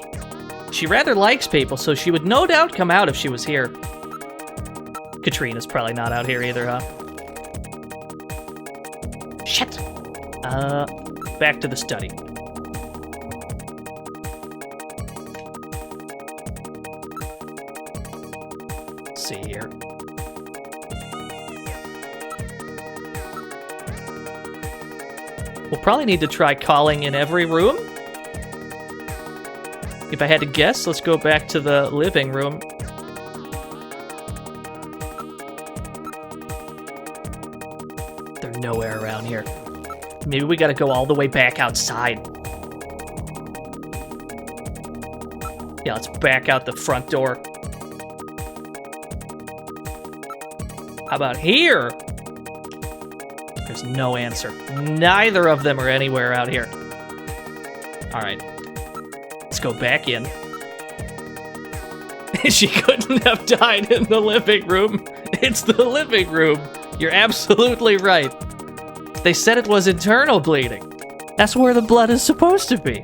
S2: She rather likes people, so she would no doubt come out if she was here. Katrina's probably not out here either, huh? Shit! Back to the study. Let's see here. We'll probably need to try calling in every room. If I had to guess, let's go back to the living room. They're nowhere around here. Maybe we gotta go all the way back outside. Yeah, let's back out the front door. How about here? There's no answer. Neither of them are anywhere out here. Alright. Let's go back in. She couldn't have died in the living room. It's the living room. You're absolutely right. They said it was internal bleeding. That's where the blood is supposed to be.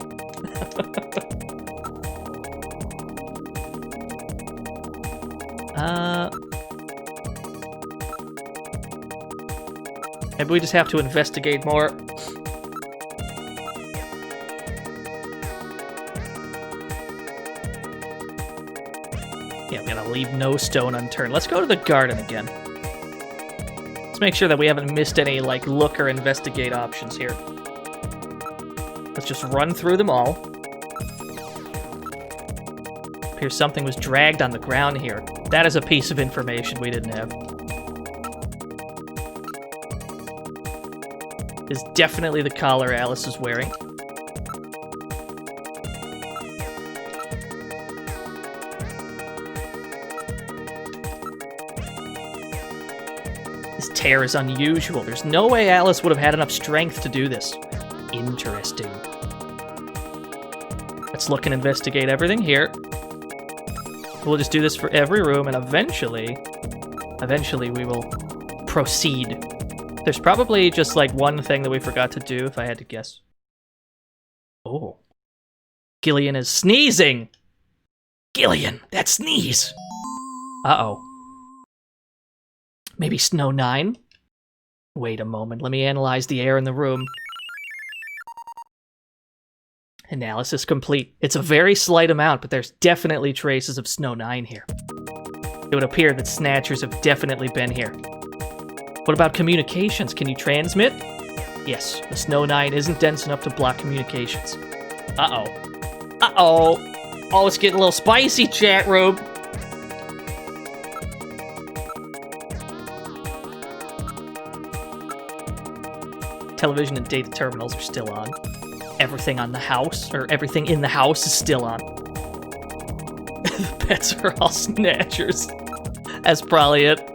S2: Maybe we just have to investigate more. Yeah, I'm gonna leave no stone unturned. Let's go to the garden again. Let's make sure that we haven't missed any, like, look or investigate options here. Let's just run through them all. Appears something was dragged on the ground here. That is a piece of information we didn't have. Is definitely the collar Alice is wearing. This tear is unusual. There's no way Alice would have had enough strength to do this. Interesting. Let's look and investigate everything here. We'll just do this for every room, and eventually we will proceed. There's probably just, like, one thing that we forgot to do, if I had to guess. Oh. Gillian is sneezing! Gillian, that sneeze! Uh-oh. Maybe Snow 9? Wait a moment, let me analyze the air in the room. Analysis complete. It's a very slight amount, but there's definitely traces of Snow 9 here. It would appear that Snatchers have definitely been here. What about communications? Can you transmit? Yes, the Snow 9 isn't dense enough to block communications. Uh-oh. Uh-oh. Oh, it's getting a little spicy, chat room. Television and data terminals are still on. Everything on the house, or everything in the house is still on. Pets are all Snatchers. That's probably it.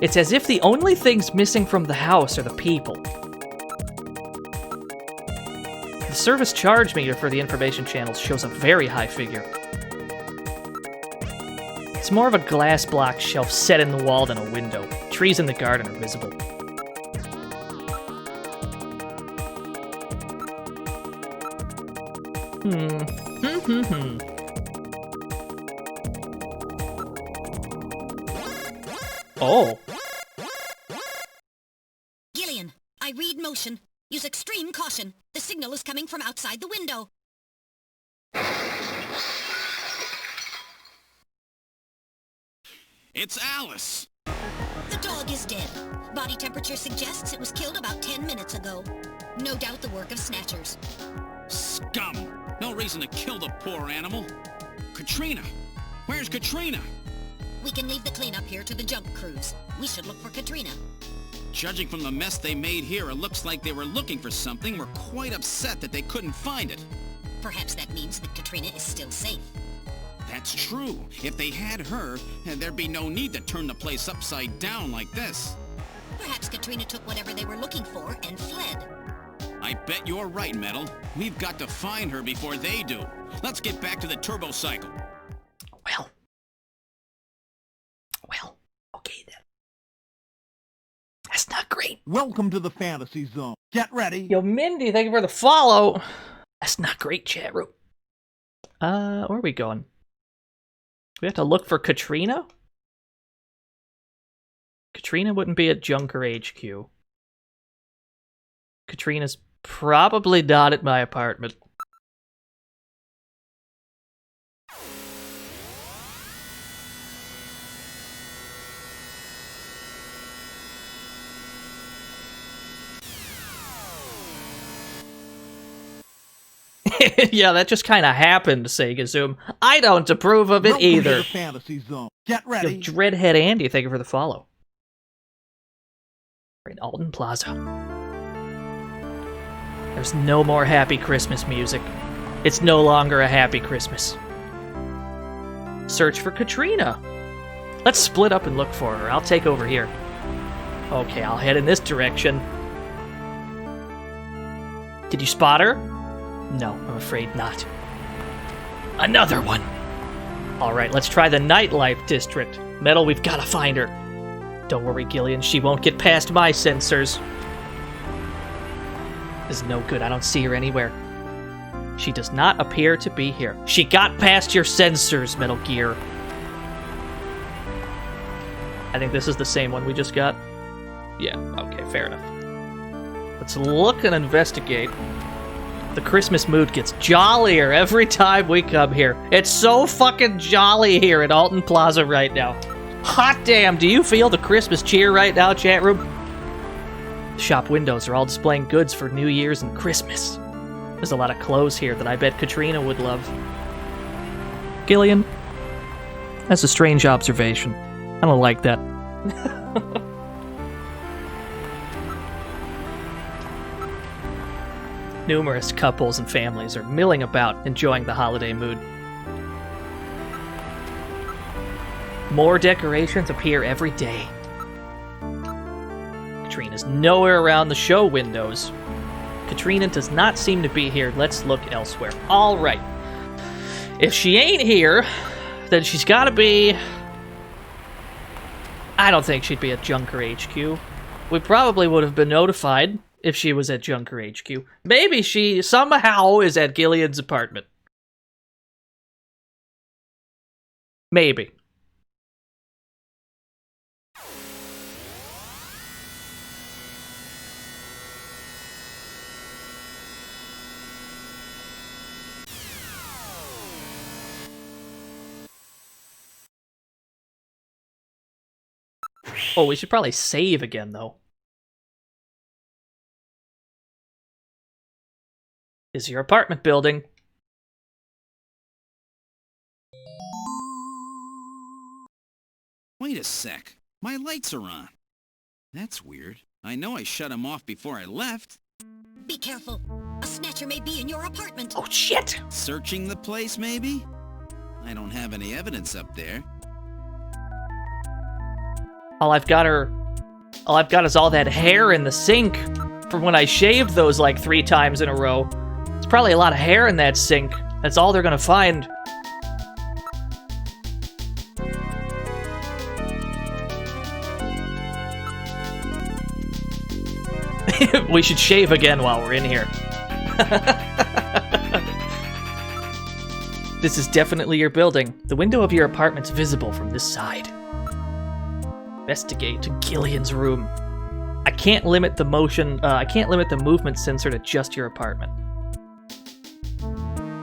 S2: It's as if the only things missing from the house are the people. The service charge meter for the information channels shows a very high figure. It's more of a glass block shelf set in the wall than a window. Trees in the garden are visible. Oh.
S9: Gillian, I read motion. Use extreme caution. The signal is coming from outside the window.
S4: It's Alice!
S9: The dog is dead. Body temperature suggests it was killed about 10 minutes ago. No doubt the work of Snatchers.
S4: Scum! No reason to kill the poor animal. Katrina! Where's Katrina?
S9: We can leave the cleanup here to the junk crews. We should look for Katrina.
S4: Judging from the mess they made here, it looks like they were looking for something. We're quite upset that they couldn't find it.
S9: Perhaps that means that Katrina is still safe.
S4: That's true. If they had her, there'd be no need to turn the place upside down like this.
S9: Perhaps Katrina took whatever they were looking for and fled.
S4: I bet you're right, Metal. We've got to find her before they do. Let's get back to the turbo cycle.
S2: Well, okay then. That's not great.
S1: Welcome to the fantasy zone. Get ready.
S2: Yo, Mindy, thank you for the follow. That's not great, chat room. Where are we going? We have to look for Katrina? Katrina wouldn't be at Junker HQ. Katrina's probably not at my apartment. Yeah, that just kind of happened, Sega Zoom. I don't approve of it
S1: Welcome
S2: either.
S1: to the fantasy zone. Get ready.
S2: Yo, Dreadhead Andy, thank you for the follow. We're in Alton Plaza. There's no more Happy Christmas music. It's no longer a Happy Christmas. Search for Katrina. Let's split up and look for her. I'll take over here. Okay, I'll head in this direction. Did you spot her? No, I'm afraid not. Another one! Alright, let's try the nightlife district. Metal, we've got to find her. Don't worry, Gillian, she won't get past my sensors. This is no good, I don't see her anywhere. She does not appear to be here. She got past your sensors, Metal Gear. I think this is the same one we just got. Yeah, okay, fair enough. Let's look and investigate. The Christmas mood gets jollier every time we come here. It's so fucking jolly here at Alton Plaza right now. Hot damn, do you feel the Christmas cheer right now, chat room? The shop windows are all displaying goods for New Year's and Christmas. There's a lot of clothes here that I bet Katrina would love. Gillian, that's a strange observation. I don't like that. Numerous couples and families are milling about, enjoying the holiday mood. More decorations appear every day. Katrina's nowhere around the show windows. Katrina does not seem to be here. Let's look elsewhere. All right. If she ain't here, then she's got to be... I don't think she'd be at Junker HQ. We probably would have been notified if she was at Junker HQ. Maybe she somehow is at Gillian's apartment. Maybe. Oh, we should probably save again, though. Is your apartment building?
S4: Wait a sec. My lights are on. That's weird. I know I shut them off before I left.
S9: Be careful. A Snatcher may be in your apartment.
S2: Oh, shit!
S4: Searching the place, maybe? I don't have any evidence up there.
S2: All I've got is all that hair in the sink from when I shaved those like 3 times in a row. There's probably a lot of hair in that sink. That's all they're gonna find. We should shave again while we're in here. This is definitely your building. The window of your apartment's visible from this side. Investigate to Gillian's room. I can't limit the movement sensor to just your apartment.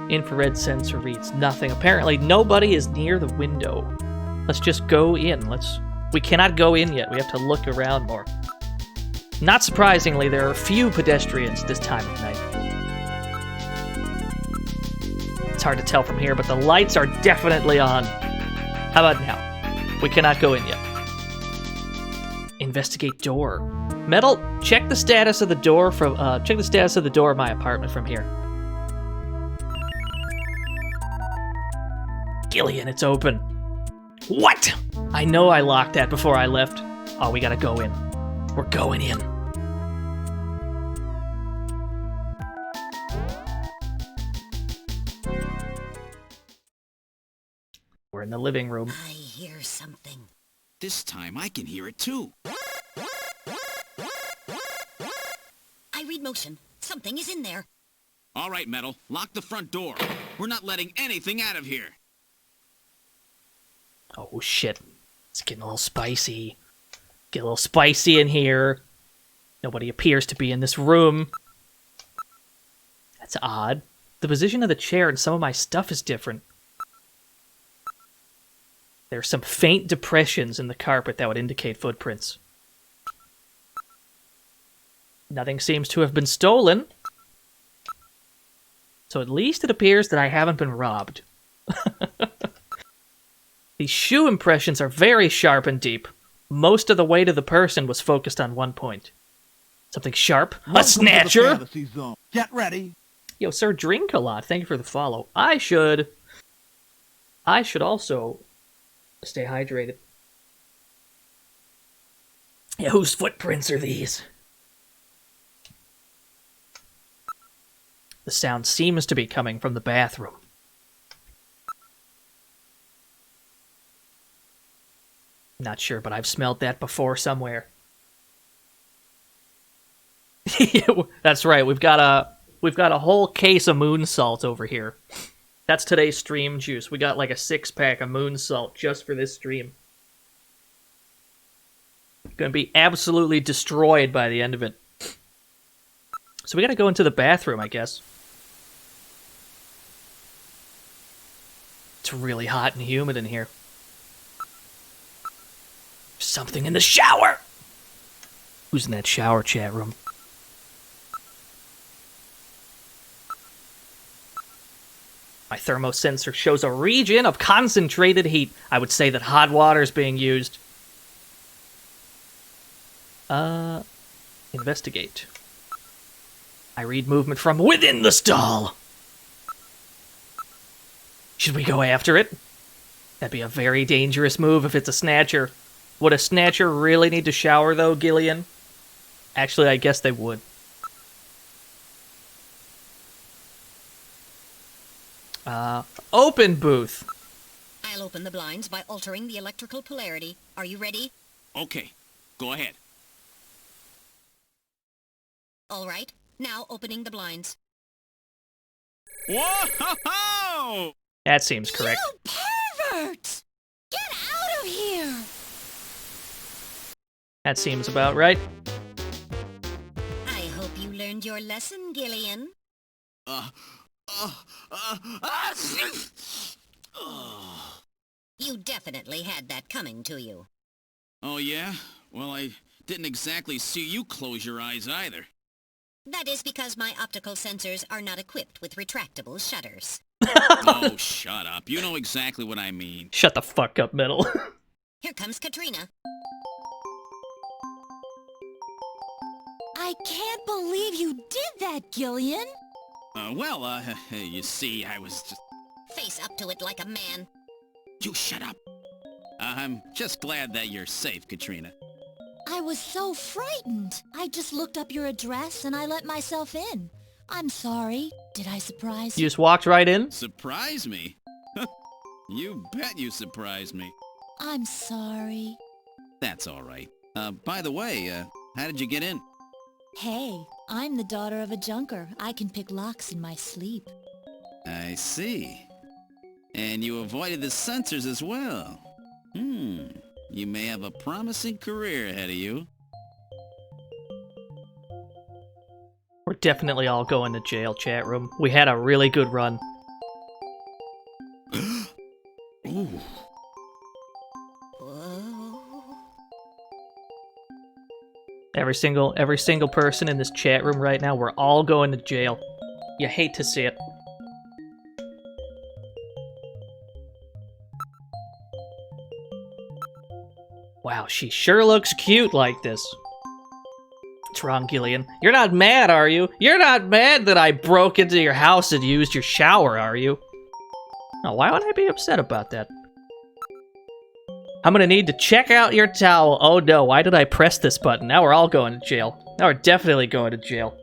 S2: Infrared sensor reads nothing. Apparently nobody is near the window. Let's just go in. We cannot go in yet. We have to look around more. Not surprisingly, there are few pedestrians this time of night. It's hard to tell from here, but the lights are definitely on. How about now? We cannot go in yet. Investigate door. Metal, check the status of the door from check the status of the door of my apartment from here. Gillian, it's open. What? I know I locked that before I left. Oh, we gotta go in. We're going in. We're in the living room.
S9: I hear something.
S4: This time I can hear it too.
S9: I read motion. Something is in there.
S4: All right, Metal. Lock the front door. We're not letting anything out of here.
S2: Oh, shit. It's getting a little spicy. Get a little spicy in here. Nobody appears to be in this room. That's odd. The position of the chair and some of my stuff is different. There are some faint depressions in the carpet that would indicate footprints. Nothing seems to have been stolen. So at least it appears that I haven't been robbed. These shoe impressions are very sharp and deep. Most of the weight of the person was focused on one point. Something sharp? A snatcher?
S1: Welcome to the fantasy zone. Get ready.
S2: Yo, sir, drink a lot. Thank you for the follow. I should also stay hydrated. Yeah, whose footprints are these? The sound seems to be coming from the bathroom. Not sure, but I've smelled that before somewhere. That's right. We've got a whole case of moon salt over here. That's today's stream juice. We got like a 6-pack of moon salt just for this stream. Gonna be absolutely destroyed by the end of it. So we gotta go into the bathroom, I guess. It's really hot and humid in here. Something in the shower! Who's in that shower chat room? My thermosensor shows a region of concentrated heat. I would say that hot water is being used. Investigate. I read movement from within the stall. Should we go after it? That'd be a very dangerous move if it's a Snatcher. Would a Snatcher really need to shower, though, Gillian? Actually, I guess they would. Open booth.
S9: I'll open the blinds by altering the electrical polarity. Are you ready?
S4: Okay, go ahead.
S9: All right, now opening the blinds.
S4: Whoa!
S2: That seems correct.
S13: You pervert! Get out of here!
S2: That seems about right.
S9: I hope you learned your lesson, Gillian. You definitely had that coming to you.
S4: Oh, yeah? Well, I didn't exactly see you close your eyes either.
S9: That is because my optical sensors are not equipped with retractable shutters.
S4: Oh, shut up. You know exactly what I mean.
S2: Shut the fuck up, Metal.
S9: Here comes Katrina.
S13: I can't believe you did that, Gillian.
S4: You see, I was just...
S9: Face up to it like a man.
S4: You shut up. I'm just glad that you're safe, Katrina.
S13: I was so frightened. I just looked up your address and I let myself in. I'm sorry. Did I surprise you?
S2: You just walked right in?
S4: Surprise me? You bet you surprised me.
S13: I'm sorry.
S4: That's all right. By the way, how did you get in?
S13: Hey, I'm the daughter of a junker. I can pick locks in my sleep.
S4: I see. And you avoided the sensors as well. You may have a promising career ahead of you.
S2: We're definitely all going to jail, chat room. We had a really good run.
S4: Ooh.
S2: Every single person in this chat room right now, we're all going to jail. You hate to see it. Wow, she sure looks cute like this. What's wrong, Gillian? You're not mad, are you? You're not mad that I broke into your house and used your shower, are you? Oh, why would I be upset about that? I'm gonna need to check out your towel. Oh no, why did I press this button? Now we're all going to jail. Now we're definitely going to jail.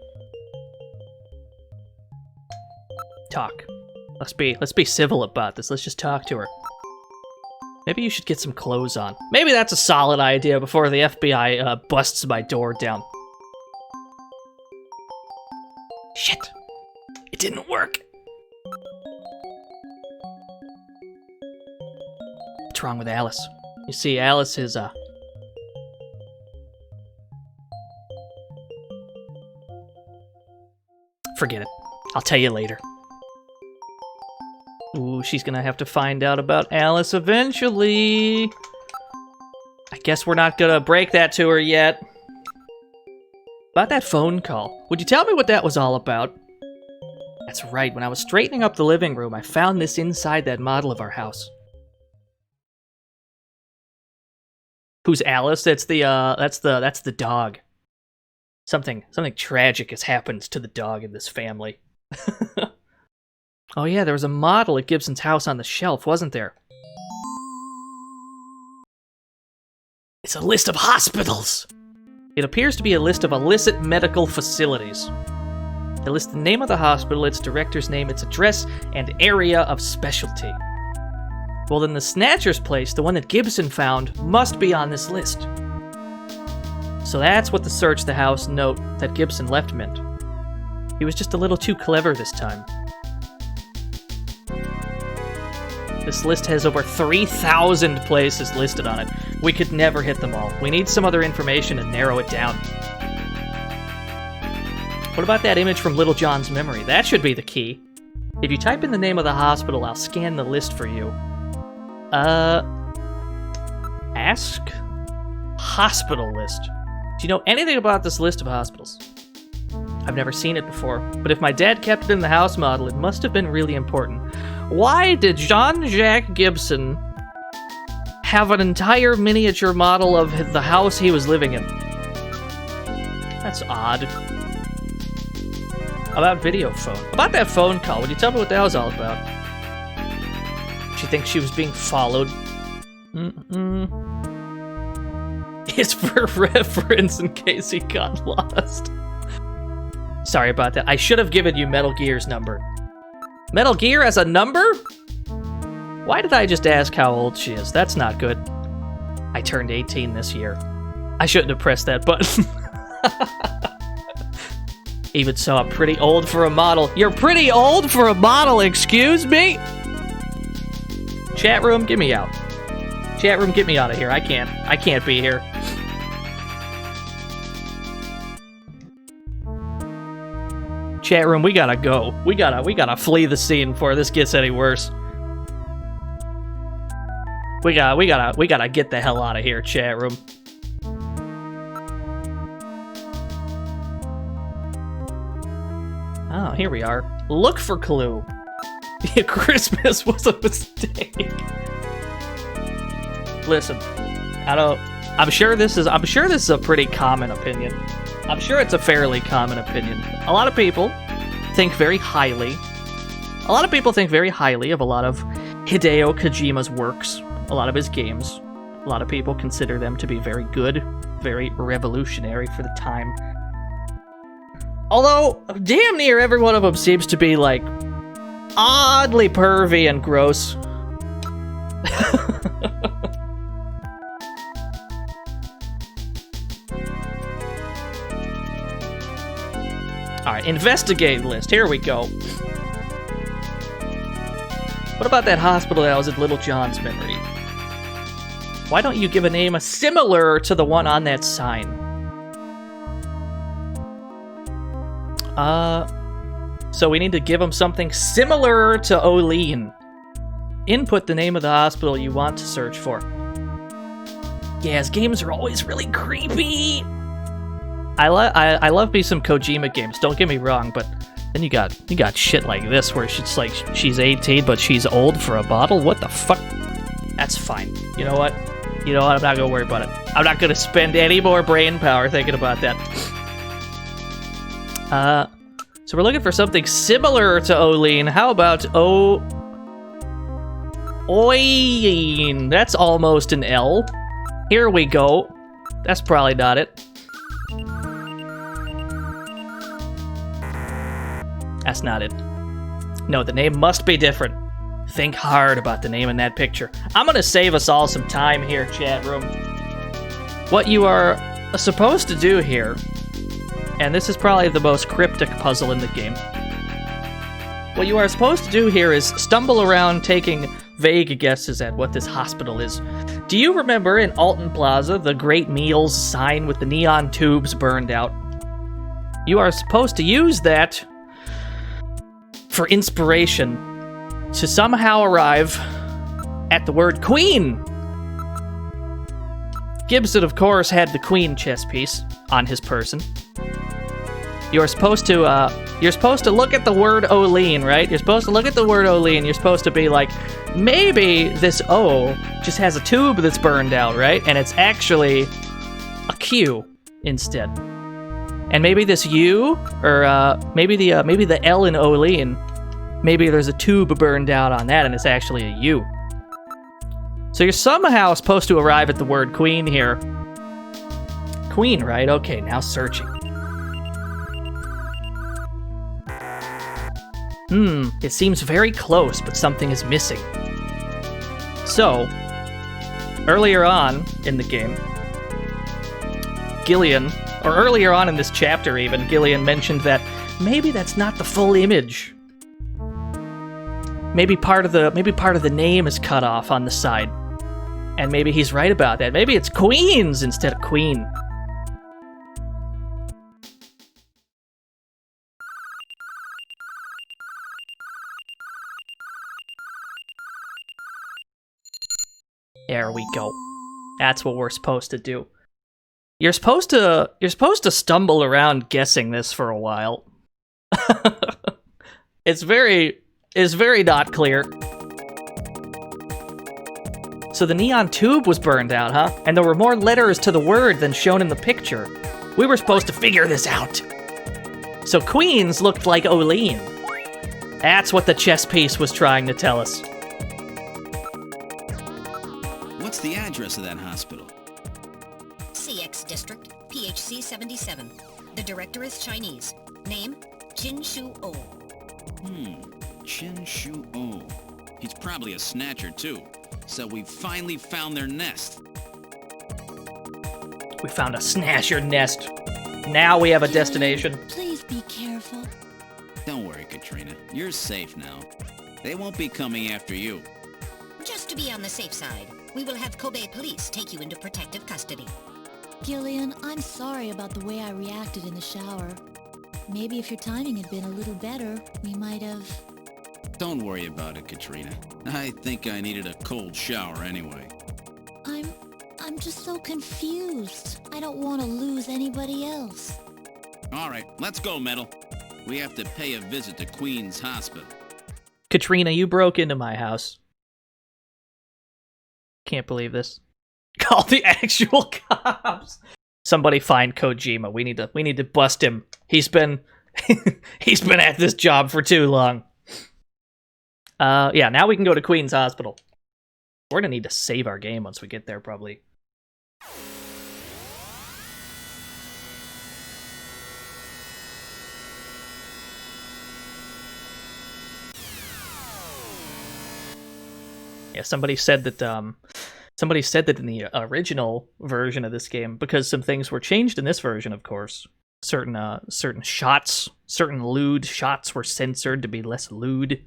S2: Talk. Let's be civil about this. Let's just talk to her. Maybe you should get some clothes on. Maybe that's a solid idea before the FBI busts my door down. Shit. It didn't work. What's wrong with Alice? You see, Alice is, forget it. I'll tell you later. Ooh, she's gonna have to find out about Alice eventually. I guess we're not gonna break that to her yet. About that phone call. Would you tell me what that was all about? That's right, when I was straightening up the living room, I found this inside that model of our house. Who's Alice? That's the dog. Something tragic has happened to the dog in this family. Oh yeah, there was a model at Gibson's house on the shelf, wasn't there? It's a list of hospitals! It appears to be a list of illicit medical facilities. They list the name of the hospital, its director's name, its address, and area of specialty. Well, then the Snatcher's place, the one that Gibson found, must be on this list. So that's what the search the house note that Gibson left meant. He was just a little too clever this time. This list has over 3,000 places listed on it. We could never hit them all. We need some other information and narrow it down. What about that image from Little John's memory? That should be the key. If you type in the name of the hospital, I'll scan the list for you. Ask hospital list. Do you know anything about this list of hospitals? I've never seen it before, but if my dad kept it in the house model, it must have been really important. Why did Jean-Jacques Gibson have an entire miniature model of the house he was living in? That's odd. About video phone. About that phone call, would you tell me what that was all about? She thinks she was being followed. It's for reference in case he got lost. Sorry about that. I should have given you Metal Gear's number. Metal Gear as a number? Why did I just ask how old she is? That's not good. I turned 18 this year. I shouldn't have pressed that button. Even so, I'm pretty old for a model. You're pretty old for a model, excuse me? Chat room, get me out. Chat room, get me out of here. I can't be here. Chat room, we gotta go. We gotta flee the scene before this gets any worse. We gotta get the hell out of here, chat room. Oh, here we are. Look for clue. Yeah, Christmas was a mistake. Listen, I'm sure this is a pretty common opinion. I'm sure it's a fairly common opinion. A lot of people think very highly. A lot of people think very highly of a lot of Hideo Kojima's works, a lot of his games. A lot of people consider them to be very good, very revolutionary for the time. Although, damn near every one of them seems to be, like, oddly pervy and gross. Alright, investigate list. Here we go. What about that hospital that was in Little John's memory? Why don't you give a name similar to the one on that sign? So we need to give him something similar to Olean. Input the name of the hospital you want to search for. Yeah, his games are always really creepy. I love me some Kojima games, don't get me wrong, but then you got shit like this where she's like, she's 18 but she's old for a bottle? What the fuck? That's fine. You know what? I'm not gonna worry about it. I'm not gonna spend any more brain power thinking about that. So we're looking for something similar to Olean. How about Oyen? That's almost an L. Here we go. That's probably not it. That's not it. No, the name must be different. Think hard about the name in that picture. I'm gonna save us all some time here, chat room. What you are supposed to do here, and this is probably the most cryptic puzzle in the game. What you are supposed to do here is stumble around taking vague guesses at what this hospital is. Do you remember in Alton Plaza, the Great Meals sign with the neon tubes burned out? You are supposed to use that for inspiration to somehow arrive at the word Queen. Gibson, of course, had the Queen chess piece on his person. You are supposed to You're supposed to look at the word Olean, right? You're supposed to look at the word Olean. You're supposed to be like, maybe this O just has a tube that's burned out, right? And it's actually a Q instead. And maybe this U, or maybe the L in Olean, maybe there's a tube burned out on that and it's actually a U. So you're somehow supposed to arrive at the word queen here. Queen, right? Okay, now searching. It seems very close, but something is missing. So, earlier on in the game, Gillian, or earlier on in this chapter even, Gillian mentioned that maybe that's not the full image. Maybe part of the name is cut off on the side. And maybe he's right about that. Maybe it's Queens instead of Queen. There we go. That's what we're supposed to do. You're supposed to stumble around guessing this for a while. It's very not clear. So the neon tube was burned out, huh? And there were more letters to the word than shown in the picture. We were supposed to figure this out. So Queens looked like Olean. That's what the chess piece was trying to tell us.
S4: What's the address of that hospital?
S9: CX District, PHC 77. The director is Chinese. Name, Jin Shu O.
S4: Chin Shu O. He's probably a snatcher, too. So we finally found their nest.
S2: We found a snatcher nest. Now we have a destination.
S13: Please be careful.
S4: Don't worry, Katrina. You're safe now. They won't be coming after you.
S9: Just to be on the safe side, we will have Kobe police take you into protective custody.
S13: Gillian, I'm sorry about the way I reacted in the shower. Maybe if your timing had been a little better, we might have...
S4: Don't worry about it, Katrina. I think I needed a cold shower anyway.
S13: I'm just so confused. I don't want to lose anybody else.
S4: All right, let's go, Metal. We have to pay a visit to Queen's Hospital.
S2: Katrina, you broke into my house. Can't believe this. Call the actual cops. Somebody find Kojima. We need to bust him. He's been at this job for too long. Yeah, now we can go to Queen's Hospital. We're gonna need to save our game once we get there, probably. Yeah, somebody said that in the original version of this game, because some things were changed in this version, of course. Certain shots, certain lewd shots were censored to be less lewd,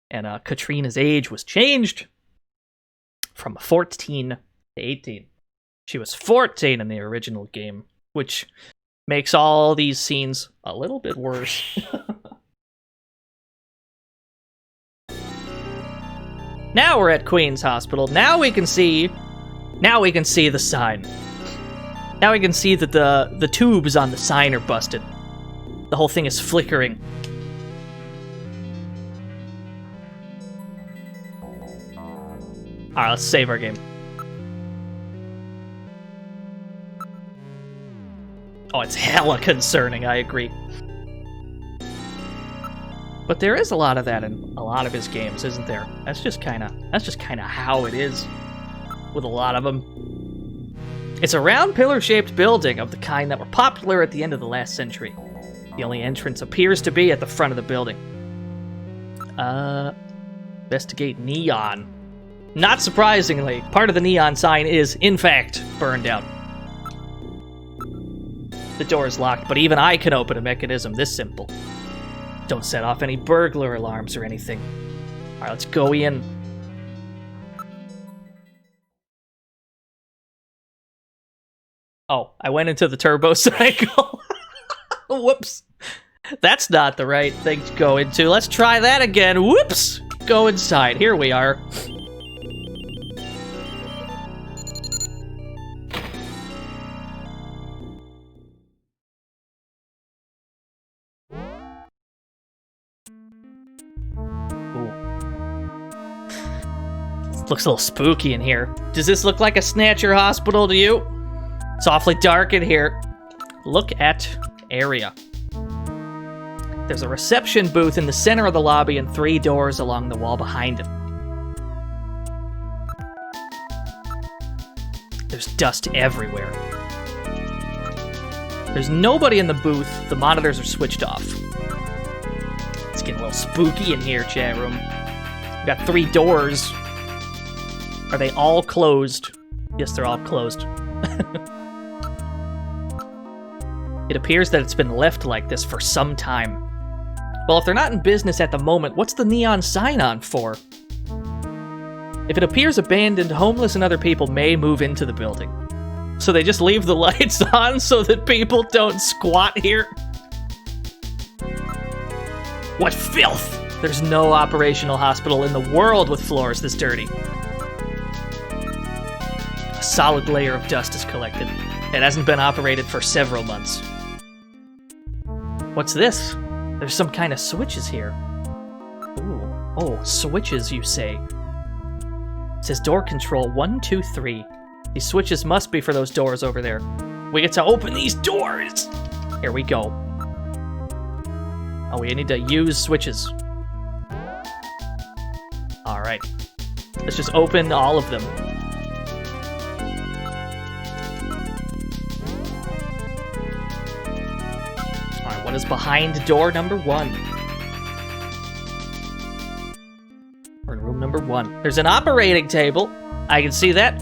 S2: and Katrina's age was changed from 14 to 18. She was 14 in the original game, which makes all these scenes a little bit worse. Now we're at Queen's Hospital. Now we can see the sign. Now we can see that the tubes on the sign are busted. The whole thing is flickering. Alright, let's save our game. Oh, it's hella concerning, I agree. But there is a lot of that in a lot of his games, isn't there? That's just kind of how it is with a lot of them. It's a round pillar-shaped building of the kind that were popular at the end of the last century. The only entrance appears to be at the front of the building. Investigate neon. Not surprisingly, part of the neon sign is, in fact, burned out. The door is locked, but even I can open a mechanism this simple. Don't set off any burglar alarms or anything. Alright, let's go in. Oh, I went into the turbo cycle. Whoops. That's not the right thing to go into. Let's try that again. Whoops. Go inside. Here we are. Looks a little spooky in here. Does this look like a Snatcher hospital to you? It's awfully dark in here. Look at area. There's a reception booth in the center of the lobby and 3 doors along the wall behind it. There's dust everywhere. There's nobody in the booth. The monitors are switched off. It's getting a little spooky in here, chat room. We've got 3 doors. Are they all closed? Yes, they're all closed. It appears that it's been left like this for some time. Well, if they're not in business at the moment, what's the neon sign on for? If it appears abandoned, homeless and other people may move into the building. So they just leave the lights on so that people don't squat here? What filth! There's no operational hospital in the world with floors this dirty. A solid layer of dust is collected. It hasn't been operated for several months. What's this? There's some kind of switches here. Ooh. Oh, switches, you say. It says door control 1, 2, 3. These switches must be for those doors over there. We get to open these doors! Here we go. Oh, we need to use switches. Alright. Let's just open all of them. Alright, what is behind door number 1? We're in room number 1. There's an operating table. I can see that.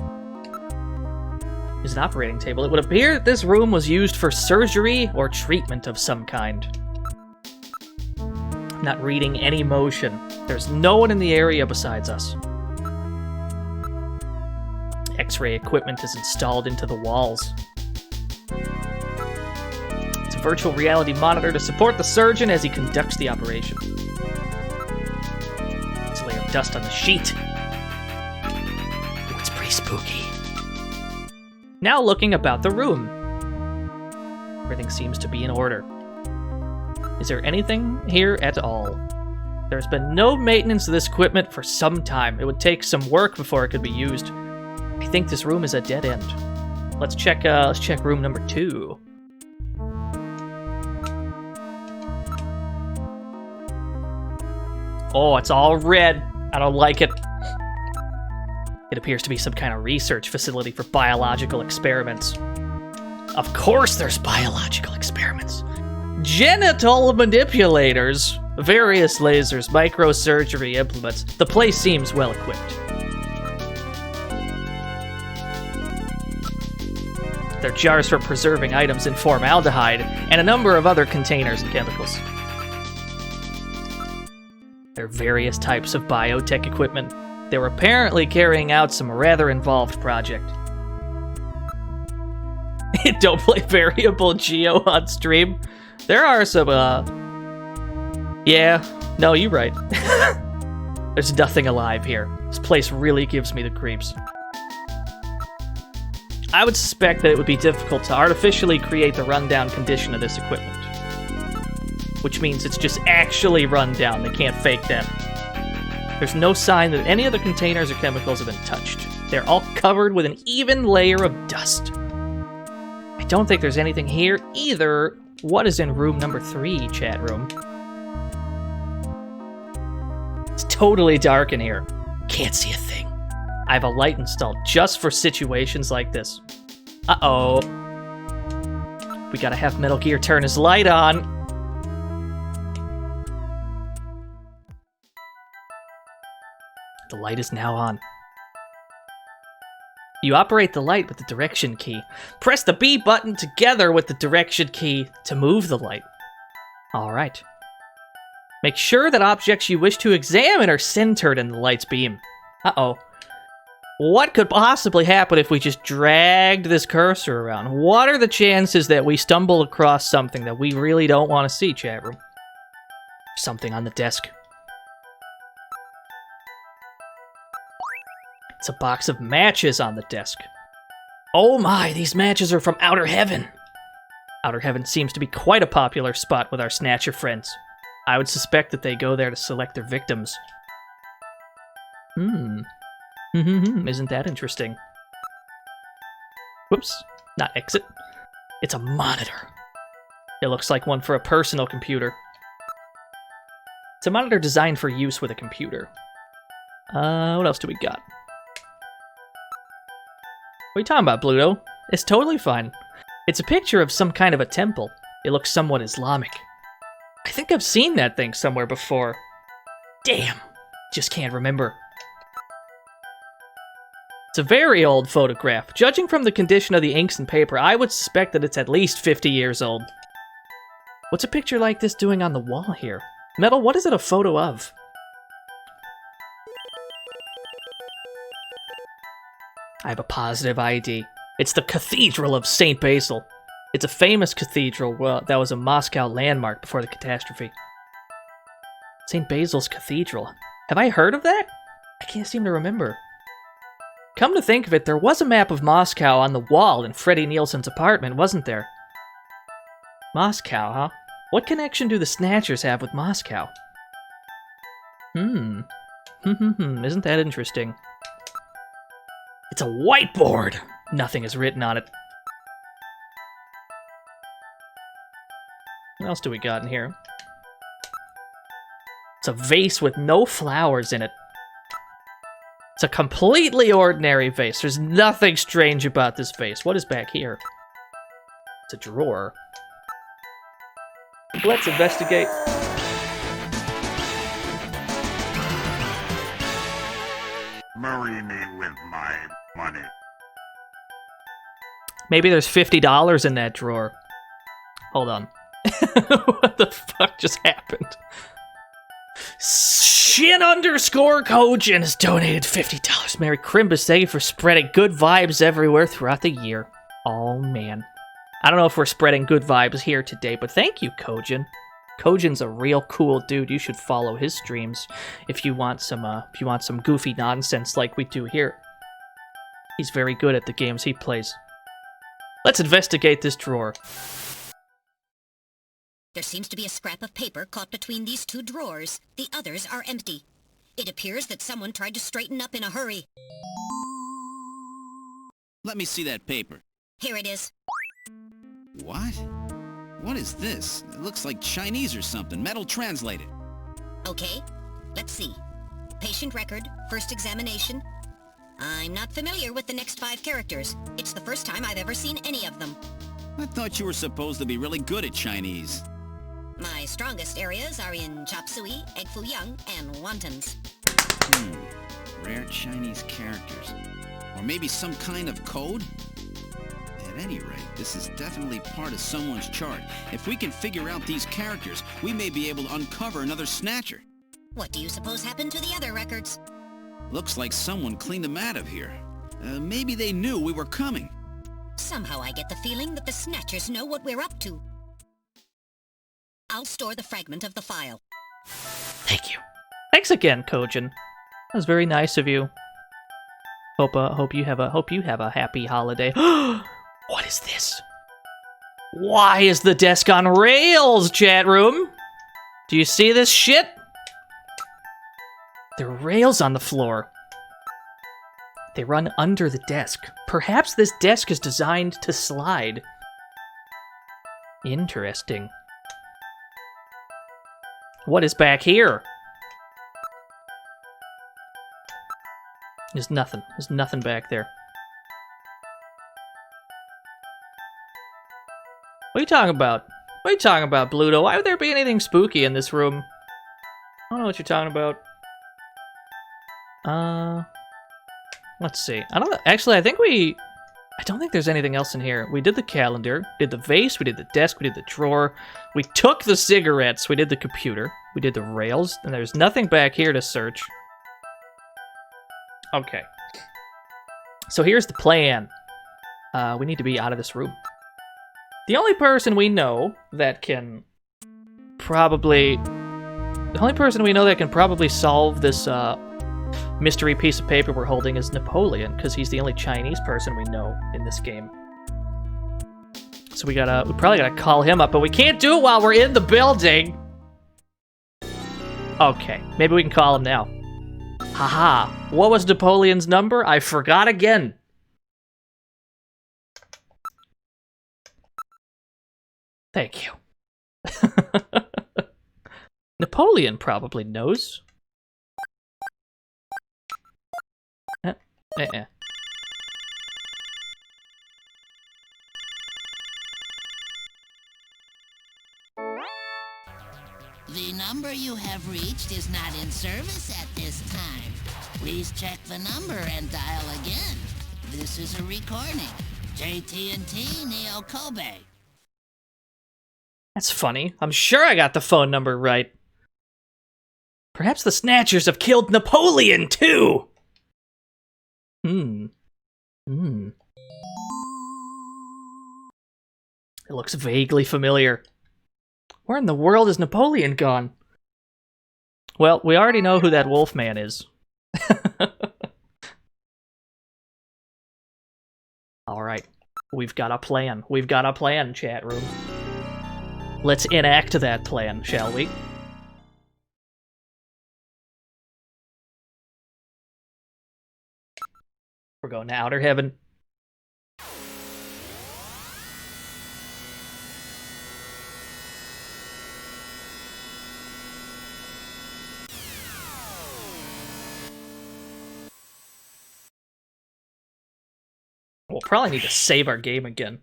S2: There's an operating table. It would appear that this room was used for surgery or treatment of some kind. I'm not reading any motion. There's no one in the area besides us. X-ray equipment is installed into the walls. It's a virtual reality monitor to support the surgeon as he conducts the operation. There's a layer of dust on the sheet. Ooh, it's pretty spooky. Now looking about the room. Everything seems to be in order. Is there anything here at all? There's been no maintenance of this equipment for some time. It would take some work before it could be used. I think this room is a dead end. Let's check room number 2. Oh, it's all red. I don't like it. It appears to be some kind of research facility for biological experiments. Of course there's biological experiments. Genital manipulators, various lasers, microsurgery implements. The place seems well equipped. There are jars for preserving items in formaldehyde, and a number of other containers and chemicals. There are various types of biotech equipment. They were apparently carrying out some rather involved project. Don't play variable geo on stream. There are some, yeah, no, you're right. There's nothing alive here. This place really gives me the creeps. I would suspect that it would be difficult to artificially create the rundown condition of this equipment. Which means it's just actually run down. They can't fake that. There's no sign that any of the containers or chemicals have been touched. They're all covered with an even layer of dust. I don't think there's anything here either. What is in room number 3, chat room? It's totally dark in here. Can't see a thing. I have a light installed just for situations like this. Uh-oh. We gotta have Metal Gear turn his light on. The light is now on. You operate the light with the direction key. Press the B button together with the direction key to move the light. Alright. Make sure that objects you wish to examine are centered in the light's beam. Uh-oh. What could possibly happen if we just dragged this cursor around? What are the chances that we stumble across something that we really don't want to see, chat room? Something on the desk. It's a box of matches on the desk. Oh my, these matches are from Outer Heaven. Outer Heaven seems to be quite a popular spot with our Snatcher friends. I would suspect that they go there to select their victims. Isn't that interesting? Whoops, not exit. It's a monitor. It looks like one for a personal computer. It's a monitor designed for use with a computer. What else do we got? What are you talking about, Bluto? It's totally fine. It's a picture of some kind of a temple. It looks somewhat Islamic. I think I've seen that thing somewhere before. Damn, just can't remember. It's a very old photograph. Judging from the condition of the inks and paper, I would suspect that it's at least 50 years old. What's a picture like this doing on the wall here? Metal, what is it a photo of? I have a positive ID. It's the Cathedral of St. Basil. It's a famous cathedral that was a Moscow landmark before the catastrophe. St. Basil's Cathedral. Have I heard of that? I can't seem to remember. Come to think of it, there was a map of Moscow on the wall in Freddie Nielsen's apartment, wasn't there? Moscow, huh? What connection do the Snatchers have with Moscow? Isn't that interesting? It's a whiteboard! Nothing is written on it. What else do we got in here? It's a vase with no flowers in it. It's a completely ordinary vase. There's nothing strange about this vase. What is back here? It's a drawer. Let's investigate.
S18: Marry me with my money.
S2: Maybe there's $50 in that drawer. Hold on. What the fuck just happened? Shin_Kojin has donated $50. Merry Crimbus, thank you for spreading good vibes everywhere throughout the year. Oh, man. I don't know if we're spreading good vibes here today, but thank you, Kojin. Kojin's a real cool dude. You should follow his streams if you want some goofy nonsense like we do here. He's very good at the games he plays. Let's investigate this drawer.
S9: There seems to be a scrap of paper caught between these two drawers. The others are empty. It appears that someone tried to straighten up in a hurry.
S4: Let me see that paper.
S9: Here it is.
S4: What? What is this? It looks like Chinese or something. Metal translated.
S9: Okay, let's see. Patient record, first examination. I'm not familiar with the next 5 characters. It's the first time I've ever seen any of them.
S4: I thought you were supposed to be really good at Chinese.
S9: My strongest areas are in chop suey, egg foo young, and wontons.
S4: Rare Chinese characters. Or maybe some kind of code? At any rate, this is definitely part of someone's chart. If we can figure out these characters, we may be able to uncover another Snatcher.
S9: What do you suppose happened to the other records?
S4: Looks like someone cleaned them out of here. Maybe they knew we were coming.
S9: Somehow I get the feeling that the Snatchers know what we're up to. I'll store the fragment of the file.
S2: Thank you. Thanks again, Kojin. That was very nice of you. Hope you have a happy holiday. What is this? Why is the desk on rails, chat room? Do you see this shit? There are rails on the floor. They run under the desk. Perhaps this desk is designed to slide. Interesting. What is back here? There's nothing. There's nothing back there. What are you talking about? What are you talking about, Bluto? Why would there be anything spooky in this room? I don't know what you're talking about. Let's see. I don't know. Actually, I don't think there's anything else in here. We did the calendar, did the vase, we did the desk, we did the drawer. We took the cigarettes, we did the computer, we did the rails, and there's nothing back here to search. Okay. So here's the plan. We need to be out of this room. The only person we know that can probably solve this mystery piece of paper we're holding is Napoleon, because he's the only Chinese person we know in this game. So we probably gotta call him up, but we can't do it while we're in the building. Okay, maybe we can call him now. Haha. What was Napoleon's number? I forgot again. Thank you. Napoleon probably knows.
S17: The number you have reached is not in service at this time. Please check the number and dial again. This is a recording. JT&T Neo Kobe.
S2: That's funny. I'm sure I got the phone number right. Perhaps the Snatchers have killed Napoleon, too! It looks vaguely familiar. Where in the world is Napoleon gone? Well, we already know who that Wolfman is. Alright. We've got a plan. We've got a plan, chat room. Let's enact that plan, shall we? We're going to Outer Heaven. We'll probably need to save our game again.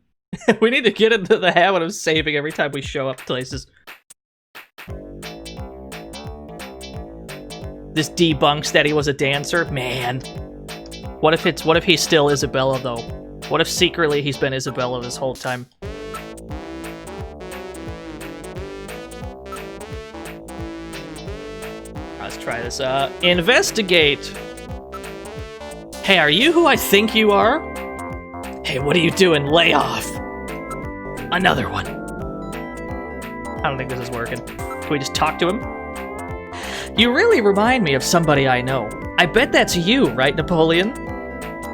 S2: We need to get into the habit of saving every time we show up places. This debunks that he was a dancer? Man. What if he's still Isabella, though? What if secretly he's been Isabella this whole time? Let's try this. Investigate! Hey, are you who I think you are? Hey, what are you doing? Lay off! Another one. I don't think this is working. Can we just talk to him? You really remind me of somebody I know. I bet that's you, right, Napoleon?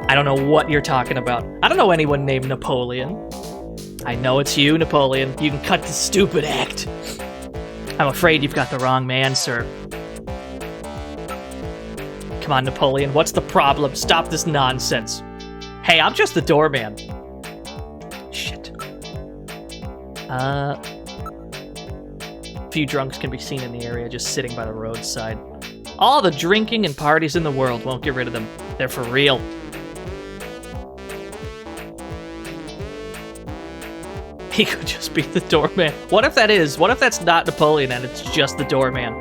S2: I don't know what you're talking about. I don't know anyone named Napoleon. I know it's you, Napoleon. You can cut the stupid act. I'm afraid you've got the wrong man, sir. Come on, Napoleon. What's the problem? Stop this nonsense. Hey, I'm just the doorman. Shit. A few drunks can be seen in the area just sitting by the roadside. All the drinking and parties in the world won't get rid of them. They're for real. He could just be the doorman. What if that is? What if that's not Napoleon and it's just the doorman?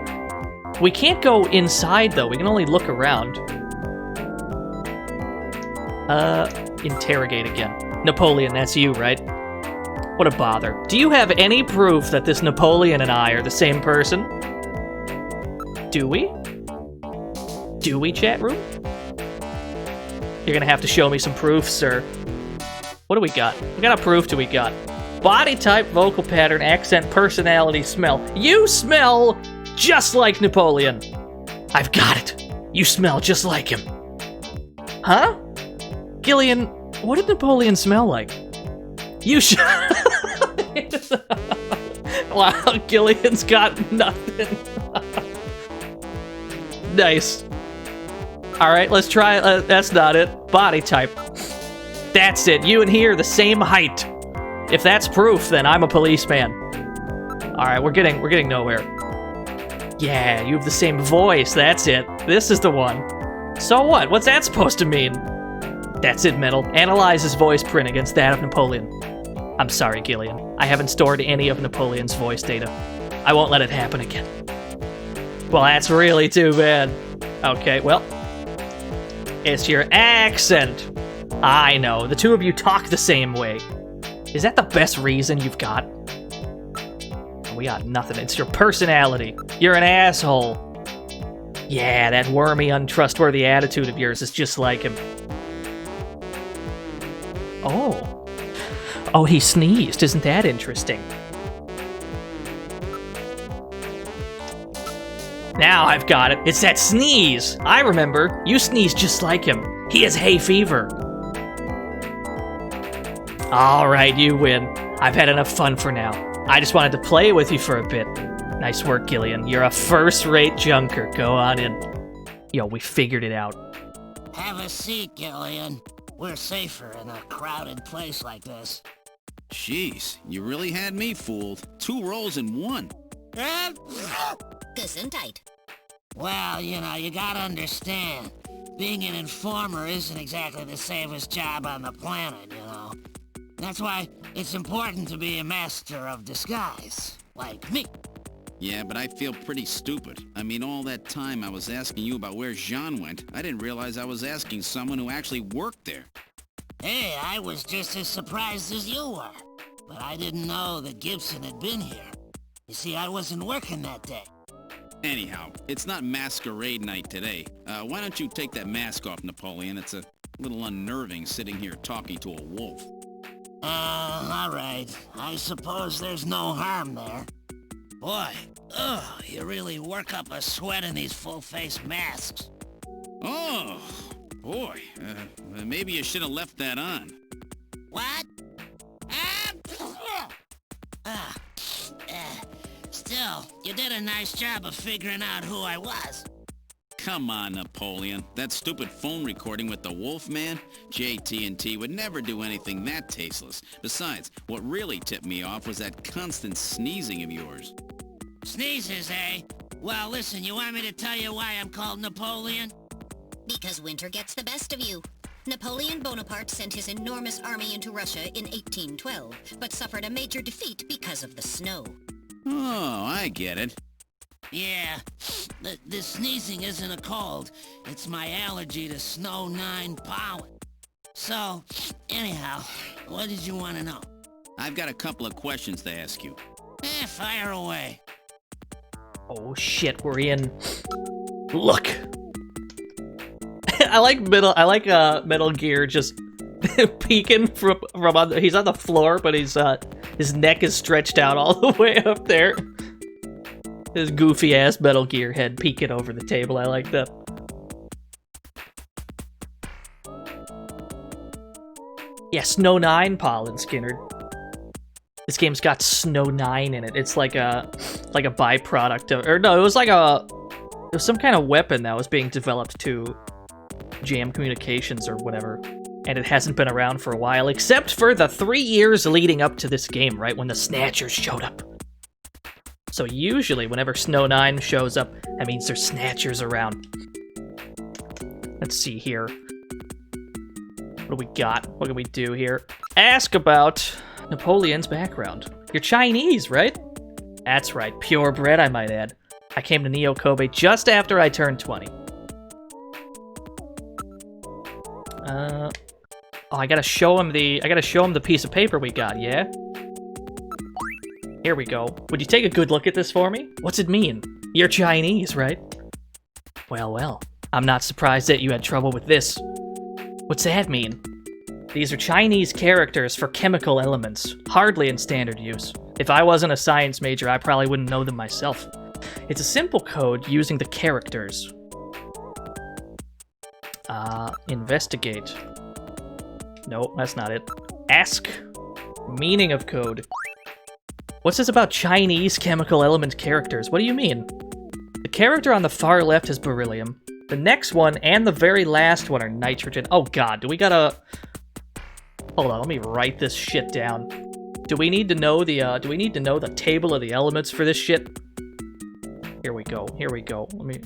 S2: We can't go inside, though. We can only look around. Interrogate again. Napoleon, that's you, right? What a bother. Do you have any proof that this Napoleon and I are the same person? Do we? Do we, chat room? You're gonna have to show me some proof, sir. What do we got? What kind of proof do we got? Body type, vocal pattern, accent, personality, smell. You smell just like Napoleon. I've got it. You smell just like him. Huh? Gillian, what did Napoleon smell like? You should... Wow, Gillian's got nothing. Nice. Alright, let's try... that's not it. Body type. That's it. You and he are the same height. If that's proof, then I'm a policeman. Alright, we're getting nowhere. Yeah, you have the same voice. That's it. This is the one. So what? What's that supposed to mean? That's it, Metal. Analyze his voice print against that of Napoleon. I'm sorry, Gillian. I haven't stored any of Napoleon's voice data. I won't let it happen again. Well, that's really too bad. Okay, well. It's your accent. I know. The two of you talk the same way. Is that the best reason you've got? We got nothing. It's your personality. You're an asshole. Yeah, that wormy, untrustworthy attitude of yours is just like him. Oh. Oh, he sneezed. Isn't that interesting? Now I've got it. It's that sneeze. I remember. You sneeze just like him. He has hay fever. All right, you win. I've had enough fun for now. I just wanted to play with you for a bit. Nice work, Gillian. You're a first-rate junker. Go on in. Yo, we figured it out.
S17: Have a seat, Gillian. We're safer in a crowded place like this.
S4: Jeez, you really had me fooled. 2 rolls in 1.
S9: Gesundheit.
S17: Well, you know, you gotta understand. Being an informer isn't exactly the safest job on the planet, you know. That's why it's important to be a master of disguise, like me.
S4: Yeah, but I feel pretty stupid. I mean, all that time I was asking you about where Jean went, I didn't realize I was asking someone who actually worked there.
S17: Hey, I was just as surprised as you were. But I didn't know that Gibson had been here. You see, I wasn't working that day.
S4: Anyhow, it's not masquerade night today. Why don't you take that mask off, Napoleon? It's a little unnerving sitting here talking to a wolf.
S17: All right. I suppose there's no harm there. Boy, you really work up a sweat in these full-face masks.
S4: Oh, boy. Maybe you should have left that on.
S17: What? Still, you did a nice job of figuring out who I was.
S4: Come on, Napoleon. That stupid phone recording with the Wolfman? JT&T would never do anything that tasteless. Besides, what really tipped me off was that constant sneezing of yours.
S17: Sneezes, eh? Well, listen, you want me to tell you why I'm called Napoleon?
S9: Because winter gets the best of you. Napoleon Bonaparte sent his enormous army into Russia in 1812, but suffered a major defeat because of the snow.
S4: Oh, I get it.
S17: Yeah, the sneezing isn't a cold. It's my allergy to Snow 9 pollen. So, anyhow, what did you want to know?
S4: I've got a couple of questions to ask you.
S17: Fire away.
S2: Oh shit, we're in. Look. I like Metal Gear just peeking from on he's on the floor, but he's his neck is stretched out all the way up there. His goofy ass Metal Gear head peeking over the table. I like that. Yeah, Snow 9 pollen, Skinner. This game's got Snow 9 in it. It's like a byproduct of, or no, it was some kind of weapon that was being developed to jam communications or whatever, and it hasn't been around for a while, except for the 3 years leading up to this game, right, when the Snatchers showed up. So usually, whenever Snow 9 shows up, that means there's Snatchers around. Let's see here. What do we got? What can we do here? Ask about Napoleon's background. You're Chinese, right? That's right, purebred, I might add. I came to Neo Kobe just after I turned 20. Oh, I gotta show him the piece of paper we got, yeah? Here we go. Would you take a good look at this for me? What's it mean? You're Chinese, right? Well, I'm not surprised that you had trouble with this. What's that mean? These are Chinese characters for chemical elements, hardly in standard use. If I wasn't a science major, I probably wouldn't know them myself. It's a simple code using the characters. Investigate. No, that's not it. Ask. Meaning of code. What's this about Chinese chemical element characters? What do you mean? The character on the far left is beryllium. The next one and the very last one are nitrogen. Oh god, do we gotta... Hold on, let me write this shit down. Do we need to know the table of the elements for this shit? Here we go. Let me...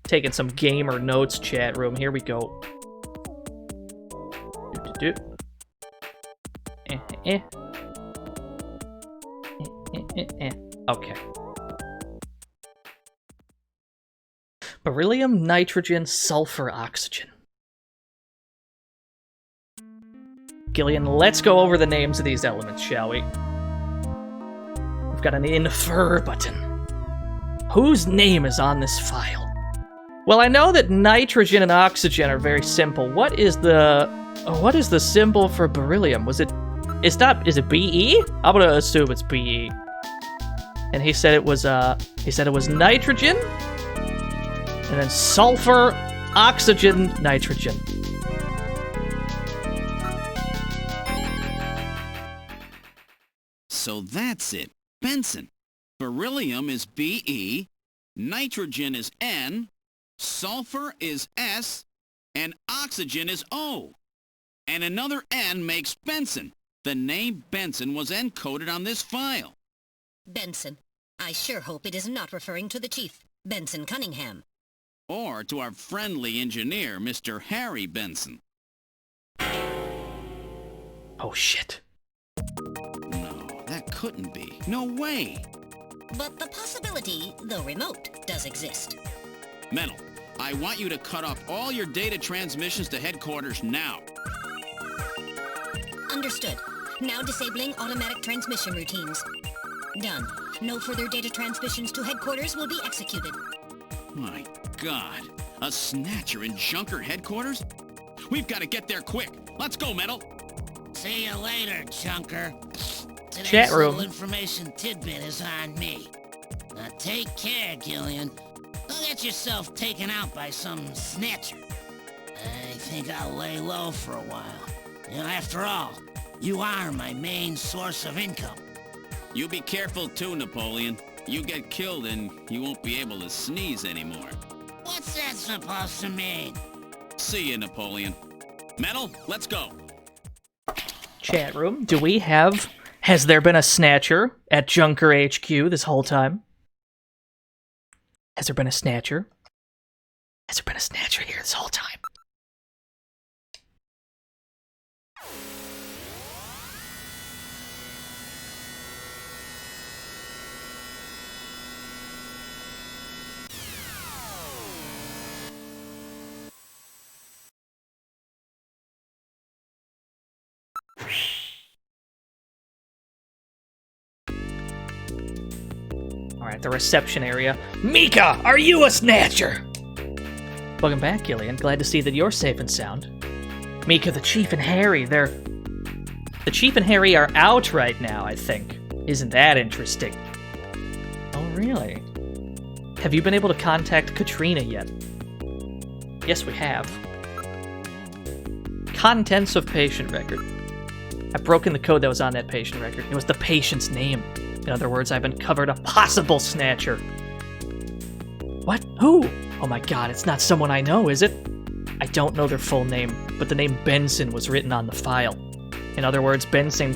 S2: Taking some gamer notes, chat room. Here we go. Okay. Beryllium, nitrogen, sulfur, oxygen. Gillian, let's go over the names of these elements, shall we? We've got an infer button. Whose name is on this file? Well, I know that nitrogen and oxygen are very simple. What is the symbol for beryllium? Is it BE? I'm gonna assume it's BE. And he said it was nitrogen, and then sulfur, oxygen, nitrogen.
S4: So that's it. Benson. Beryllium is BE, nitrogen is N, Sulfur is S, and oxygen is O. And another N makes Benson. The name Benson was encoded on this file.
S9: Benson. I sure hope it is not referring to the chief, Benson Cunningham.
S4: Or to our friendly engineer, Mr. Harry Benson.
S2: Oh, shit.
S4: No, that couldn't be. No way.
S9: But the possibility, though remote, does exist.
S4: Metal, I want you to cut off all your data transmissions to headquarters now.
S9: Understood. Now disabling automatic transmission routines. Done. No further data transmissions to headquarters will be executed.
S4: My God. A Snatcher in Junker headquarters? We've got to get there quick. Let's go, Metal.
S17: See you later, Junker. Today's
S2: Chat room.
S17: little information tidbit is on me. Now take care, Gillian. Don't get yourself taken out by some Snatcher. I think I'll lay low for a while. You know, after all, you are my main source of income.
S4: You be careful too, Napoleon. You get killed and you won't be able to sneeze anymore.
S17: What's that supposed to mean?
S4: See you, Napoleon. Metal, let's go.
S2: Chat room, do we have... Has there been a Snatcher at Junker HQ this whole time? Has there been a Snatcher? Has there been a Snatcher here this whole time? Alright, the reception area. Mika, are you a Snatcher? Welcome back, Gillian. Glad to see that you're safe and sound. Mika, the Chief, and Harry, The Chief and Harry are out right now, I think. Isn't that interesting? Oh, really? Have you been able to contact Katrina yet? Yes, we have. Contents of patient record. I've broken the code that was on that patient record. It was the patient's name. In other words, I've uncovered a possible Snatcher. What? Who? Oh my god, it's not someone I know, is it? I don't know their full name, but the name Benson was written on the file. In other words, Benson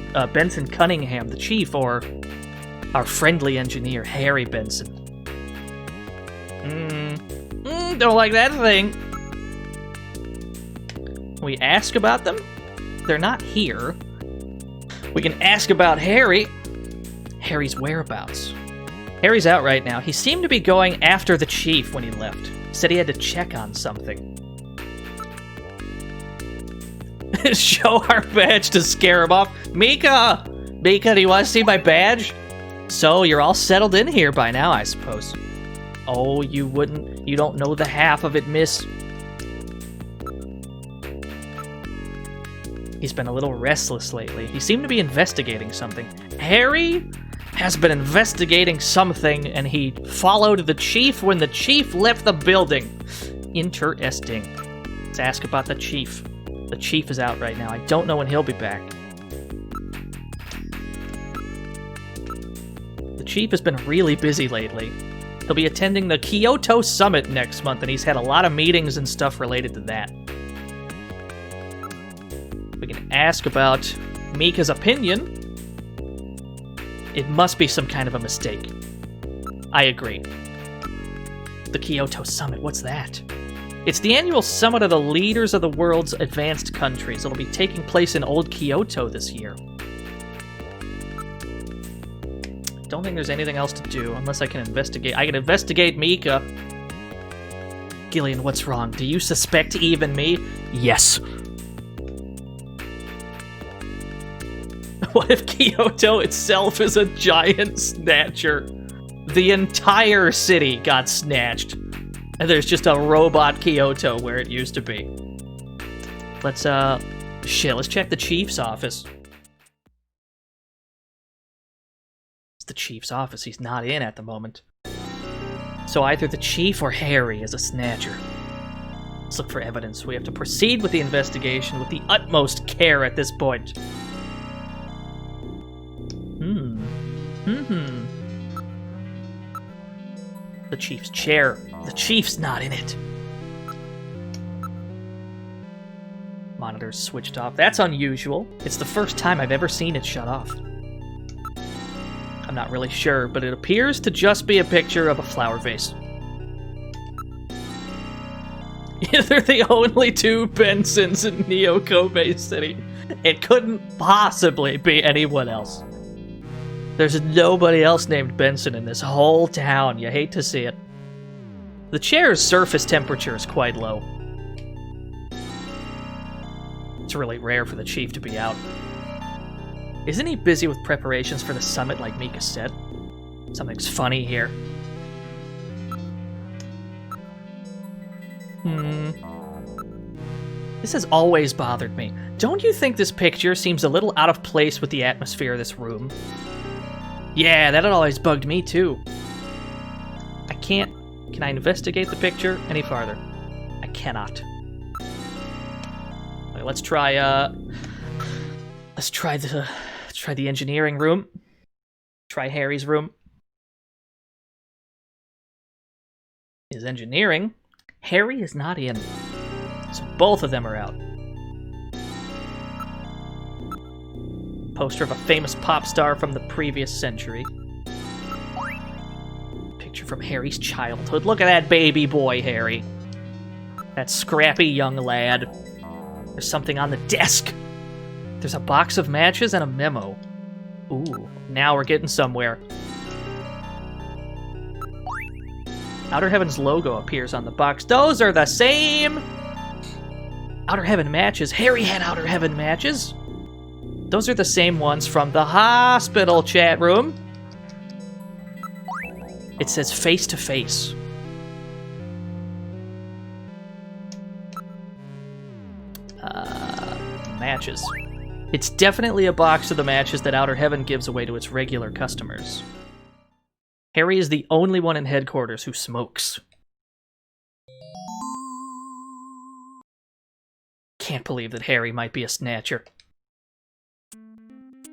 S2: Cunningham, the chief, or our friendly engineer, Harry Benson. Don't like that thing. We ask about them? They're not here. We can ask about Harry. Harry's whereabouts. Harry's out right now. He seemed to be going after the chief when he left. Said he had to check on something. Show our badge to scare him off. Mika! Mika, do you want to see my badge? So, you're all settled in here by now, I suppose. Oh, you wouldn't. You don't know the half of it, miss. He's been a little restless lately. He seemed to be investigating something. Harry has been investigating something, and he followed the chief when the chief left the building. Interesting. Let's ask about the chief. The chief is out right now. I don't know when he'll be back. The chief has been really busy lately. He'll be attending the Kyoto Summit next month, and he's had a lot of meetings and stuff related to that. We can ask about Mika's opinion. It must be some kind of a mistake. I agree. The Kyoto Summit, what's that? It's the annual summit of the leaders of the world's advanced countries. It'll be taking place in Old Kyoto this year. Don't think there's anything else to do, unless I can investigate. I can investigate Mika. Gillian, what's wrong? Do you suspect even me? Yes. What if Kyoto itself is a giant Snatcher? The entire city got snatched. And there's just a robot Kyoto where it used to be. Let's check the chief's office. It's the chief's office. He's not in at the moment. So either the chief or Harry is a Snatcher. Let's look for evidence. We have to proceed with the investigation with the utmost care at this point. The chief's chair. The chief's not in it. Monitor's switched off. That's unusual. It's the first time I've ever seen it shut off. I'm not really sure, but it appears to just be a picture of a flower vase. They're the only two Bensons in Neo Kobe City. It couldn't possibly be anyone else. There's nobody else named Benson in this whole town. You hate to see it. The chair's surface temperature is quite low. It's really rare for the chief to be out. Isn't he busy with preparations for the summit like Mika said? Something's funny here. This has always bothered me. Don't you think this picture seems a little out of place with the atmosphere of this room? Yeah, that had always bugged me too. I can't... Can I investigate the picture any farther? I cannot. Okay, let's try the engineering room. Try Harry's room. Is engineering? Harry is not in. So both of them are out. Poster of a famous pop star from the previous century. Picture from Harry's childhood. Look at that baby boy, Harry. That scrappy young lad. There's something on the desk. There's a box of matches and a memo. Ooh, now we're getting somewhere. Outer Heaven's logo appears on the box. Those are the same! Outer Heaven matches. Harry had Outer Heaven matches. Those are the same ones from the hospital chat room. It says face to face. Matches. It's definitely a box of the matches that Outer Heaven gives away to its regular customers. Harry is the only one in headquarters who smokes. Can't believe that Harry might be a Snatcher.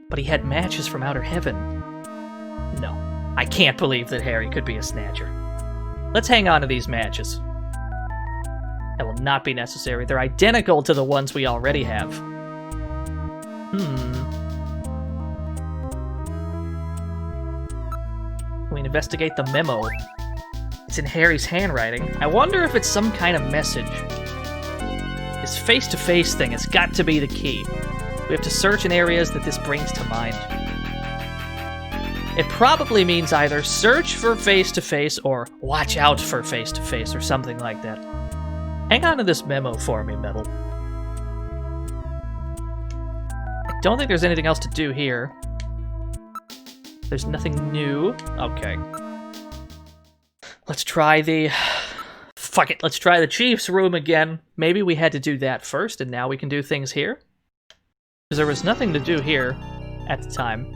S2: But he had matches from Outer Heaven. No, I can't believe that Harry could be a Snatcher. Let's hang on to these matches. That will not be necessary. They're identical to the ones we already have. We investigate the memo. It's in Harry's handwriting. I wonder if it's some kind of message. This face-to-face thing has got to be the key. We have to search in areas that this brings to mind. It probably means either search for face-to-face or watch out for face-to-face or something like that. Hang on to this memo for me, Metal. I don't think there's anything else to do here. There's nothing new. Okay. Let's try the... Fuck it, let's try the Chief's room again. Maybe we had to do that first, and now we can do things here? Because there was nothing to do here at the time.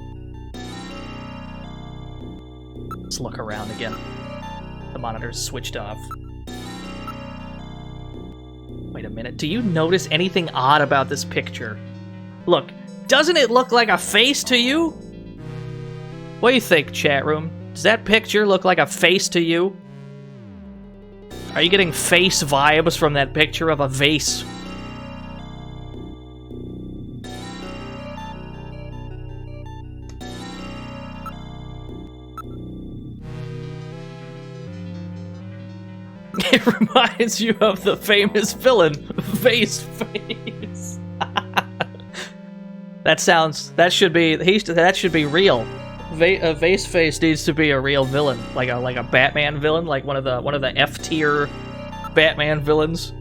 S2: Let's look around again. The monitor's switched off. Wait a minute, do you notice anything odd about this picture? Look, doesn't it look like a face to you? What do you think, chat room? Does that picture look like a face to you? Are you getting face vibes from that picture of a vase? It reminds you of the famous villain, Vase Face. That should be real. Vase Face needs to be a real villain, like a Batman villain, like one of the F-tier Batman villains.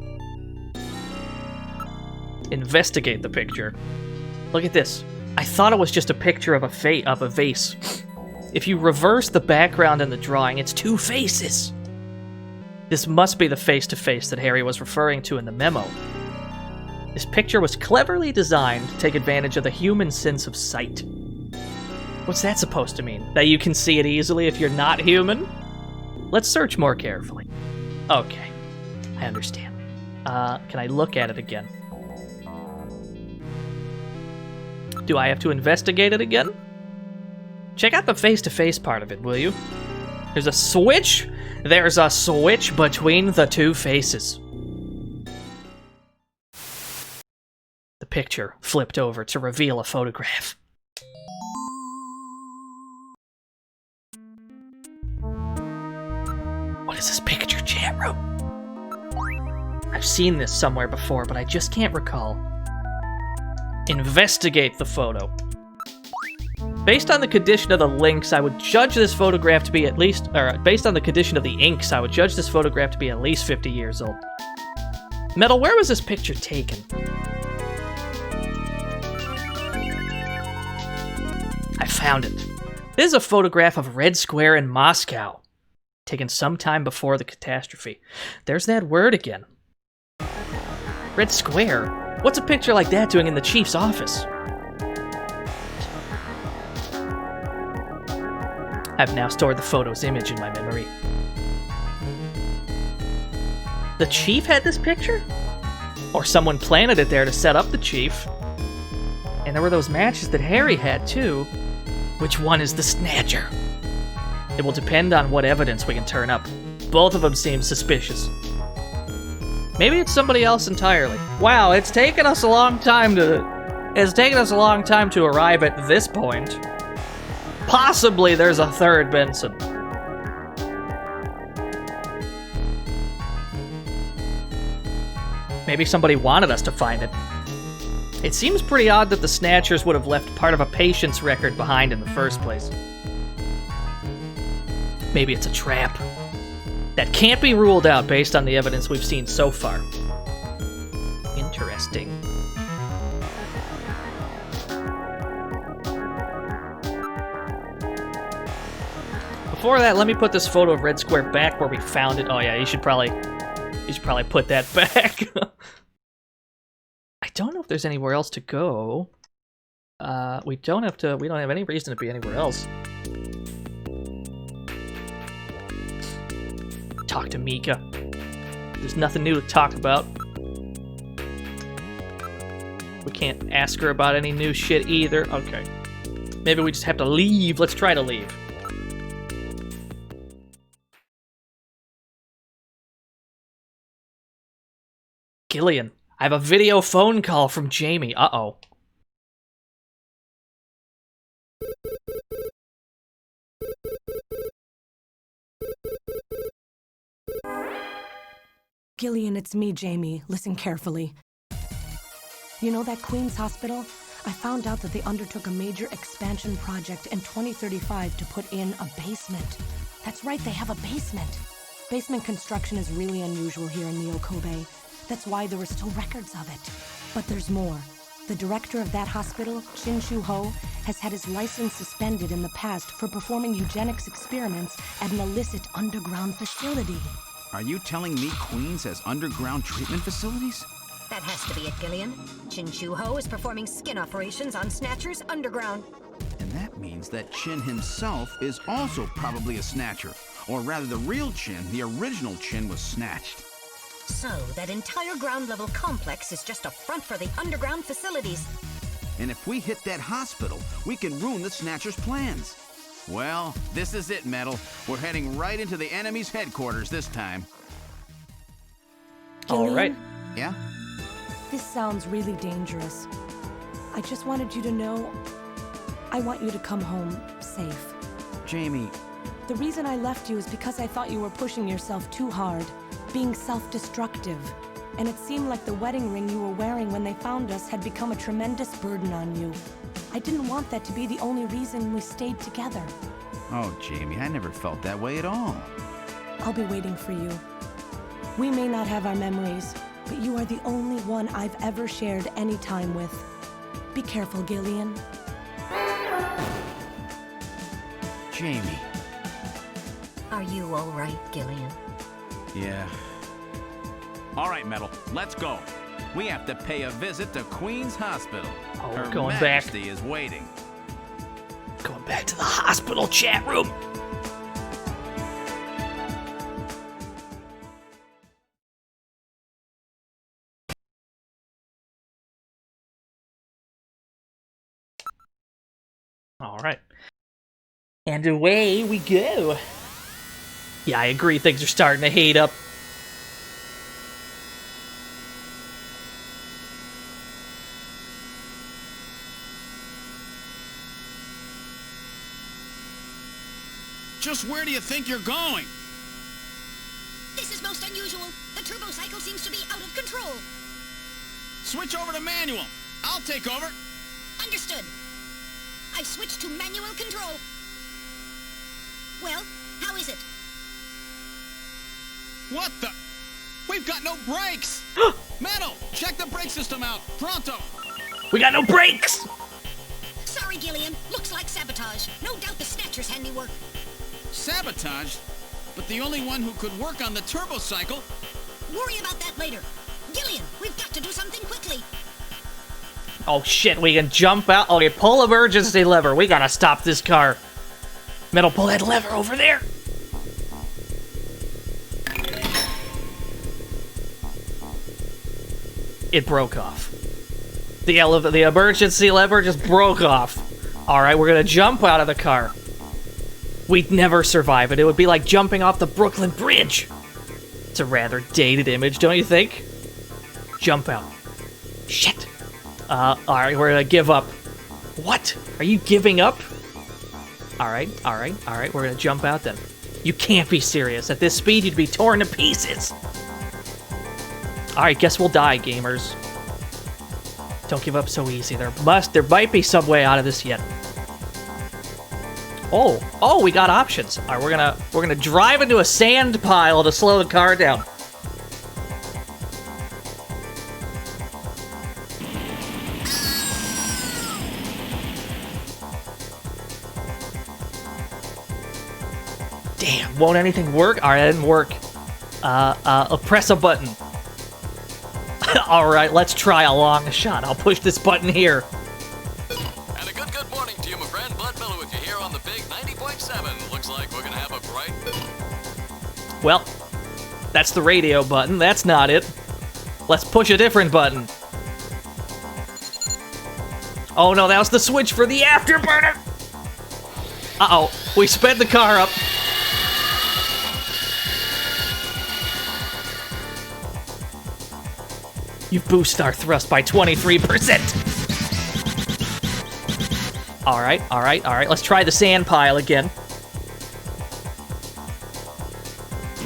S2: Investigate the picture. Look at this. I thought it was just a picture of a vase. If you reverse the background in the drawing, it's two faces. This must be the face-to-face that Harry was referring to in the memo. This picture was cleverly designed to take advantage of the human sense of sight. What's that supposed to mean? That you can see it easily if you're not human? Let's search more carefully. Okay, I understand. Can I look at it again? Do I have to investigate it again? Check out the face-to-face part of it, will you? There's a switch? There's a switch between the two faces. picture flipped over to reveal a photograph. What is this picture, chat room? I've seen this somewhere before, but I just can't recall. Investigate the photo. Based on the condition of the links, I would judge this photograph to be at least, or based on the condition of the inks, I would judge this photograph to be at least 50 years old. Metal, where was this picture taken? I found it. This is a photograph of Red Square in Moscow, taken sometime before the catastrophe. There's that word again. Red Square? What's a picture like that doing in the chief's office? I've now stored the photo's image in my memory. The chief had this picture? Or someone planted it there to set up the chief. And there were those matches that Harry had too. Which one is the Snatcher? It will depend on what evidence we can turn up. Both of them seem suspicious. Maybe it's somebody else entirely. Wow, it's taken us a long time to arrive at this point. Possibly there's a third Benson. Maybe somebody wanted us to find it. It seems pretty odd that the Snatchers would have left part of a patient's record behind in the first place. Maybe it's a trap. That can't be ruled out based on the evidence we've seen so far. Interesting. Before that, let me put this photo of Red Square back where we found it. Oh yeah, you should probably put that back. I don't know if there's anywhere else to go. We don't have any reason to be anywhere else. Talk to Mika. There's nothing new to talk about. We can't ask her about any new shit either. Okay. Maybe we just have to leave. Let's try to leave. Gillian, I have a video phone call from Jamie. Uh-oh.
S5: Gillian, it's me, Jamie. Listen carefully. You know that Queen's Hospital? I found out that they undertook a major expansion project in 2035 to put in a basement. That's right, they have a basement. Basement construction is really unusual here in Neo Kobe. That's why there were still records of it. But there's more. The director of that hospital, Chin Shu Ho, has had his license suspended in the past for performing eugenics experiments at an illicit underground facility.
S6: Are you telling me Queens has underground treatment facilities?
S9: That has to be it, Gillian. Chin Shu Ho is performing skin operations on Snatchers underground.
S6: And that means that Chin himself is also probably a Snatcher. Or rather, the real Chin, the original Chin, was snatched.
S9: So, that entire ground-level complex is just a front for the underground facilities.
S6: And if we hit that hospital, we can ruin the Snatcher's plans. Well, this is it, Metal. We're heading right into the enemy's headquarters this time.
S5: Gillian?
S2: All right.
S6: Yeah?
S5: This sounds really dangerous. I just wanted you to know I want you to come home safe.
S6: Jamie.
S5: The reason I left you is because I thought you were pushing yourself too hard, being self-destructive. And it seemed like the wedding ring you were wearing when they found us had become a tremendous burden on you. I didn't want that to be the only reason we stayed together.
S6: Oh, Jamie, I never felt that way at all.
S5: I'll be waiting for you. We may not have our memories, but you are the only one I've ever shared any time with. Be careful, Gillian.
S6: Jamie.
S9: Are you all right, Gillian?
S6: Yeah. All right, Metal, let's go. We have to pay a visit to Queen's Hospital.
S2: Oh, we're
S6: Her
S2: going back.
S6: Majesty is waiting.
S2: Going back to the hospital chat room. All right. And away we go. Yeah, I agree. Things are starting to heat up.
S4: Just where do you think you're going?
S9: This is most unusual. The turbo cycle seems to be out of control.
S4: Switch over to manual. I'll take over.
S9: Understood. I've switched to manual control. Well, how is it?
S4: What the? We've got no brakes! Metal, check the brake system out. Pronto!
S2: We got no brakes!
S9: Sorry, Gillian. Looks like sabotage. No doubt the Snatcher's handiwork.
S4: Sabotage? But the only one who could work on the turbo cycle?
S9: Worry about that later. Gillian, we've got to do something quickly.
S2: Oh shit, we can jump out. Okay, pull emergency lever. We gotta stop this car. Metal, pull that lever over there. It broke off. The emergency lever just broke off. Alright, we're gonna jump out of the car. We'd never survive it. It would be like jumping off the Brooklyn Bridge. It's a rather dated image, don't you think? Jump out. Shit. Alright, we're gonna give up. What? Are you giving up? Alright, we're gonna jump out then. You can't be serious. At this speed, you'd be torn to pieces. Alright, guess we'll die, gamers. Don't give up so easy. There might be some way out of this yet. Oh, we got options. Alright, we're gonna drive into a sand pile to slow the car down. Damn, won't anything work? Alright, that didn't work. Press a button. Alright, let's try a long shot. I'll push this button here.
S3: And a good morning to you, my friend. Bud Miller with you here on the big 90.7. Looks like we're gonna have a bright...
S2: Well, that's the radio button. That's not it. Let's push a different button. Oh no, that was the switch for the afterburner! Uh-oh, we sped the car up. You've boosted our thrust by 23%. Alright. Let's try the sand pile again.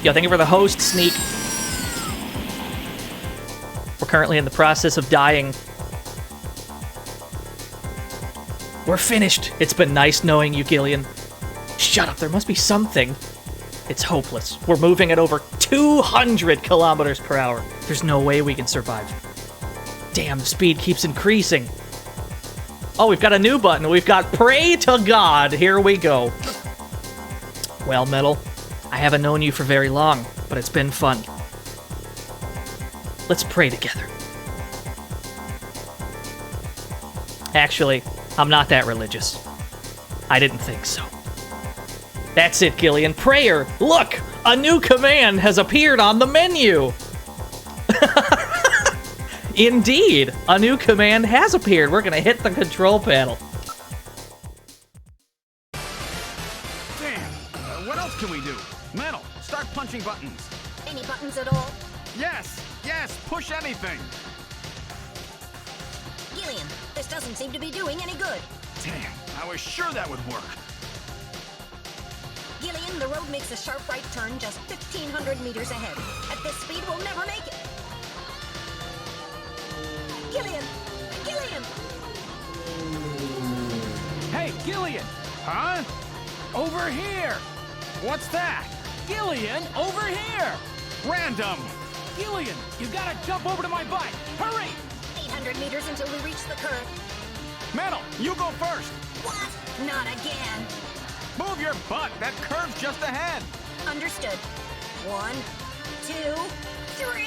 S2: Yo, thank you for the host, Sneak. We're currently in the process of dying. We're finished. It's been nice knowing you, Gillian. Shut up, there must be something. It's hopeless. We're moving at over 200 kilometers per hour. There's no way we can survive. Damn, the speed keeps increasing. Oh, we've got a new button. We've got Pray to God. Here we go. Well, Metal, I haven't known you for very long, but it's been fun. Let's pray together. Actually, I'm not that religious. I didn't think so. That's it, Gillian. Prayer! Look! A new command has appeared on the menu! Indeed! A new command has appeared. We're gonna hit the control panel.
S6: Damn! What else can we do? Metal, start punching buttons.
S9: Any buttons at all?
S6: Yes! Push anything!
S9: Gillian, this doesn't seem to be doing any good.
S6: Damn, I was sure that would work.
S9: Gillian, the road makes a sharp right turn just 1,500 meters ahead. At this speed, we'll never make it. Gillian!
S15: Hey, Gillian!
S6: Huh?
S15: Over here!
S6: What's that?
S15: Gillian, over here!
S6: Random!
S15: Gillian, you gotta jump over to my bike! Hurry!
S9: 800 meters until we reach the curve.
S6: Metal, you go first!
S9: What? Not again.
S6: Move your butt! That curve's just ahead!
S9: Understood. 1, 2, 3!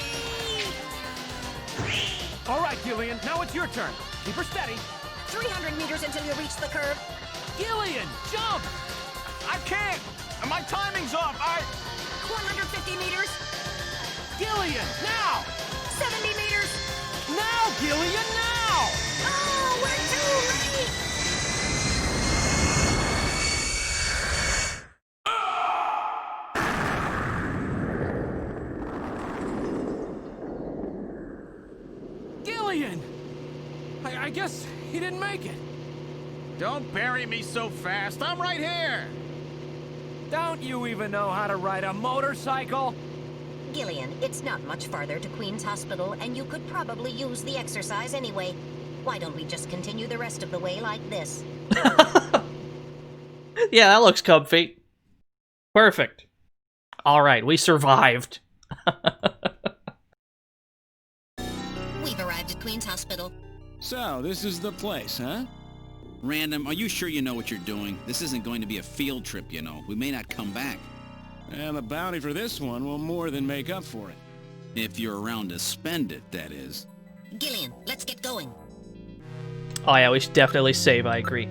S15: All right, Gillian, now it's your turn. Keep her steady.
S9: 300 meters until you reach the curve.
S15: Gillian, jump!
S6: I can't! My timing's off!
S9: 150 meters.
S15: Gillian, now!
S9: 70 meters.
S15: Now, Gillian, now!
S9: Oh, we're too late!
S15: Gillian! I guess he didn't make it.
S6: Don't bury me so fast! I'm right here!
S15: Don't you even know how to ride a motorcycle?
S9: Gillian, it's not much farther to Queen's Hospital, and you could probably use the exercise anyway. Why don't we just continue the rest of the way like this?
S2: Yeah, that looks comfy. Perfect. Alright, we survived.
S9: We've arrived at Queen's Hospital.
S4: So, this is the place, huh? Random, are you sure you know what you're doing? This isn't going to be a field trip, you know. We may not come back.
S15: And the bounty for this one will more than make up for it.
S4: If you're around to spend it, that is.
S9: Gillian, let's get going.
S2: Oh yeah, we should definitely save, I agree.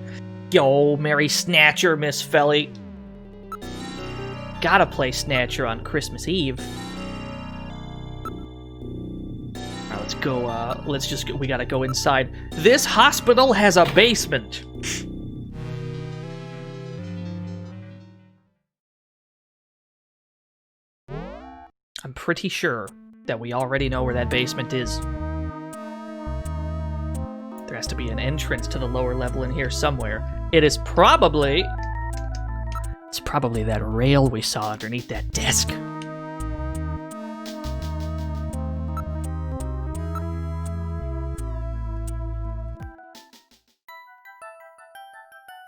S2: Yo, Merry Snatcher, Miss Felly. Gotta play Snatcher on Christmas Eve. Alright, let's go, we gotta go inside. This hospital has a basement. I'm pretty sure that we already know where that basement is. There has to be an entrance to the lower level in here somewhere. It's probably that rail we saw underneath that desk.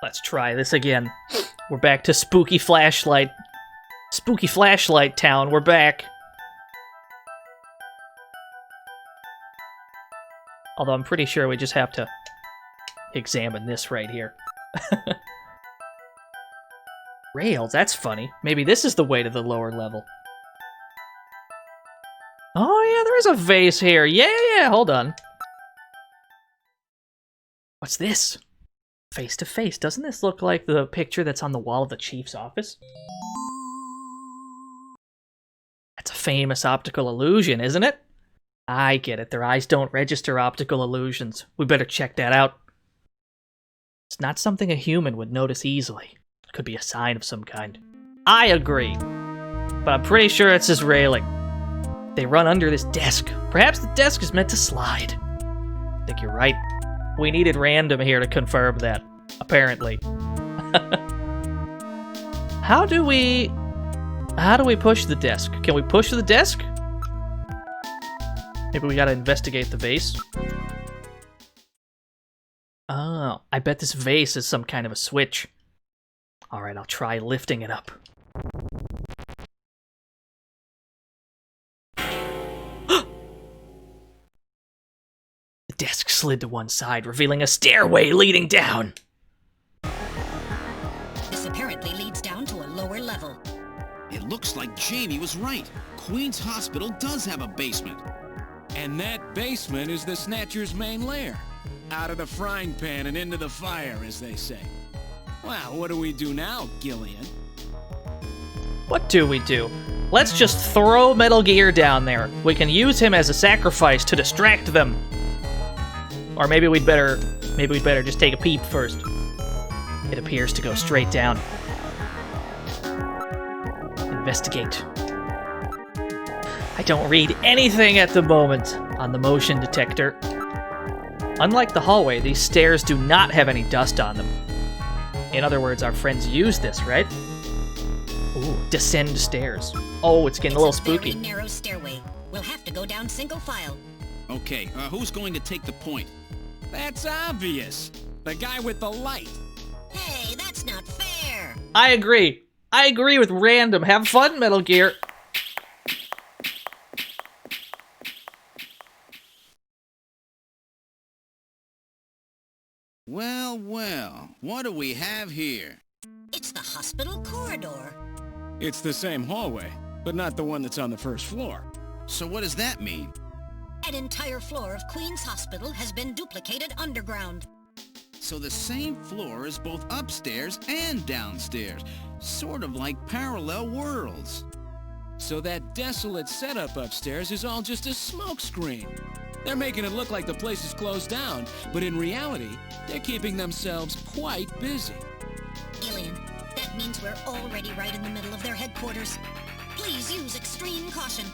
S2: Let's try this again. We're back to Spooky Flashlight Town. We're back. Although I'm pretty sure we just have to examine this right here. Rails, that's funny. Maybe this is the way to the lower level. Oh yeah, there is a vase here. Yeah, hold on. What's this? Face to face. Doesn't this look like the picture that's on the wall of the chief's office? That's a famous optical illusion, isn't it? I get it. Their eyes don't register optical illusions. We better check that out. It's not something a human would notice easily. It could be a sign of some kind. I agree. But I'm pretty sure it's this railing. They run under this desk. Perhaps the desk is meant to slide. I think you're right. We needed Random here to confirm that, apparently. How do we push the desk? Can we push the desk? Maybe we gotta investigate the vase. Oh, I bet this vase is some kind of a switch. Alright, I'll try lifting it up. The desk slid to one side, revealing a stairway leading down.
S9: This apparently leads down to a lower level.
S4: It looks like Jamie was right. Queen's Hospital does have a basement.
S15: And that basement is the Snatcher's main lair. Out of the frying pan and into the fire, as they say. Well, what do we do now, Gillian?
S2: What do we do? Let's just throw Metal Gear down there. We can use him as a sacrifice to distract them. Or maybe we'd better just take a peep first. It appears to go straight down. Investigate. I don't read anything at the moment on the motion detector. Unlike the hallway, these stairs do not have any dust on them. In other words, our friends use this, right? Ooh, descend stairs. Oh, it's getting a little spooky.
S9: Very narrow stairway. We'll have to go down single file.
S4: Okay, who's going to take the point?
S15: That's obvious. The guy with the light.
S9: Hey, that's not fair.
S2: I agree. I agree with Random. Have fun, Metal Gear.
S4: Well, well, what do we have here?
S9: It's the hospital corridor.
S15: It's the same hallway, but not the one that's on the first floor.
S4: So what does that mean?
S9: An entire floor of Queen's Hospital has been duplicated underground.
S4: So the same floor is both upstairs and downstairs, sort of like parallel worlds.
S15: So that desolate setup upstairs is all just a smokescreen. They're making it look like the place is closed down, but in reality, they're keeping themselves quite busy.
S9: Gillian, that means we're already right in the middle of their headquarters. Please use extreme caution.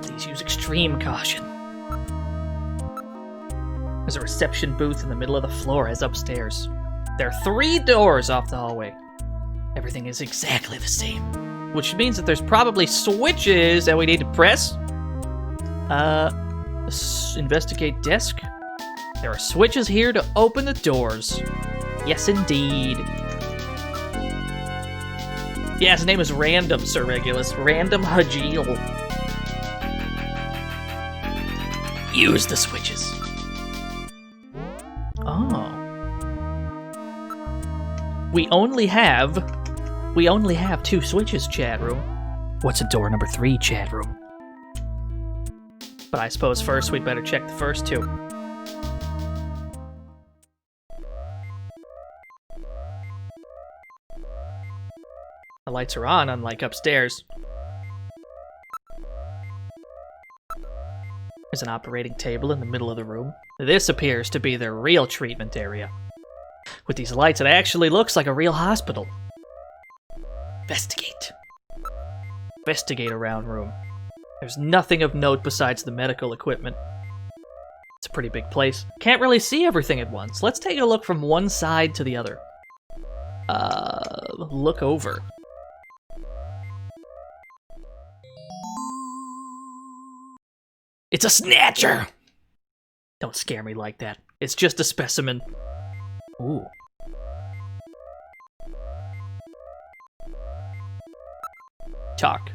S2: Please use extreme caution. There's a reception booth in the middle of the floor as upstairs. There are 3 doors off the hallway. Everything is exactly the same. Which means that there's probably switches that we need to press. Investigate desk. There are switches here to open the doors. Yes, indeed. Yeah, his name is Random, Sir Regulus. Random Hajil. Use the switches. Oh. We only have 2 switches, chat room. What's in door number 3, chat room? But I suppose first we'd better check the first 2. The lights are on, unlike upstairs. There's an operating table in the middle of the room. This appears to be their real treatment area. With these lights, it actually looks like a real hospital. Investigate. Investigate around room. There's nothing of note besides the medical equipment. It's a pretty big place. Can't really see everything at once. Let's take a look from one side to the other. Look over. It's a Snatcher! Don't scare me like that. It's just a specimen. Ooh. Talk.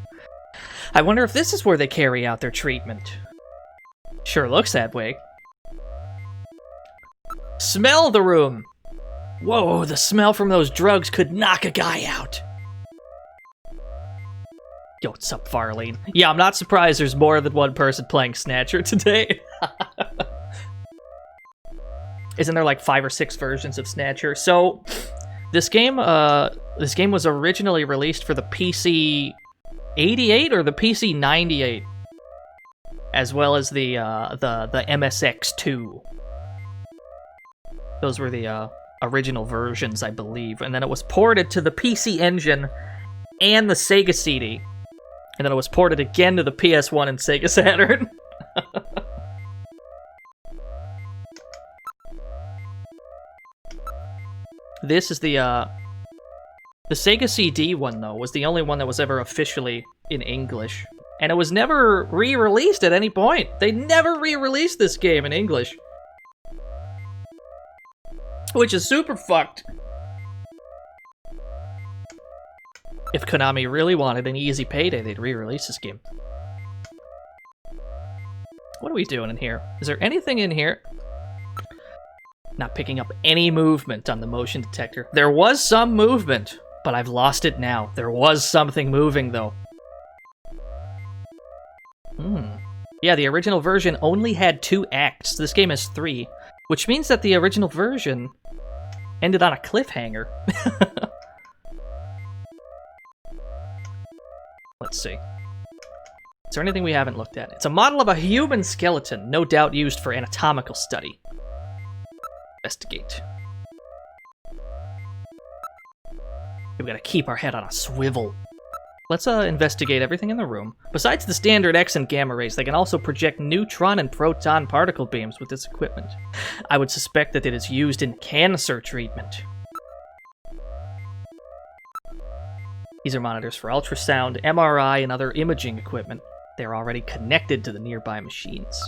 S2: I wonder if this is where they carry out their treatment. Sure looks that way. Smell the room! Whoa, the smell from those drugs could knock a guy out. Yo, what's up, Farlene? Yeah, I'm not surprised there's more than one person playing Snatcher today. Isn't there like 5 or 6 versions of Snatcher? So, this game was originally released for the PC 88 or the PC 98, as well as the MSX2. Those were the original versions, I believe, and then it was ported to the PC Engine and the Sega CD, and then it was ported again to the PS1 and Sega Saturn. This is the Sega CD one, though, was the only one that was ever officially in English. And it was never re-released at any point. They never re-released this game in English. Which is super fucked. If Konami really wanted an easy payday, they'd re-release this game. What are we doing in here? Is there anything in here? Not picking up any movement on the motion detector. There was some movement, but I've lost it now. There was something moving, though. Yeah, the original version only had 2 acts. This game has 3, which means that the original version ended on a cliffhanger. Let's see. Is there anything we haven't looked at? It's a model of a human skeleton, no doubt used for anatomical study. Investigate. We gotta keep our head on a swivel. Let's investigate everything in the room. Besides the standard X and gamma rays, they can also project neutron and proton particle beams with this equipment. I would suspect that it is used in cancer treatment. These are monitors for ultrasound, MRI, and other imaging equipment. They're already connected to the nearby machines.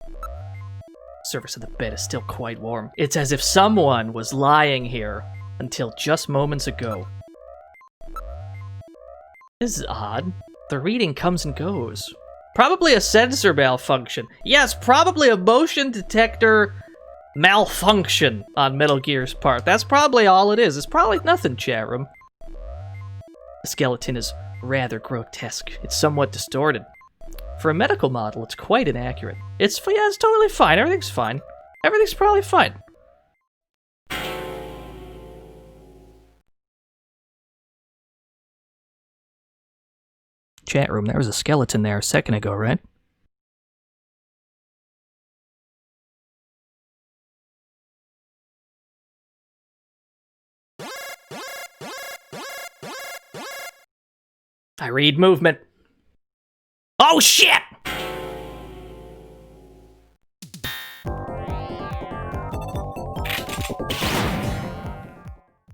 S2: The surface of the bed is still quite warm. It's as if someone was lying here until just moments ago. This is odd. The reading comes and goes. Probably a sensor malfunction. Yes, probably a motion detector malfunction on Metal Gear's part. That's probably all it is. It's probably nothing, chat room. The skeleton is rather grotesque. It's somewhat distorted. For a medical model, it's quite inaccurate. Yeah, it's totally fine. Everything's fine. Everything's probably fine. Chat room, there was a skeleton there a second ago, right? I read movement. Oh shit!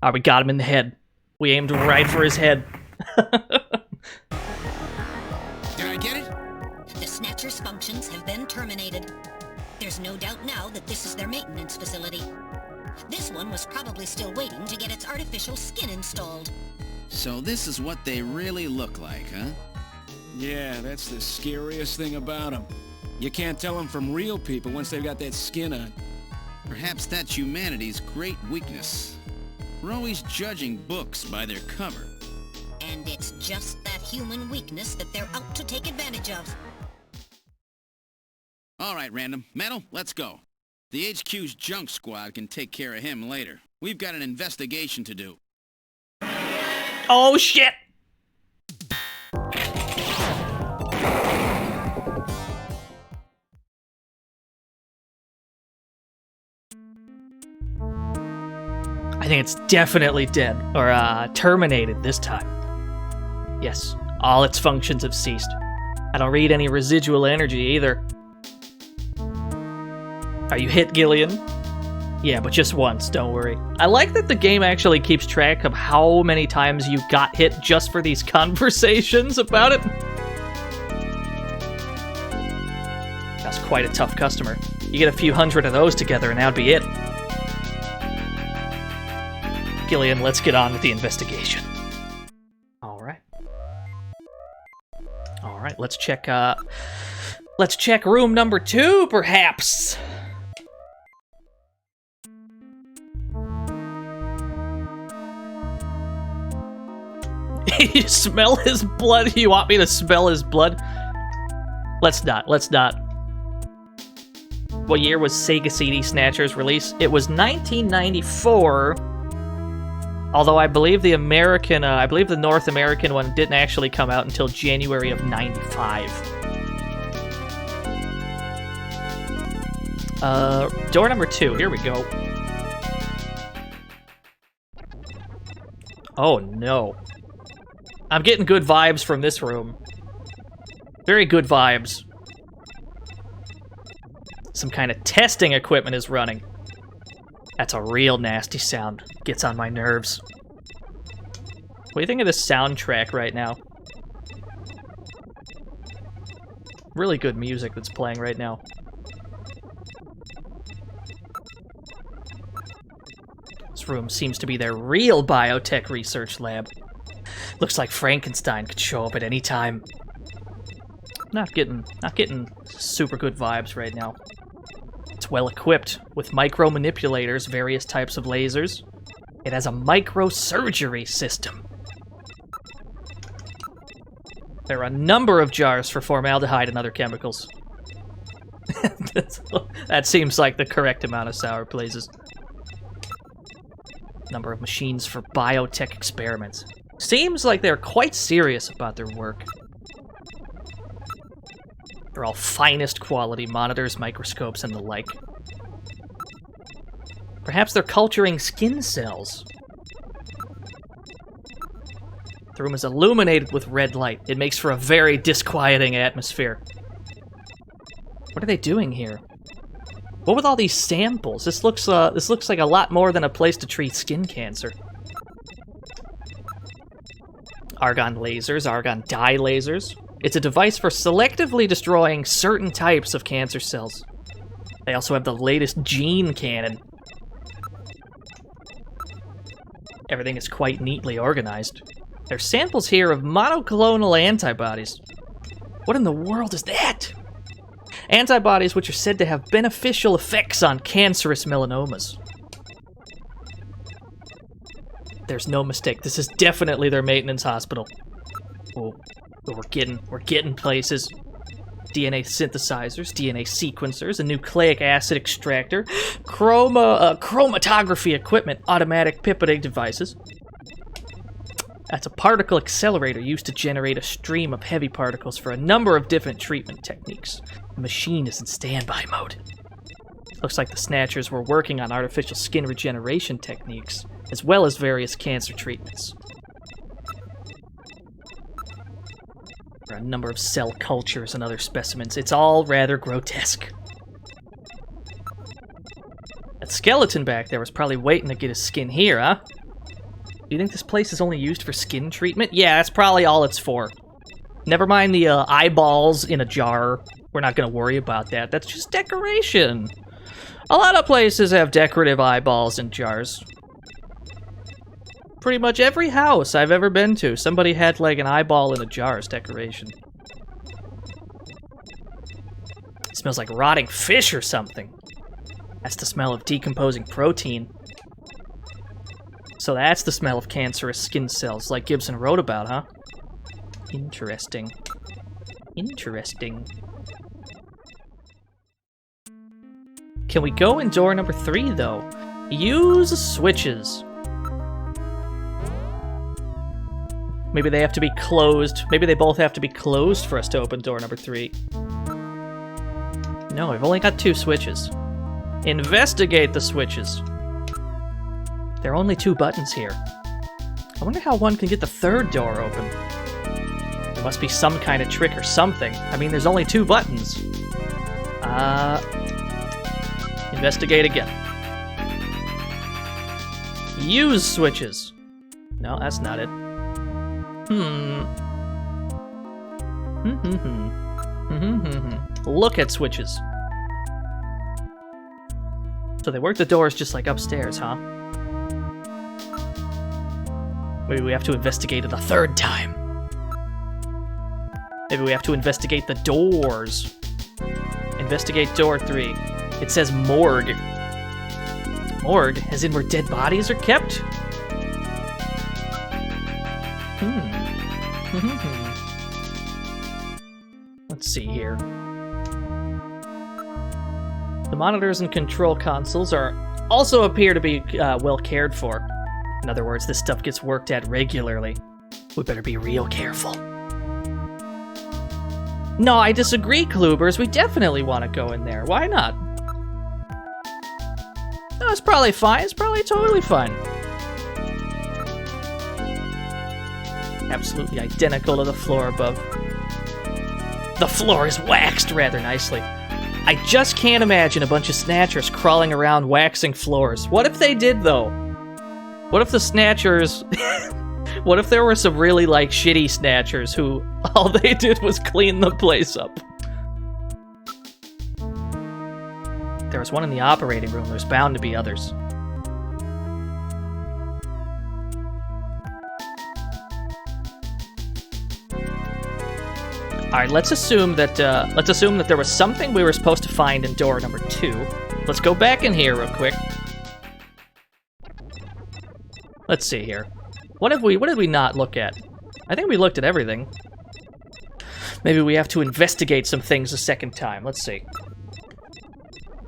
S2: Alright, we got him in the head. We aimed right for his head.
S4: Did I get it?
S9: The Snatcher's functions have been terminated. There's no doubt now that this is their maintenance facility. This one was probably still waiting to get its artificial skin installed.
S4: So this is what they really look like, huh?
S12: Yeah, that's the scariest thing about them. You can't tell them from real people once they've got that skin on.
S4: Perhaps that's humanity's great weakness. We're always judging books by their cover.
S9: And it's just that human weakness that they're out to take advantage of.
S4: All right, Random. Metal, let's go. The HQ's junk squad can take care of him later. We've got an investigation to do.
S2: Oh, shit! I think it's definitely dead, or terminated this time. Yes, all its functions have ceased. I don't read any residual energy either. Are you hit, Gillian? Yeah, but just once, don't worry. I like that the game actually keeps track of how many times you got hit just for these conversations about it. That's quite a tough customer. You get a few hundred of those together and that'd be it. Gillian, let's get on with the investigation. Alright. Alright, let's check room number 2, perhaps. You smell his blood? You want me to smell his blood? Let's not. What year was Sega CD Snatcher's release? It was 1994. Although I believe the North American one didn't actually come out until January of 95. Door number 2, here we go. Oh no. I'm getting good vibes from this room. Very good vibes. Some kind of testing equipment is running. That's a real nasty sound. Gets on my nerves. What do you think of this soundtrack right now? Really good music that's playing right now. This room seems to be their real biotech research lab. Looks like Frankenstein could show up at any time. Not getting super good vibes right now. It's well equipped with micro manipulators, various types of lasers. It has a microsurgery system. There are a number of jars for formaldehyde and other chemicals. That seems like the correct amount of sour places. Number of machines for biotech experiments. Seems like they're quite serious about their work. They're all finest quality monitors, microscopes, and the like. Perhaps they're culturing skin cells. The room is illuminated with red light. It makes for a very disquieting atmosphere. What are they doing here? What with all these samples? This looks like a lot more than a place to treat skin cancer. Argon lasers, argon dye lasers. It's a device for selectively destroying certain types of cancer cells. They also have the latest gene cannon. Everything is quite neatly organized. There's samples here of monoclonal antibodies. What in the world is that? Antibodies which are said to have beneficial effects on cancerous melanomas. There's no mistake. This is definitely their maintenance hospital. Oh, we're getting places. DNA synthesizers, DNA sequencers, a nucleic acid extractor, chromatography equipment, automatic pipetting devices. That's a particle accelerator used to generate a stream of heavy particles for a number of different treatment techniques. The machine is in standby mode. Looks like the Snatchers were working on artificial skin regeneration techniques, as well as various cancer treatments. There are a number of cell cultures and other specimens. It's all rather grotesque. That skeleton back there was probably waiting to get his skin here, huh? you think this place is only used for skin treatment? Yeah, that's probably all it's for. Never mind the eyeballs in a jar. We're not going to worry about that. That's just decoration. A lot of places have decorative eyeballs in jars. Pretty much every house I've ever been to, somebody had like an eyeball in a jar as decoration. It smells like rotting fish or something. That's the smell of decomposing protein. So that's the smell of cancerous skin cells, like Gibson wrote about, huh? Interesting. Interesting. Can we go in door number 3, though? Use switches. Maybe they have to be closed. Maybe they both have to be closed for us to open door number 3. No, we've only got 2 switches. Investigate the switches. There are only 2 buttons here. I wonder how one can get the 3rd door open. There must be some kind of trick or something. I mean, there's only 2 buttons. Investigate again. Use switches. No, that's not it. Look at switches. So they work the doors just like upstairs, huh? Maybe we have to investigate it a 3rd time. Maybe we have to investigate the doors. Investigate door 3. It says morgue. Morgue, as in where dead bodies are kept? Let's see here. The monitors and control consoles also appear to be well cared for. In other words, this stuff gets worked at regularly. We better be real careful. No, I disagree, Klubers. We definitely want to go in there. Why not? No, it's probably fine. It's probably totally fine. Absolutely identical to the floor above. The floor is waxed rather nicely. I just can't imagine a bunch of Snatchers crawling around waxing floors. What if they did, though? What if the Snatchers... What if there were some really, like, shitty Snatchers who all they did was clean the place up? There was one in the operating room. There's bound to be others. Alright, let's assume that there was something we were supposed to find in door number 2. Let's go back in here real quick. Let's see here. What did we not look at? I think we looked at everything. Maybe we have to investigate some things a 2nd time. Let's see.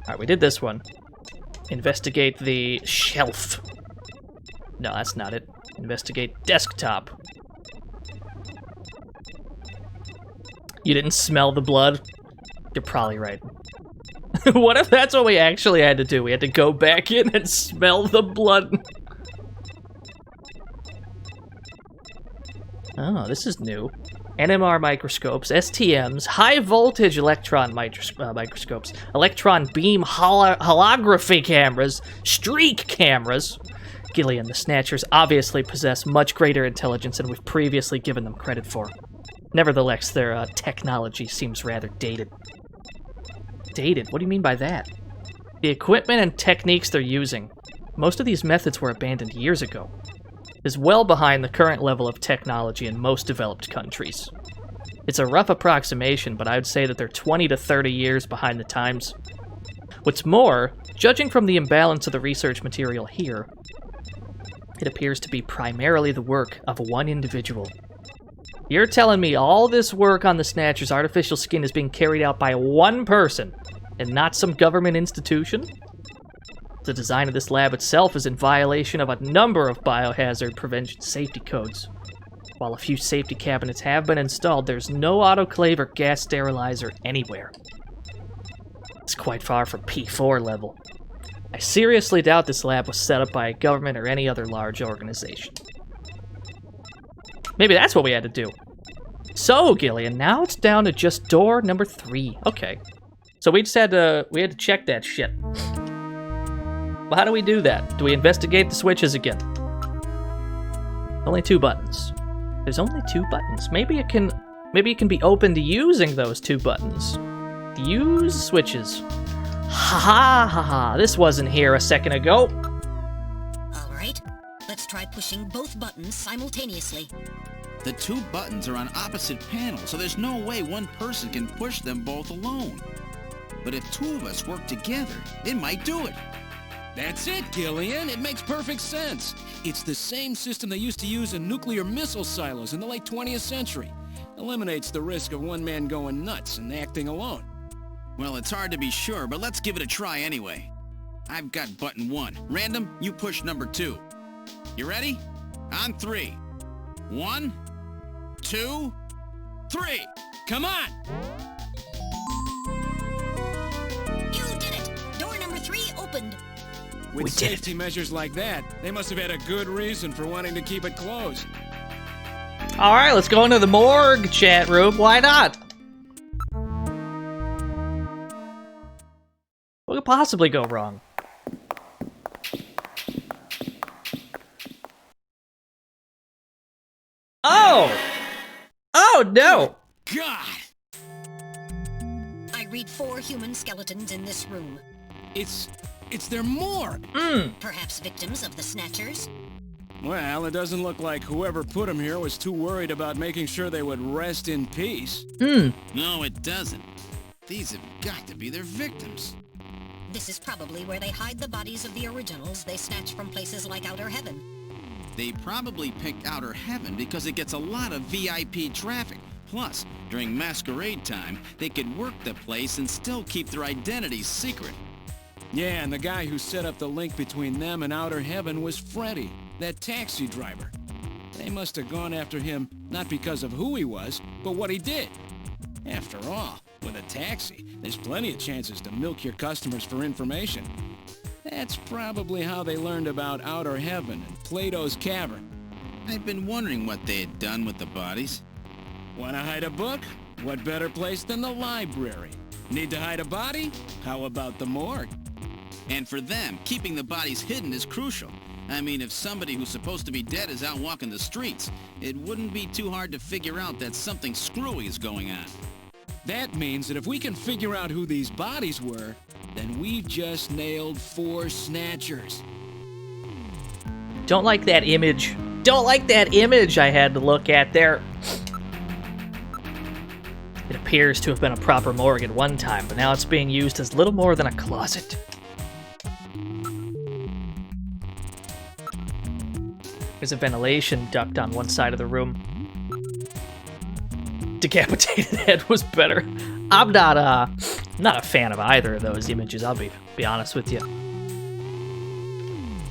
S2: Alright, we did this one. Investigate the shelf. No, that's not it. Investigate desktop. You didn't smell the blood? You're probably right. What if that's what we actually had to do? We had to go back in and smell the blood. Oh, this is new. NMR microscopes, STMs, high-voltage electron microscopes, electron beam holography cameras, streak cameras. Gillian, the Snatchers obviously possess much greater intelligence than we've previously given them credit for. Nevertheless, their technology seems rather dated. Dated? What do you mean by that? The equipment and techniques they're using. Most of these methods were abandoned years ago. Is well behind the current level of technology in most developed countries. It's a rough approximation, but I would say that they're 20 to 30 years behind the times. What's more, judging from the imbalance of the research material here, it appears to be primarily the work of one individual. You're telling me all this work on the Snatcher's artificial skin is being carried out by one person, and not some government institution? The design of this lab itself is in violation of a number of biohazard prevention safety codes. While a few safety cabinets have been installed, there's no autoclave or gas sterilizer anywhere. It's quite far from P4 level. I seriously doubt this lab was set up by a government or any other large organization. Maybe that's what we had to do. So, Gillian, now it's down to just door number 3. Okay. So we had to check that shit. Well, how do we do that? Do we investigate the switches again? Only 2 buttons. There's only 2 buttons. Maybe it can be opened using those 2 buttons. Use switches. Ha ha ha ha. This wasn't here a second ago.
S9: All right, let's try pushing both buttons simultaneously.
S4: The 2 buttons are on opposite panels, so there's no way one person can push them both alone. But if 2 of us work together, it might do it.
S15: That's it, Gillian. It makes perfect sense. It's the same system they used to use in nuclear missile silos in the late 20th century. Eliminates the risk of one man going nuts and acting alone.
S4: Well, it's hard to be sure, but let's give it a try anyway. I've got button 1. Random, you push number 2. You ready? On 3. 1, 2, 3.
S15: Come on!
S9: You did it! Door number 3 opened.
S15: With safety measures like that, they must have had a good reason for wanting to keep it closed.
S2: Alright, let's go into the morgue chat room. Why not? What could possibly go wrong? Oh! Oh no!
S15: God!
S9: I read 4 human skeletons in this room.
S15: It's their morgue!
S9: Perhaps victims of the Snatchers?
S15: Well, it doesn't look like whoever put them here was too worried about making sure they would rest in peace.
S4: No, it doesn't. These have got to be their victims.
S9: This is probably where they hide the bodies of the originals they snatch from places like Outer Heaven.
S4: They probably picked Outer Heaven because it gets a lot of VIP traffic. Plus, during masquerade time, they could work the place and still keep their identities secret.
S15: Yeah, and the guy who set up the link between them and Outer Heaven was Freddy, that taxi driver. They must have gone after him not because of who he was, but what he did. After all, with a taxi, there's plenty of chances to milk your customers for information. That's probably how they learned about Outer Heaven and Plato's Cavern.
S4: I've been wondering what they had done with the bodies.
S15: Want to hide a book? What better place than the library? Need to hide a body? How about the morgue?
S4: And for them, keeping the bodies hidden is crucial. I mean, if somebody who's supposed to be dead is out walking the streets, it wouldn't be too hard to figure out that something screwy is going on.
S15: That means that if we can figure out who these bodies were, then we've just nailed 4 Snatchers.
S2: Don't like that image. Don't like that image I had to look at there. It appears to have been a proper morgue at one time, but now it's being used as little more than a closet. There's a ventilation duct on one side of the room. Decapitated head was better. I'm not a fan of either of those images, I'll be honest with you.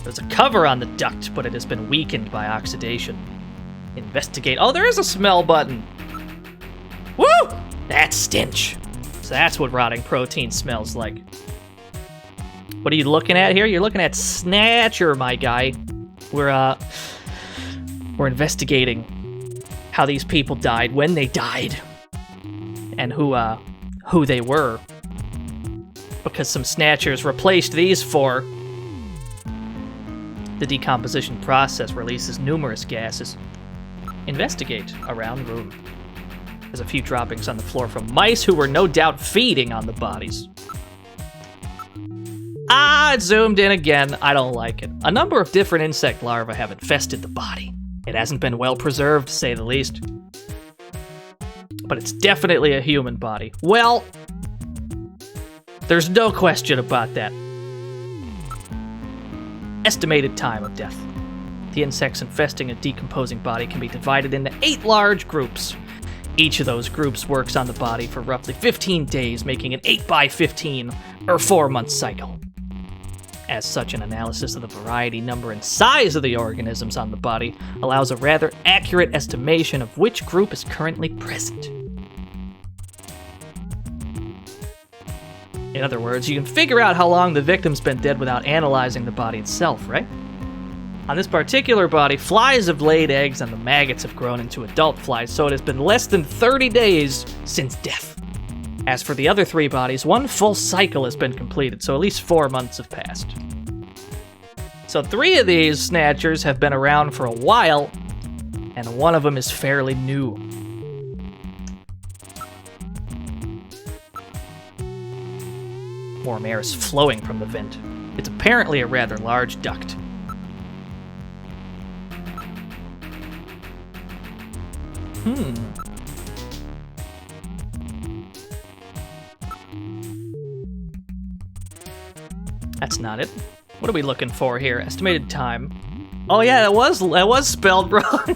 S2: There's a cover on the duct, but it has been weakened by oxidation. Investigate. Oh, there is a smell button. Woo! That's stench. So that's what rotting protein smells like. What are you looking at here? You're looking at Snatcher, my guy. We're investigating how these people died, when they died, and who they were. Because some Snatchers replaced these 4. The decomposition process releases numerous gases. Investigate around room. There's a few droppings on the floor from mice who were no doubt feeding on the bodies. It zoomed in again. I don't like it. A number of different insect larvae have infested the body. It hasn't been well preserved, to say the least. But it's definitely a human body. Well, there's no question about that. Estimated time of death. The insects infesting a decomposing body can be divided into 8 large groups. Each of those groups works on the body for roughly 15 days, making an 8 by 15 or 4-month cycle. As such, an analysis of the variety, number, and size of the organisms on the body allows a rather accurate estimation of which group is currently present. In other words, you can figure out how long the victim's been dead without analyzing the body itself, right? On this particular body, flies have laid eggs and the maggots have grown into adult flies, so it has been less than 30 days since death. As for the other 3 bodies, 1 full cycle has been completed, so at least 4 months have passed. So 3 of these Snatchers have been around for a while, and one of them is fairly new. Warm air is flowing from the vent. It's apparently a rather large duct. That's not it. What are we looking for here? Estimated time. Oh yeah, that was spelled wrong.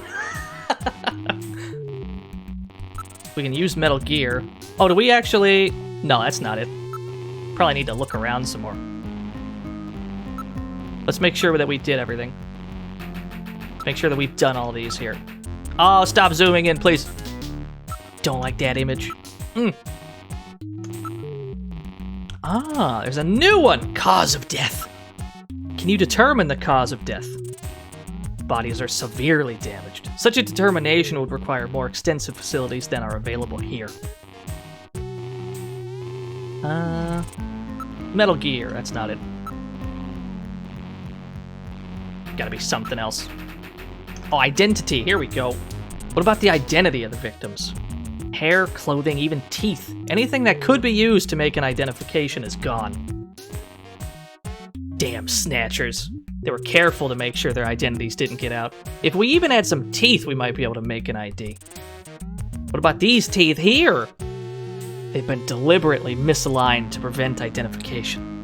S2: We can use Metal Gear. Oh, do we actually? No, that's not it. Probably need to look around some more. Let's make sure that we did everything. Let's make sure that we've done all these here. Oh, stop zooming in, please. Don't like that image. Ah, there's a new one. Cause of death. Can you determine the cause of death? Bodies are severely damaged. Such a determination would require more extensive facilities than are available here. Metal Gear, that's not it. Gotta be something else. Oh, identity, here we go. What about the identity of the victims? Hair, clothing, even teeth. Anything that could be used to make an identification is gone. Damn Snatchers. They were careful to make sure their identities didn't get out. If we even had some teeth, we might be able to make an ID. What about these teeth here? They've been deliberately misaligned to prevent identification.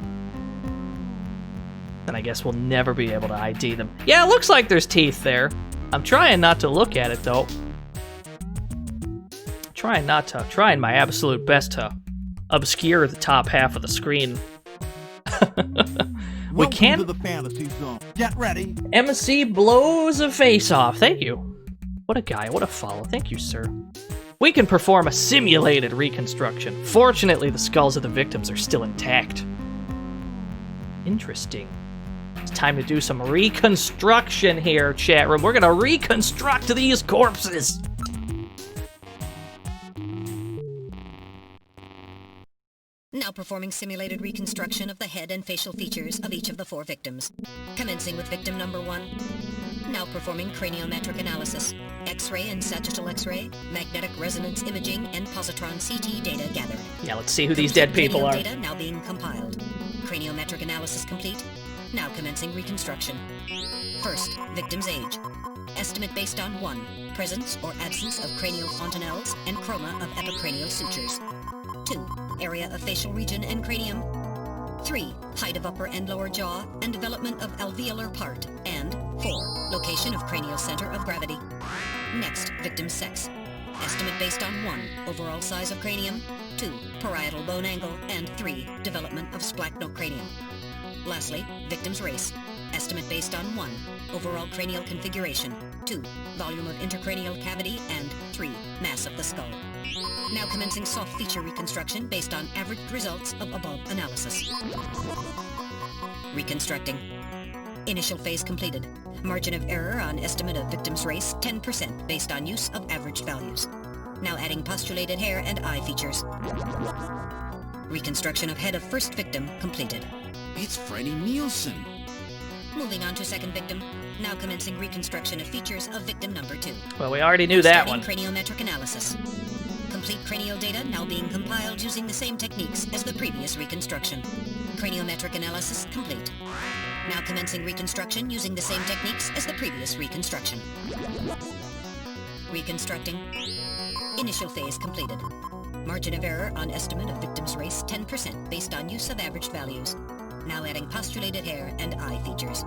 S2: Then I guess we'll never be able to ID them. Yeah, it looks like there's teeth there. I'm trying not to look at it, though. Trying my absolute best to obscure the top half of the screen. We can't.
S1: Welcome to the fantasy zone. Get ready.
S2: MC blows a face off. Thank you. What a guy. What a follow. Thank you, sir. We can perform a simulated reconstruction. Fortunately, the skulls of the victims are still intact. Interesting. It's time to do some reconstruction here, chat room. We're gonna reconstruct these corpses.
S9: Now performing simulated reconstruction of the head and facial features of each of the 4 victims. Commencing with victim number 1. Now performing craniometric analysis. X-ray and sagittal X-ray, magnetic resonance imaging, and positron CT data gathered.
S2: Yeah, let's see who these dead people are.
S9: Data now being compiled. Craniometric analysis complete. Now commencing reconstruction. First, victim's age. Estimate based on 1. Presence or absence of cranial fontanelles and chroma of epicranial sutures. 2. Area of facial region and cranium. 3. Height of upper and lower jaw and development of alveolar part. And 4. Location of cranial center of gravity. Next, victim's sex. Estimate based on 1. Overall size of cranium. 2. Parietal bone angle. And 3. Development of splachocranium. Lastly, victim's race. Estimate based on 1. Overall cranial configuration. 2. Volume of intercranial cavity. And 3. Mass of the skull. Now commencing soft feature reconstruction based on averaged results of above analysis. Reconstructing. Initial phase completed. Margin of error on estimate of victim's race 10% based on use of average values. Now adding postulated hair and eye features. Reconstruction of head of first victim completed.
S4: It's Freddie Nielsen.
S9: Moving on to second victim. Now commencing reconstruction of features of victim number 2.
S2: Well, we already knew that one.
S9: Craniometric analysis. Complete cranial data now being compiled using the same techniques as the previous reconstruction. Craniometric analysis complete. Now commencing reconstruction using the same techniques as the previous reconstruction. Reconstructing. Initial phase completed. Margin of error on estimate of victim's race 10% based on use of average values. Now adding postulated hair and eye features.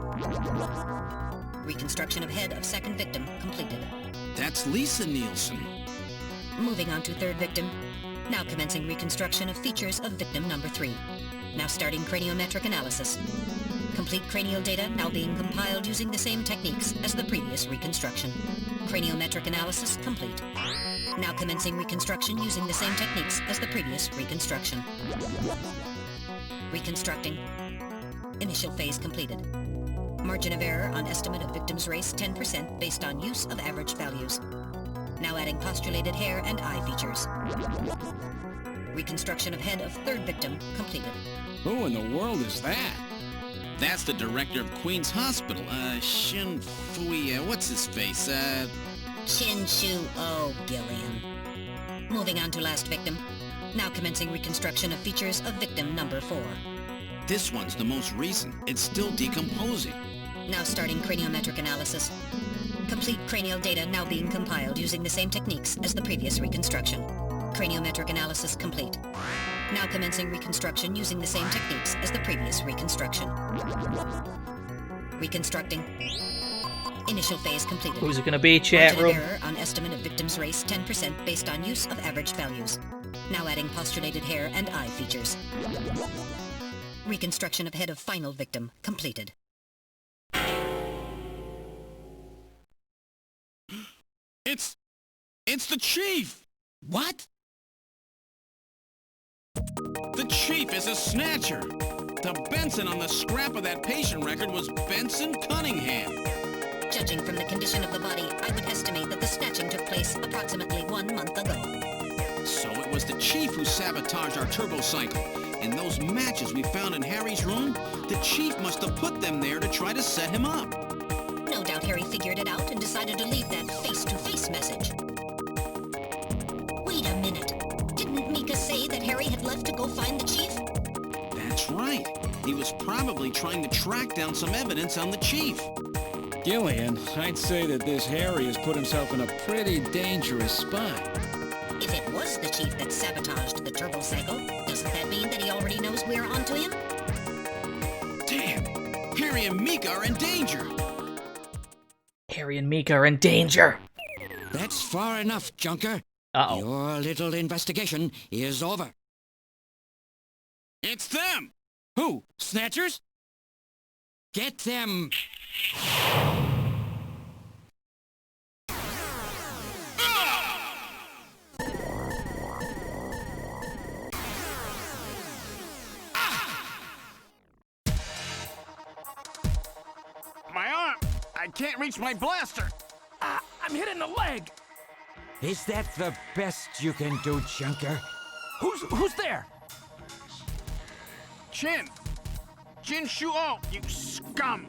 S9: Reconstruction of head of second victim completed.
S4: That's Lisa Nielsen.
S9: Moving on to third victim. Now commencing reconstruction of features of victim number 3. Now starting craniometric analysis. Complete cranial data now being compiled using the same techniques as the previous reconstruction. Craniometric analysis complete. Now commencing reconstruction using the same techniques as the previous reconstruction. Reconstructing. Initial phase completed. Margin of error on estimate of victim's race 10% based on use of average values. Now adding postulated hair and eye features. Reconstruction of head of third victim completed.
S4: Who in the world is that? That's the director of Queen's Hospital, Shin Fui, what's his face,
S9: Chinshu O. Gillian. Moving on to last victim. Now commencing reconstruction of features of victim number 4.
S4: This one's the most recent. It's still decomposing.
S9: Now starting craniometric analysis. Complete cranial data now being compiled using the same techniques as the previous reconstruction. Craniometric analysis complete. Now commencing reconstruction using the same techniques as the previous reconstruction. Reconstructing. Initial phase completed.
S2: Who's it gonna be, chat room?
S9: Error on estimate of victim's race 10% based on use of average values. Now adding postulated hair and eye features. Reconstruction of head of final victim completed.
S4: It's the Chief!
S12: What?
S4: The Chief is a Snatcher! The Benson on the scrap of that patient record was Benson Cunningham.
S9: Judging from the condition of the body, I would estimate that the snatching took place approximately 1 month ago.
S4: So it was the Chief who sabotaged our turbo cycle. And those matches we found in Harry's room, the Chief must have put them there to try to set him up.
S9: No doubt Harry figured it out and decided to leave that face-to-face message. Wait a minute. Didn't Mika say that Harry had left to go find the Chief?
S4: That's right. He was probably trying to track down some evidence on the Chief.
S15: Gillian, I'd say that this Harry has put himself in a pretty dangerous spot.
S9: If it was the Chief that sabotaged the turbo cycle, doesn't that mean that he already knows we're onto him?
S4: Damn! Harry and Mika are in danger!
S2: Harry and Mika are in danger!
S19: That's far enough, Junker.
S2: Uh-oh.
S19: Your little investigation is over.
S4: It's them!
S19: Who? Snatchers? Get them!
S10: My arm! I can't reach my blaster! I'm hit in the leg!
S19: Is that the best you can do, Junker?
S10: Who's there? Jin Shuo, you scum!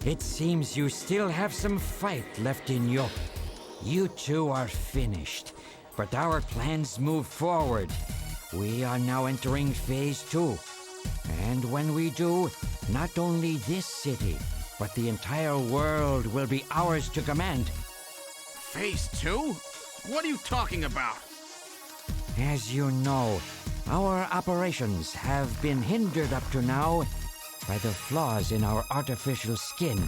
S19: It seems you still have some fight left in you. You two are finished, but our plans move forward. We are now entering Phase 2. And when we do, not only this city, but the entire world will be ours to command.
S10: Phase 2? What are you talking about?
S19: As you know, our operations have been hindered up to now by the flaws in our artificial skin.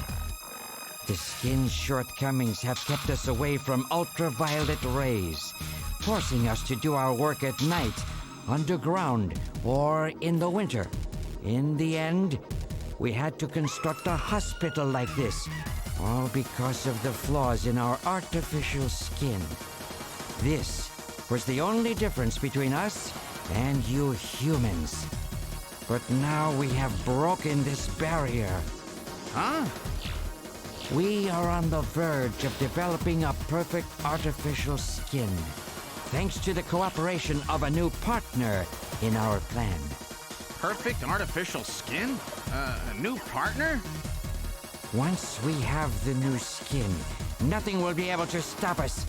S19: The skin's shortcomings have kept us away from ultraviolet rays, forcing us to do our work at night, underground, or in the winter. In the end, we had to construct a hospital like this, all because of the flaws in our artificial skin. This was the only difference between us and you humans. But now we have broken this barrier.
S10: Huh?
S19: We are on the verge of developing a perfect artificial skin, thanks to the cooperation of a new partner in our plan.
S10: Perfect artificial skin? A new partner?
S19: Once we have the new skin, nothing will be able to stop us.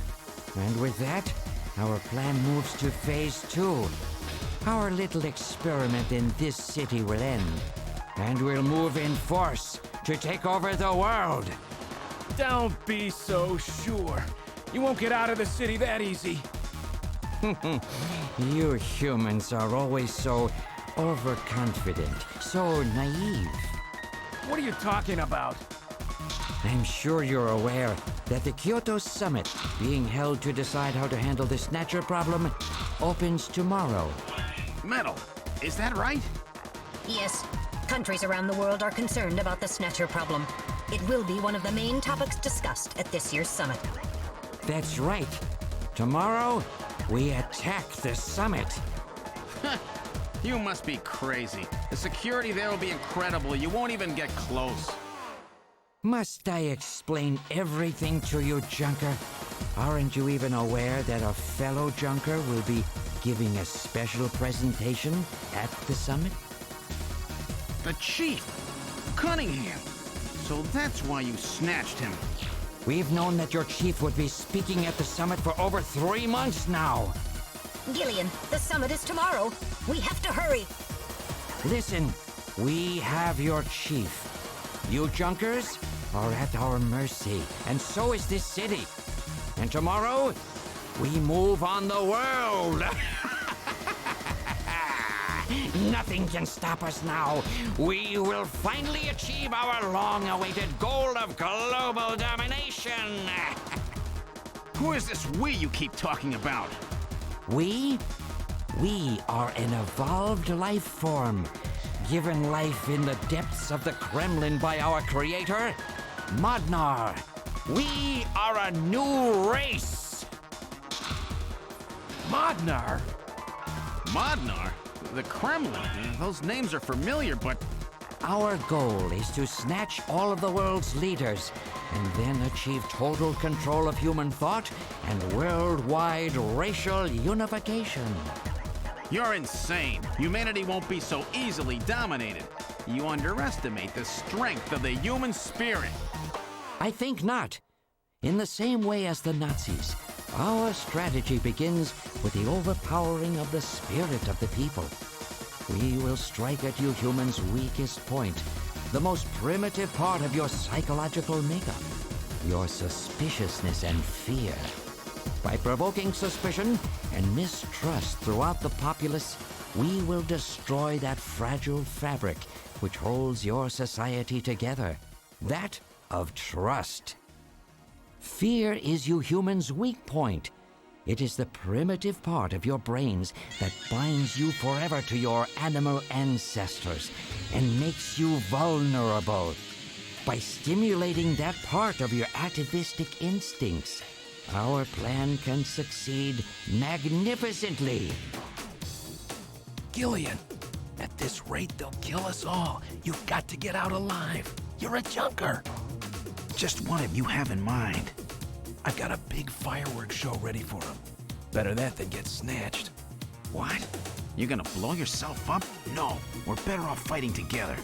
S19: And with that, our plan moves to Phase 2. Our little experiment in this city will end, and we'll move in force to take over the world.
S12: Don't be so sure. You won't get out of the city that easy.
S19: You humans are always so overconfident, so naive.
S12: What are you talking about?
S19: I'm sure you're aware that the Kyoto Summit, being held to decide how to handle the Snatcher problem, opens tomorrow.
S10: Metal, is that right?
S9: Yes. Countries around the world are concerned about the Snatcher problem. It will be one of the main topics discussed at this year's summit.
S19: That's right. Tomorrow, we attack the summit.
S10: You must be crazy. The security there will be incredible. You won't even get close.
S19: Must I explain everything to you, Junker? Aren't you even aware that a fellow Junker will be giving a special presentation at the summit?
S10: The Chief! Cunningham! So that's why you snatched him.
S19: We've known that your chief would be speaking at the summit for over 3 months now.
S9: Gillian, the summit is tomorrow. We have to hurry.
S19: Listen, we have your chief. You junkers are at our mercy, and so is this city. And tomorrow, we move on the world. Nothing can stop us now. We will finally achieve our long-awaited goal of global domination.
S6: Who is this we you keep talking about?
S19: We are an evolved life form, given life in the depths of the Kremlin by our creator, Modnar. We are a new race.
S6: Modnar? Modnar? The Kremlin? Those names are familiar, but...
S19: Our goal is to snatch all of the world's leaders and then achieve total control of human thought and worldwide racial unification.
S6: You're insane. Humanity won't be so easily dominated. You underestimate the strength of the human spirit.
S19: I think not. In the same way as the Nazis, our strategy begins with the overpowering of the spirit of the people. We will strike at you humans' weakest point, the most primitive part of your psychological makeup, your suspiciousness and fear. By provoking suspicion and mistrust throughout the populace, we will destroy that fragile fabric which holds your society together, that of trust. Fear is you humans' weak point. It is the primitive part of your brains that binds you forever to your animal ancestors and makes you vulnerable. By stimulating that part of your atavistic instincts, our plan can succeed magnificently.
S14: Gillian, at this rate, they'll kill us all. You've got to get out alive. You're a junker.
S6: Just what have you have in mind?
S14: I've got a big fireworks show ready for him. Better that than get snatched.
S6: What? You're gonna blow yourself up? No, we're better off fighting together.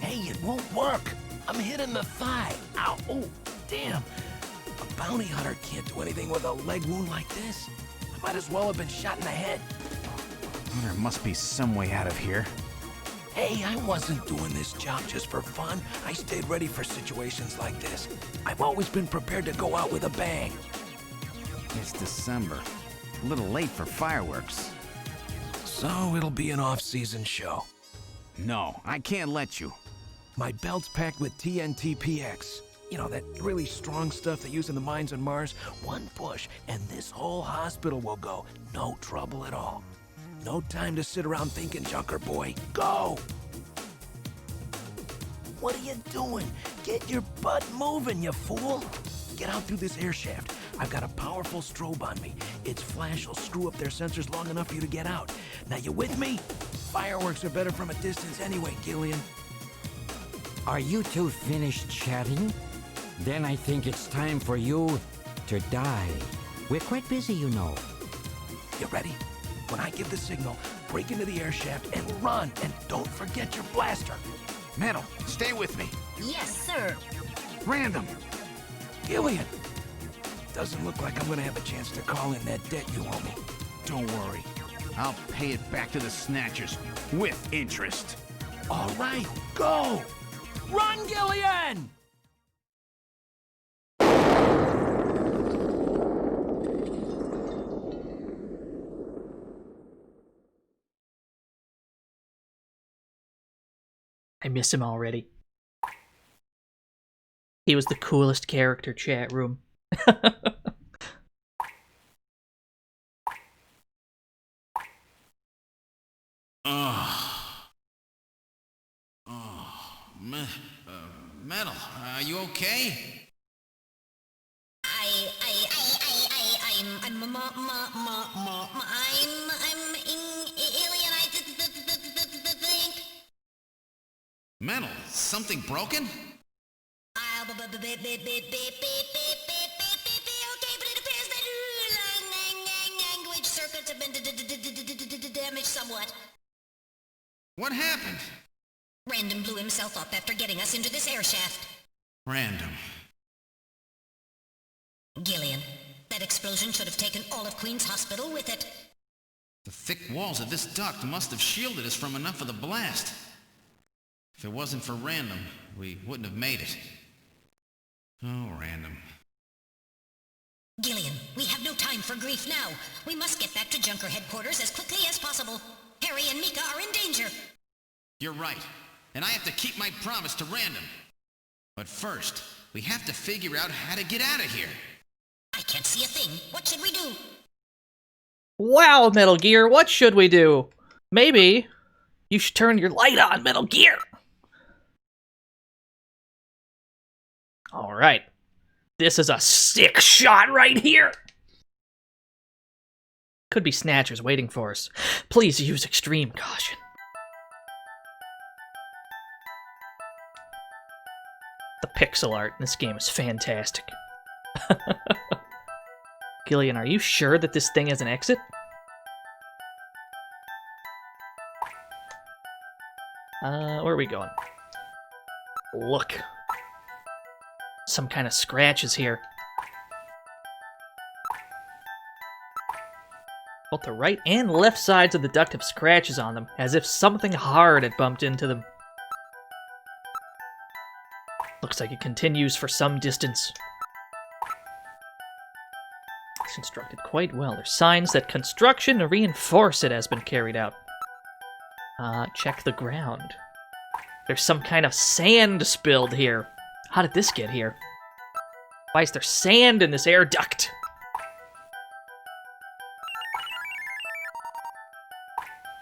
S14: Hey, it won't work. I'm hit in the thigh. Ow, oh, damn. A bounty hunter can't do anything with a leg wound like this. I might as well have been shot in the head.
S6: Well, there must be some way out of here.
S14: Hey, I wasn't doing this job just for fun. I stayed ready for situations like this. I've always been prepared to go out with a bang.
S6: It's December. A little late for fireworks.
S14: So it'll be an off-season show.
S6: No, I can't let you.
S14: My belt's packed with TNT PX. You know, that really strong stuff they use in the mines on Mars. One push, and this whole hospital will go. No trouble at all. No time to sit around thinking, Junker boy. Go! What are you doing? Get your butt moving, you fool! Get out through this air shaft. I've got a powerful strobe on me. Its flash will screw up their sensors long enough for you to get out. Now, you with me? Fireworks are better from a distance anyway, Gillian.
S19: Are you two finished chatting? Then I think it's time for you to die. We're quite busy, you know.
S14: You ready? When I give the signal, break into the air shaft and run, and don't forget your blaster.
S6: Metal, stay with me.
S9: Yes, sir.
S6: Random.
S14: Gillian! Doesn't look like I'm gonna have a chance to call in that debt you owe me.
S6: Don't worry. I'll pay it back to the Snatchers with interest.
S14: All right, go! Run, Gillian!
S2: I miss him already. He was the coolest character, chat room.
S4: Metal, are you okay?
S9: I'm alien. I think.
S4: Metal, something broken?
S9: Okay, but it appears that language circuits have been damaged somewhat.
S4: What happened?
S9: Random blew himself up after getting us into this air shaft.
S4: Random.
S9: explosion should have taken all of Queen's Hospital with it.
S4: The thick walls of this duct must have shielded us from enough of the blast. If it wasn't for Random, we wouldn't have made it. Oh, Random.
S9: Gillian, we have no time for grief now. We must get back to Junker headquarters as quickly as possible. Harry and Mika are in danger.
S4: You're right, and I have to keep my promise to Random. But first, we have to figure out how to get out of here.
S9: I can't see a thing. What should we do?
S2: Wow, Metal Gear, what should we do? Maybe you should turn your light on, Metal Gear. Alright. This is a sick shot right here. Could be Snatchers waiting for us. Please use extreme caution. The pixel art in this game is fantastic. Gillian, are you sure that this thing has an exit? Where are we going? Look. Some kind of scratches here. Both the right and left sides of the duct have scratches on them, as if something hard had bumped into them. Looks like it continues for some distance. It's constructed quite well. There's signs that construction to reinforce it has been carried out. Check the ground. There's some kind of sand spilled here. How did this get here? Why is there sand in this air duct?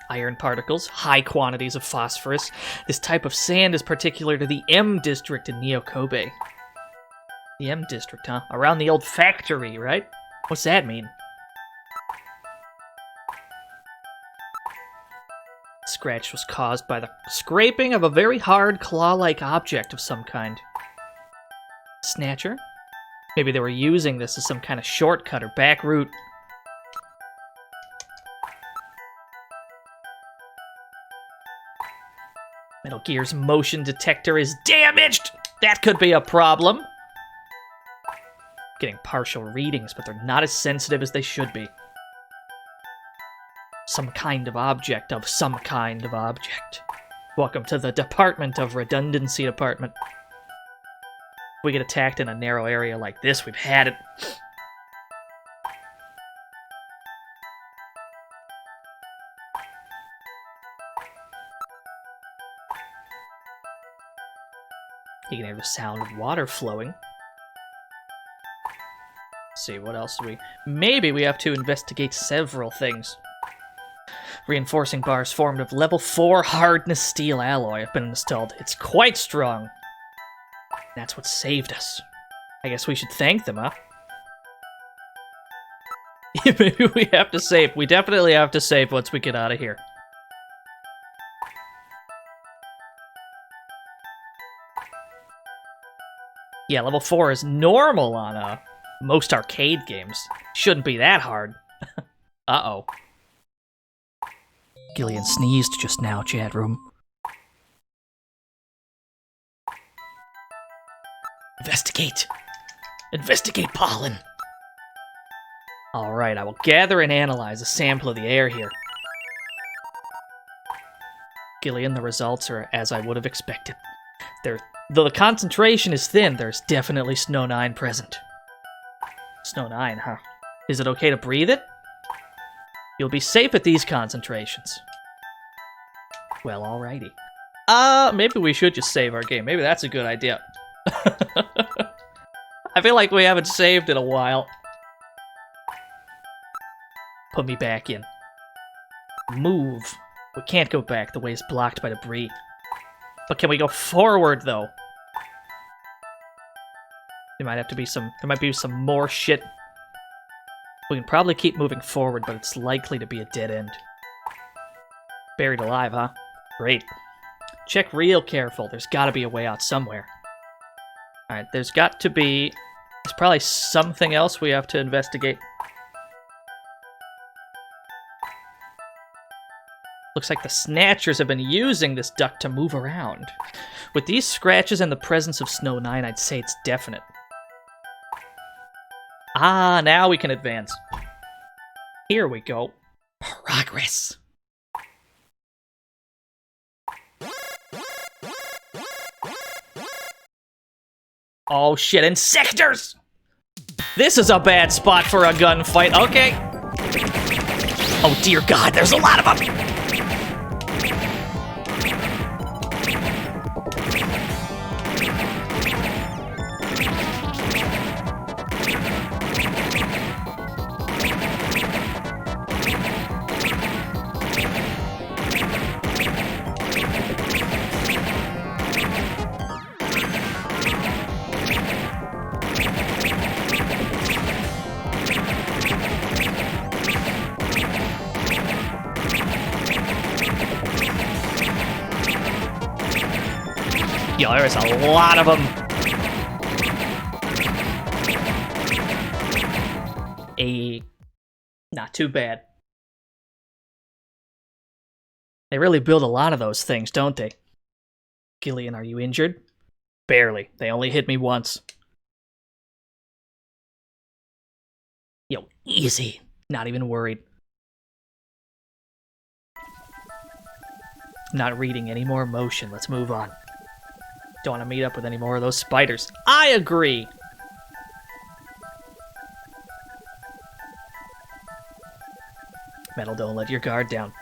S2: Iron particles, high quantities of phosphorus. This type of sand is particular to the M district in Neo Kobe. The M district, huh? Around the old factory, right? What's that mean? Scratch was caused by the scraping of a very hard claw-like object of some kind. Snatcher? Maybe they were using this as some kind of shortcut or back route. Metal Gear's motion detector is damaged! That could be a problem. Getting partial readings, but they're not as sensitive as they should be. Some kind of object of some kind of object. Welcome to the Department of Redundancy Department. If we get attacked in a narrow area like this, we've had it. You can hear the sound of water flowing. Let's see, what else do we... Maybe we have to investigate several things. Reinforcing bars formed of level 4 hardness steel alloy have been installed. It's quite strong. That's what saved us. I guess we should thank them, huh? Maybe we have to save. We definitely have to save once we get out of here. Yeah, level 4 is normal on most arcade games. Shouldn't be that hard. Uh-oh. Gillian sneezed just now, chat room. Investigate! Investigate pollen! Alright, I will gather and analyze a sample of the air here. Gillian, the results are as I would have expected. Though the concentration is thin, there's definitely Snow 9 present. Snow 9, huh? Is it okay to breathe it? You'll be safe at these concentrations. Well, alrighty. Maybe we should just save our game. Maybe that's a good idea. I feel like we haven't saved in a while. Put me back in. Move. We can't go back. The way is blocked by debris. But can we go forward, though? There might be some more shit. We can probably keep moving forward, but it's likely to be a dead end. Buried alive, huh? Great. Check real careful. There's gotta be a way out somewhere. Alright, there's probably something else we have to investigate. Looks like the Snatchers have been using this duct to move around. With these scratches and the presence of Snow 9, I'd say it's definite. Ah, now we can advance. Here we go. Progress. Oh shit, insectors! This is a bad spot for a gunfight. Okay. Oh dear God, there's a lot of them! Yo, there's a lot of them. Not too bad. They really build a lot of those things, don't they? Gillian, are you injured? Barely. They only hit me once. Yo, easy. Not even worried. Not reading any more emotion. Let's move on. Don't want to meet up with any more of those spiders. I agree! Metal, don't let your guard down.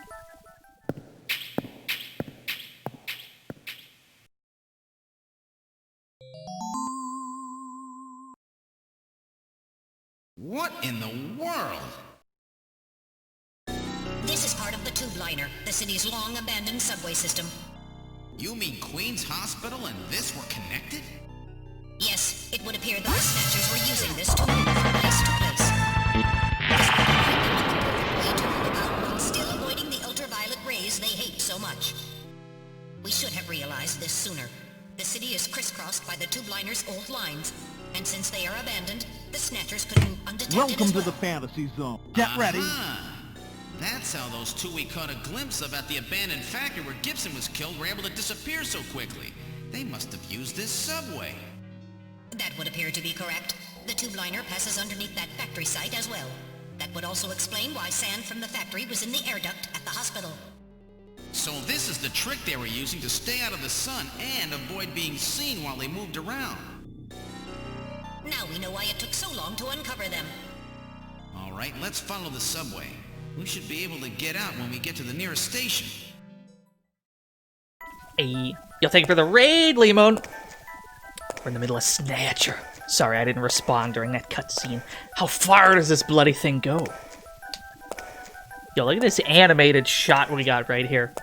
S4: What in the world?
S9: This is part of the tube liner, the city's long-abandoned subway system.
S4: You mean Queen's Hospital and this were connected?
S9: Yes, it would appear that the Snatchers were using this to move from place to place. This would while still avoiding the ultraviolet rays they hate so much. We should have realized this sooner. The city is crisscrossed by the tube liner's old lines, and since they are abandoned, the Snatchers could move undetected
S1: Welcome
S9: as
S1: to
S9: well.
S1: the fantasy zone. Get ready.
S4: That's how those two we caught a glimpse of at the abandoned factory where Gibson was killed were able to disappear so quickly. They must have used this subway.
S9: That would appear to be correct. The tube liner passes underneath that factory site as well. That would also explain why sand from the factory was in the air duct at the hospital.
S4: So this is the trick they were using to stay out of the sun and avoid being seen while they moved around.
S9: Now we know why it took so long to uncover them.
S4: All right, let's follow the subway. We should be able to get out when we get to the nearest station.
S2: Hey, yo, thank you for the raid, Lemon. We're in the middle of Snatcher. Sorry, I didn't respond during that cutscene. How far does this bloody thing go? Yo, look at this animated shot we got right here.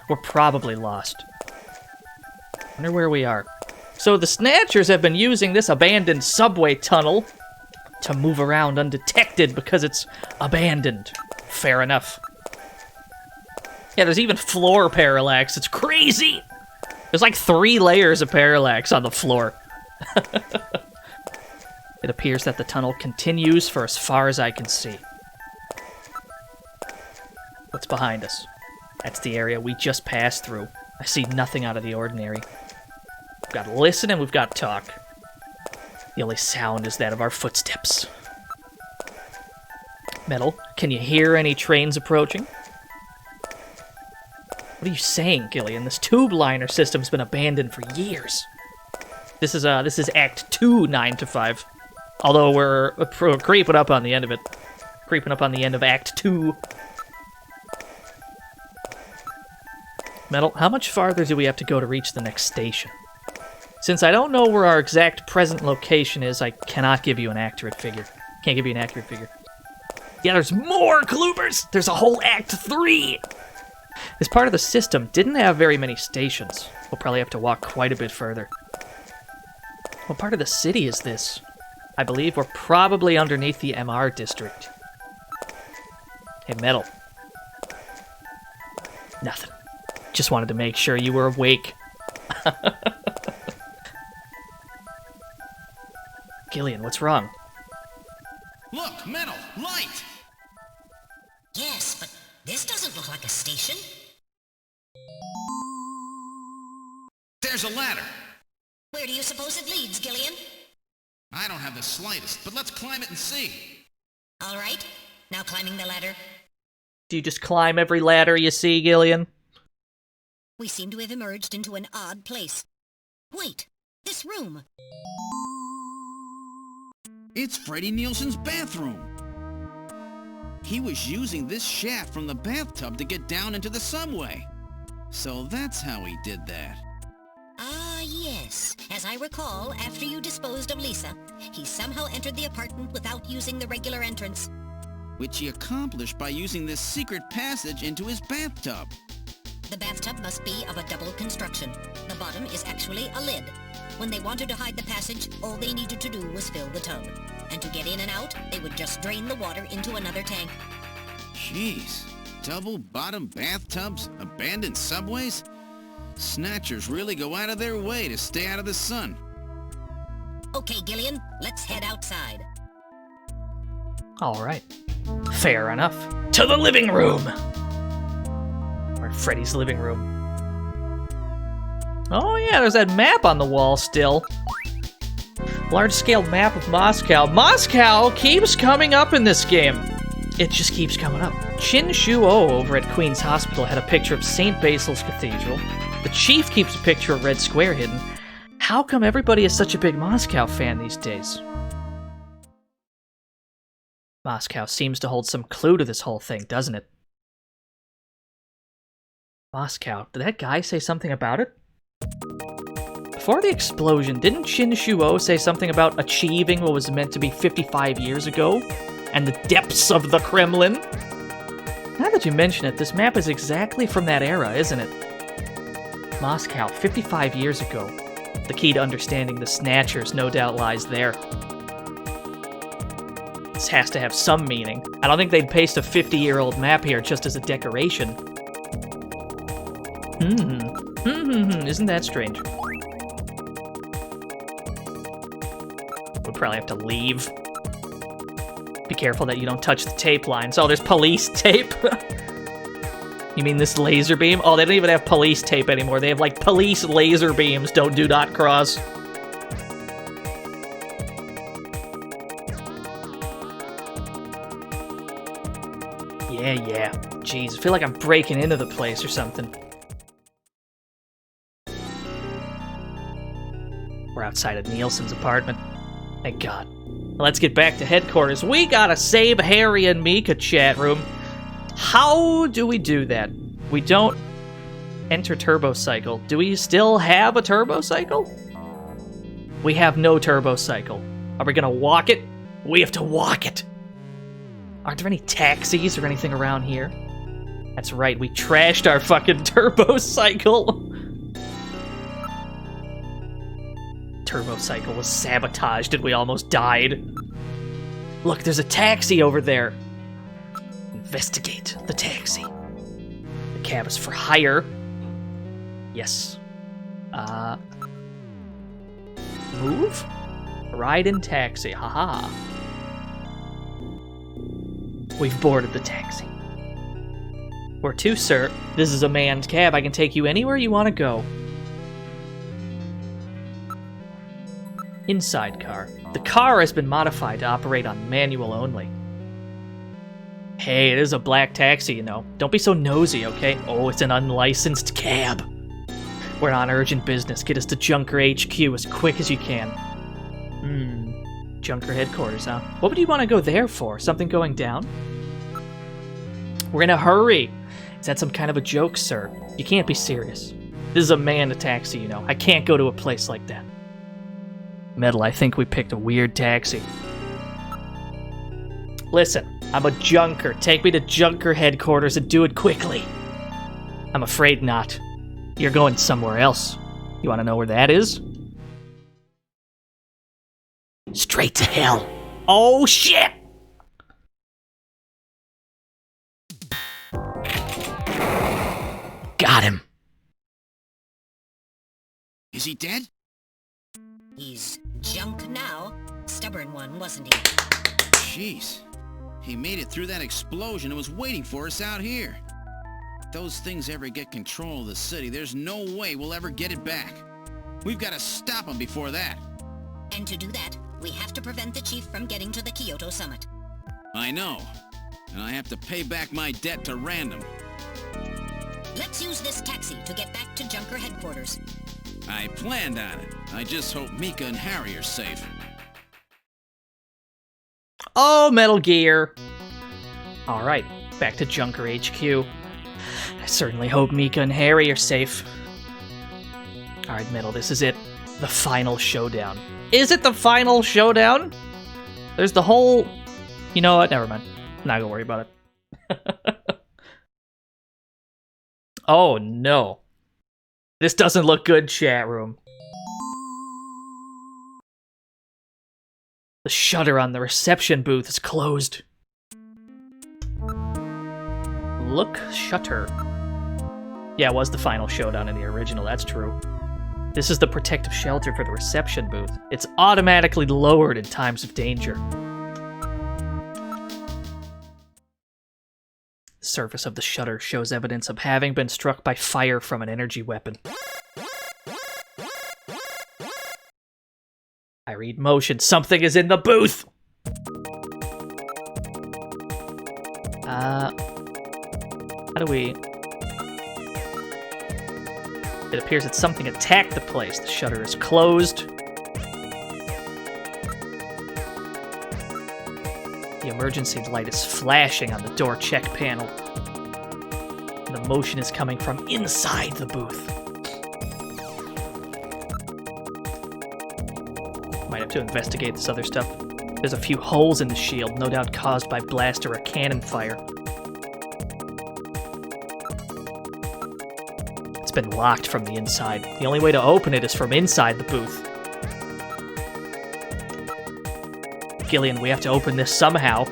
S2: We're probably lost. Wonder where we are. So the Snatchers have been using this abandoned subway tunnel to move around undetected because it's abandoned. Fair enough. Yeah, there's even floor parallax. It's crazy! There's like 3 layers of parallax on the floor. It appears that the tunnel continues for as far as I can see. What's behind us? That's the area we just passed through. I see nothing out of the ordinary. We've got to listen and we've got to talk. The only sound is that of our footsteps. Metal, can you hear any trains approaching? What are you saying, Gillian? This tube liner system's been abandoned for years. This is Act 2, 9 to 5. Although we're creeping up on the end of it. Creeping up on the end of Act 2. Metal, how much farther do we have to go to reach the next station? Since I don't know where our exact present location is, I cannot give you an accurate figure. Can't give you an accurate figure. Yeah, there's more Gloopers! There's a whole Act 3! This part of the system didn't have very many stations. We'll probably have to walk quite a bit further. What part of the city is this? I believe we're probably underneath the MR district. Hey, Metal. Nothing. Just wanted to make sure you were awake. Gillian, what's wrong?
S4: Look, Metal, light!
S9: Yes, but this doesn't look like a station.
S4: There's a ladder.
S9: Where do you suppose it leads, Gillian?
S4: I don't have the slightest, but let's climb it and see.
S9: All right, now climbing the ladder.
S2: Do you just climb every ladder you see, Gillian?
S9: We seem to have emerged into an odd place. Wait, this room.
S4: It's Freddie Nielsen's bathroom. He was using this shaft from the bathtub to get down into the subway. So that's how he did that.
S9: Ah, yes. As I recall, after you disposed of Lisa, he somehow entered the apartment without using the regular entrance.
S4: Which he accomplished by using this secret passage into his bathtub.
S9: The bathtub must be of a double construction. The bottom is actually a lid. When they wanted to hide the passage, all they needed to do was fill the tub. And to get in and out, they would just drain the water into another tank.
S4: Jeez. Double-bottom bathtubs? Abandoned subways? Snatchers really go out of their way to stay out of the sun.
S9: Okay, Gillian, let's head outside.
S2: All right. Fair enough. To the living room! Or Freddy's living room. Oh yeah, there's that map on the wall still. Large-scale map of Moscow. Moscow keeps coming up in this game. It just keeps coming up. Chin Shuo over at Queen's Hospital had a picture of St. Basil's Cathedral. The Chief keeps a picture of Red Square hidden. How come everybody is such a big Moscow fan these days? Moscow seems to hold some clue to this whole thing, doesn't it? Moscow, did that guy say something about it? Before the explosion, didn't Chin Shuo say something about achieving what was meant to be 55 years ago? And the depths of the Kremlin? Now that you mention it, this map is exactly from that era, isn't it? Moscow, 55 years ago. The key to understanding the Snatchers no doubt lies there. This has to have some meaning. I don't think they'd paste a 50-year-old map here just as a decoration. Isn't that strange? We'll probably have to leave. Be careful that you don't touch the tape lines. Oh, there's police tape. You mean this laser beam? Oh, they don't even have police tape anymore. They have, like, police laser beams. Do not cross. Yeah. Jeez, I feel like I'm breaking into the place or something. We're outside of Nielsen's apartment. Thank God. Let's get back to headquarters. We gotta save Harry and Mika, chat room. How do we do that? We don't enter turbo cycle. Do we still have a turbo cycle? We have no turbo cycle. Are we gonna walk it? We have to walk it. Aren't there any taxis or anything around here? That's right, we trashed our fucking turbo cycle. Turbo cycle was sabotaged and we almost died. Look, there's a taxi over there. Investigate the taxi. The cab is for hire. Yes. Move? Ride in taxi. Haha. We've boarded the taxi. Where to, sir? This is a manned cab. I can take you anywhere you want to go. Inside car. The car has been modified to operate on manual only. Hey, it is a black taxi, you know. Don't be so nosy, okay? Oh, it's an unlicensed cab. We're on urgent business. Get us to Junker HQ as quick as you can. Junker headquarters, huh? What would you want to go there for? Something going down? We're in a hurry. Is that some kind of a joke, sir? You can't be serious. This is a manned taxi, you know. I can't go to a place like that. Metal, I think we picked a weird taxi. Listen, I'm a junker. Take me to Junker headquarters and do it quickly. I'm afraid not. You're going somewhere else. You want to know where that is? Straight to hell. Oh, shit! Got him.
S4: Is he dead?
S9: He's junk now. Stubborn one, wasn't he?
S4: Jeez. He made it through that explosion and was waiting for us out here. If those things ever get control of the city, there's no way we'll ever get it back. We've got to stop them before that.
S9: And to do that, We have to prevent the chief from getting to the Kyoto summit.
S4: I know. And I have to pay back my debt to Random.
S9: Let's use this taxi to get back to Junker headquarters.
S4: I planned on it. I just hope Mika and Harry are safe.
S2: Oh, Metal Gear. Alright, back to Junker HQ. I certainly hope Mika and Harry are safe. Alright, Metal, this is it. The final showdown. Is it the final showdown? There's the whole... You know what? Never mind. I'm not gonna worry about it. Oh, no. This doesn't look good, chat room. The shutter on the reception booth is closed. Look, shutter. Yeah, it was the final showdown in the original, that's true. This is the protective shelter for the reception booth. It's automatically lowered in times of danger. The surface of the shutter shows evidence of having been struck by fire from an energy weapon. I read motion. Something is in the booth! How do we... It appears that something attacked the place. The shutter is closed. The emergency light is flashing on the door check panel. And the motion is coming from inside the booth. Might have to investigate this other stuff. There's a few holes in the shield, no doubt caused by blast or a cannon fire. It's been locked from the inside. The only way to open it is from inside the booth. Gillian, we have to open this somehow.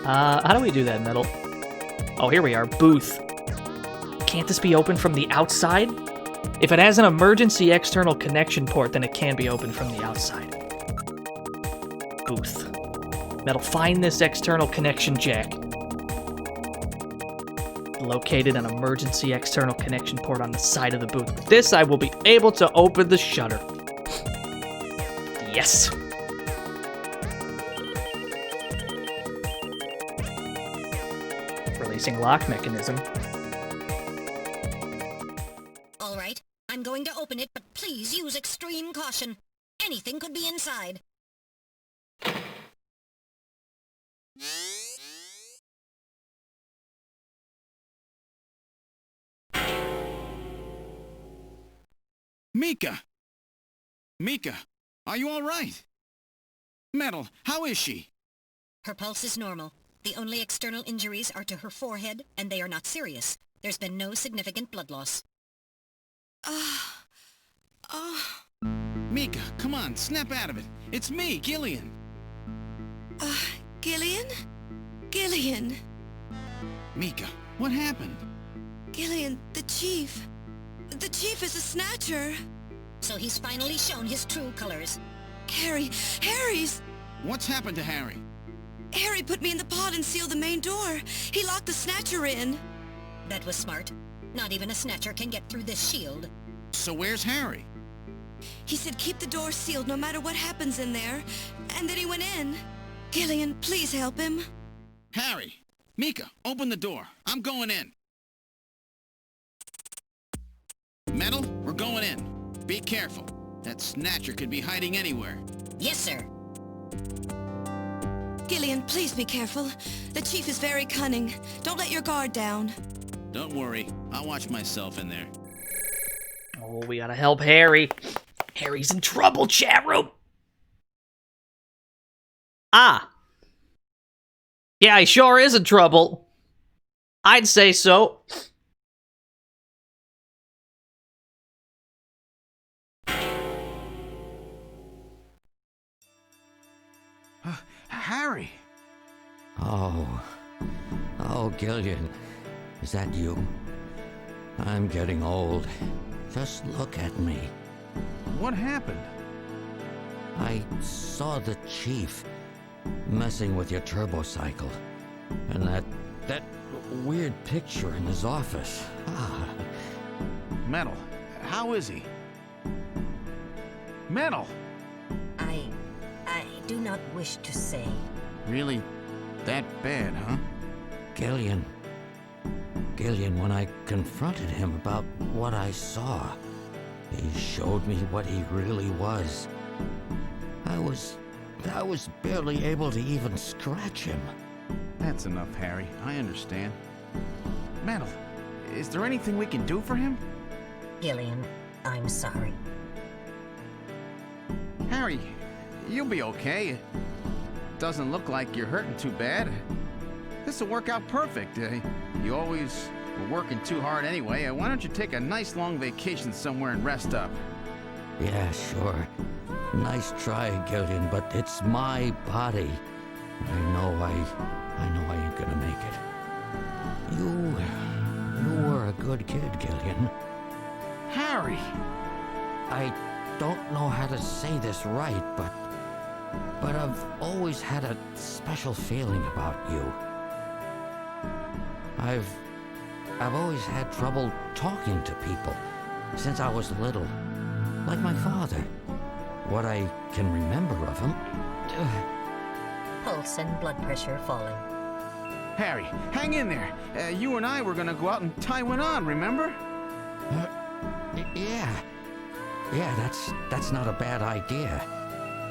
S2: How do we do that, Metal? Oh, here we are. Booth. Can't this be opened from the outside? If it has an emergency external connection port, then it can be opened from the outside. Booth. Metal, find this external connection jack. Located an emergency external connection port on the side of the booth. With this, I will be able to open the shutter. Yes! Releasing lock mechanism.
S9: All right, I'm going to open it, but please use extreme caution. Anything could be inside.
S4: Mika! Mika, are you all right? Metal, how is she?
S9: Her pulse is normal. The only external injuries are to her forehead, and they are not serious. There's been no significant blood loss.
S4: Mika, come on, snap out of it. It's me, Gillian.
S11: Gillian? Gillian.
S4: Mika, what happened?
S11: Gillian, the chief. The chief is a Snatcher.
S9: So he's finally shown his true colors.
S11: Harry's...
S4: What's happened to Harry?
S11: Harry put me in the pod and sealed the main door. He locked the Snatcher in.
S9: That was smart. Not even a Snatcher can get through this shield.
S4: So where's Harry?
S11: He said keep the door sealed no matter what happens in there. And then he went in. Gillian, please help him.
S4: Harry! Mika, open the door. I'm going in. Metal, we're going in. Be careful. That Snatcher could be hiding anywhere.
S9: Yes, sir.
S11: Gillian, please be careful. The chief is very cunning. Don't let your guard down.
S4: Don't worry. I'll watch myself in there.
S2: Oh, we gotta help Harry. Harry's in trouble, chat room. Ah. Yeah, he sure is in trouble. I'd say so.
S1: Harry!
S19: Oh, Gillian. Is that you? I'm getting old. Just look at me.
S1: What happened?
S19: I saw the chief messing with your turbocycle. And that weird picture in his office.
S1: Metal, how is he? Metal!
S9: do not wish to say.
S6: Really? That bad, huh?
S19: Gillian, when I confronted him about what I saw, he showed me what he really was. I was barely able to even scratch him.
S6: That's enough, Harry. I understand. Metal, is there anything we can do for him?
S9: Gillian, I'm sorry.
S6: Harry, you'll be okay. It doesn't look like you're hurting too bad. This'll work out perfect. You always were working too hard anyway. Why don't you take a nice long vacation somewhere and rest up?
S19: Yeah, sure. Nice try, Gillian, but it's my body. I know I ain't gonna make it. You were a good kid, Gillian.
S6: Harry!
S19: I don't know how to say this right, but I've always had a special feeling about you. I've always had trouble talking to people since I was little, like my father. What I can remember of him.
S9: Pulse and blood pressure falling.
S6: Harry, hang in there. You and I were gonna go out and tie one on, remember?
S19: Yeah, that's not a bad idea.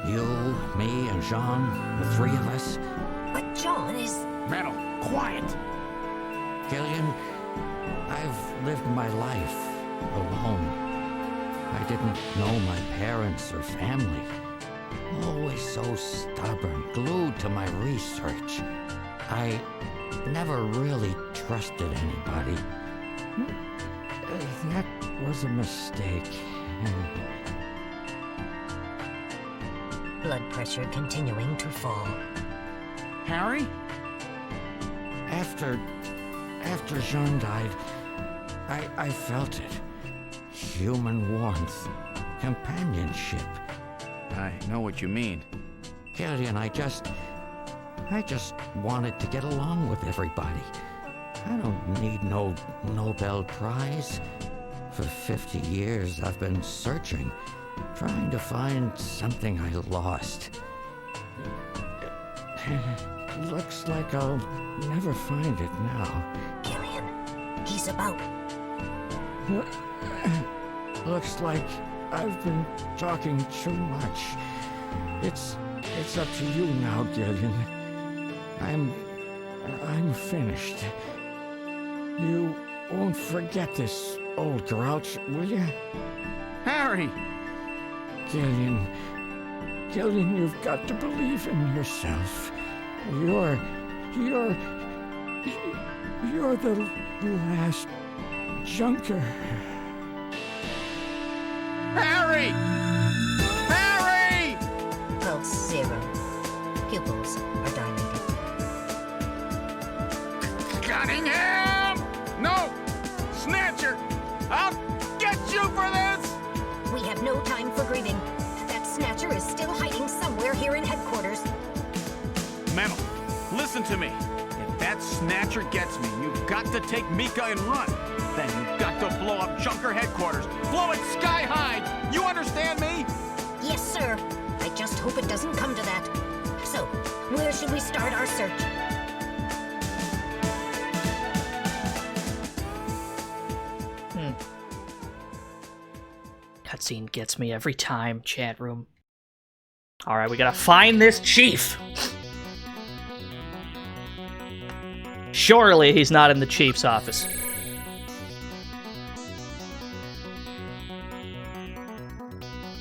S19: You, me, and Jean, the three of us.
S9: But John is...
S6: Metal, quiet!
S19: Gillian, I've lived my life alone. I didn't know my parents or family. Always so stubborn, glued to my research. I never really trusted anybody. That was a mistake.
S9: Blood pressure continuing to fall.
S6: Harry?
S19: After Jean died, I felt it. Human warmth, companionship.
S6: I know what you mean.
S19: Gillian, I just wanted to get along with everybody. I don't need no Nobel Prize. For 50 years, I've been searching, trying to find something I lost. Looks like I'll never find it now.
S9: Gillian, he's about...
S19: Looks like I've been talking too much. It's up to you now, Gillian. I'm finished. You won't forget this, old grouch, will you?
S6: Harry!
S19: Gillian, you've got to believe in yourself. You're the last junker.
S6: Harry! Harry!
S9: Pulse 0. Pupils are dilated.
S6: Cunningham! No! Snatcher! I'll get you for this!
S9: We have no time for grieving. That Snatcher is still hiding somewhere here in headquarters.
S6: Metal, listen to me. If that Snatcher gets me, you've got to take Mika and run. Then you've got to blow up Junker headquarters. Blow it sky high! You understand me?
S9: Yes, sir. I just hope it doesn't come to that. So, where should we start our search?
S2: Cutscene gets me every time, chat room. Alright, we gotta find this chief! Surely he's not in the chief's office.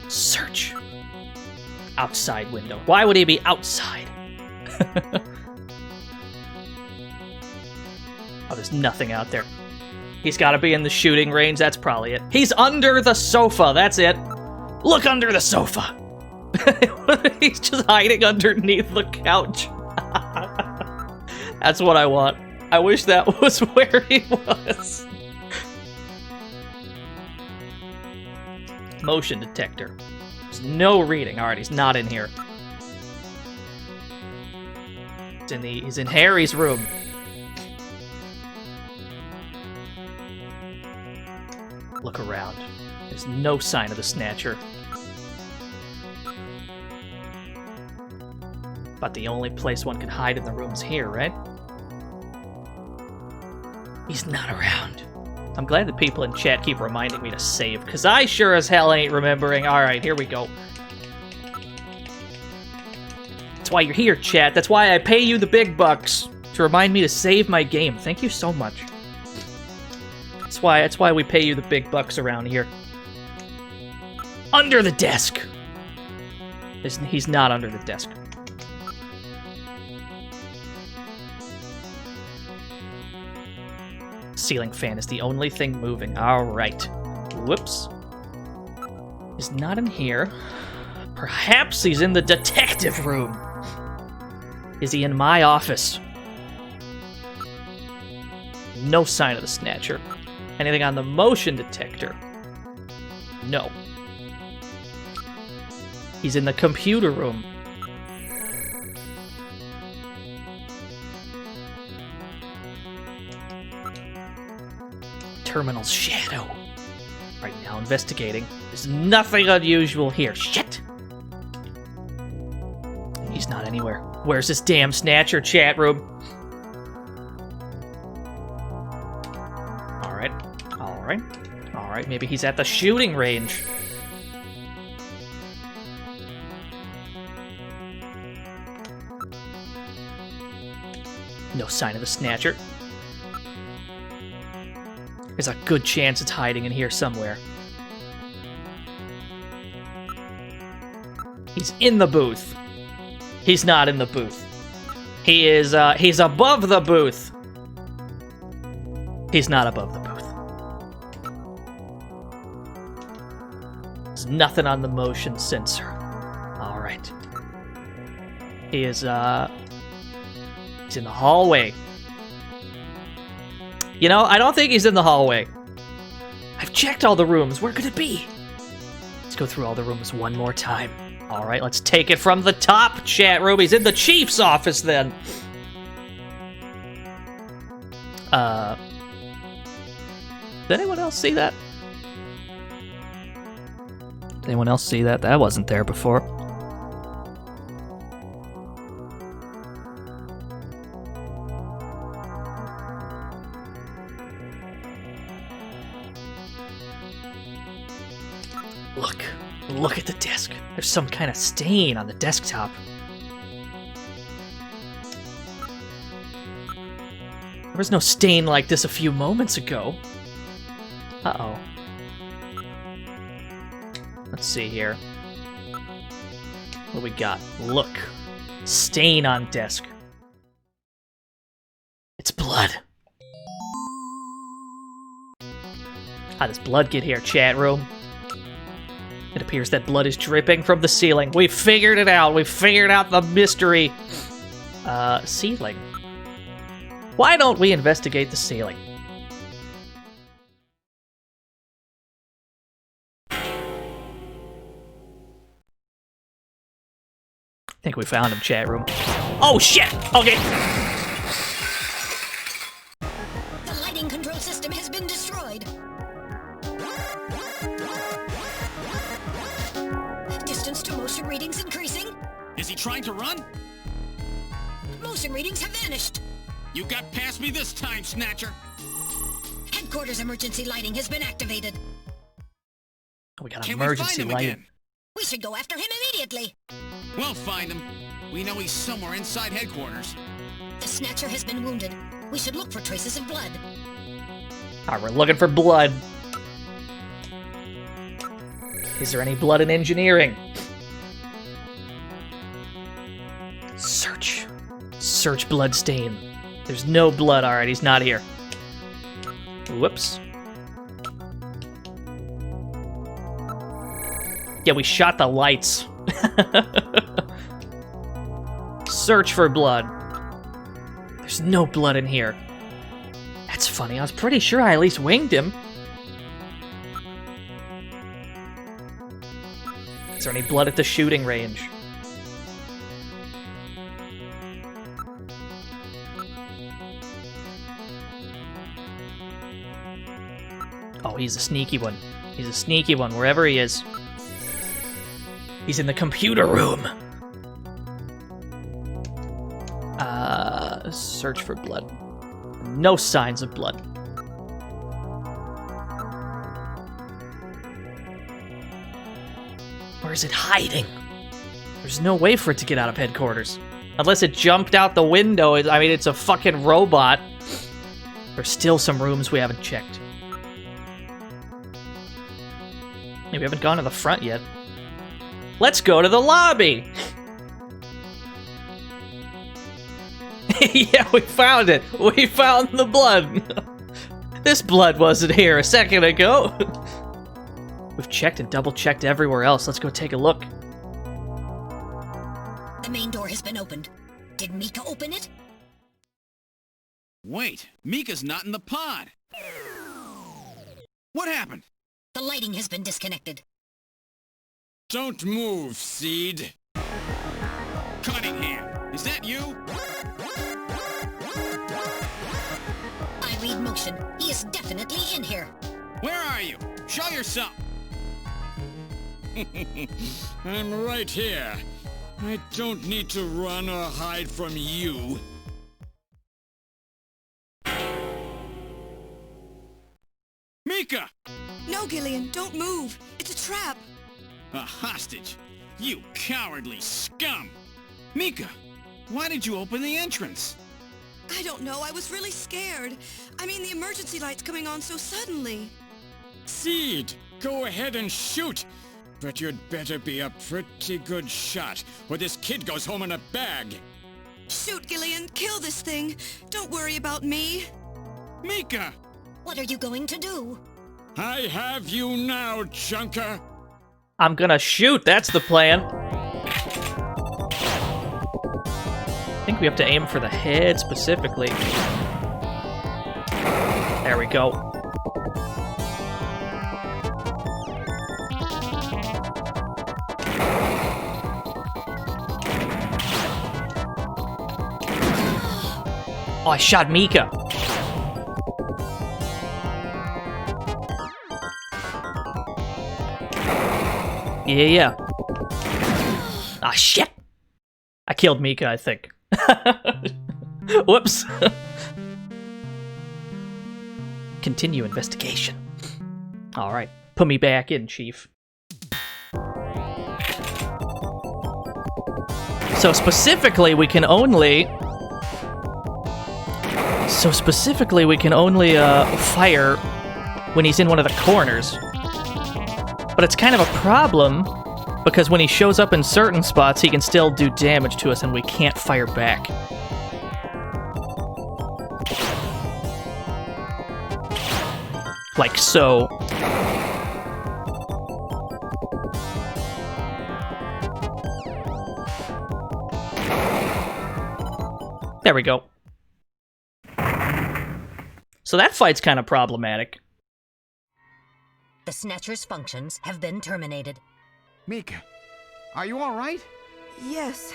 S2: Search. Outside window. Why would he be outside? Oh, there's nothing out there. He's gotta be in the shooting range, that's probably it. He's under the sofa, that's it. Look under the sofa. He's just hiding underneath the couch. That's what I want. I wish that was where he was. Motion detector. There's no reading. Alright, he's not in here. He's in Harry's room. Look around. There's no sign of the Snatcher. About the only place one can hide in the room is here, right? He's not around. I'm glad that people in chat keep reminding me to save, because I sure as hell ain't remembering. Alright, here we go. That's why you're here, chat. That's why I pay you the big bucks, to remind me to save my game. Thank you so much. That's why we pay you the big bucks around here. Under the desk! He's not under the desk. Ceiling fan is the only thing moving. Alright. Whoops. He's not in here. Perhaps he's in the detective room. Is he in my office? No sign of the Snatcher. Anything on the motion detector? No. He's in the computer room. Terminal's shadow. Right now, investigating. There's nothing unusual here. Shit! He's not anywhere. Where's this damn Snatcher chat room? Alright. Alright. Alright, maybe he's at the shooting range. No sign of the Snatcher. There's a good chance it's hiding in here somewhere. He's in the booth. He's not in the booth. He is, he's above the booth. He's not above the booth. There's nothing on the motion sensor. Alright. He is, he's in the hallway. You know, I don't think he's in the hallway. I've checked all the rooms. Where could it be? Let's go through all the rooms one more time. All right, let's take it from the top, chat room. He's in the chief's office, then. Did anyone else see that? Did anyone else see that? That wasn't there before. Look at the desk. There's some kind of stain on the desktop. There was no stain like this a few moments ago. Uh-oh. Let's see here. What do we got? Look. Stain on desk. It's blood. How does blood get here, chat room? It appears that blood is dripping from the ceiling. We figured it out. We figured out the mystery. Ceiling. Why don't we investigate the ceiling? I think we found him, chat room. Oh, shit! Okay.
S9: The lighting control system has been destroyed. Distance to motion readings increasing.
S4: Is he trying to run?
S9: Motion readings have vanished.
S4: You got past me this time, Snatcher.
S9: Headquarters emergency lighting has been activated.
S2: We got
S4: Can
S2: emergency
S4: we find him
S2: lighting.
S4: again?
S9: We should go after him immediately.
S4: We'll find him. We know he's somewhere inside headquarters.
S9: The Snatcher has been wounded. We should look for traces of blood.
S2: Alright, we're looking for blood. Is there any blood in engineering? Search. Search blood stain. There's no blood. Alright, he's not here. Whoops. Yeah, we shot the lights. Search for blood. There's no blood in here. That's funny. I was pretty sure I at least winged him. Is there any blood at the shooting range? Oh, he's a sneaky one. He's a sneaky one, wherever he is. He's in the computer room. search for blood. No signs of blood. Where is it hiding? There's no way for it to get out of headquarters. Unless it jumped out the window. I mean, it's a fucking robot. There's still some rooms we haven't checked. Maybe we haven't gone to the front yet. Let's go to the lobby! Yeah, we found it! We found the blood! This blood wasn't here a second ago! We've checked and double-checked everywhere else. Let's go take a look.
S9: The main door has been opened. Did Mika open it?
S4: Wait, Mika's not in the pod. What happened?
S9: The lighting has been disconnected.
S8: Don't move, Seed.
S4: Cunningham, is that you?
S9: I read motion. He is definitely in here.
S4: Where are you? Show yourself.
S8: I'm right here. I don't need to run or hide from you.
S4: Mika!
S11: No, Gillian, don't move. It's a trap.
S4: A hostage? You cowardly scum! Mika, why did you open the entrance?
S11: I don't know. I was really scared. I mean, the emergency light's coming on so suddenly.
S8: Seed, go ahead and shoot. But you'd better be a pretty good shot, or this kid goes home in a bag.
S11: Shoot, Gillian. Kill this thing. Don't worry about me.
S8: Mika!
S9: What are you going to do?
S8: I have you now, Junker.
S2: I'm gonna shoot. That's the plan. I think we have to aim for the head specifically. There we go. Oh, I shot Mika. Yeah. Ah, shit. I killed Mika, I think. Whoops. Continue investigation. Alright. Put me back in, Chief. So specifically, we can only... fire when he's in one of the corners. But it's kind of a problem, because when he shows up in certain spots, he can still do damage to us, and we can't fire back. Like so. There we go. So that fight's kind of problematic.
S9: The Snatcher's functions have been terminated.
S15: Mika, are you all right?
S11: Yes.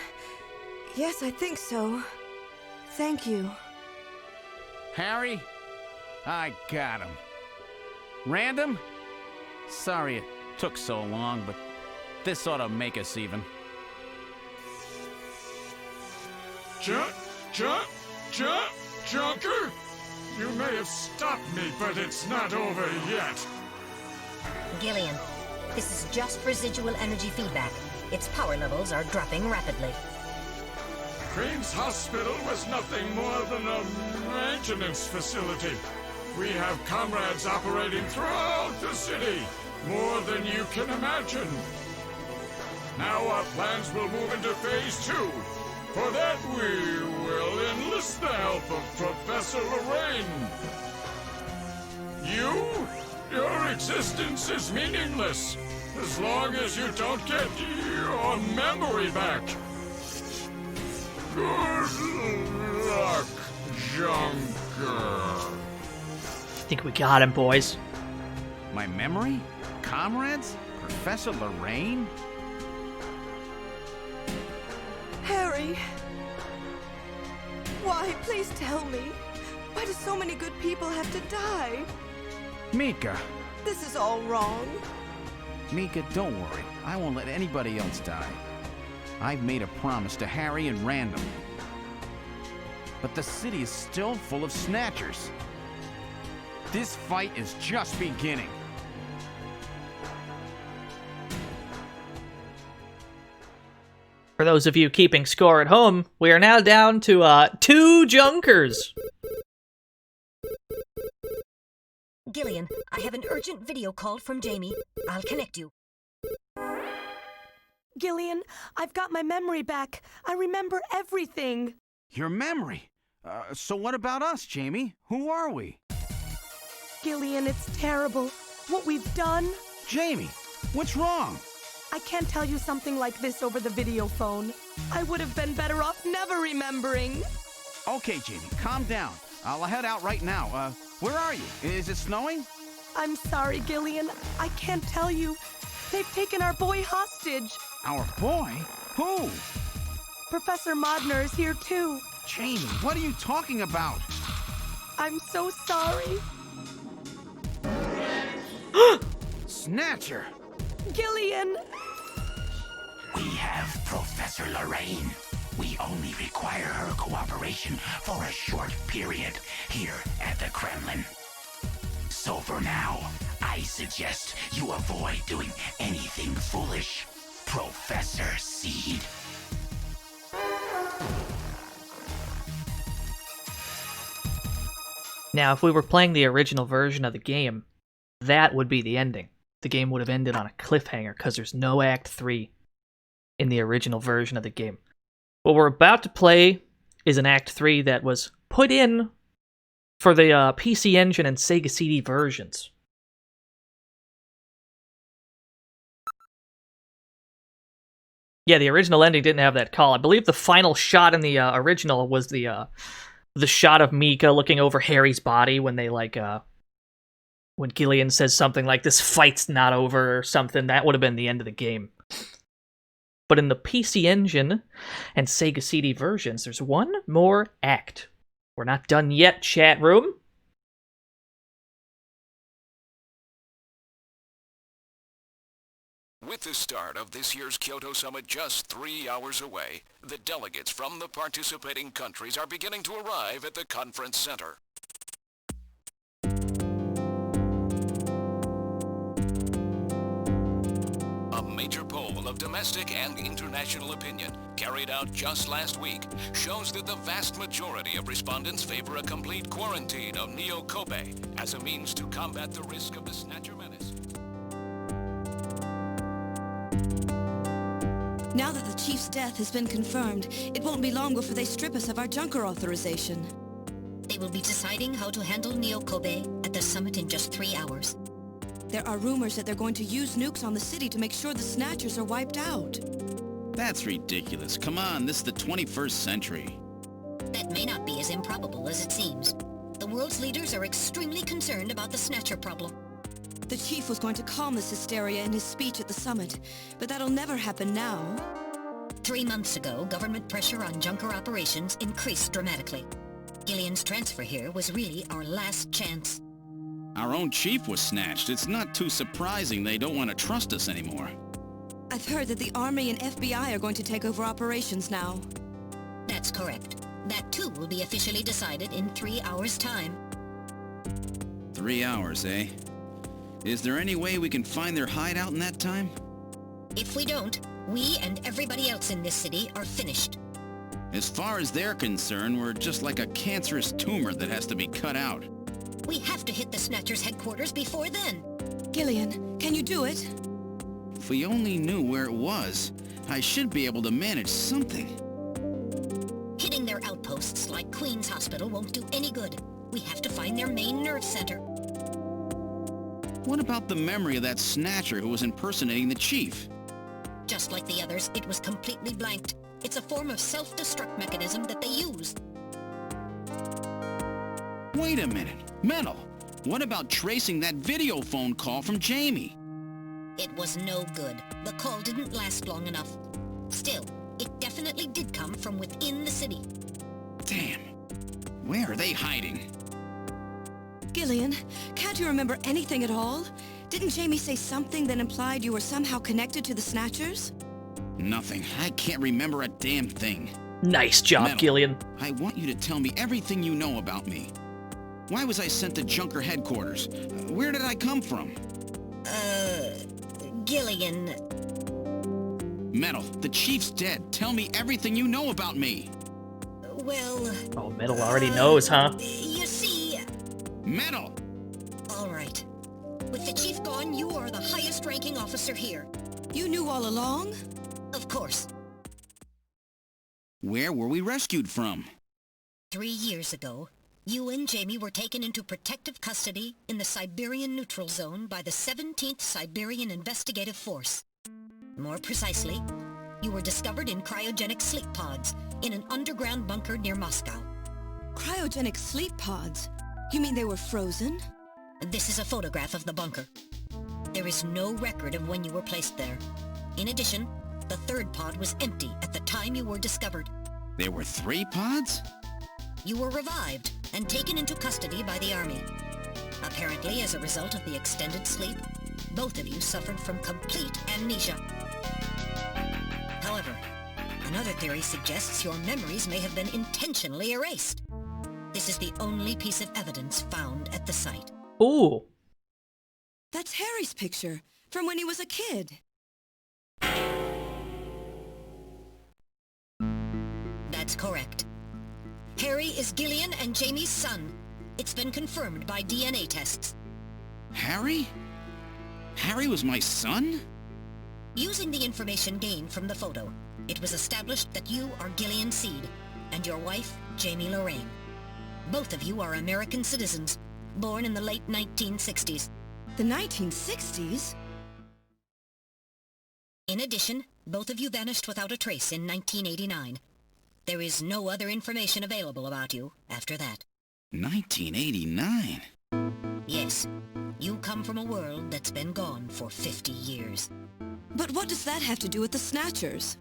S11: Yes, I think so. Thank you.
S15: Harry? I got him. Random? Sorry it took so long, but this ought to make us even.
S16: Junker? You may have stopped me, but it's not over yet.
S9: Gillian, this is just residual energy feedback. Its power levels are dropping rapidly.
S16: Crane's hospital was nothing more than a maintenance facility. We have comrades operating throughout the city, more than you can imagine. Now our plans will move into Phase 2. For that, we will enlist the help of Professor Lorraine. Your existence is meaningless, as long as you don't get your memory back. Good luck, Junker.
S2: I think we got him, boys.
S15: My memory? Comrades? Professor Lorraine?
S11: Harry. Why? Please tell me. Why do so many good people have to die?
S15: Mika.
S11: This is all wrong.
S15: Mika, don't worry. I won't let anybody else die. I've made a promise to Harry and Random.
S20: but the city is still full of Snatchers. This fight is just beginning.
S2: For those of you keeping score at home, we are now down to 2 Junkers.
S9: Gillian, I have an urgent video call from Jamie. I'll connect you.
S5: Gillian, I've got my memory back. I remember everything.
S20: Your memory? So what about us, Jamie? Who are we?
S5: Gillian, it's terrible. What we've done.
S20: Jamie, what's wrong?
S5: I can't tell you something like this over the video phone. I would have been better off never remembering.
S20: Okay, Jamie, calm down. I'll head out right now. Where are you? Is it snowing?
S5: I'm sorry, Gillian. I can't tell you. They've taken our boy hostage.
S20: Our boy? Who?
S5: Professor Modner is here too.
S20: Jamie, what are you talking about?
S5: I'm so sorry.
S20: Snatcher!
S5: Gillian!
S21: We have Professor Lorraine. We only require her cooperation for a short period here at the Kremlin. So for now, I suggest you avoid doing anything foolish, Professor Seed.
S2: Now, if we were playing the original version of the game, that would be the ending. The game would have ended on a cliffhanger because there's no Act 3 in the original version of the game. What we're about to play is an Act 3 that was put in for the PC Engine and Sega CD versions. Yeah, the original ending didn't have that call. I believe the final shot in the original was the shot of Mika looking over Harry's body when they when Gillian says something like, "This fight's not over," or something. That would have been the end of the game. But in the PC Engine and Sega CD versions, there's one more act. We're not done yet, chat room.
S22: With the start of this year's Kyoto Summit just 3 hours away, the delegates from the participating countries are beginning to arrive at the conference center. A major poll of domestic and international opinion, carried out just last week, shows that the vast majority of respondents favor a complete quarantine of Neo Kobe as a means to combat the risk of the Snatcher menace.
S7: Now that the Chief's death has been confirmed, it won't be long before they strip us of our Junker authorization.
S9: They will be deciding how to handle Neo Kobe at the summit in just 3 hours.
S7: There are rumors that they're going to use nukes on the city to make sure the Snatchers are wiped out.
S4: That's ridiculous. Come on, this is the 21st century.
S9: That may not be as improbable as it seems. The world's leaders are extremely concerned about the Snatcher problem.
S7: The Chief was going to calm this hysteria in his speech at the summit, but that'll never happen now.
S9: 3 months ago, government pressure on Junker operations increased dramatically. Gillian's transfer here was really our last chance.
S4: Our own chief was snatched. It's not too surprising they don't want to trust us anymore.
S7: I've heard that the Army and FBI are going to take over operations now.
S9: That's correct. That too will be officially decided in 3 hours' time.
S4: 3 hours, eh? Is there any way we can find their hideout in that time?
S9: If we don't, we and everybody else in this city are finished.
S4: As far as they're concerned, we're just like a cancerous tumor that has to be cut out.
S9: We have to hit the Snatcher's headquarters before then.
S7: Gillian, can you do it?
S4: If we only knew where it was, I should be able to manage something.
S9: Hitting their outposts like Queen's Hospital won't do any good. We have to find their main nerve center.
S4: What about the memory of that Snatcher who was impersonating the Chief?
S9: Just like the others, it was completely blanked. It's a form of self-destruct mechanism that they use.
S4: Wait a minute. Metal, what about tracing that video phone call from Jamie?
S9: It was no good. The call didn't last long enough. Still, it definitely did come from within the city.
S4: Damn. Where are they hiding?
S7: Gillian, can't you remember anything at all? Didn't Jamie say something that implied you were somehow connected to the Snatchers?
S4: Nothing. I can't remember a damn thing.
S2: Nice job,
S4: Metal,
S2: Gillian.
S4: I want you to tell me everything you know about me. Why was I sent to Junker headquarters? Where did I come from?
S9: Gillian.
S4: Metal, the chief's dead. Tell me everything you know about me.
S9: Well...
S2: Oh, Metal already knows, huh?
S9: You see...
S4: Metal!
S9: All right. With the chief gone, you are the highest-ranking officer here.
S5: You knew all along?
S9: Of course.
S4: Where were we rescued from?
S9: 3 years ago, you and Jamie were taken into protective custody in the Siberian Neutral Zone by the 17th Siberian Investigative Force. More precisely, you were discovered in cryogenic sleep pods in an underground bunker near Moscow.
S5: Cryogenic sleep pods? You mean they were frozen?
S9: This is a photograph of the bunker. There is no record of when you were placed there. In addition, the third pod was empty at the time you were discovered.
S4: There were 3 pods?
S9: You were revived and taken into custody by the army. Apparently, as a result of the extended sleep, both of you suffered from complete amnesia. However, another theory suggests your memories may have been intentionally erased. This is the only piece of evidence found at the site.
S2: Ooh.
S5: That's Harry's picture, from when he was a kid.
S9: That's correct. Harry is Gillian and Jamie's son. It's been confirmed by DNA tests.
S4: Harry? Harry was my son?
S9: Using the information gained from the photo, it was established that you are Gillian Seed and your wife, Jamie Lorraine. Both of you are American citizens, born in the late 1960s.
S5: The 1960s?
S9: In addition, both of you vanished without a trace in 1989. There is no other information available about you after that.
S4: 1989?
S9: Yes, you come from a world that's been gone for 50 years.
S5: But what does that have to do with the Snatchers?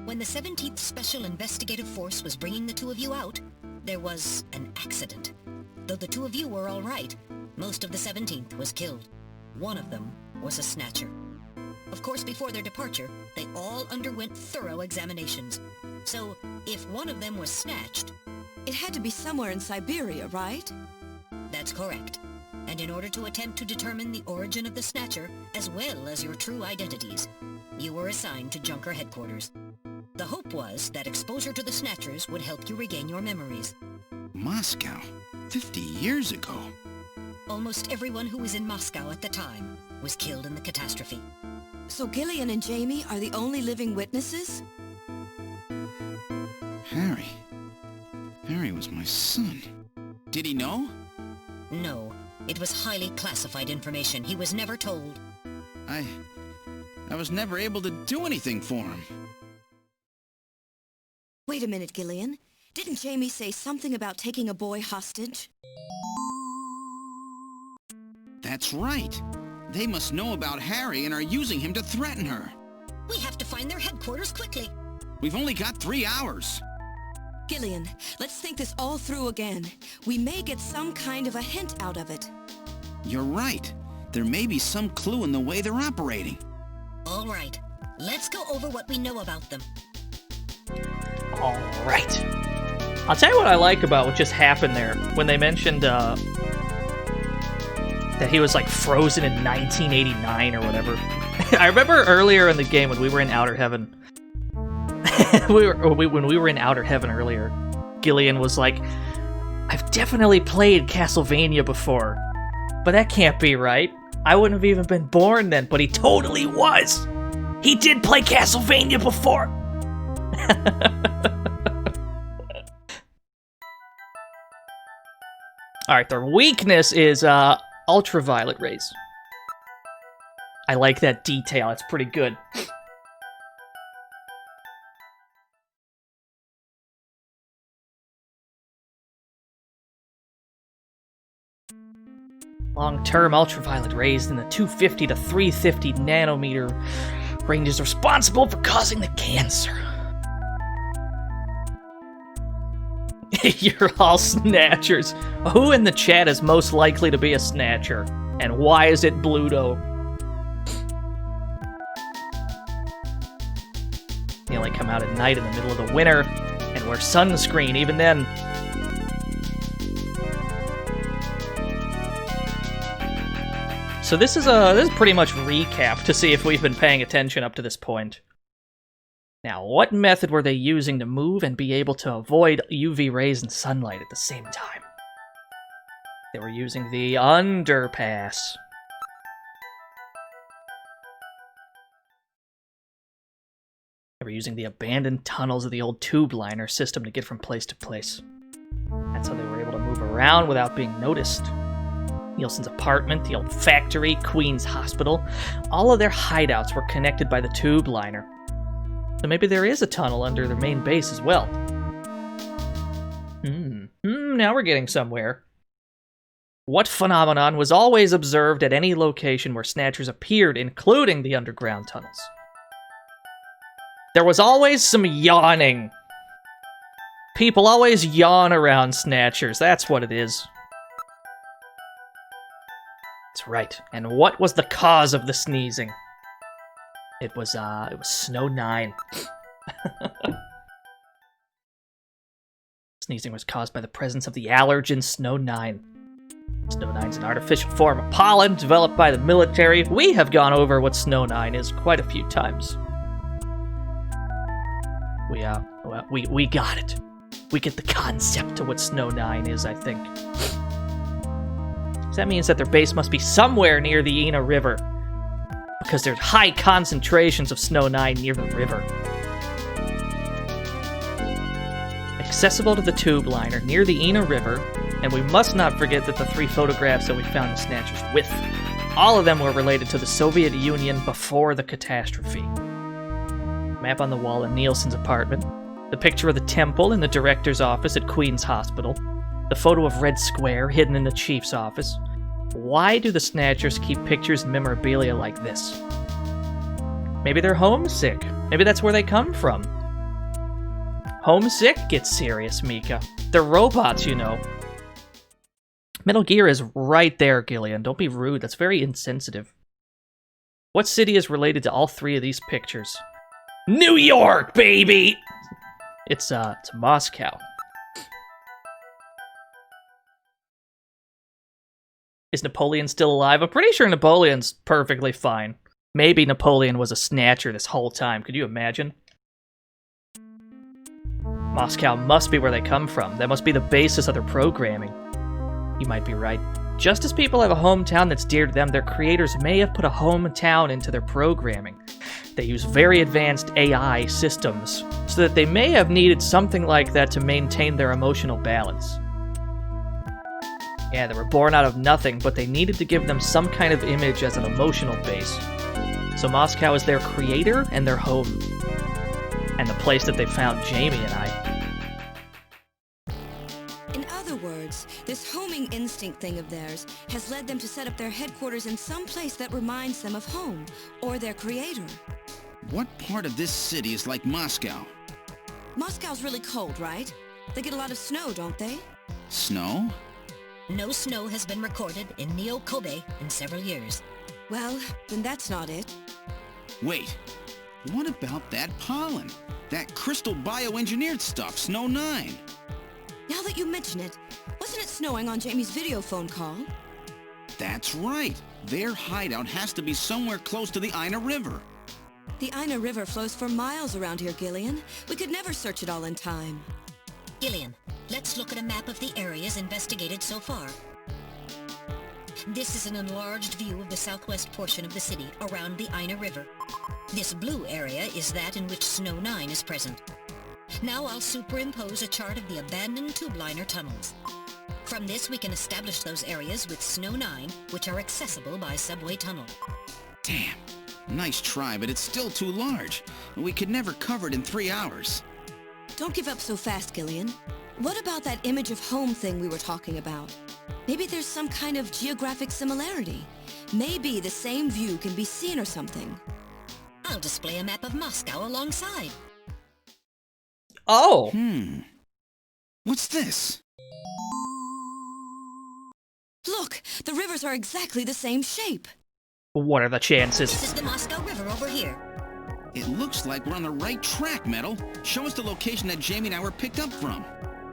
S9: When the 17th Special Investigative Force was bringing the two of you out, there was an accident. Though the two of you were all right, most of the 17th was killed. One of them was a Snatcher. Of course, before their departure, they all underwent thorough examinations. So, if one of them was snatched...
S5: It had to be somewhere in Siberia, right?
S9: That's correct. And in order to attempt to determine the origin of the Snatcher, as well as your true identities, you were assigned to Junker headquarters. The hope was that exposure to the Snatchers would help you regain your memories.
S4: Moscow? 50 years ago?
S9: Almost everyone who was in Moscow at the time was killed in the catastrophe.
S5: So Gillian and Jamie are the only living witnesses?
S4: Harry. Harry was my son. Did he know?
S9: No. It was highly classified information. He was never told.
S4: I was never able to do anything for him.
S5: Wait a minute, Gillian. Didn't Jamie say something about taking a boy hostage?
S4: That's right. They must know about Harry and are using him to threaten her.
S9: We have to find their headquarters quickly.
S4: We've only got 3 hours.
S5: Gillian, let's think this all through again. We may get some kind of a hint out of it.
S4: You're right. There may be some clue in the way they're operating.
S9: All right. Let's go over what we know about them.
S2: All right. I'll tell you what I like about what just happened there. When they mentioned that he was like frozen in 1989 or whatever. I remember earlier in the game when we were in Outer Heaven. When we were in Outer Heaven earlier, Gillian was like, I've definitely played Castlevania before, but that can't be right. I wouldn't have even been born then, but he totally was. He did play Castlevania before. Alright, their weakness is ultraviolet rays. I like that detail, it's pretty good. Long-term ultraviolet rays in the 250 to 350 nanometer range is responsible for causing the cancer. You're all Snatchers. Who in the chat is most likely to be a Snatcher? And why is it Bluto? They only come out at night in the middle of the winter. or sunscreen, even then. So this is pretty much recap to see if we've been paying attention up to this point. Now, what method were they using to move and be able to avoid UV rays and sunlight at the same time? They were using the underpass. They were using the abandoned tunnels of the old tube liner system to get from place to place. That's how they were able to move around without being noticed. Nielsen's apartment, the old factory, Queen's Hospital, all of their hideouts were connected by the tube liner. So maybe there is a tunnel under their main base as well. Now we're getting somewhere. What phenomenon was always observed at any location where Snatchers appeared, including the underground tunnels? There was always some yawning. People always yawn around Snatchers, that's what it is. That's right. And what was the cause of the sneezing? It was Snow 9. Sneezing was caused by the presence of the allergen Snow 9. Snow 9 is an artificial form of pollen developed by the military. We have gone over what Snow 9 is quite a few times. We got it. We get the concept of what Snow 9 is, I think. So that means that their base must be somewhere near the Ina River, because there's high concentrations of Snow 9 near the river. Accessible to the tube liner near the Ina River, and we must not forget that the 3 photographs that we found the Snatchers with, all of them were related to the Soviet Union before the catastrophe. Map on the wall in Nielsen's apartment, the picture of the temple in the director's office at Queen's Hospital, the photo of Red Square hidden in the chief's office. Why do the Snatchers keep pictures and memorabilia like this? Maybe they're homesick. Maybe that's where they come from. Homesick? Get serious, Mika. They're robots, you know. Metal Gear is right there, Gillian. Don't be rude. That's very insensitive. What city is related to all 3 of these pictures? New York, baby! It's Moscow. Is Napoleon still alive? I'm pretty sure Napoleon's perfectly fine. Maybe Napoleon was a Snatcher this whole time. Could you imagine? Moscow must be where they come from. That must be the basis of their programming. You might be right. Just as people have a hometown that's dear to them, their creators may have put a hometown into their programming. They use very advanced AI systems, so that they may have needed something like that to maintain their emotional balance. Yeah, they were born out of nothing, but they needed to give them some kind of image as an emotional base. So Moscow is their creator and their home. And the place that they found Jamie and I.
S7: In other words, this homing instinct thing of theirs has led them to set up their headquarters in some place that reminds them of home, or their creator.
S4: What part of this city is like Moscow?
S7: Moscow's really cold, right? They get a lot of snow, don't they?
S4: Snow?
S9: No snow has been recorded in Neo-Kobe in several years.
S7: Well, then that's not it.
S4: Wait, what about that pollen? That crystal bioengineered stuff, Snow 9?
S7: Now that you mention it, wasn't it snowing on Jamie's video phone call?
S4: That's right. Their hideout has to be somewhere close to the Ina River.
S7: The Ina River flows for miles around here, Gillian. We could never search it all in time.
S9: Gillian, let's look at a map of the areas investigated so far. This is an enlarged view of the southwest portion of the city around the Ina River. This blue area is that in which Snow 9 is present. Now I'll superimpose a chart of the abandoned tube liner tunnels. From this we can establish those areas with Snow 9, which are accessible by subway tunnel.
S4: Damn. Nice try, but it's still too large. We could never cover it in 3 hours.
S7: Don't give up so fast, Gillian. What about that image of home thing we were talking about? Maybe there's some kind of geographic similarity. Maybe the same view can be seen or something.
S9: I'll display a map of Moscow alongside.
S2: Oh!
S4: What's this?
S7: Look! The rivers are exactly the same shape!
S2: What are the chances?
S9: This is the Moscow River over here.
S4: It looks like we're on the right track, Metal. Show us the location that Jamie and I were picked up from.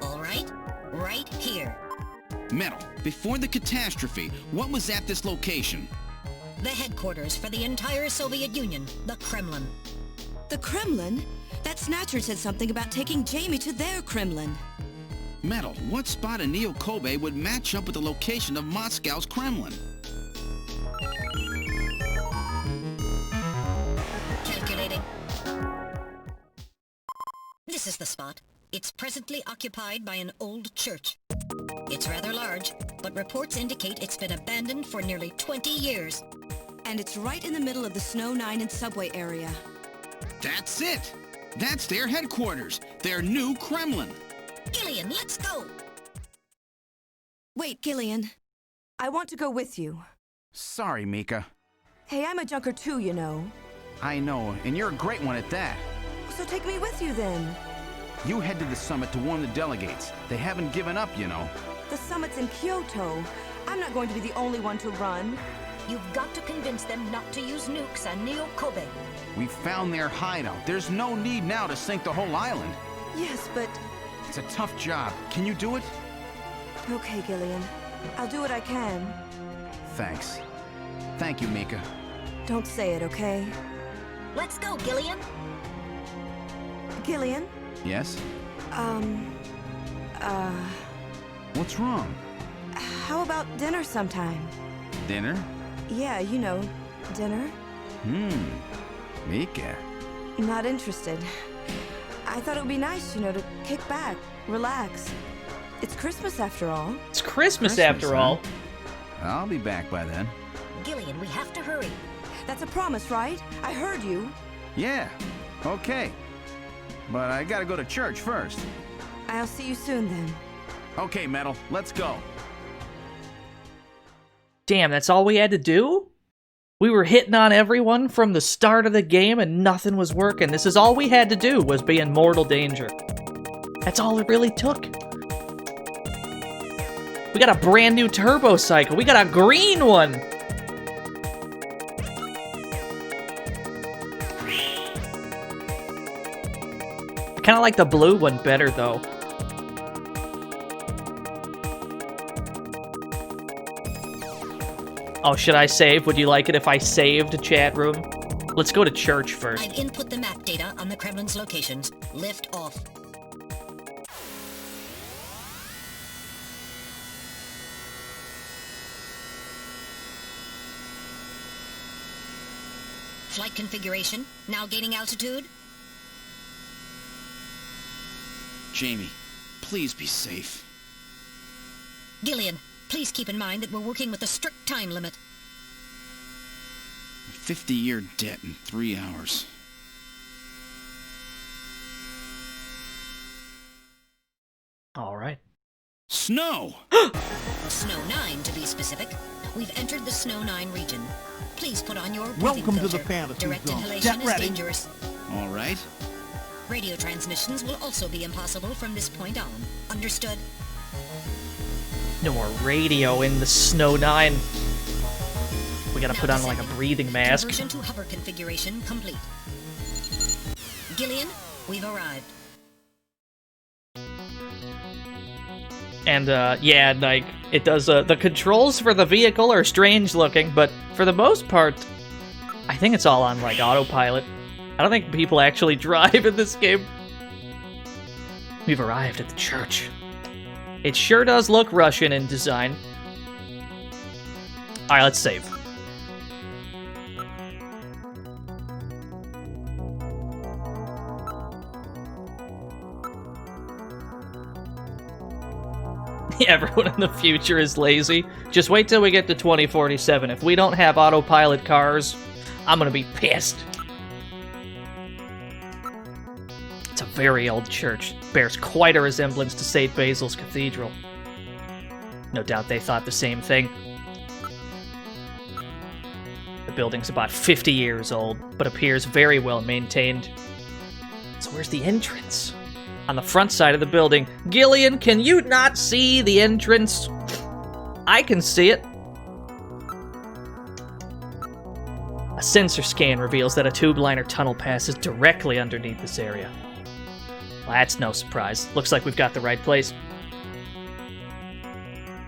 S9: All right, right here.
S4: Metal, before the catastrophe, what was at this location?
S9: The headquarters for the entire Soviet Union, the Kremlin.
S7: The Kremlin? That Snatcher said something about taking Jamie to their Kremlin.
S4: Metal, what spot in Neo Kobe would match up with the location of Moscow's Kremlin?
S9: Calculating. This is the spot. It's presently occupied by an old church. It's rather large, but reports indicate it's been abandoned for nearly 20 years.
S7: And it's right in the middle of the Snow 9 and subway area.
S4: That's it! That's their headquarters, their new Kremlin.
S9: Gillian, let's go!
S11: Wait, Gillian. I want to go with you.
S20: Sorry, Mika.
S11: Hey, I'm a junker too, you know.
S20: I know, and you're a great one at that.
S11: So take me with you then.
S20: You head to the summit to warn the delegates. They haven't given up, you know.
S11: The summit's in Kyoto. I'm not going to be the only one to run.
S9: You've got to convince them not to use nukes on Neo Kobe.
S20: We found their hideout. There's no need now to sink the whole island.
S11: Yes, but...
S20: It's a tough job. Can you do it?
S11: Okay, Gillian. I'll do what I can.
S20: Thanks. Thank you, Mika.
S11: Don't say it, okay?
S9: Let's go, Gillian.
S11: Gillian?
S20: Yes? What's wrong?
S11: How about dinner sometime?
S20: Dinner?
S11: Yeah, you know, dinner.
S20: Mika.
S11: Not interested. I thought it would be nice, you know, to kick back, relax. It's Christmas after all.
S2: It's Christmas after all.
S20: I'll be back by then.
S9: Gillian, we have to hurry.
S11: That's a promise, right? I heard you.
S20: Yeah, okay. But I gotta go to church first.
S11: I'll see you soon then.
S20: Okay, Metal, let's go.
S2: Damn, that's all we had to do? We were hitting on everyone from the start of the game and nothing was working. This is all we had to do, was be in mortal danger. That's all it really took. We got a brand new turbo cycle. We got a green one. I kind of like the blue one better, though. Oh, should I save? Would you like it if I saved, chat room? Let's go to church first.
S9: I've input the map data on the Kremlin's locations. Lift off. Flight configuration. Now gaining altitude.
S4: Jamie, please be safe.
S9: Gillian, please keep in mind that we're working with a strict time limit.
S4: A 50-year debt in 3 hours.
S2: All right.
S4: Snow!
S9: Snow 9, to be specific. We've entered the Snow 9 region. Please put on your breathing
S1: Welcome to
S9: filter.
S1: the fantasy
S9: Direct
S1: zone.
S9: inhalation
S1: Get
S9: is
S1: ready.
S9: dangerous.
S4: All right.
S9: Radio transmissions will also be impossible from this point on. Understood?
S2: No more radio in the Snow 9. We gotta
S9: Now
S2: put on like a
S9: descending.
S2: breathing mask.
S9: Conversion to hover configuration complete. Gillian, we've arrived.
S2: And, yeah, like, it does, the controls for the vehicle are strange looking, but for the most part, I think it's all on, like, autopilot. I don't think people actually drive in this game. We've arrived at the church. It sure does look Russian in design. Alright, let's save. Everyone in the future is lazy. Just wait till we get to 2047. If we don't have autopilot cars, I'm gonna be pissed. It's a very old church. Bears quite a resemblance to St. Basil's Cathedral. No doubt they thought the same thing. The building's about 50 years old, but appears very well maintained. So where's the entrance? On the front side of the building. Gillian, can you not see the entrance? I can see it. A sensor scan reveals that a tube liner tunnel passes directly underneath this area. Well, that's no surprise. Looks like we've got the right place.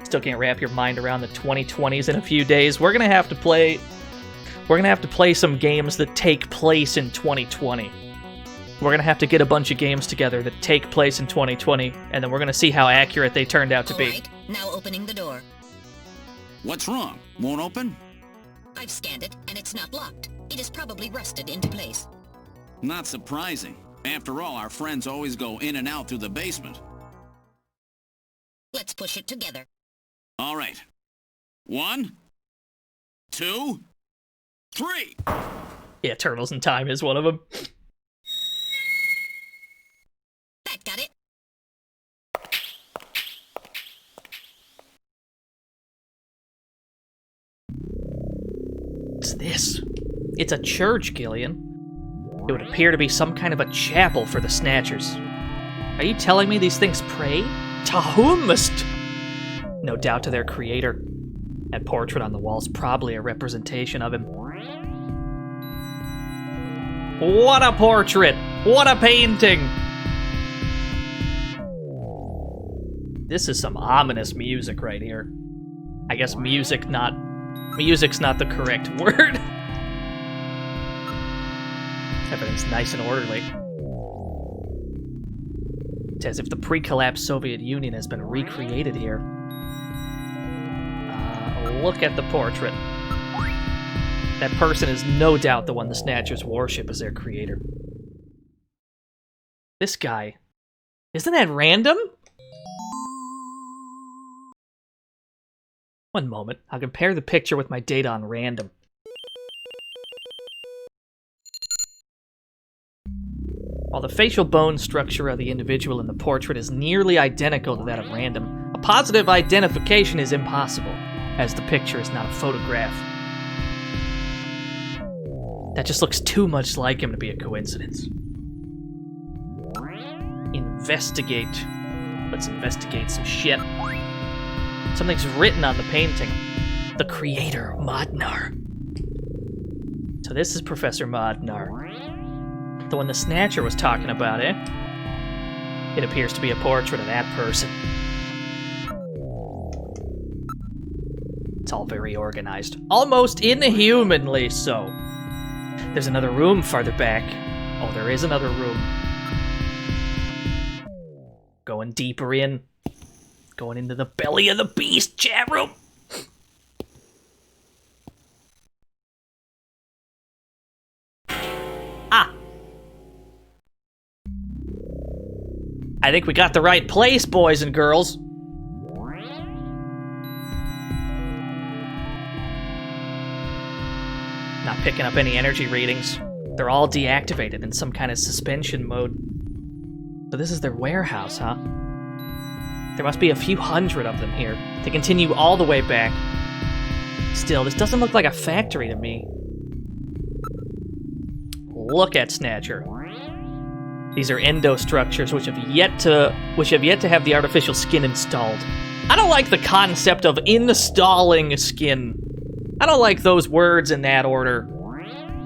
S2: Still can't wrap your mind around the 2020s in a few days. We're gonna have to play some games that take place in 2020. We're gonna have to get a bunch of games together that take place in 2020, and then we're gonna see how accurate they turned out to be.
S9: Right, now opening the door.
S4: What's wrong? Won't open?
S9: I've scanned it, and it's not locked. It is probably rusted into place.
S4: Not surprising. After all, our friends always go in and out through the basement.
S9: Let's push it together.
S4: All right. 1, 2, 3.
S2: Yeah, Turtles in Time is one of them.
S9: That got it.
S2: What's this? It's a church, Gillian. It would appear to be some kind of a chapel for the Snatchers. Are you telling me these things pray? To whomst? No doubt to their creator. That portrait on the wall's probably a representation of him. What a portrait! What a painting! This is some ominous music right here. I guess music's not the correct word. Everything's nice and orderly. It's as if the pre-collapsed Soviet Union has been recreated here. Look at the portrait. That person is no doubt the one the Snatchers worship as their creator. This guy. Isn't that random? One moment. I'll compare the picture with my data on random. While the facial bone structure of the individual in the portrait is nearly identical to that of random, a positive identification is impossible, as the picture is not a photograph. That just looks too much like him to be a coincidence. Investigate. Let's investigate some shit. Something's written on the painting. The creator, Modnar. So this is Professor Modnar. The one the Snatcher was talking about, eh? It appears to be a portrait of that person. It's all very organized. Almost inhumanly so. There's another room farther back. Oh, there is another room. Going deeper in. Going into the belly of the beast, chat room. Ah. I think we got the right place, boys and girls. Not picking up any energy readings. They're all deactivated in some kind of suspension mode. So this is their warehouse, huh? There must be a few hundred of them here. They continue all the way back. Still, this doesn't look like a factory to me. Look at Snatcher. These are endostructures which have yet to have the artificial skin installed. I don't like the concept of installing skin. I don't like those words in that order.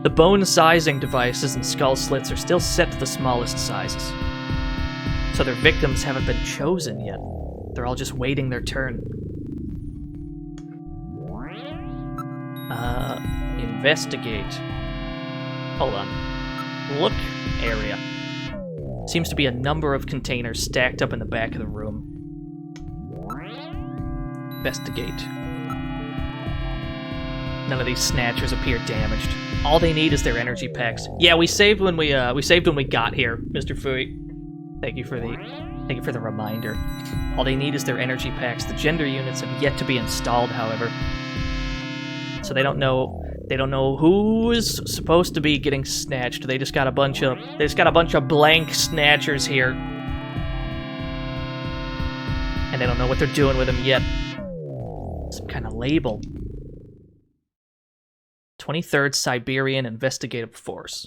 S2: The bone sizing devices and skull slits are still set to the smallest sizes. So their victims haven't been chosen yet. They're all just waiting their turn. Investigate. Hold on. Look area. Seems to be a number of containers stacked up in the back of the room. Investigate. None of these Snatchers appear damaged. All they need is their energy packs. Yeah, we saved when we got here, Mr. Fui. Thank you for the reminder. All they need is their energy packs. The gender units have yet to be installed, however. So they don't know who is supposed to be getting snatched. They just got a bunch of blank Snatchers here. And they don't know what they're doing with them yet. Some kind of label. 23rd Siberian Investigative Force.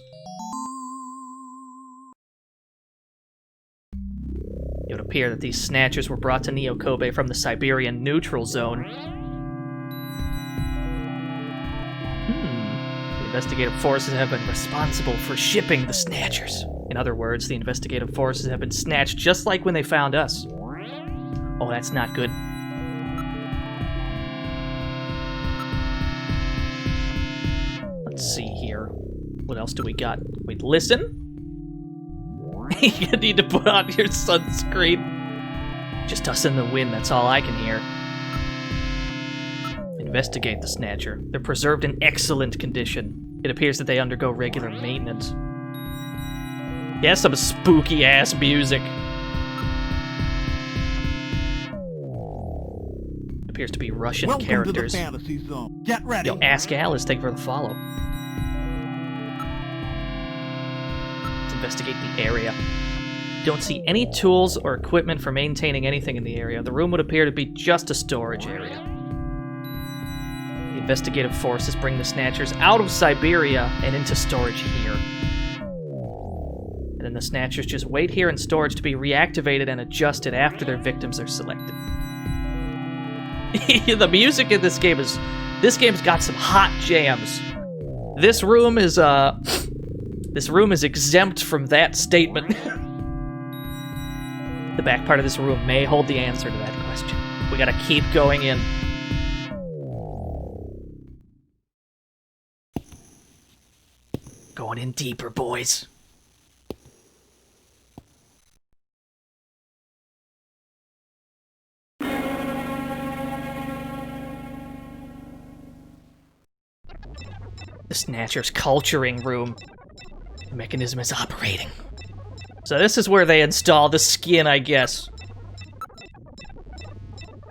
S2: It would appear that these Snatchers were brought to Neo Kobe from the Siberian Neutral Zone. investigative forces have been responsible for shipping the Snatchers. In other words, the investigative forces have been snatched just like when they found us. Oh, that's not good. Let's see here. What else do we got? Wait, listen? You need to put on your sunscreen. Just us in the wind, that's all I can hear. Investigate the Snatcher. They're preserved in excellent condition. It appears that they undergo regular maintenance. Yeah, some spooky-ass music. It appears to be Russian
S1: Welcome
S2: characters.
S1: To the fantasy zone. Get ready.
S2: Yo, Ask Alice, thank you for the follow. Let's investigate the area. Don't see any tools or equipment for maintaining anything in the area. The room would appear to be just a storage area. The investigative forces bring the Snatchers out of Siberia and into storage here. And then the Snatchers just wait here in storage to be reactivated and adjusted after their victims are selected. The music in this game is... This game's got some hot jams. This room is exempt from that statement. The back part of this room may hold the answer to that question. We gotta keep going in. Going in deeper, boys. The Snatcher's culturing room. The mechanism is operating. So this is where they install the skin, I guess.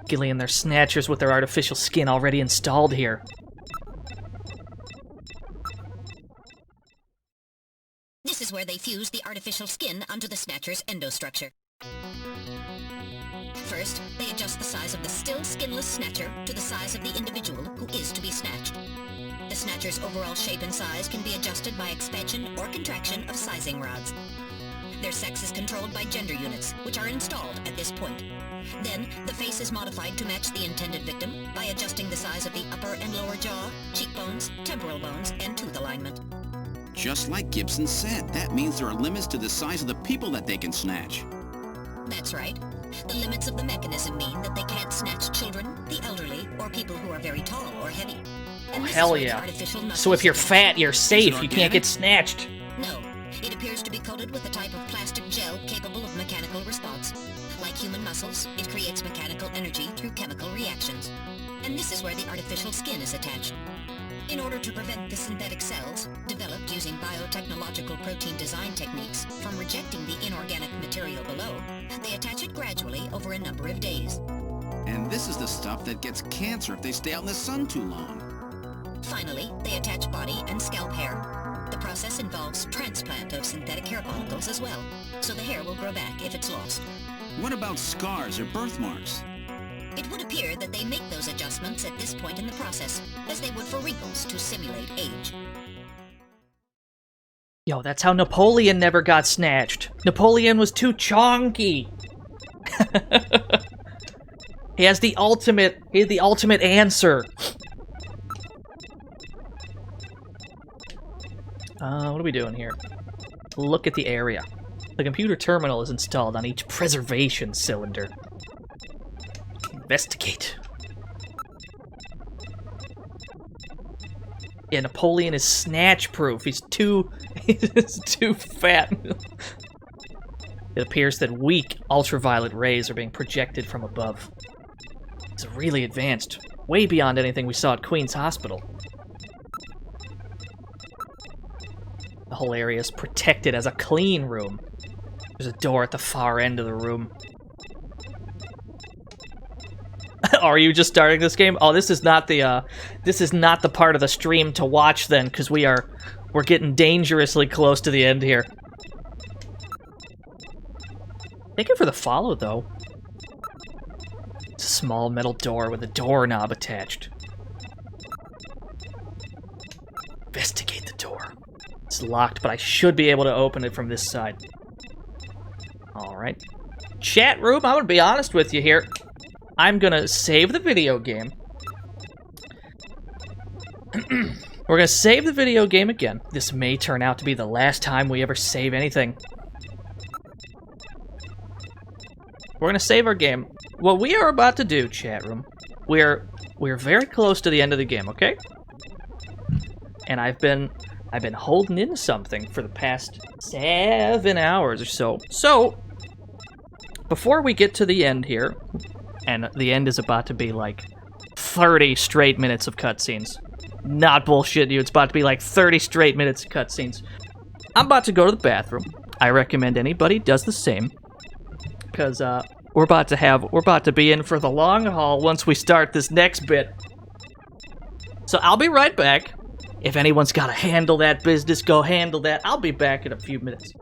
S2: Gillian, their Snatchers with their artificial skin already installed here.
S9: This is where they fuse the artificial skin onto the Snatcher's endostructure. First, they adjust the size of the still skinless Snatcher to the size of the individual who is to be snatched. The Snatcher's overall shape and size can be adjusted by expansion or contraction of sizing rods. Their sex is controlled by gender units, which are installed at this point. Then, the face is modified to match the intended victim by adjusting the size of the upper and lower jaw, cheekbones, temporal bones, and tooth alignment.
S4: Just like Gibson said, that means there are limits to the size of the people that they can snatch.
S9: That's right. The limits of the mechanism mean that they can't snatch children, the elderly, or people who are very tall or heavy.
S2: Oh, hell yeah. So if you're fat, you're safe. You can't get snatched.
S9: No. It appears to be coated with a type of plastic gel capable of mechanical response. Like human muscles, it creates mechanical energy through chemical reactions. And this is where the artificial skin is attached. In order to prevent the synthetic cells, developed using biotechnological protein design techniques, from rejecting the inorganic material below, they attach it gradually over a number of days.
S4: And this is the stuff that gets cancer if they stay out in the sun too long.
S9: Finally, they attach body and scalp hair. The process involves transplant of synthetic hair follicles as well, so the hair will grow back if it's lost.
S4: What about scars or birthmarks?
S9: It would appear that they make those adjustments at this point in the process, as they would for wrinkles to simulate age.
S2: Yo, that's how Napoleon never got snatched. Napoleon was too chonky. He has the ultimate answer. What are we doing here? Look at the area. The computer terminal is installed on each preservation cylinder. Investigate. Yeah, Napoleon is snatch-proof. He's too fat. It appears that weak ultraviolet rays are being projected from above. It's really advanced, way beyond anything we saw at Queen's Hospital. The whole area is protected as a clean room. There's a door at the far end of the room. Are you just starting this game? Oh, this is not the part of the stream to watch then, because we're getting dangerously close to the end here. Thank you for the follow, though. It's a small metal door with a doorknob attached. Investigate the door. It's locked, but I should be able to open it from this side. Alright. Chat room, I'm gonna be honest with you here. I'm gonna save the video game. We're gonna save the video game again. This may turn out to be the last time we ever save anything. We're gonna save our game. What we are about to do, chat room, we're very close to the end of the game, okay? And I've been holding in something for the past 7 hours or so. So, before we get to the end here, and the end is about to be like 30 straight minutes of cutscenes. Not bullshit, you. It's about to be like 30 straight minutes of cutscenes. I'm about to go to the bathroom. I recommend anybody does the same, because we're about to be in for the long haul once we start this next bit. So I'll be right back. If anyone's got to handle that business, go handle that. I'll be back in a few minutes.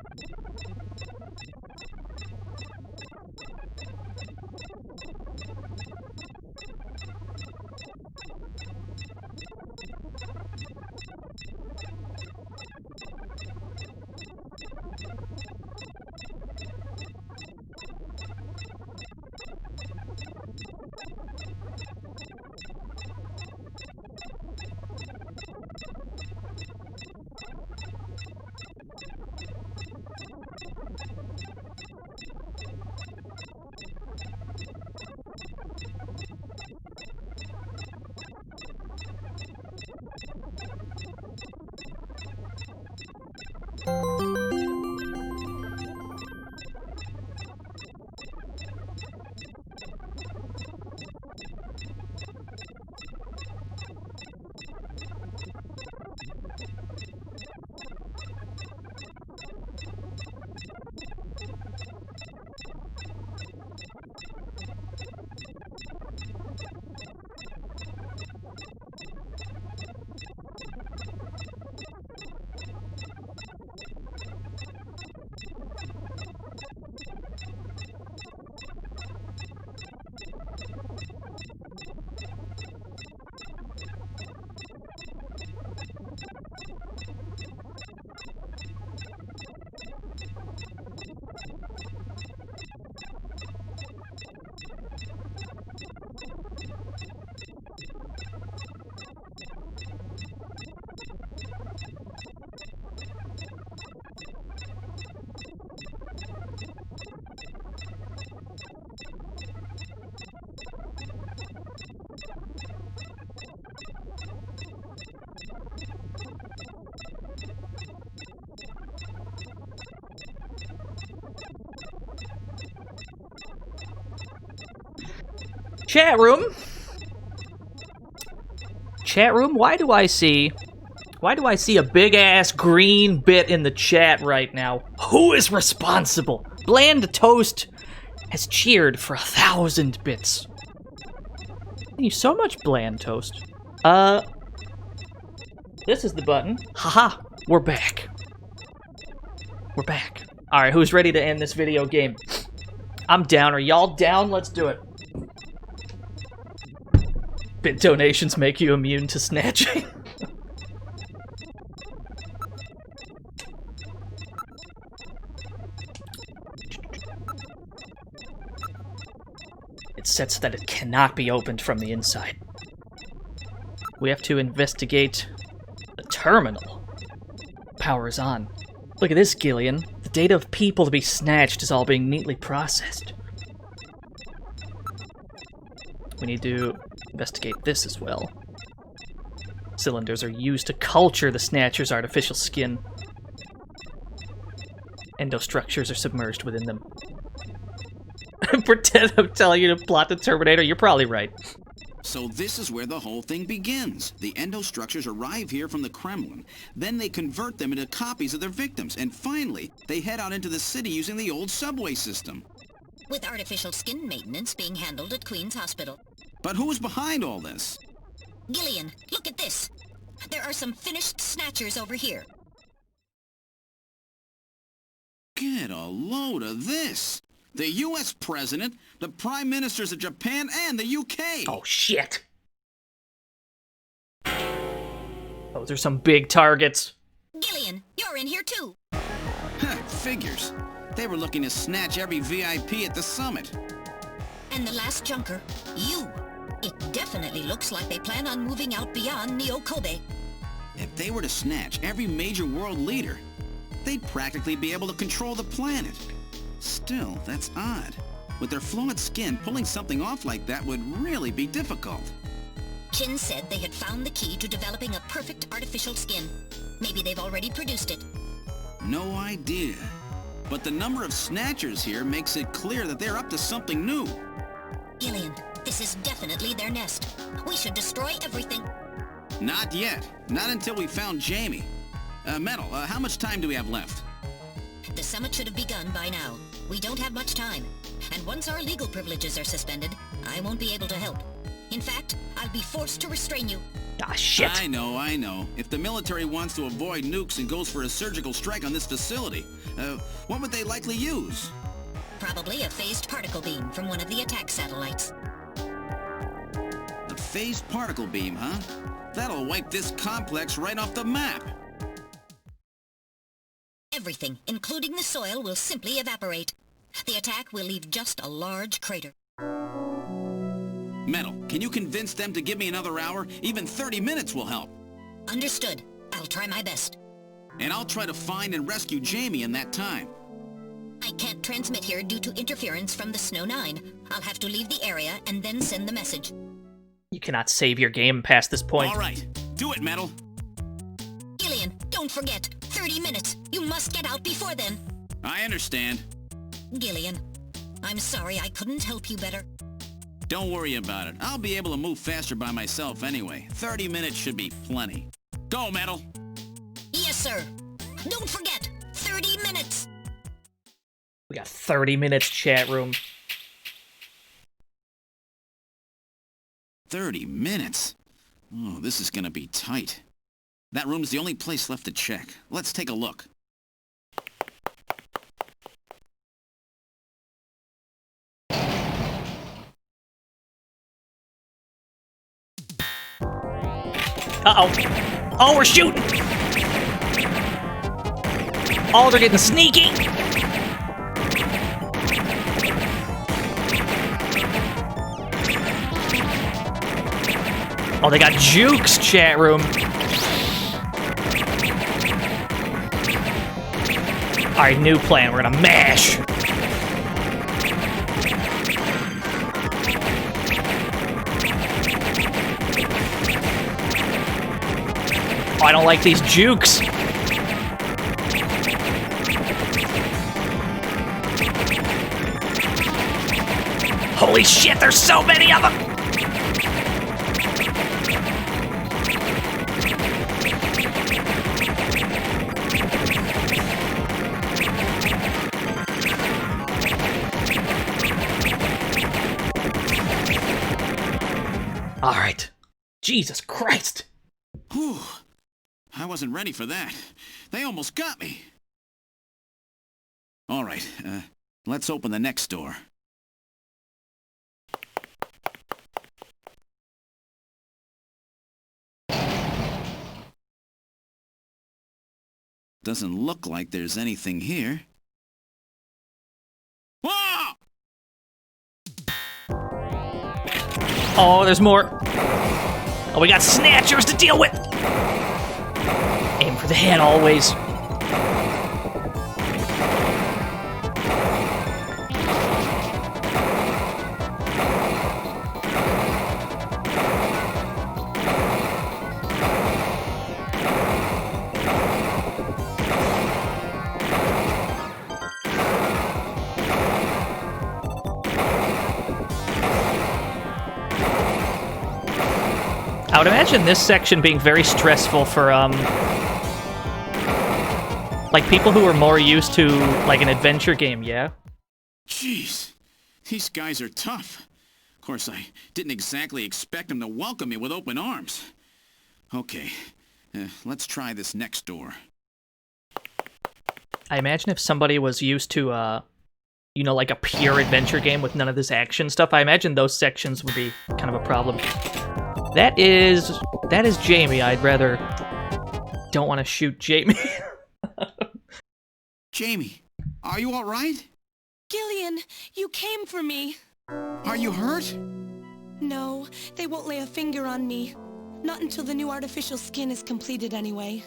S2: Chat room, why do I see a big ass green bit in the chat right now? Who is responsible? Bland Toast has cheered for 1,000 bits. Thank you so much, Bland Toast. This is the button. Haha, we're back. We're back. Alright, who's ready to end this video game? I'm down. Are y'all down? Let's do it. Bit donations make you immune to snatching. It's set so that it cannot be opened from the inside. We have to investigate the terminal. Power is on. Look at this, Gillian. The data of people to be snatched is all being neatly processed. We need to investigate this as well. Cylinders are used to culture the Snatcher's artificial skin. Endostructures are submerged within them. Pretend I'm telling you to plot the Terminator, you're probably right.
S4: So this is where the whole thing begins. The endostructures arrive here from the Kremlin. Then they convert them into copies of their victims. And finally, they head out into the city using the old subway system.
S9: With artificial skin maintenance being handled at Queen's Hospital.
S4: But who's behind all this?
S9: Gillian, look at this. There are some finished Snatchers over here.
S4: Get a load of this. The U.S. President, the Prime Ministers of Japan, and the UK.
S2: Oh, shit. Those are some big targets.
S9: Gillian, you're in here too.
S4: Figures. They were looking to snatch every VIP at the summit.
S9: And the last junker, you. It definitely looks like they plan on moving out beyond Neo Kobe.
S4: If they were to snatch every major world leader, they'd practically be able to control the planet. Still, that's odd. With their flawed skin, pulling something off like that would really be difficult.
S9: Chin said they had found the key to developing a perfect artificial skin. Maybe they've already produced it.
S4: No idea. But the number of Snatchers here makes it clear that they're up to something new.
S9: Gillian, this is definitely their nest. We should destroy everything.
S4: Not yet. Not until we found Jamie. Metal, how much time do we have left?
S9: The summit should have begun by now. We don't have much time. And once our legal privileges are suspended, I won't be able to help. In fact, I'll be forced to restrain you.
S2: Ah, shit.
S4: I know. If the military wants to avoid nukes and goes for a surgical strike on this facility, what would they likely use?
S9: Probably a phased particle beam from one of the attack satellites.
S4: A phased particle beam, huh? That'll wipe this complex right off the map.
S9: Everything, including the soil, will simply evaporate. The attack will leave just a large crater.
S4: Metal, can you convince them to give me another hour? Even 30 minutes will help.
S9: Understood. I'll try my best.
S4: And I'll try to find and rescue Jamie in that time.
S9: I can't transmit here due to interference from the Snow 9. I'll have to leave the area and then send the message.
S2: You cannot save your game past this point.
S4: All right. Do it, Metal.
S9: Gillian, don't forget. 30 minutes. You must get out before then.
S4: I understand.
S9: Gillian, I'm sorry I couldn't help you better.
S4: Don't worry about it. I'll be able to move faster by myself anyway. 30 minutes should be plenty. Go, Metal!
S9: Yes, sir. Don't forget, 30 minutes!
S2: We got 30 minutes, chat room.
S4: 30 minutes? Oh, this is gonna be tight. That room's the only place left to check. Let's take a look.
S2: Uh-oh. Oh, we're shooting! Oh, they're getting sneaky! Oh, they got jukes, chat room. Alright, new plan. We're gonna mash! Oh, I don't like these jukes. Holy shit, there's so many of them! Alright. Jesus Christ!
S4: Whew. I wasn't ready for that. They almost got me. All right, let's open the next door. Doesn't look like there's anything here. Whoa!
S2: Oh, there's more. Oh, we got Snatchers to deal with. Aim for the head always. I would imagine this section being very stressful for, like, people who are more used to, like, an adventure game, yeah?
S4: Jeez, these guys are tough. Of course, I didn't exactly expect them to welcome me with open arms. Okay, let's try this next door.
S2: I imagine if somebody was used to, you know, like a pure adventure game with none of this action stuff, I imagine those sections would be kind of a problem. That is Jamie. I'd rather don't want to shoot Jamie.
S4: Jamie, are you all right?
S5: Gillian, you came for me.
S4: Are you hurt?
S5: No, they won't lay a finger on me. Not until the new artificial skin is completed anyway.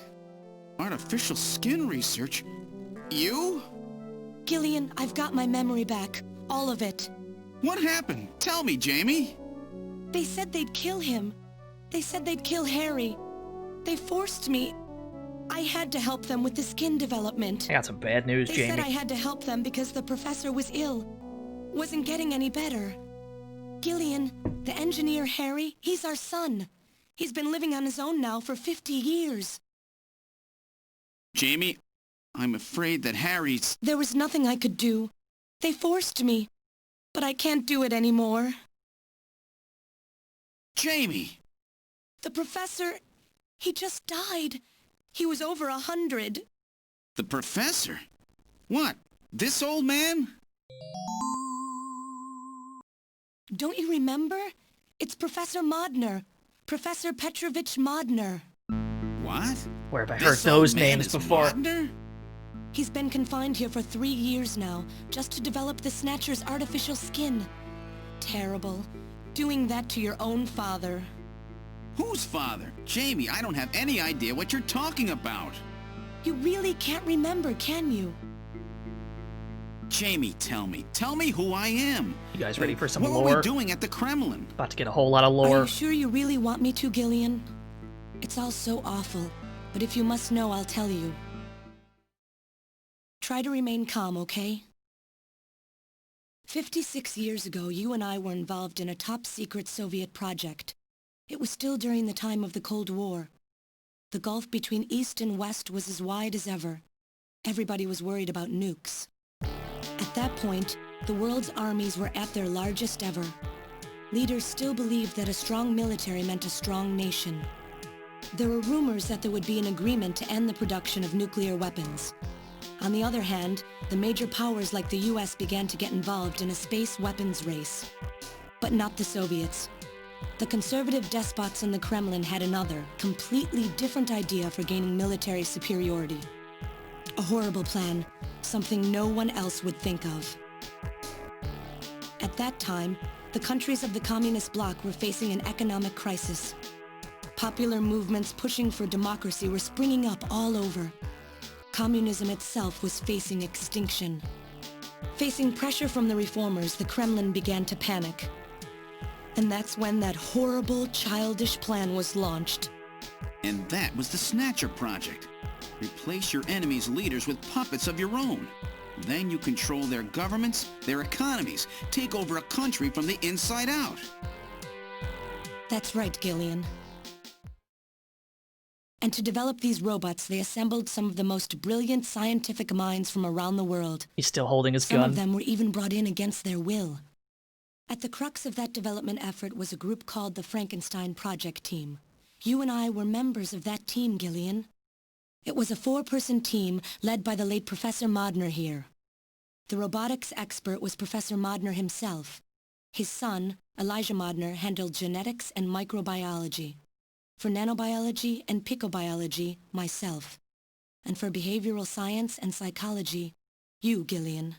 S4: Artificial skin research? You?
S5: Gillian, I've got my memory back. All of it.
S4: What happened? Tell me, Jamie.
S5: They said they'd kill him. They said they'd kill Harry. They forced me. I had to help them with the skin development.
S2: I got some bad news, Jamie.
S5: They said I had to help them because the professor was ill. Wasn't getting any better. Gillian, the engineer Harry, he's our son. He's been living on his own now for 50 years.
S4: Jamie, I'm afraid that Harry's...
S5: There was nothing I could do. They forced me. But I can't do it anymore.
S4: Jamie!
S5: The professor, he just died. He was over 100.
S4: The professor? What? This old man?
S5: Don't you remember? It's Professor Modner. Professor Petrovich Modner.
S4: What?
S2: Where have I heard those names before?
S4: Modner?
S5: He's been confined here for 3 years now, just to develop the Snatcher's artificial skin. Terrible. Doing that to your own father.
S4: Whose father? Jamie, I don't have any idea what you're talking about.
S5: You really can't remember, can you?
S4: Jamie, tell me. Tell me who I am.
S2: You guys ready for some
S4: lore?
S2: lore?
S4: What are we doing at the Kremlin?
S2: About to get a whole lot of lore.
S5: Are you sure you really want me to, Gillian? It's all so awful, but if you must know, I'll tell you. Try to remain calm, okay? 56 years ago, you and I were involved in a top-secret Soviet project. It was still during the time of the Cold War. The gulf between East and West was as wide as ever. Everybody was worried about nukes. At that point, the world's armies were at their largest ever. Leaders still believed that a strong military meant a strong nation. There were rumors that there would be an agreement to end the production of nuclear weapons. On the other hand, the major powers like the US began to get involved in a space weapons race. But not the Soviets. The conservative despots in the Kremlin had another, completely different idea for gaining military superiority. A horrible plan, something no one else would think of. At that time, the countries of the communist bloc were facing an economic crisis. Popular movements pushing for democracy were springing up all over. Communism itself was facing extinction. Facing pressure from the reformers, the Kremlin began to panic. And that's when that horrible, childish plan was launched.
S4: And that was the Snatcher project. Replace your enemy's leaders with puppets of your own. Then you control their governments, their economies, take over a country from the inside out.
S5: That's right, Gillian. And to develop these robots, they assembled some of the most brilliant scientific minds from around the world.
S2: He's still holding his gun.
S5: Some of them were even brought in against their will. At the crux of that development effort was a group called the Frankenstein Project Team. You and I were members of that team, Gillian. It was a 4-person team led by the late Professor Modner here. The robotics expert was Professor Modner himself. His son, Elijah Modner, handled genetics and microbiology. For nanobiology and picobiology, myself. And for behavioral science and psychology, you, Gillian.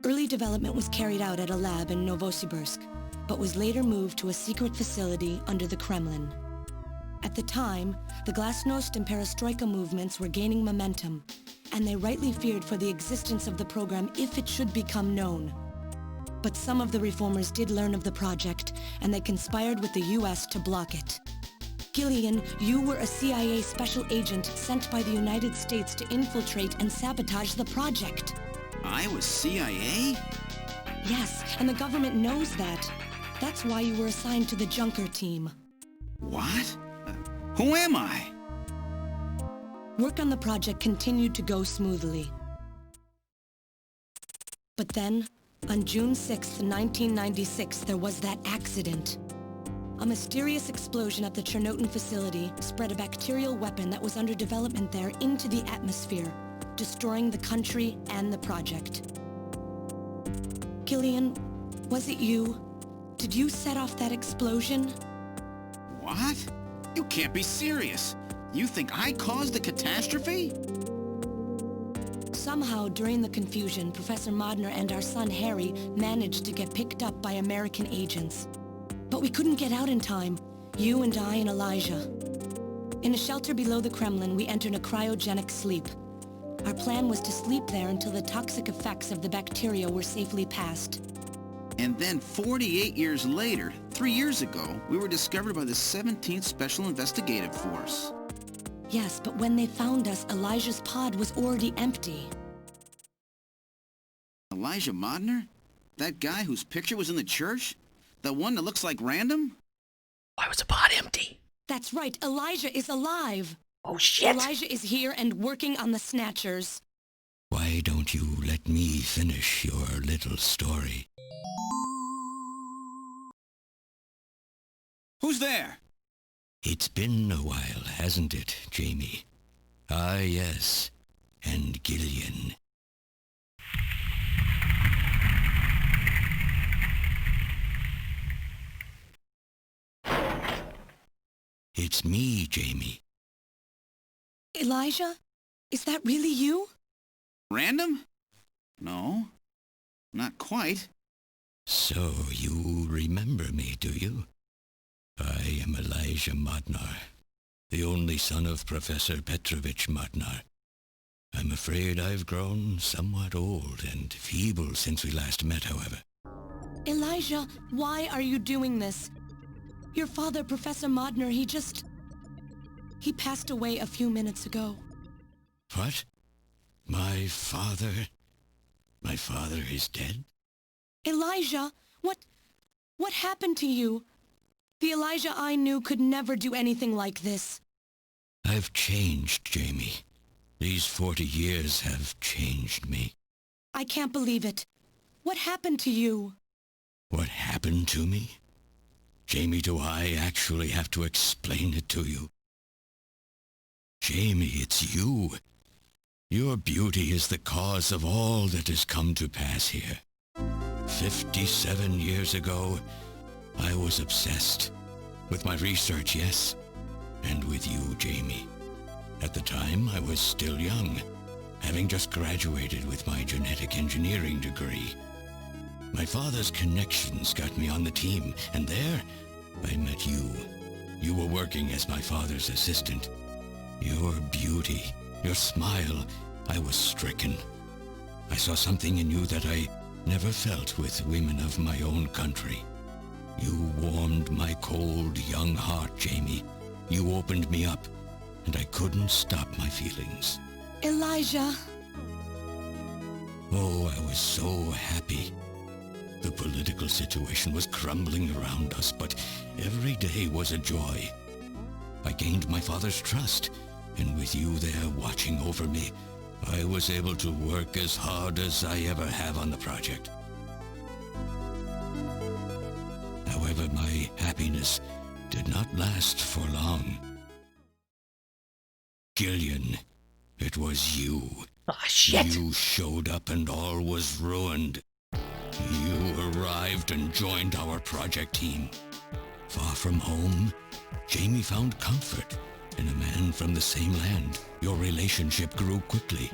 S5: Early development was carried out at a lab in Novosibirsk, but was later moved to a secret facility under the Kremlin. At the time, the Glasnost and Perestroika movements were gaining momentum, and they rightly feared for the existence of the program if it should become known. But some of the reformers did learn of the project, and they conspired with the US to block it. Gillian, you were a CIA special agent sent by the United States to infiltrate and sabotage the project.
S4: I was CIA?
S5: Yes, and the government knows that. That's why you were assigned to the Junker team.
S4: What? Who am I?
S5: Work on the project continued to go smoothly. But then, on June 6th, 1996, there was that accident. A mysterious explosion at the Chernobyl facility spread a bacterial weapon that was under development there into the atmosphere, destroying the country and the project. Gillian, was it you? Did you set off that explosion?
S4: What? You can't be serious. You think I caused the catastrophe?
S5: Somehow, during the confusion, Professor Modner and our son Harry managed to get picked up by American agents. But we couldn't get out in time. You and I and Elijah. In a shelter below the Kremlin, we entered a cryogenic sleep. Our plan was to sleep there until the toxic effects of the bacteria were safely passed.
S4: And then 48 years later, 3 years ago, we were discovered by the 17th Special Investigative Force.
S5: Yes, but when they found us, Elijah's pod was already empty.
S4: Elijah Modner? That guy whose picture was in the church? The one that looks like Random?
S2: Why was the pod empty?
S5: That's right, Elijah is alive.
S2: Oh, shit!
S5: Elijah is here and working on the Snatchers.
S13: Why don't you let me finish your little story?
S4: Who's there?
S13: It's been a while, hasn't it, Jamie? Ah, yes. And Gillian. It's me, Jamie.
S5: Elijah? Is that really you?
S4: Random? No. Not quite.
S13: So, you remember me, do you? I am Elijah Modnar, the only son of Professor Petrovich Modnar. I'm afraid I've grown somewhat old and feeble since we last met, however.
S5: Elijah, why are you doing this? Your father, Professor Modner, he passed away a few minutes ago.
S13: What? My father? My father is dead?
S5: Elijah, what happened to you? The Elijah I knew could never do anything like this.
S13: I've changed, Jamie. These 40 years have changed me.
S5: I can't believe it. What happened to you?
S13: What happened to me? Jamie, do I actually have to explain it to you? Jamie, it's you. Your beauty is the cause of all that has come to pass here. 57 years ago, I was obsessed. With my research, yes. And with you, Jamie. At the time, I was still young, having just graduated with my genetic engineering degree. My father's connections got me on the team, and there, I met you. You were working as my father's assistant. Your beauty, your smile, I was stricken. I saw something in you that I never felt with women of my own country. You warmed my cold, young heart, Jamie. You opened me up, and I couldn't stop my feelings.
S5: Elijah.
S13: Oh, I was so happy. The political situation was crumbling around us, but every day was a joy. I gained my father's trust, and with you there watching over me, I was able to work as hard as I ever have on the project. However, my happiness did not last for long. Gillian, it was you.
S2: Ah, shit!
S13: You showed up and all was ruined. You arrived and joined our project team. Far from home, Jamie found comfort in a man from the same land. Your relationship grew quickly,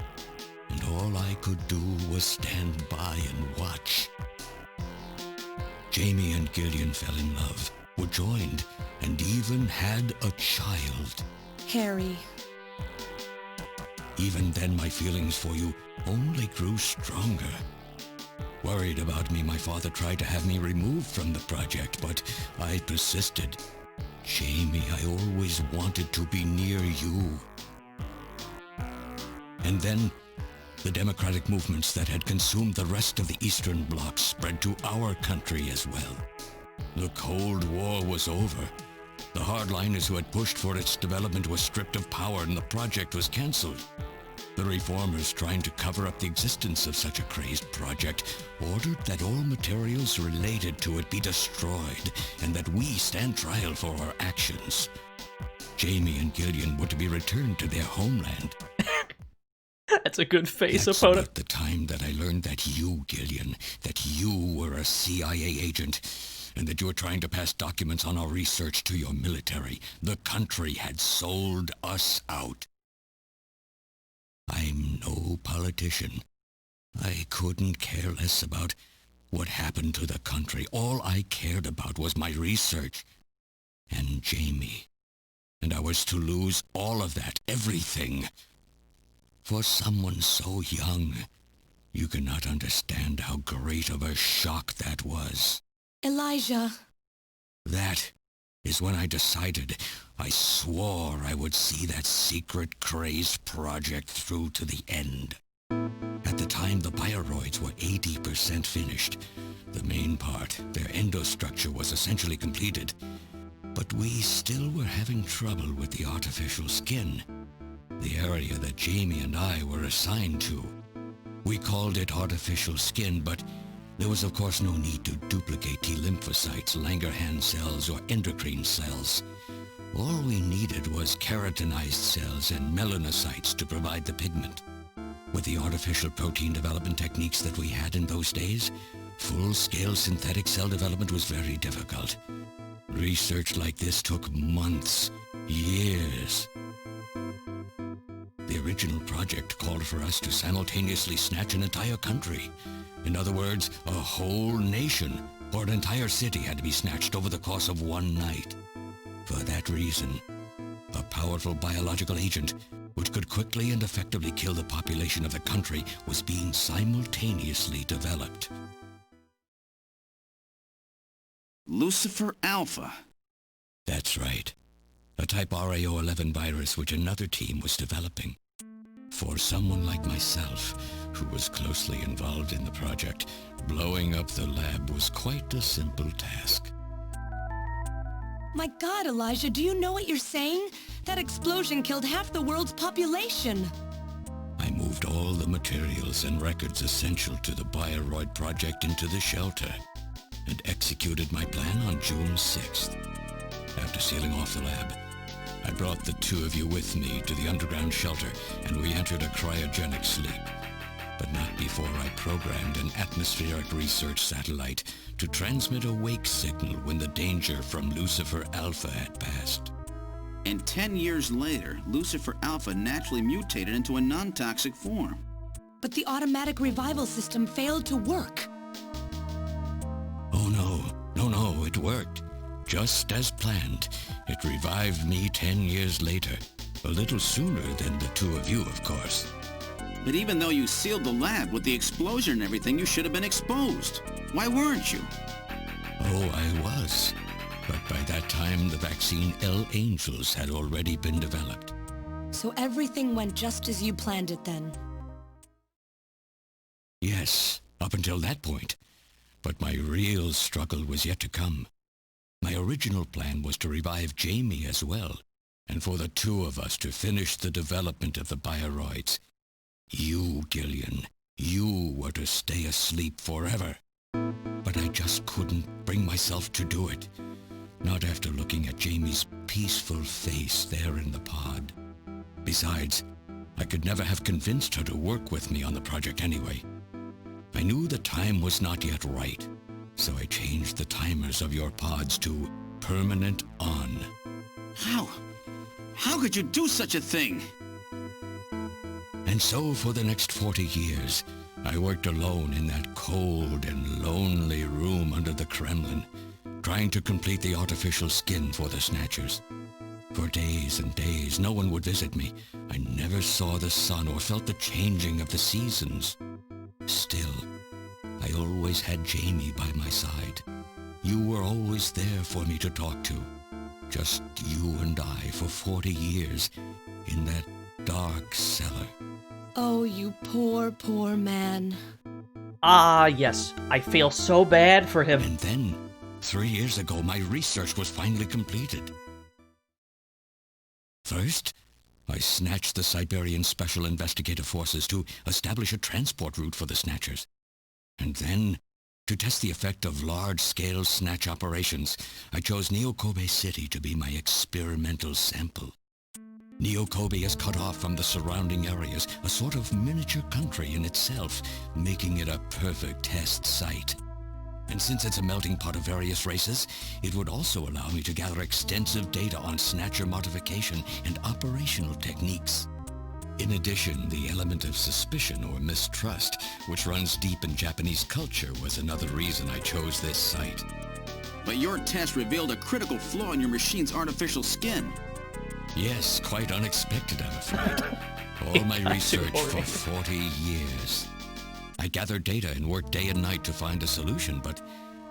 S13: and all I could do was stand by and watch. Jamie and Gillian fell in love, were joined, and even had a child.
S5: Harry.
S13: Even then, my feelings for you only grew stronger. Worried about me, my father tried to have me removed from the project, but I persisted. Jamie, I always wanted to be near you. And then, the democratic movements that had consumed the rest of the Eastern Bloc spread to our country as well. The Cold War was over. The hardliners who had pushed for its development were stripped of power and the project was cancelled. The reformers, trying to cover up the existence of such a crazed project, ordered that all materials related to it be destroyed and that we stand trial for our actions. Jamie and Gillian were to be returned to their homeland.
S2: That's a good face,
S13: That's
S2: opponent.
S13: about the time that I learned that you, Gillian, that you were a CIA agent, and that you were trying to pass documents on our research to your military. The country had sold us out. I'm no politician. I couldn't care less about what happened to the country. All I cared about was my research. and Jamie. And I was to lose all of that, everything. For someone so young, you cannot understand how great of a shock that was.
S5: Elijah.
S13: That is when I decided, I swore I would see that secret, crazed project through to the end. At the time, the bioroids were 80% finished. The main part, their endostructure, was essentially completed. But we still were having trouble with the artificial skin, the area that Jamie and I were assigned to. We called it artificial skin, but there was of course no need to duplicate T lymphocytes, Langerhans cells, or endocrine cells. All we needed was keratinized cells and melanocytes to provide the pigment. With the artificial protein development techniques that we had in those days, full-scale synthetic cell development was very difficult. Research like this took months, years. The original project called for us to simultaneously snatch an entire country. In other words, a whole nation, or an entire city, had to be snatched over the course of one night. For that reason, a powerful biological agent, which could quickly and effectively kill the population of the country, was being simultaneously developed.
S4: Lucifer Alpha.
S13: That's right. A type RAO11 virus which another team was developing. For someone like myself, who was closely involved in the project, blowing up the lab was quite a simple task.
S5: My God, Elijah, do you know what you're saying? That explosion killed half the world's population.
S13: I moved all the materials and records essential to the Bioroid project into the shelter and executed my plan on June 6th. After sealing off the lab, I brought the two of you with me to the underground shelter, and we entered a cryogenic sleep. But not before I programmed an atmospheric research satellite to transmit a wake signal when the danger from Lucifer Alpha had passed.
S4: And 10 years later, Lucifer Alpha naturally mutated into a non-toxic form.
S5: But the automatic revival system failed to work.
S13: Oh no, it worked. Just as planned, it revived me 10 years later. A little sooner than the two of you, of course.
S4: But even though you sealed the lab with the explosion and everything, you should have been exposed. Why weren't you?
S13: Oh, I was. But by that time, the vaccine L Angels had already been developed.
S5: So everything went just as you planned it then?
S13: Yes, up until that point. But my real struggle was yet to come. My original plan was to revive Jamie as well, and for the two of us to finish the development of the bioroids. You, Gillian, you were to stay asleep forever. But I just couldn't bring myself to do it. Not after looking at Jamie's peaceful face there in the pod. Besides, I could never have convinced her to work with me on the project anyway. I knew the time was not yet right, so I changed the timers of your pods to permanent on.
S4: How could you do such a thing?
S13: And so for the next 40 years, I worked alone in that cold and lonely room under the Kremlin, trying to complete the artificial skin for the Snatchers. For days and days, no one would visit me. I never saw the sun or felt the changing of the seasons. Still, I always had Jamie by my side. You were always there for me to talk to. Just you and I for 40 years in that dark cellar.
S5: Oh, you poor, poor man.
S2: Ah, yes. I feel so bad for him.
S13: And then, 3 years ago, my research was finally completed. First, I snatched the Siberian Special Investigative Forces to establish a transport route for the Snatchers. And then, to test the effect of large-scale snatch operations, I chose Neo-Kobe City to be my experimental sample. Neo-Kobe is cut off from the surrounding areas, a sort of miniature country in itself, making it a perfect test site. And since it's a melting pot of various races, it would also allow me to gather extensive data on Snatcher modification and operational techniques. In addition, the element of suspicion or mistrust, which runs deep in Japanese culture, was another reason I chose this site.
S4: But your test revealed a critical flaw in your machine's artificial skin.
S13: Yes, quite unexpected, I'm afraid. All my research for 40 years. I gathered data and worked day and night to find a solution, but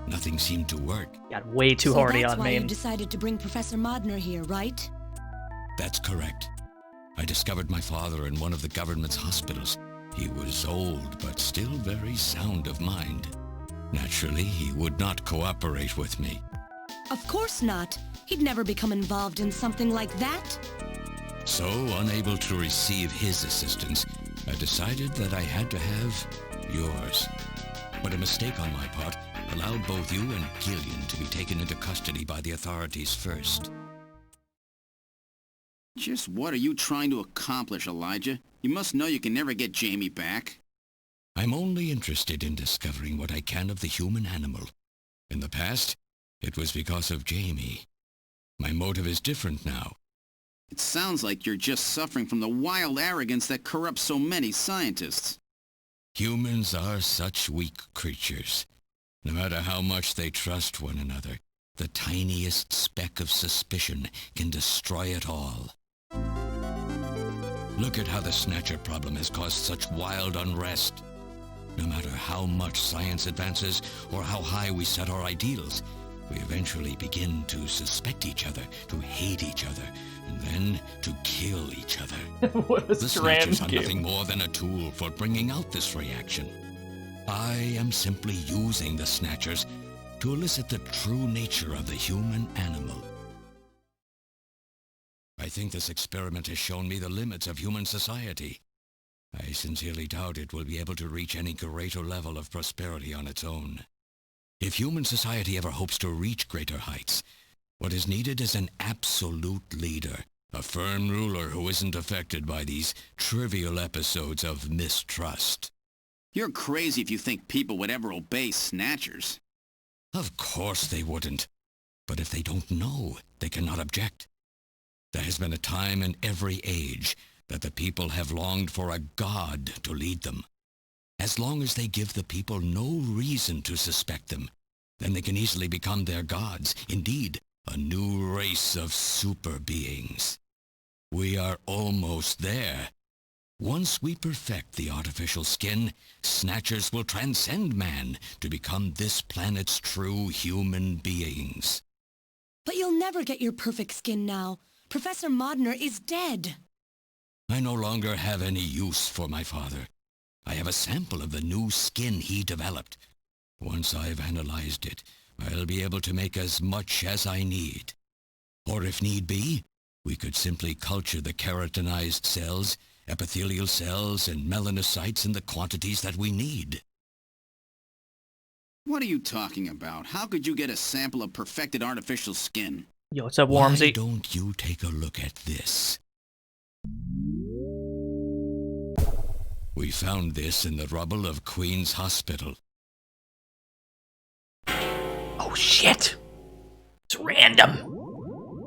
S13: nothing seemed to work.
S2: Got way too
S5: So
S2: horny
S5: that's
S2: on
S5: why
S2: main.
S5: you decided to bring Professor Modner here, right?
S13: That's correct. I discovered my father in one of the government's hospitals. He was old, but still very sound of mind. Naturally, he would not cooperate with me.
S5: Of course not. He'd never become involved in something like that.
S13: So, unable to receive his assistance, I decided that I had to have yours. But a mistake on my part allowed both you and Gillian to be taken into custody by the authorities first.
S4: Just what are you trying to accomplish, Elijah? You must know you can never get Jamie back.
S13: I'm only interested in discovering what I can of the human animal. In the past, it was because of Jamie. My motive is different now.
S4: It sounds like you're just suffering from the wild arrogance that corrupts so many scientists.
S13: Humans are such weak creatures. No matter how much they trust one another, the tiniest speck of suspicion can destroy it all. Look at how the Snatcher problem has caused such wild unrest. No matter how much science advances or how high we set our ideals, we eventually begin to suspect each other, to hate each other, and then to kill each other.
S2: What a
S13: The
S2: strange
S13: Snatchers are
S2: game.
S13: nothing more than a tool for bringing out this reaction. I am simply using the Snatchers to elicit the true nature of the human animal. I think this experiment has shown me the limits of human society. I sincerely doubt it will be able to reach any greater level of prosperity on its own. If human society ever hopes to reach greater heights, what is needed is an absolute leader, a firm ruler who isn't affected by these trivial episodes of mistrust.
S4: You're crazy if you think people would ever obey Snatchers.
S13: Of course they wouldn't. But if they don't know, they cannot object. There has been a time in every age that the people have longed for a god to lead them. As long as they give the people no reason to suspect them, then they can easily become their gods, indeed, a new race of super beings. We are almost there. Once we perfect the artificial skin, Snatchers will transcend man to become this planet's true human beings.
S5: But you'll never get your perfect skin now. Professor Modner is dead.
S13: I no longer have any use for my father. I have a sample of the new skin he developed. Once I've analyzed it, I'll be able to make as much as I need. Or if need be, we could simply culture the keratinized cells, epithelial cells, and melanocytes in the quantities that we need.
S4: What are you talking about? How could you get a sample of perfected artificial skin?
S2: Yo, what's up, Wormsy?
S13: Why don't you take a look at this? We found this in the rubble of Queen's Hospital.
S2: Oh, shit! It's random!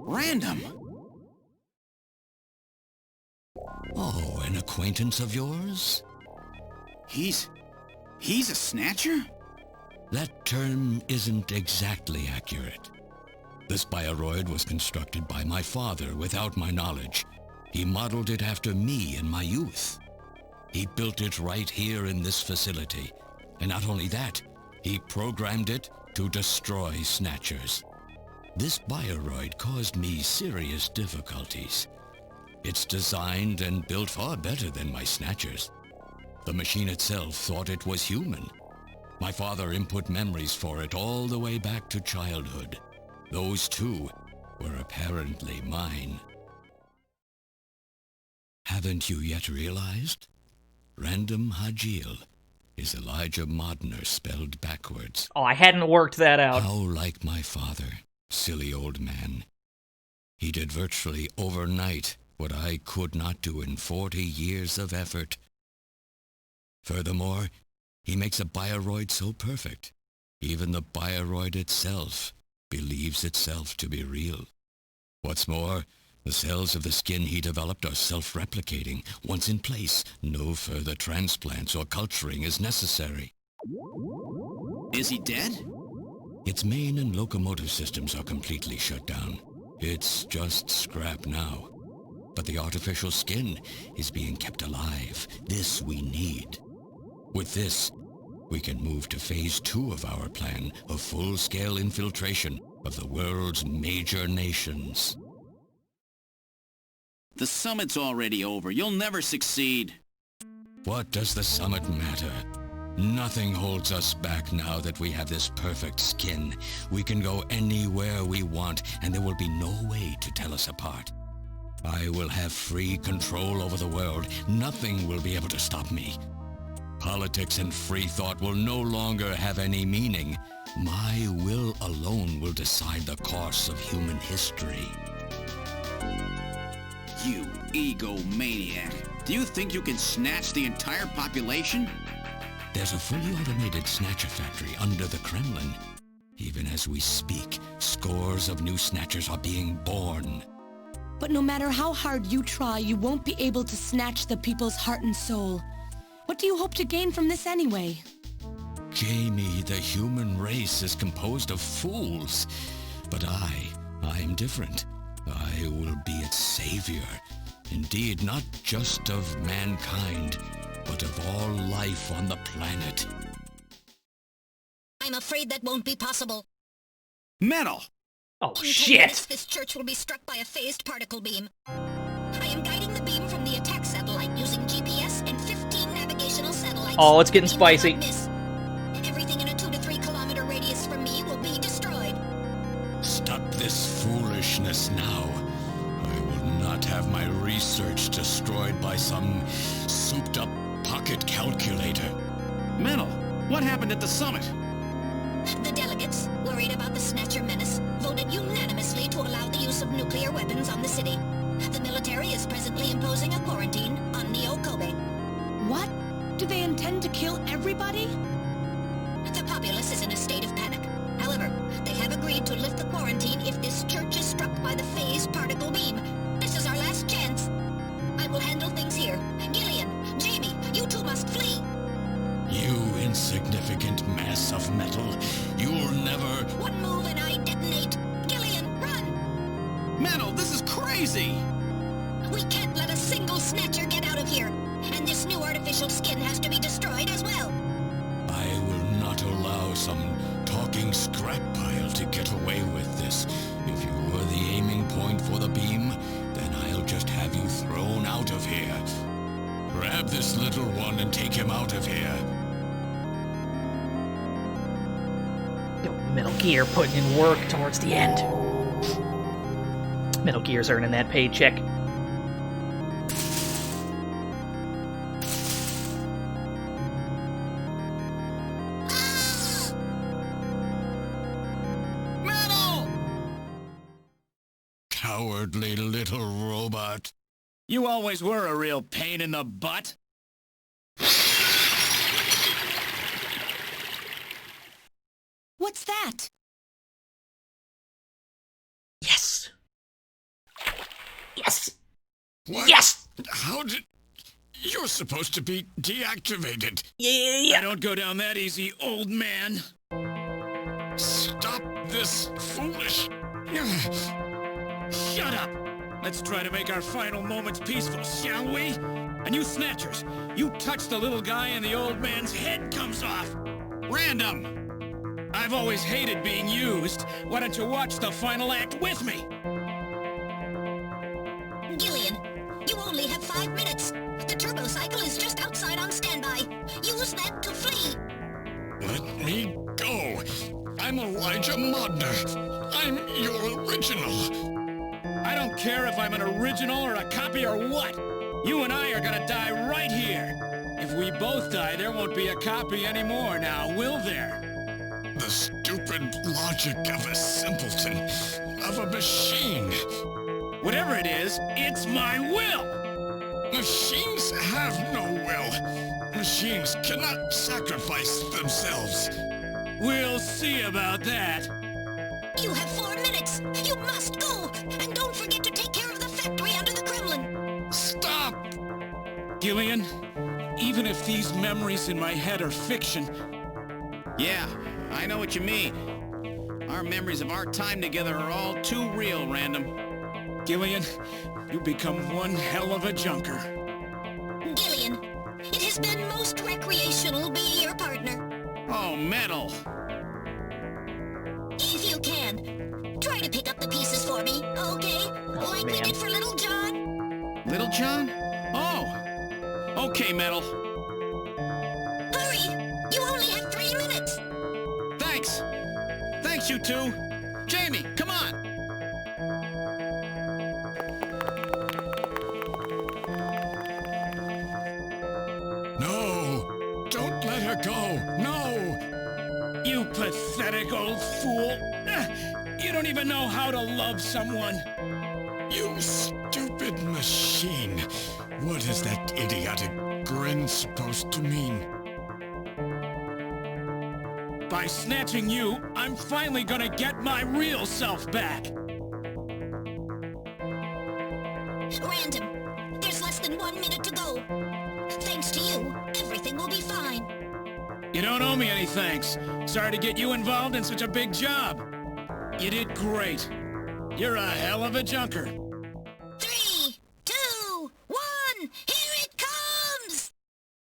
S4: Random?
S13: Oh, an acquaintance of yours?
S4: He's a Snatcher?
S13: That term isn't exactly accurate. This bioroid was constructed by my father without my knowledge. He modeled it after me in my youth. He built it right here in this facility. And not only that, he programmed it to destroy Snatchers. This bioroid caused me serious difficulties. It's designed and built far better than my Snatchers. The machine itself thought it was human. My father input memories for it all the way back to childhood. Those too were apparently mine. Haven't you yet realized? Random Hajil is Elijah Modner spelled backwards.
S2: Oh, I hadn't worked that out.
S13: How like my father, silly old man. He did virtually overnight what I could not do in 40 years of effort. Furthermore, he makes a bioroid so perfect, even the bioroid itself believes itself to be real. What's more, the cells of the skin he developed are self-replicating. Once in place, no further transplants or culturing is necessary.
S4: Is he dead?
S13: Its main and locomotive systems are completely shut down. It's just scrap now. But the artificial skin is being kept alive. This we need. With this, we can move to phase 2 of our plan of full-scale infiltration of the world's major nations.
S4: The summit's already over. You'll never succeed.
S13: What does the summit matter? Nothing holds us back now that we have this perfect skin. We can go anywhere we want, and there will be no way to tell us apart. I will have free control over the world. Nothing will be able to stop me. Politics and free thought will no longer have any meaning. My will alone will decide the course of human history.
S4: You egomaniac. Do you think you can snatch the entire population?
S13: There's a fully automated Snatcher factory under the Kremlin. Even as we speak, scores of new Snatchers are being born.
S5: But no matter how hard you try, you won't be able to snatch the people's heart and soul. What do you hope to gain from this anyway?
S13: Jamie, the human race is composed of fools. But I'm different. I will be its savior. Indeed, not just of mankind, but of all life on the planet.
S9: I'm afraid that won't be possible.
S4: Metal!
S2: Oh,
S9: In 10
S2: shit!
S9: minutes, this church will be struck by a phased particle beam. I am guiding the beam from the attack satellite using GPS and 15 navigational satellites.
S2: Oh, it's getting spicy.
S9: Everything in a 2 to 3 kilometer radius from me will be destroyed.
S13: Stop this foolishness now. I will not have my research destroyed by some souped-up pocket calculator.
S4: Metal, what happened at the summit?
S9: The delegates, worried about the Snatcher menace, voted unanimously to allow the use of nuclear weapons on the city. The military is presently imposing a quarantine on Neo Kobe.
S5: What? Do they intend to kill everybody?
S9: The populace is in a state of panic. However, they have agreed to lift the quarantine if this church is struck by the phased particle beam. This is our last chance. I will handle things here. Gillian, Jamie, you two must flee.
S13: You insignificant mass of metal. You'll never...
S9: One move and I detonate. Gillian, run!
S4: Metal, this is crazy!
S9: We can't let a single Snatcher get out of here. And this new artificial skin has to be destroyed as well.
S13: I will not allow some talking scrap pile to get away with this. If you were the aiming point for the beam, then I'll just have you thrown out of here. Grab this little one and take him out of here.
S2: Yo, Metal Gear putting in work towards the end. Metal Gear's earning that paycheck.
S4: Metal!
S13: Cowardly little robot.
S10: You always were a real pain in the butt.
S5: What's that?
S2: Yes! Yes!
S13: What?
S2: Yes!
S13: How did... You're supposed to be deactivated.
S2: Yeah.
S10: I don't go down that easy, old man.
S13: Stop this foolish...
S10: Shut up! Let's try to make our final moments peaceful, shall we? And you Snatchers, you touch the little guy and the old man's head comes off.
S4: Random!
S10: I've always hated being used. Why don't you watch the final act with me?
S9: Gillian, you only have 5 minutes. The turbo cycle is just outside on standby. Use that to flee.
S13: Let me go. I'm Elijah Modner. I'm your original.
S10: I don't care if I'm an original or a copy or what. You and I are gonna die right here. If we both die, there won't be a copy anymore now, will there?
S13: The stupid logic of a simpleton, of a machine.
S10: Whatever it is, it's my will!
S13: Machines have no will. Machines cannot sacrifice themselves.
S10: We'll see about that.
S9: You have 4 minutes. You must go. And don't forget to take care of the factory under the Kremlin.
S13: Stop!
S10: Gillian, even if these memories in my head are fiction...
S4: Yeah, I know what you mean. Our memories of our time together are all too real, Random.
S10: Gillian, you become one hell of a junker.
S9: Gillian, it has been most recreational being your partner.
S4: Oh, metal.
S9: If you can, try to pick up the pieces for me, okay? Like we did for Little John.
S4: Little John? Oh. Okay, Metal.
S9: Hurry! You only have 3 minutes.
S4: Thanks. Thanks, you two. Jamie, come on.
S13: No! Don't let her go! No!
S10: You pathetic old fool. You don't even know how to love someone.
S13: You stupid machine! What is that idiotic grin supposed to mean?
S10: By snatching you, I'm finally gonna get my real self back.
S9: Random, there's less than 1 minute to go. Thanks to you, everything will be fine.
S10: You don't owe me any thanks. Sorry to get you involved in such a big job. You did great. You're a hell of a junker.
S9: 3, 2, 1, here it comes!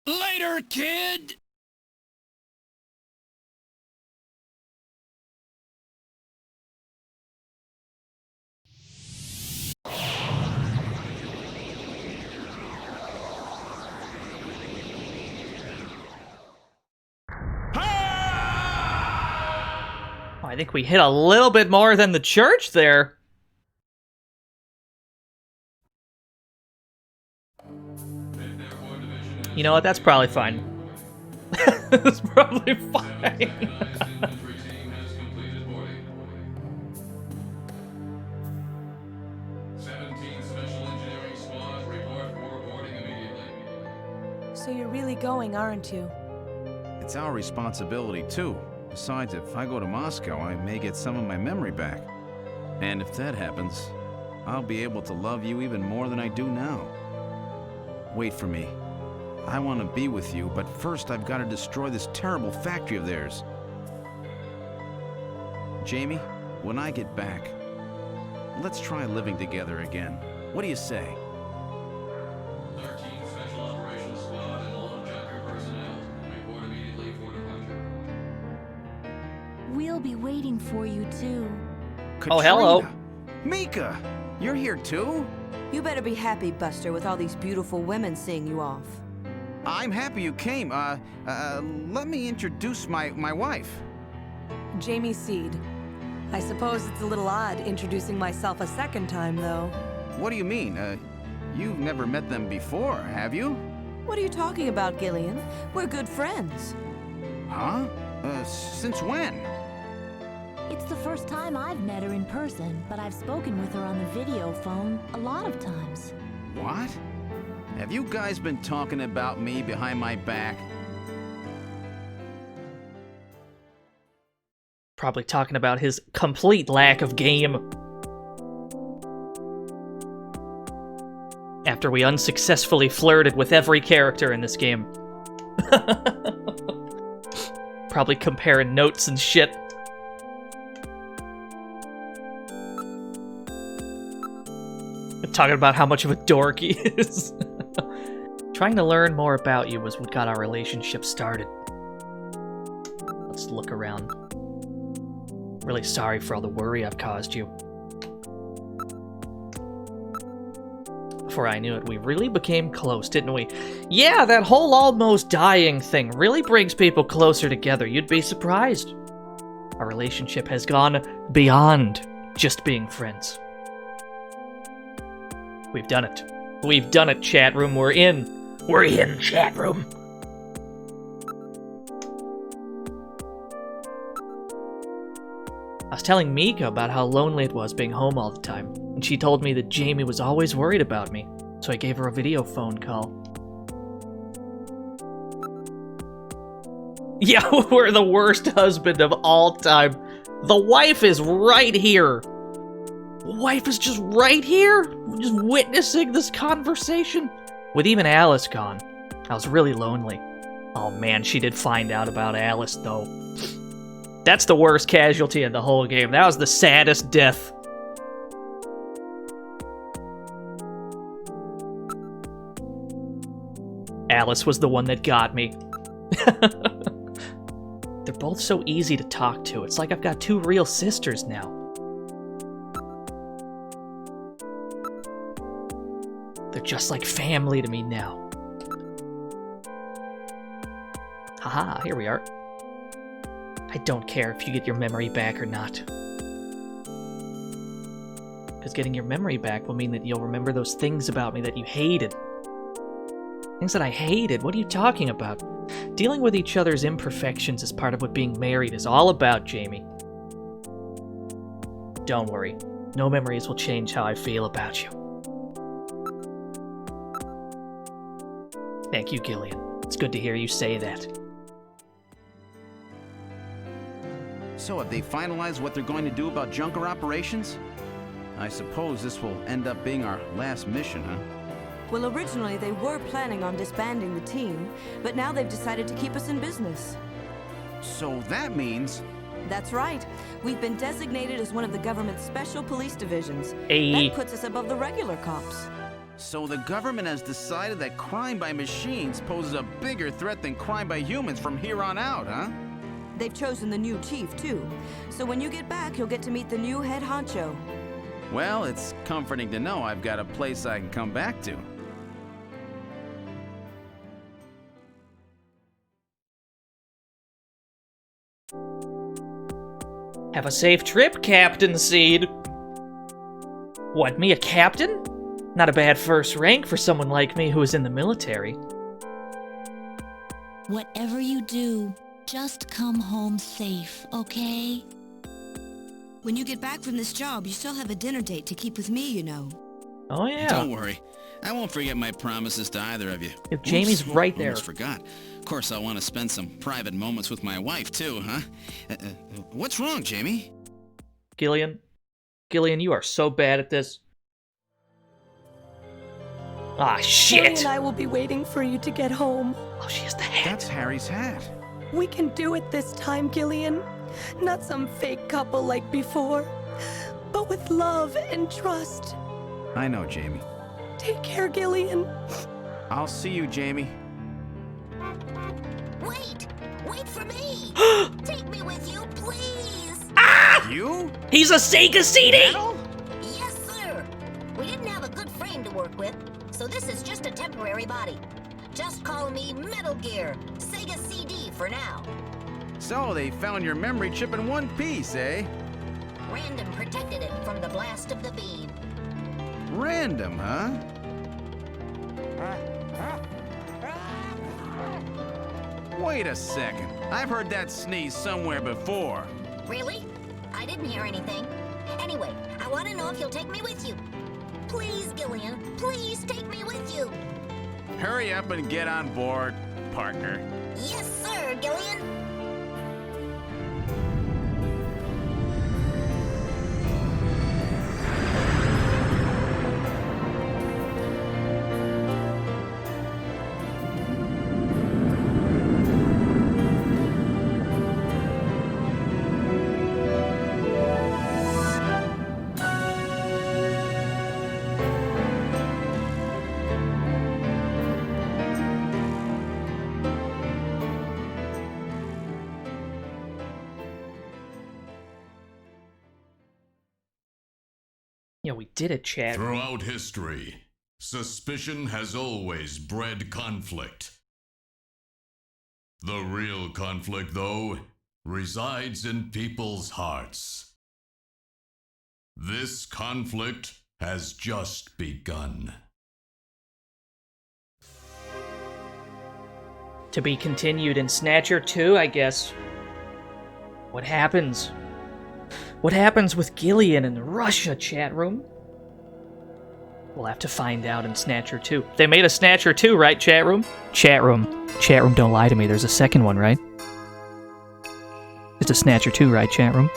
S10: Later, kid!
S2: I think we hit a little bit more than the church there. You know what? That's probably fine. That's probably fine.
S11: So you're really going, aren't you?
S6: It's our responsibility, too. Besides, if I go to Moscow, I may get some of my memory back. And if that happens, I'll be able to love you even more than I do now. Wait for me. I want to be with you, but first I've got to destroy this terrible factory of theirs. Jamie, when I get back, let's try living together again. What do you say?
S3: 13 Special Operations Squad and all Junker personnel. Report immediately for departure.
S17: We'll be waiting for you, too.
S2: Oh, hello.
S6: Mika! You're here, too?
S11: You better be happy, Buster, with all these beautiful women seeing you off.
S6: I'm happy you came. Let me introduce my wife.
S5: Jamie Seed. I suppose it's a little odd introducing myself a second time, though.
S6: What do you mean? You've never met them before, have you?
S11: What are you talking about, Gillian? We're good friends.
S6: Huh? Since when?
S17: It's the first time I've met her in person, but I've spoken with her on the video phone a lot of times.
S6: What? Have you guys been talking about me behind my back?
S2: Probably talking about his complete lack of game. After we unsuccessfully flirted with every character in this game. Probably comparing notes and shit. Talking about how much of a dork he is. Trying to learn more about you was what got our relationship started. Let's look around. Really sorry for all the worry I've caused you. Before I knew it, we really became close, didn't we? Yeah, that whole almost dying thing really brings people closer together. You'd be surprised. Our relationship has gone beyond just being friends. We've done it. We've done it, chat room. We're in. We're in, chat room. I was telling Mika about how lonely it was being home all the time, and she told me that Jamie was always worried about me, so I gave her a video phone call. Yeah, we're the worst husband of all time. The wife is right here. The wife is just right here, just witnessing this conversation. With even Alice gone, I was really lonely. Oh man, she did find out about Alice, though. That's the worst casualty in the whole game. That was the saddest death. Alice was the one that got me. They're both so easy to talk to. It's like I've got two real sisters now. They're just like family to me now. Haha, here we are. I don't care if you get your memory back or not. Because getting your memory back will mean that you'll remember those things about me that you hated. Things that I hated? What are you talking about? Dealing with each other's imperfections is part of what being married is all about, Jamie. Don't worry. No memories will change how I feel about you. Thank you, Gillian. It's good to hear you say that.
S6: So have they finalized what they're going to do about Junker operations? I suppose this will end up being our last mission, huh?
S11: Well, originally they were planning on disbanding the team, but now they've decided to keep us in business.
S6: So that means...
S11: That's right. We've been designated as one of the government's special police divisions.
S2: Hey.
S11: That puts us above the regular cops.
S6: So the government has decided that crime by machines poses a bigger threat than crime by humans from here on out, huh?
S11: They've chosen the new chief, too. So when you get back, you'll get to meet the new head honcho.
S6: Well, it's comforting to know I've got a place I can come back to.
S2: Have a safe trip, Captain Seed. What, me a captain? Not a bad first rank for someone like me who is in the military.
S17: Whatever you do, just come home safe, okay?
S7: When you get back from this job, you still have a dinner date to keep with me, you know.
S2: Oh, yeah.
S4: Don't worry. I won't forget my promises to either of you.
S2: If Jamie's right there.
S4: Almost forgot. Of course, I want to spend some private moments with my wife, too, huh? What's wrong, Jamie?
S2: Gillian, you are so bad at this. Ah, shit!
S5: Harry and I will be waiting for you to get home.
S2: Oh, she has the hat.
S6: That's Harry's hat.
S5: We can do it this time, Gillian. Not some fake couple like before, but with love and trust.
S6: I know, Jamie.
S5: Take care, Gillian.
S6: I'll see you, Jamie.
S9: Wait for me! Take me with you, please!
S2: Ah!
S6: You?
S2: He's a Sega CD!
S9: Yes, sir! We didn't have a good frame to work with, so this is just a temporary body. Just call me Metal Gear, Sega CD for now.
S6: So they found your memory chip in one piece, eh?
S9: Random protected it from the blast of the beam.
S6: Random, huh? Wait a second. I've heard that sneeze somewhere before.
S9: Really? I didn't hear anything. Anyway, I want to know if you'll take me with you. Please, Gillian, please take me with you.
S6: Hurry up and get on board, partner.
S9: Yes, sir, Gillian.
S2: Yeah, we did it, Chad.
S3: Throughout history, suspicion has always bred conflict. The real conflict, though, resides in people's hearts. This conflict has just begun.
S2: To be continued in Snatcher 2, I guess. What happens? What happens with Gillian in Russia, chat room? We'll have to find out in Snatcher 2. They made a Snatcher 2, right, chat room? Chat room, don't lie to me. There's a second one, right? It's a Snatcher 2, right, chat room?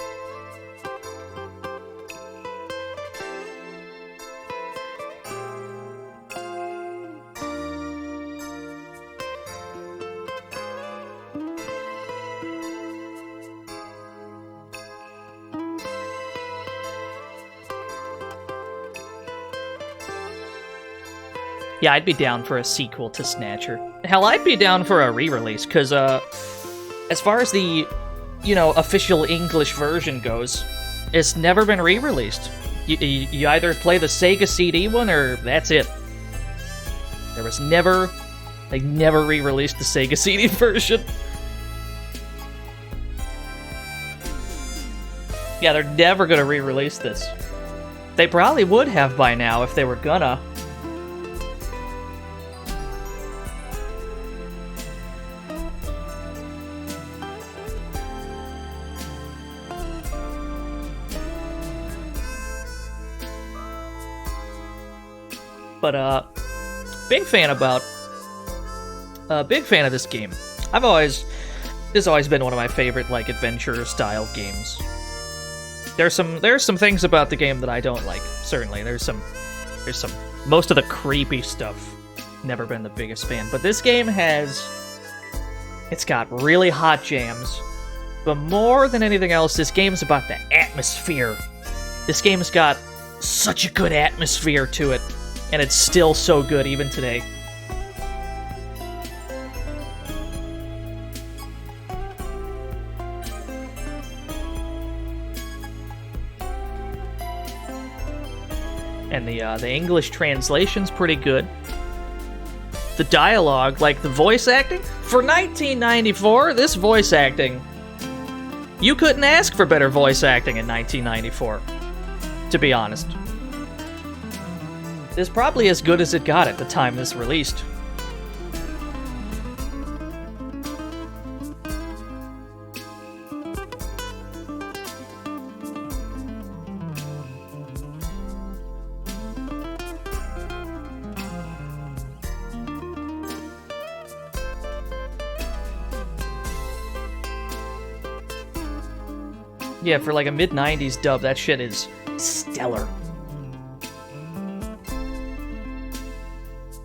S2: Yeah, I'd be down for a sequel to Snatcher. Hell, I'd be down for a re-release, because, as far as the, official English version goes, it's never been re-released. You either play the Sega CD one, or that's it. There was never... They never re-released the Sega CD version. Yeah, they're never gonna re-release this. They probably would have by now if they were gonna. But, big fan of this game. This has always been one of my favorite, like, adventure-style games. There's some things about the game that I don't like, certainly. There's some, most of the creepy stuff, never been the biggest fan. But this game it's got really hot jams. But more than anything else, this game's about the atmosphere. This game's got such a good atmosphere to it. And it's still so good even today. And the English translation's pretty good. The dialogue, like the voice acting, for 1994, this voice acting, you couldn't ask for better voice acting in 1994, to be honest. It's probably as good as it got at the time this released. Yeah, for like a mid-90s dub, that shit is stellar.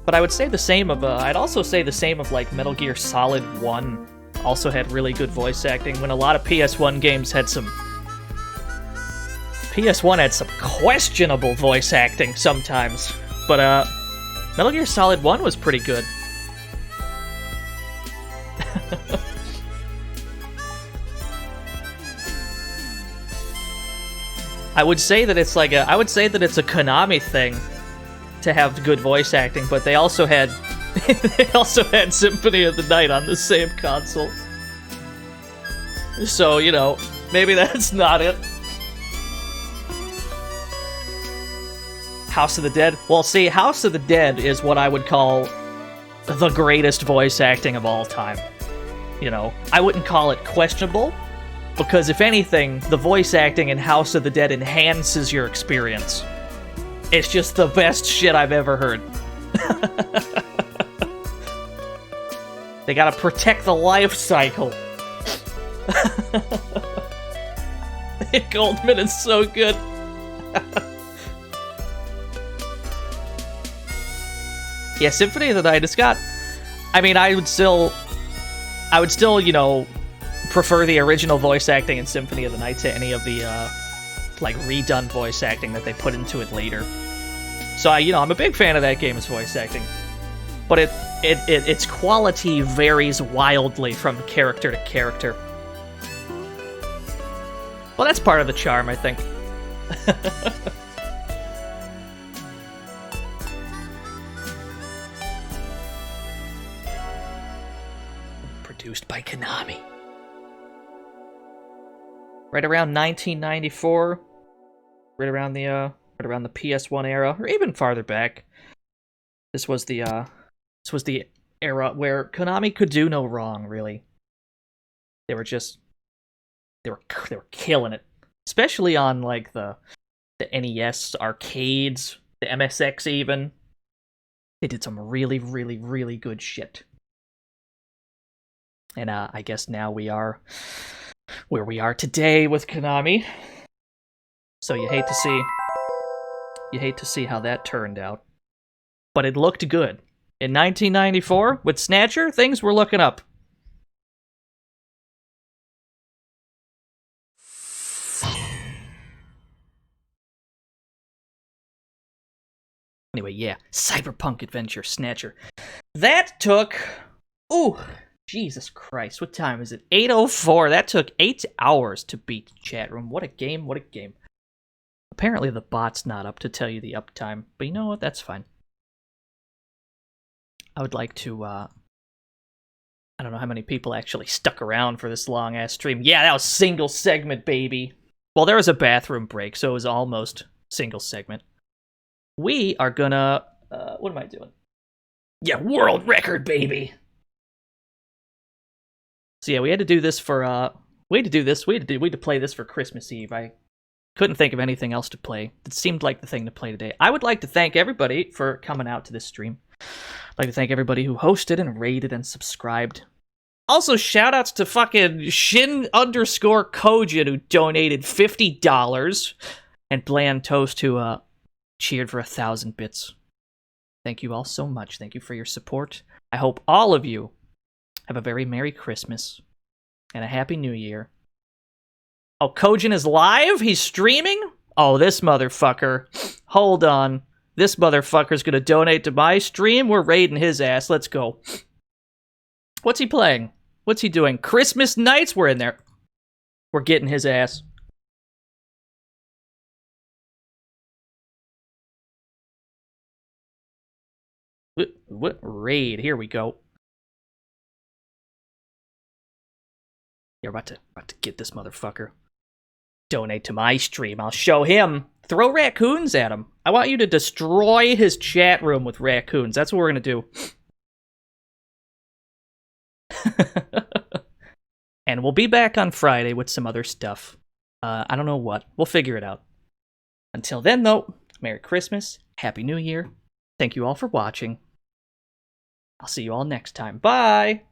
S2: But I would say the same of, I'd also say the same of, like, Metal Gear Solid 1 also had really good voice acting, when a lot of PS1 games had some... PS1 had some questionable voice acting sometimes, but, Metal Gear Solid 1 was pretty good. I would say that it's like I would say that it's a Konami thing to have good voice acting, but they also had Symphony of the Night on the same console. So, maybe that's not it. House of the Dead? Well, see, House of the Dead is what I would call the greatest voice acting of all time. I wouldn't call it questionable, because if anything, the voice acting in House of the Dead enhances your experience. It's just the best shit I've ever heard. They gotta protect the life cycle. Goldman is so good. Yeah, Symphony of the Night, it's got... I mean, I would still, prefer the original voice acting in Symphony of the Night to any of the, redone voice acting that they put into it later. So, I'm a big fan of that game's voice acting. But its quality varies wildly from character to character. Well, that's part of the charm, I think. Produced by Konami. Right around 1994, right around the PS1 era, or even farther back. This was the era where Konami could do no wrong, really. They were killing it, especially on like the NES arcades, the MSX even. They did some really, really, really good shit. And I guess now we are where we are today with Konami. So you hate to see how that turned out. But it looked good. In 1994, with Snatcher, things were looking up. Anyway, yeah, Cyberpunk Adventure Snatcher. That took... Ooh, Jesus Christ, what time is it? 8:04. That took 8 hours to beat chat room. What a game, what a game. Apparently the bot's not up to tell you the uptime, but you know what? That's fine. I would like to, I don't know how many people actually stuck around for this long-ass stream. Yeah, that was single segment, baby. Well, there was a bathroom break, so it was almost single segment. We are gonna, what am I doing? Yeah, world record, baby! So yeah, we had to do this for, we had to play this for Christmas Eve. I couldn't think of anything else to play. It seemed like the thing to play today. I would like to thank everybody for coming out to this stream. I'd like to thank everybody who hosted and rated and subscribed. Also, shoutouts to fucking Shin_Kojin who donated $50, and Bland Toast who cheered for 1,000 bits. Thank you all so much. Thank you for your support. I hope all of you have a very Merry Christmas and a Happy New Year. Oh, Kojin is live? He's streaming? Oh, this motherfucker. Hold on. This motherfucker's gonna donate to my stream? We're raiding his ass. Let's go. What's he playing? What's he doing? Christmas Nights? We're in there. We're getting his ass. What raid? Here we go. You're about to get this motherfucker. Donate to my stream. I'll show him. Throw raccoons at him. I want you to destroy his chat room with raccoons. That's what we're gonna do. And we'll be back on Friday with some other stuff. I don't know what. We'll figure it out. Until then, though, Merry Christmas, Happy New Year. Thank you all for watching. I'll see you all next time. Bye!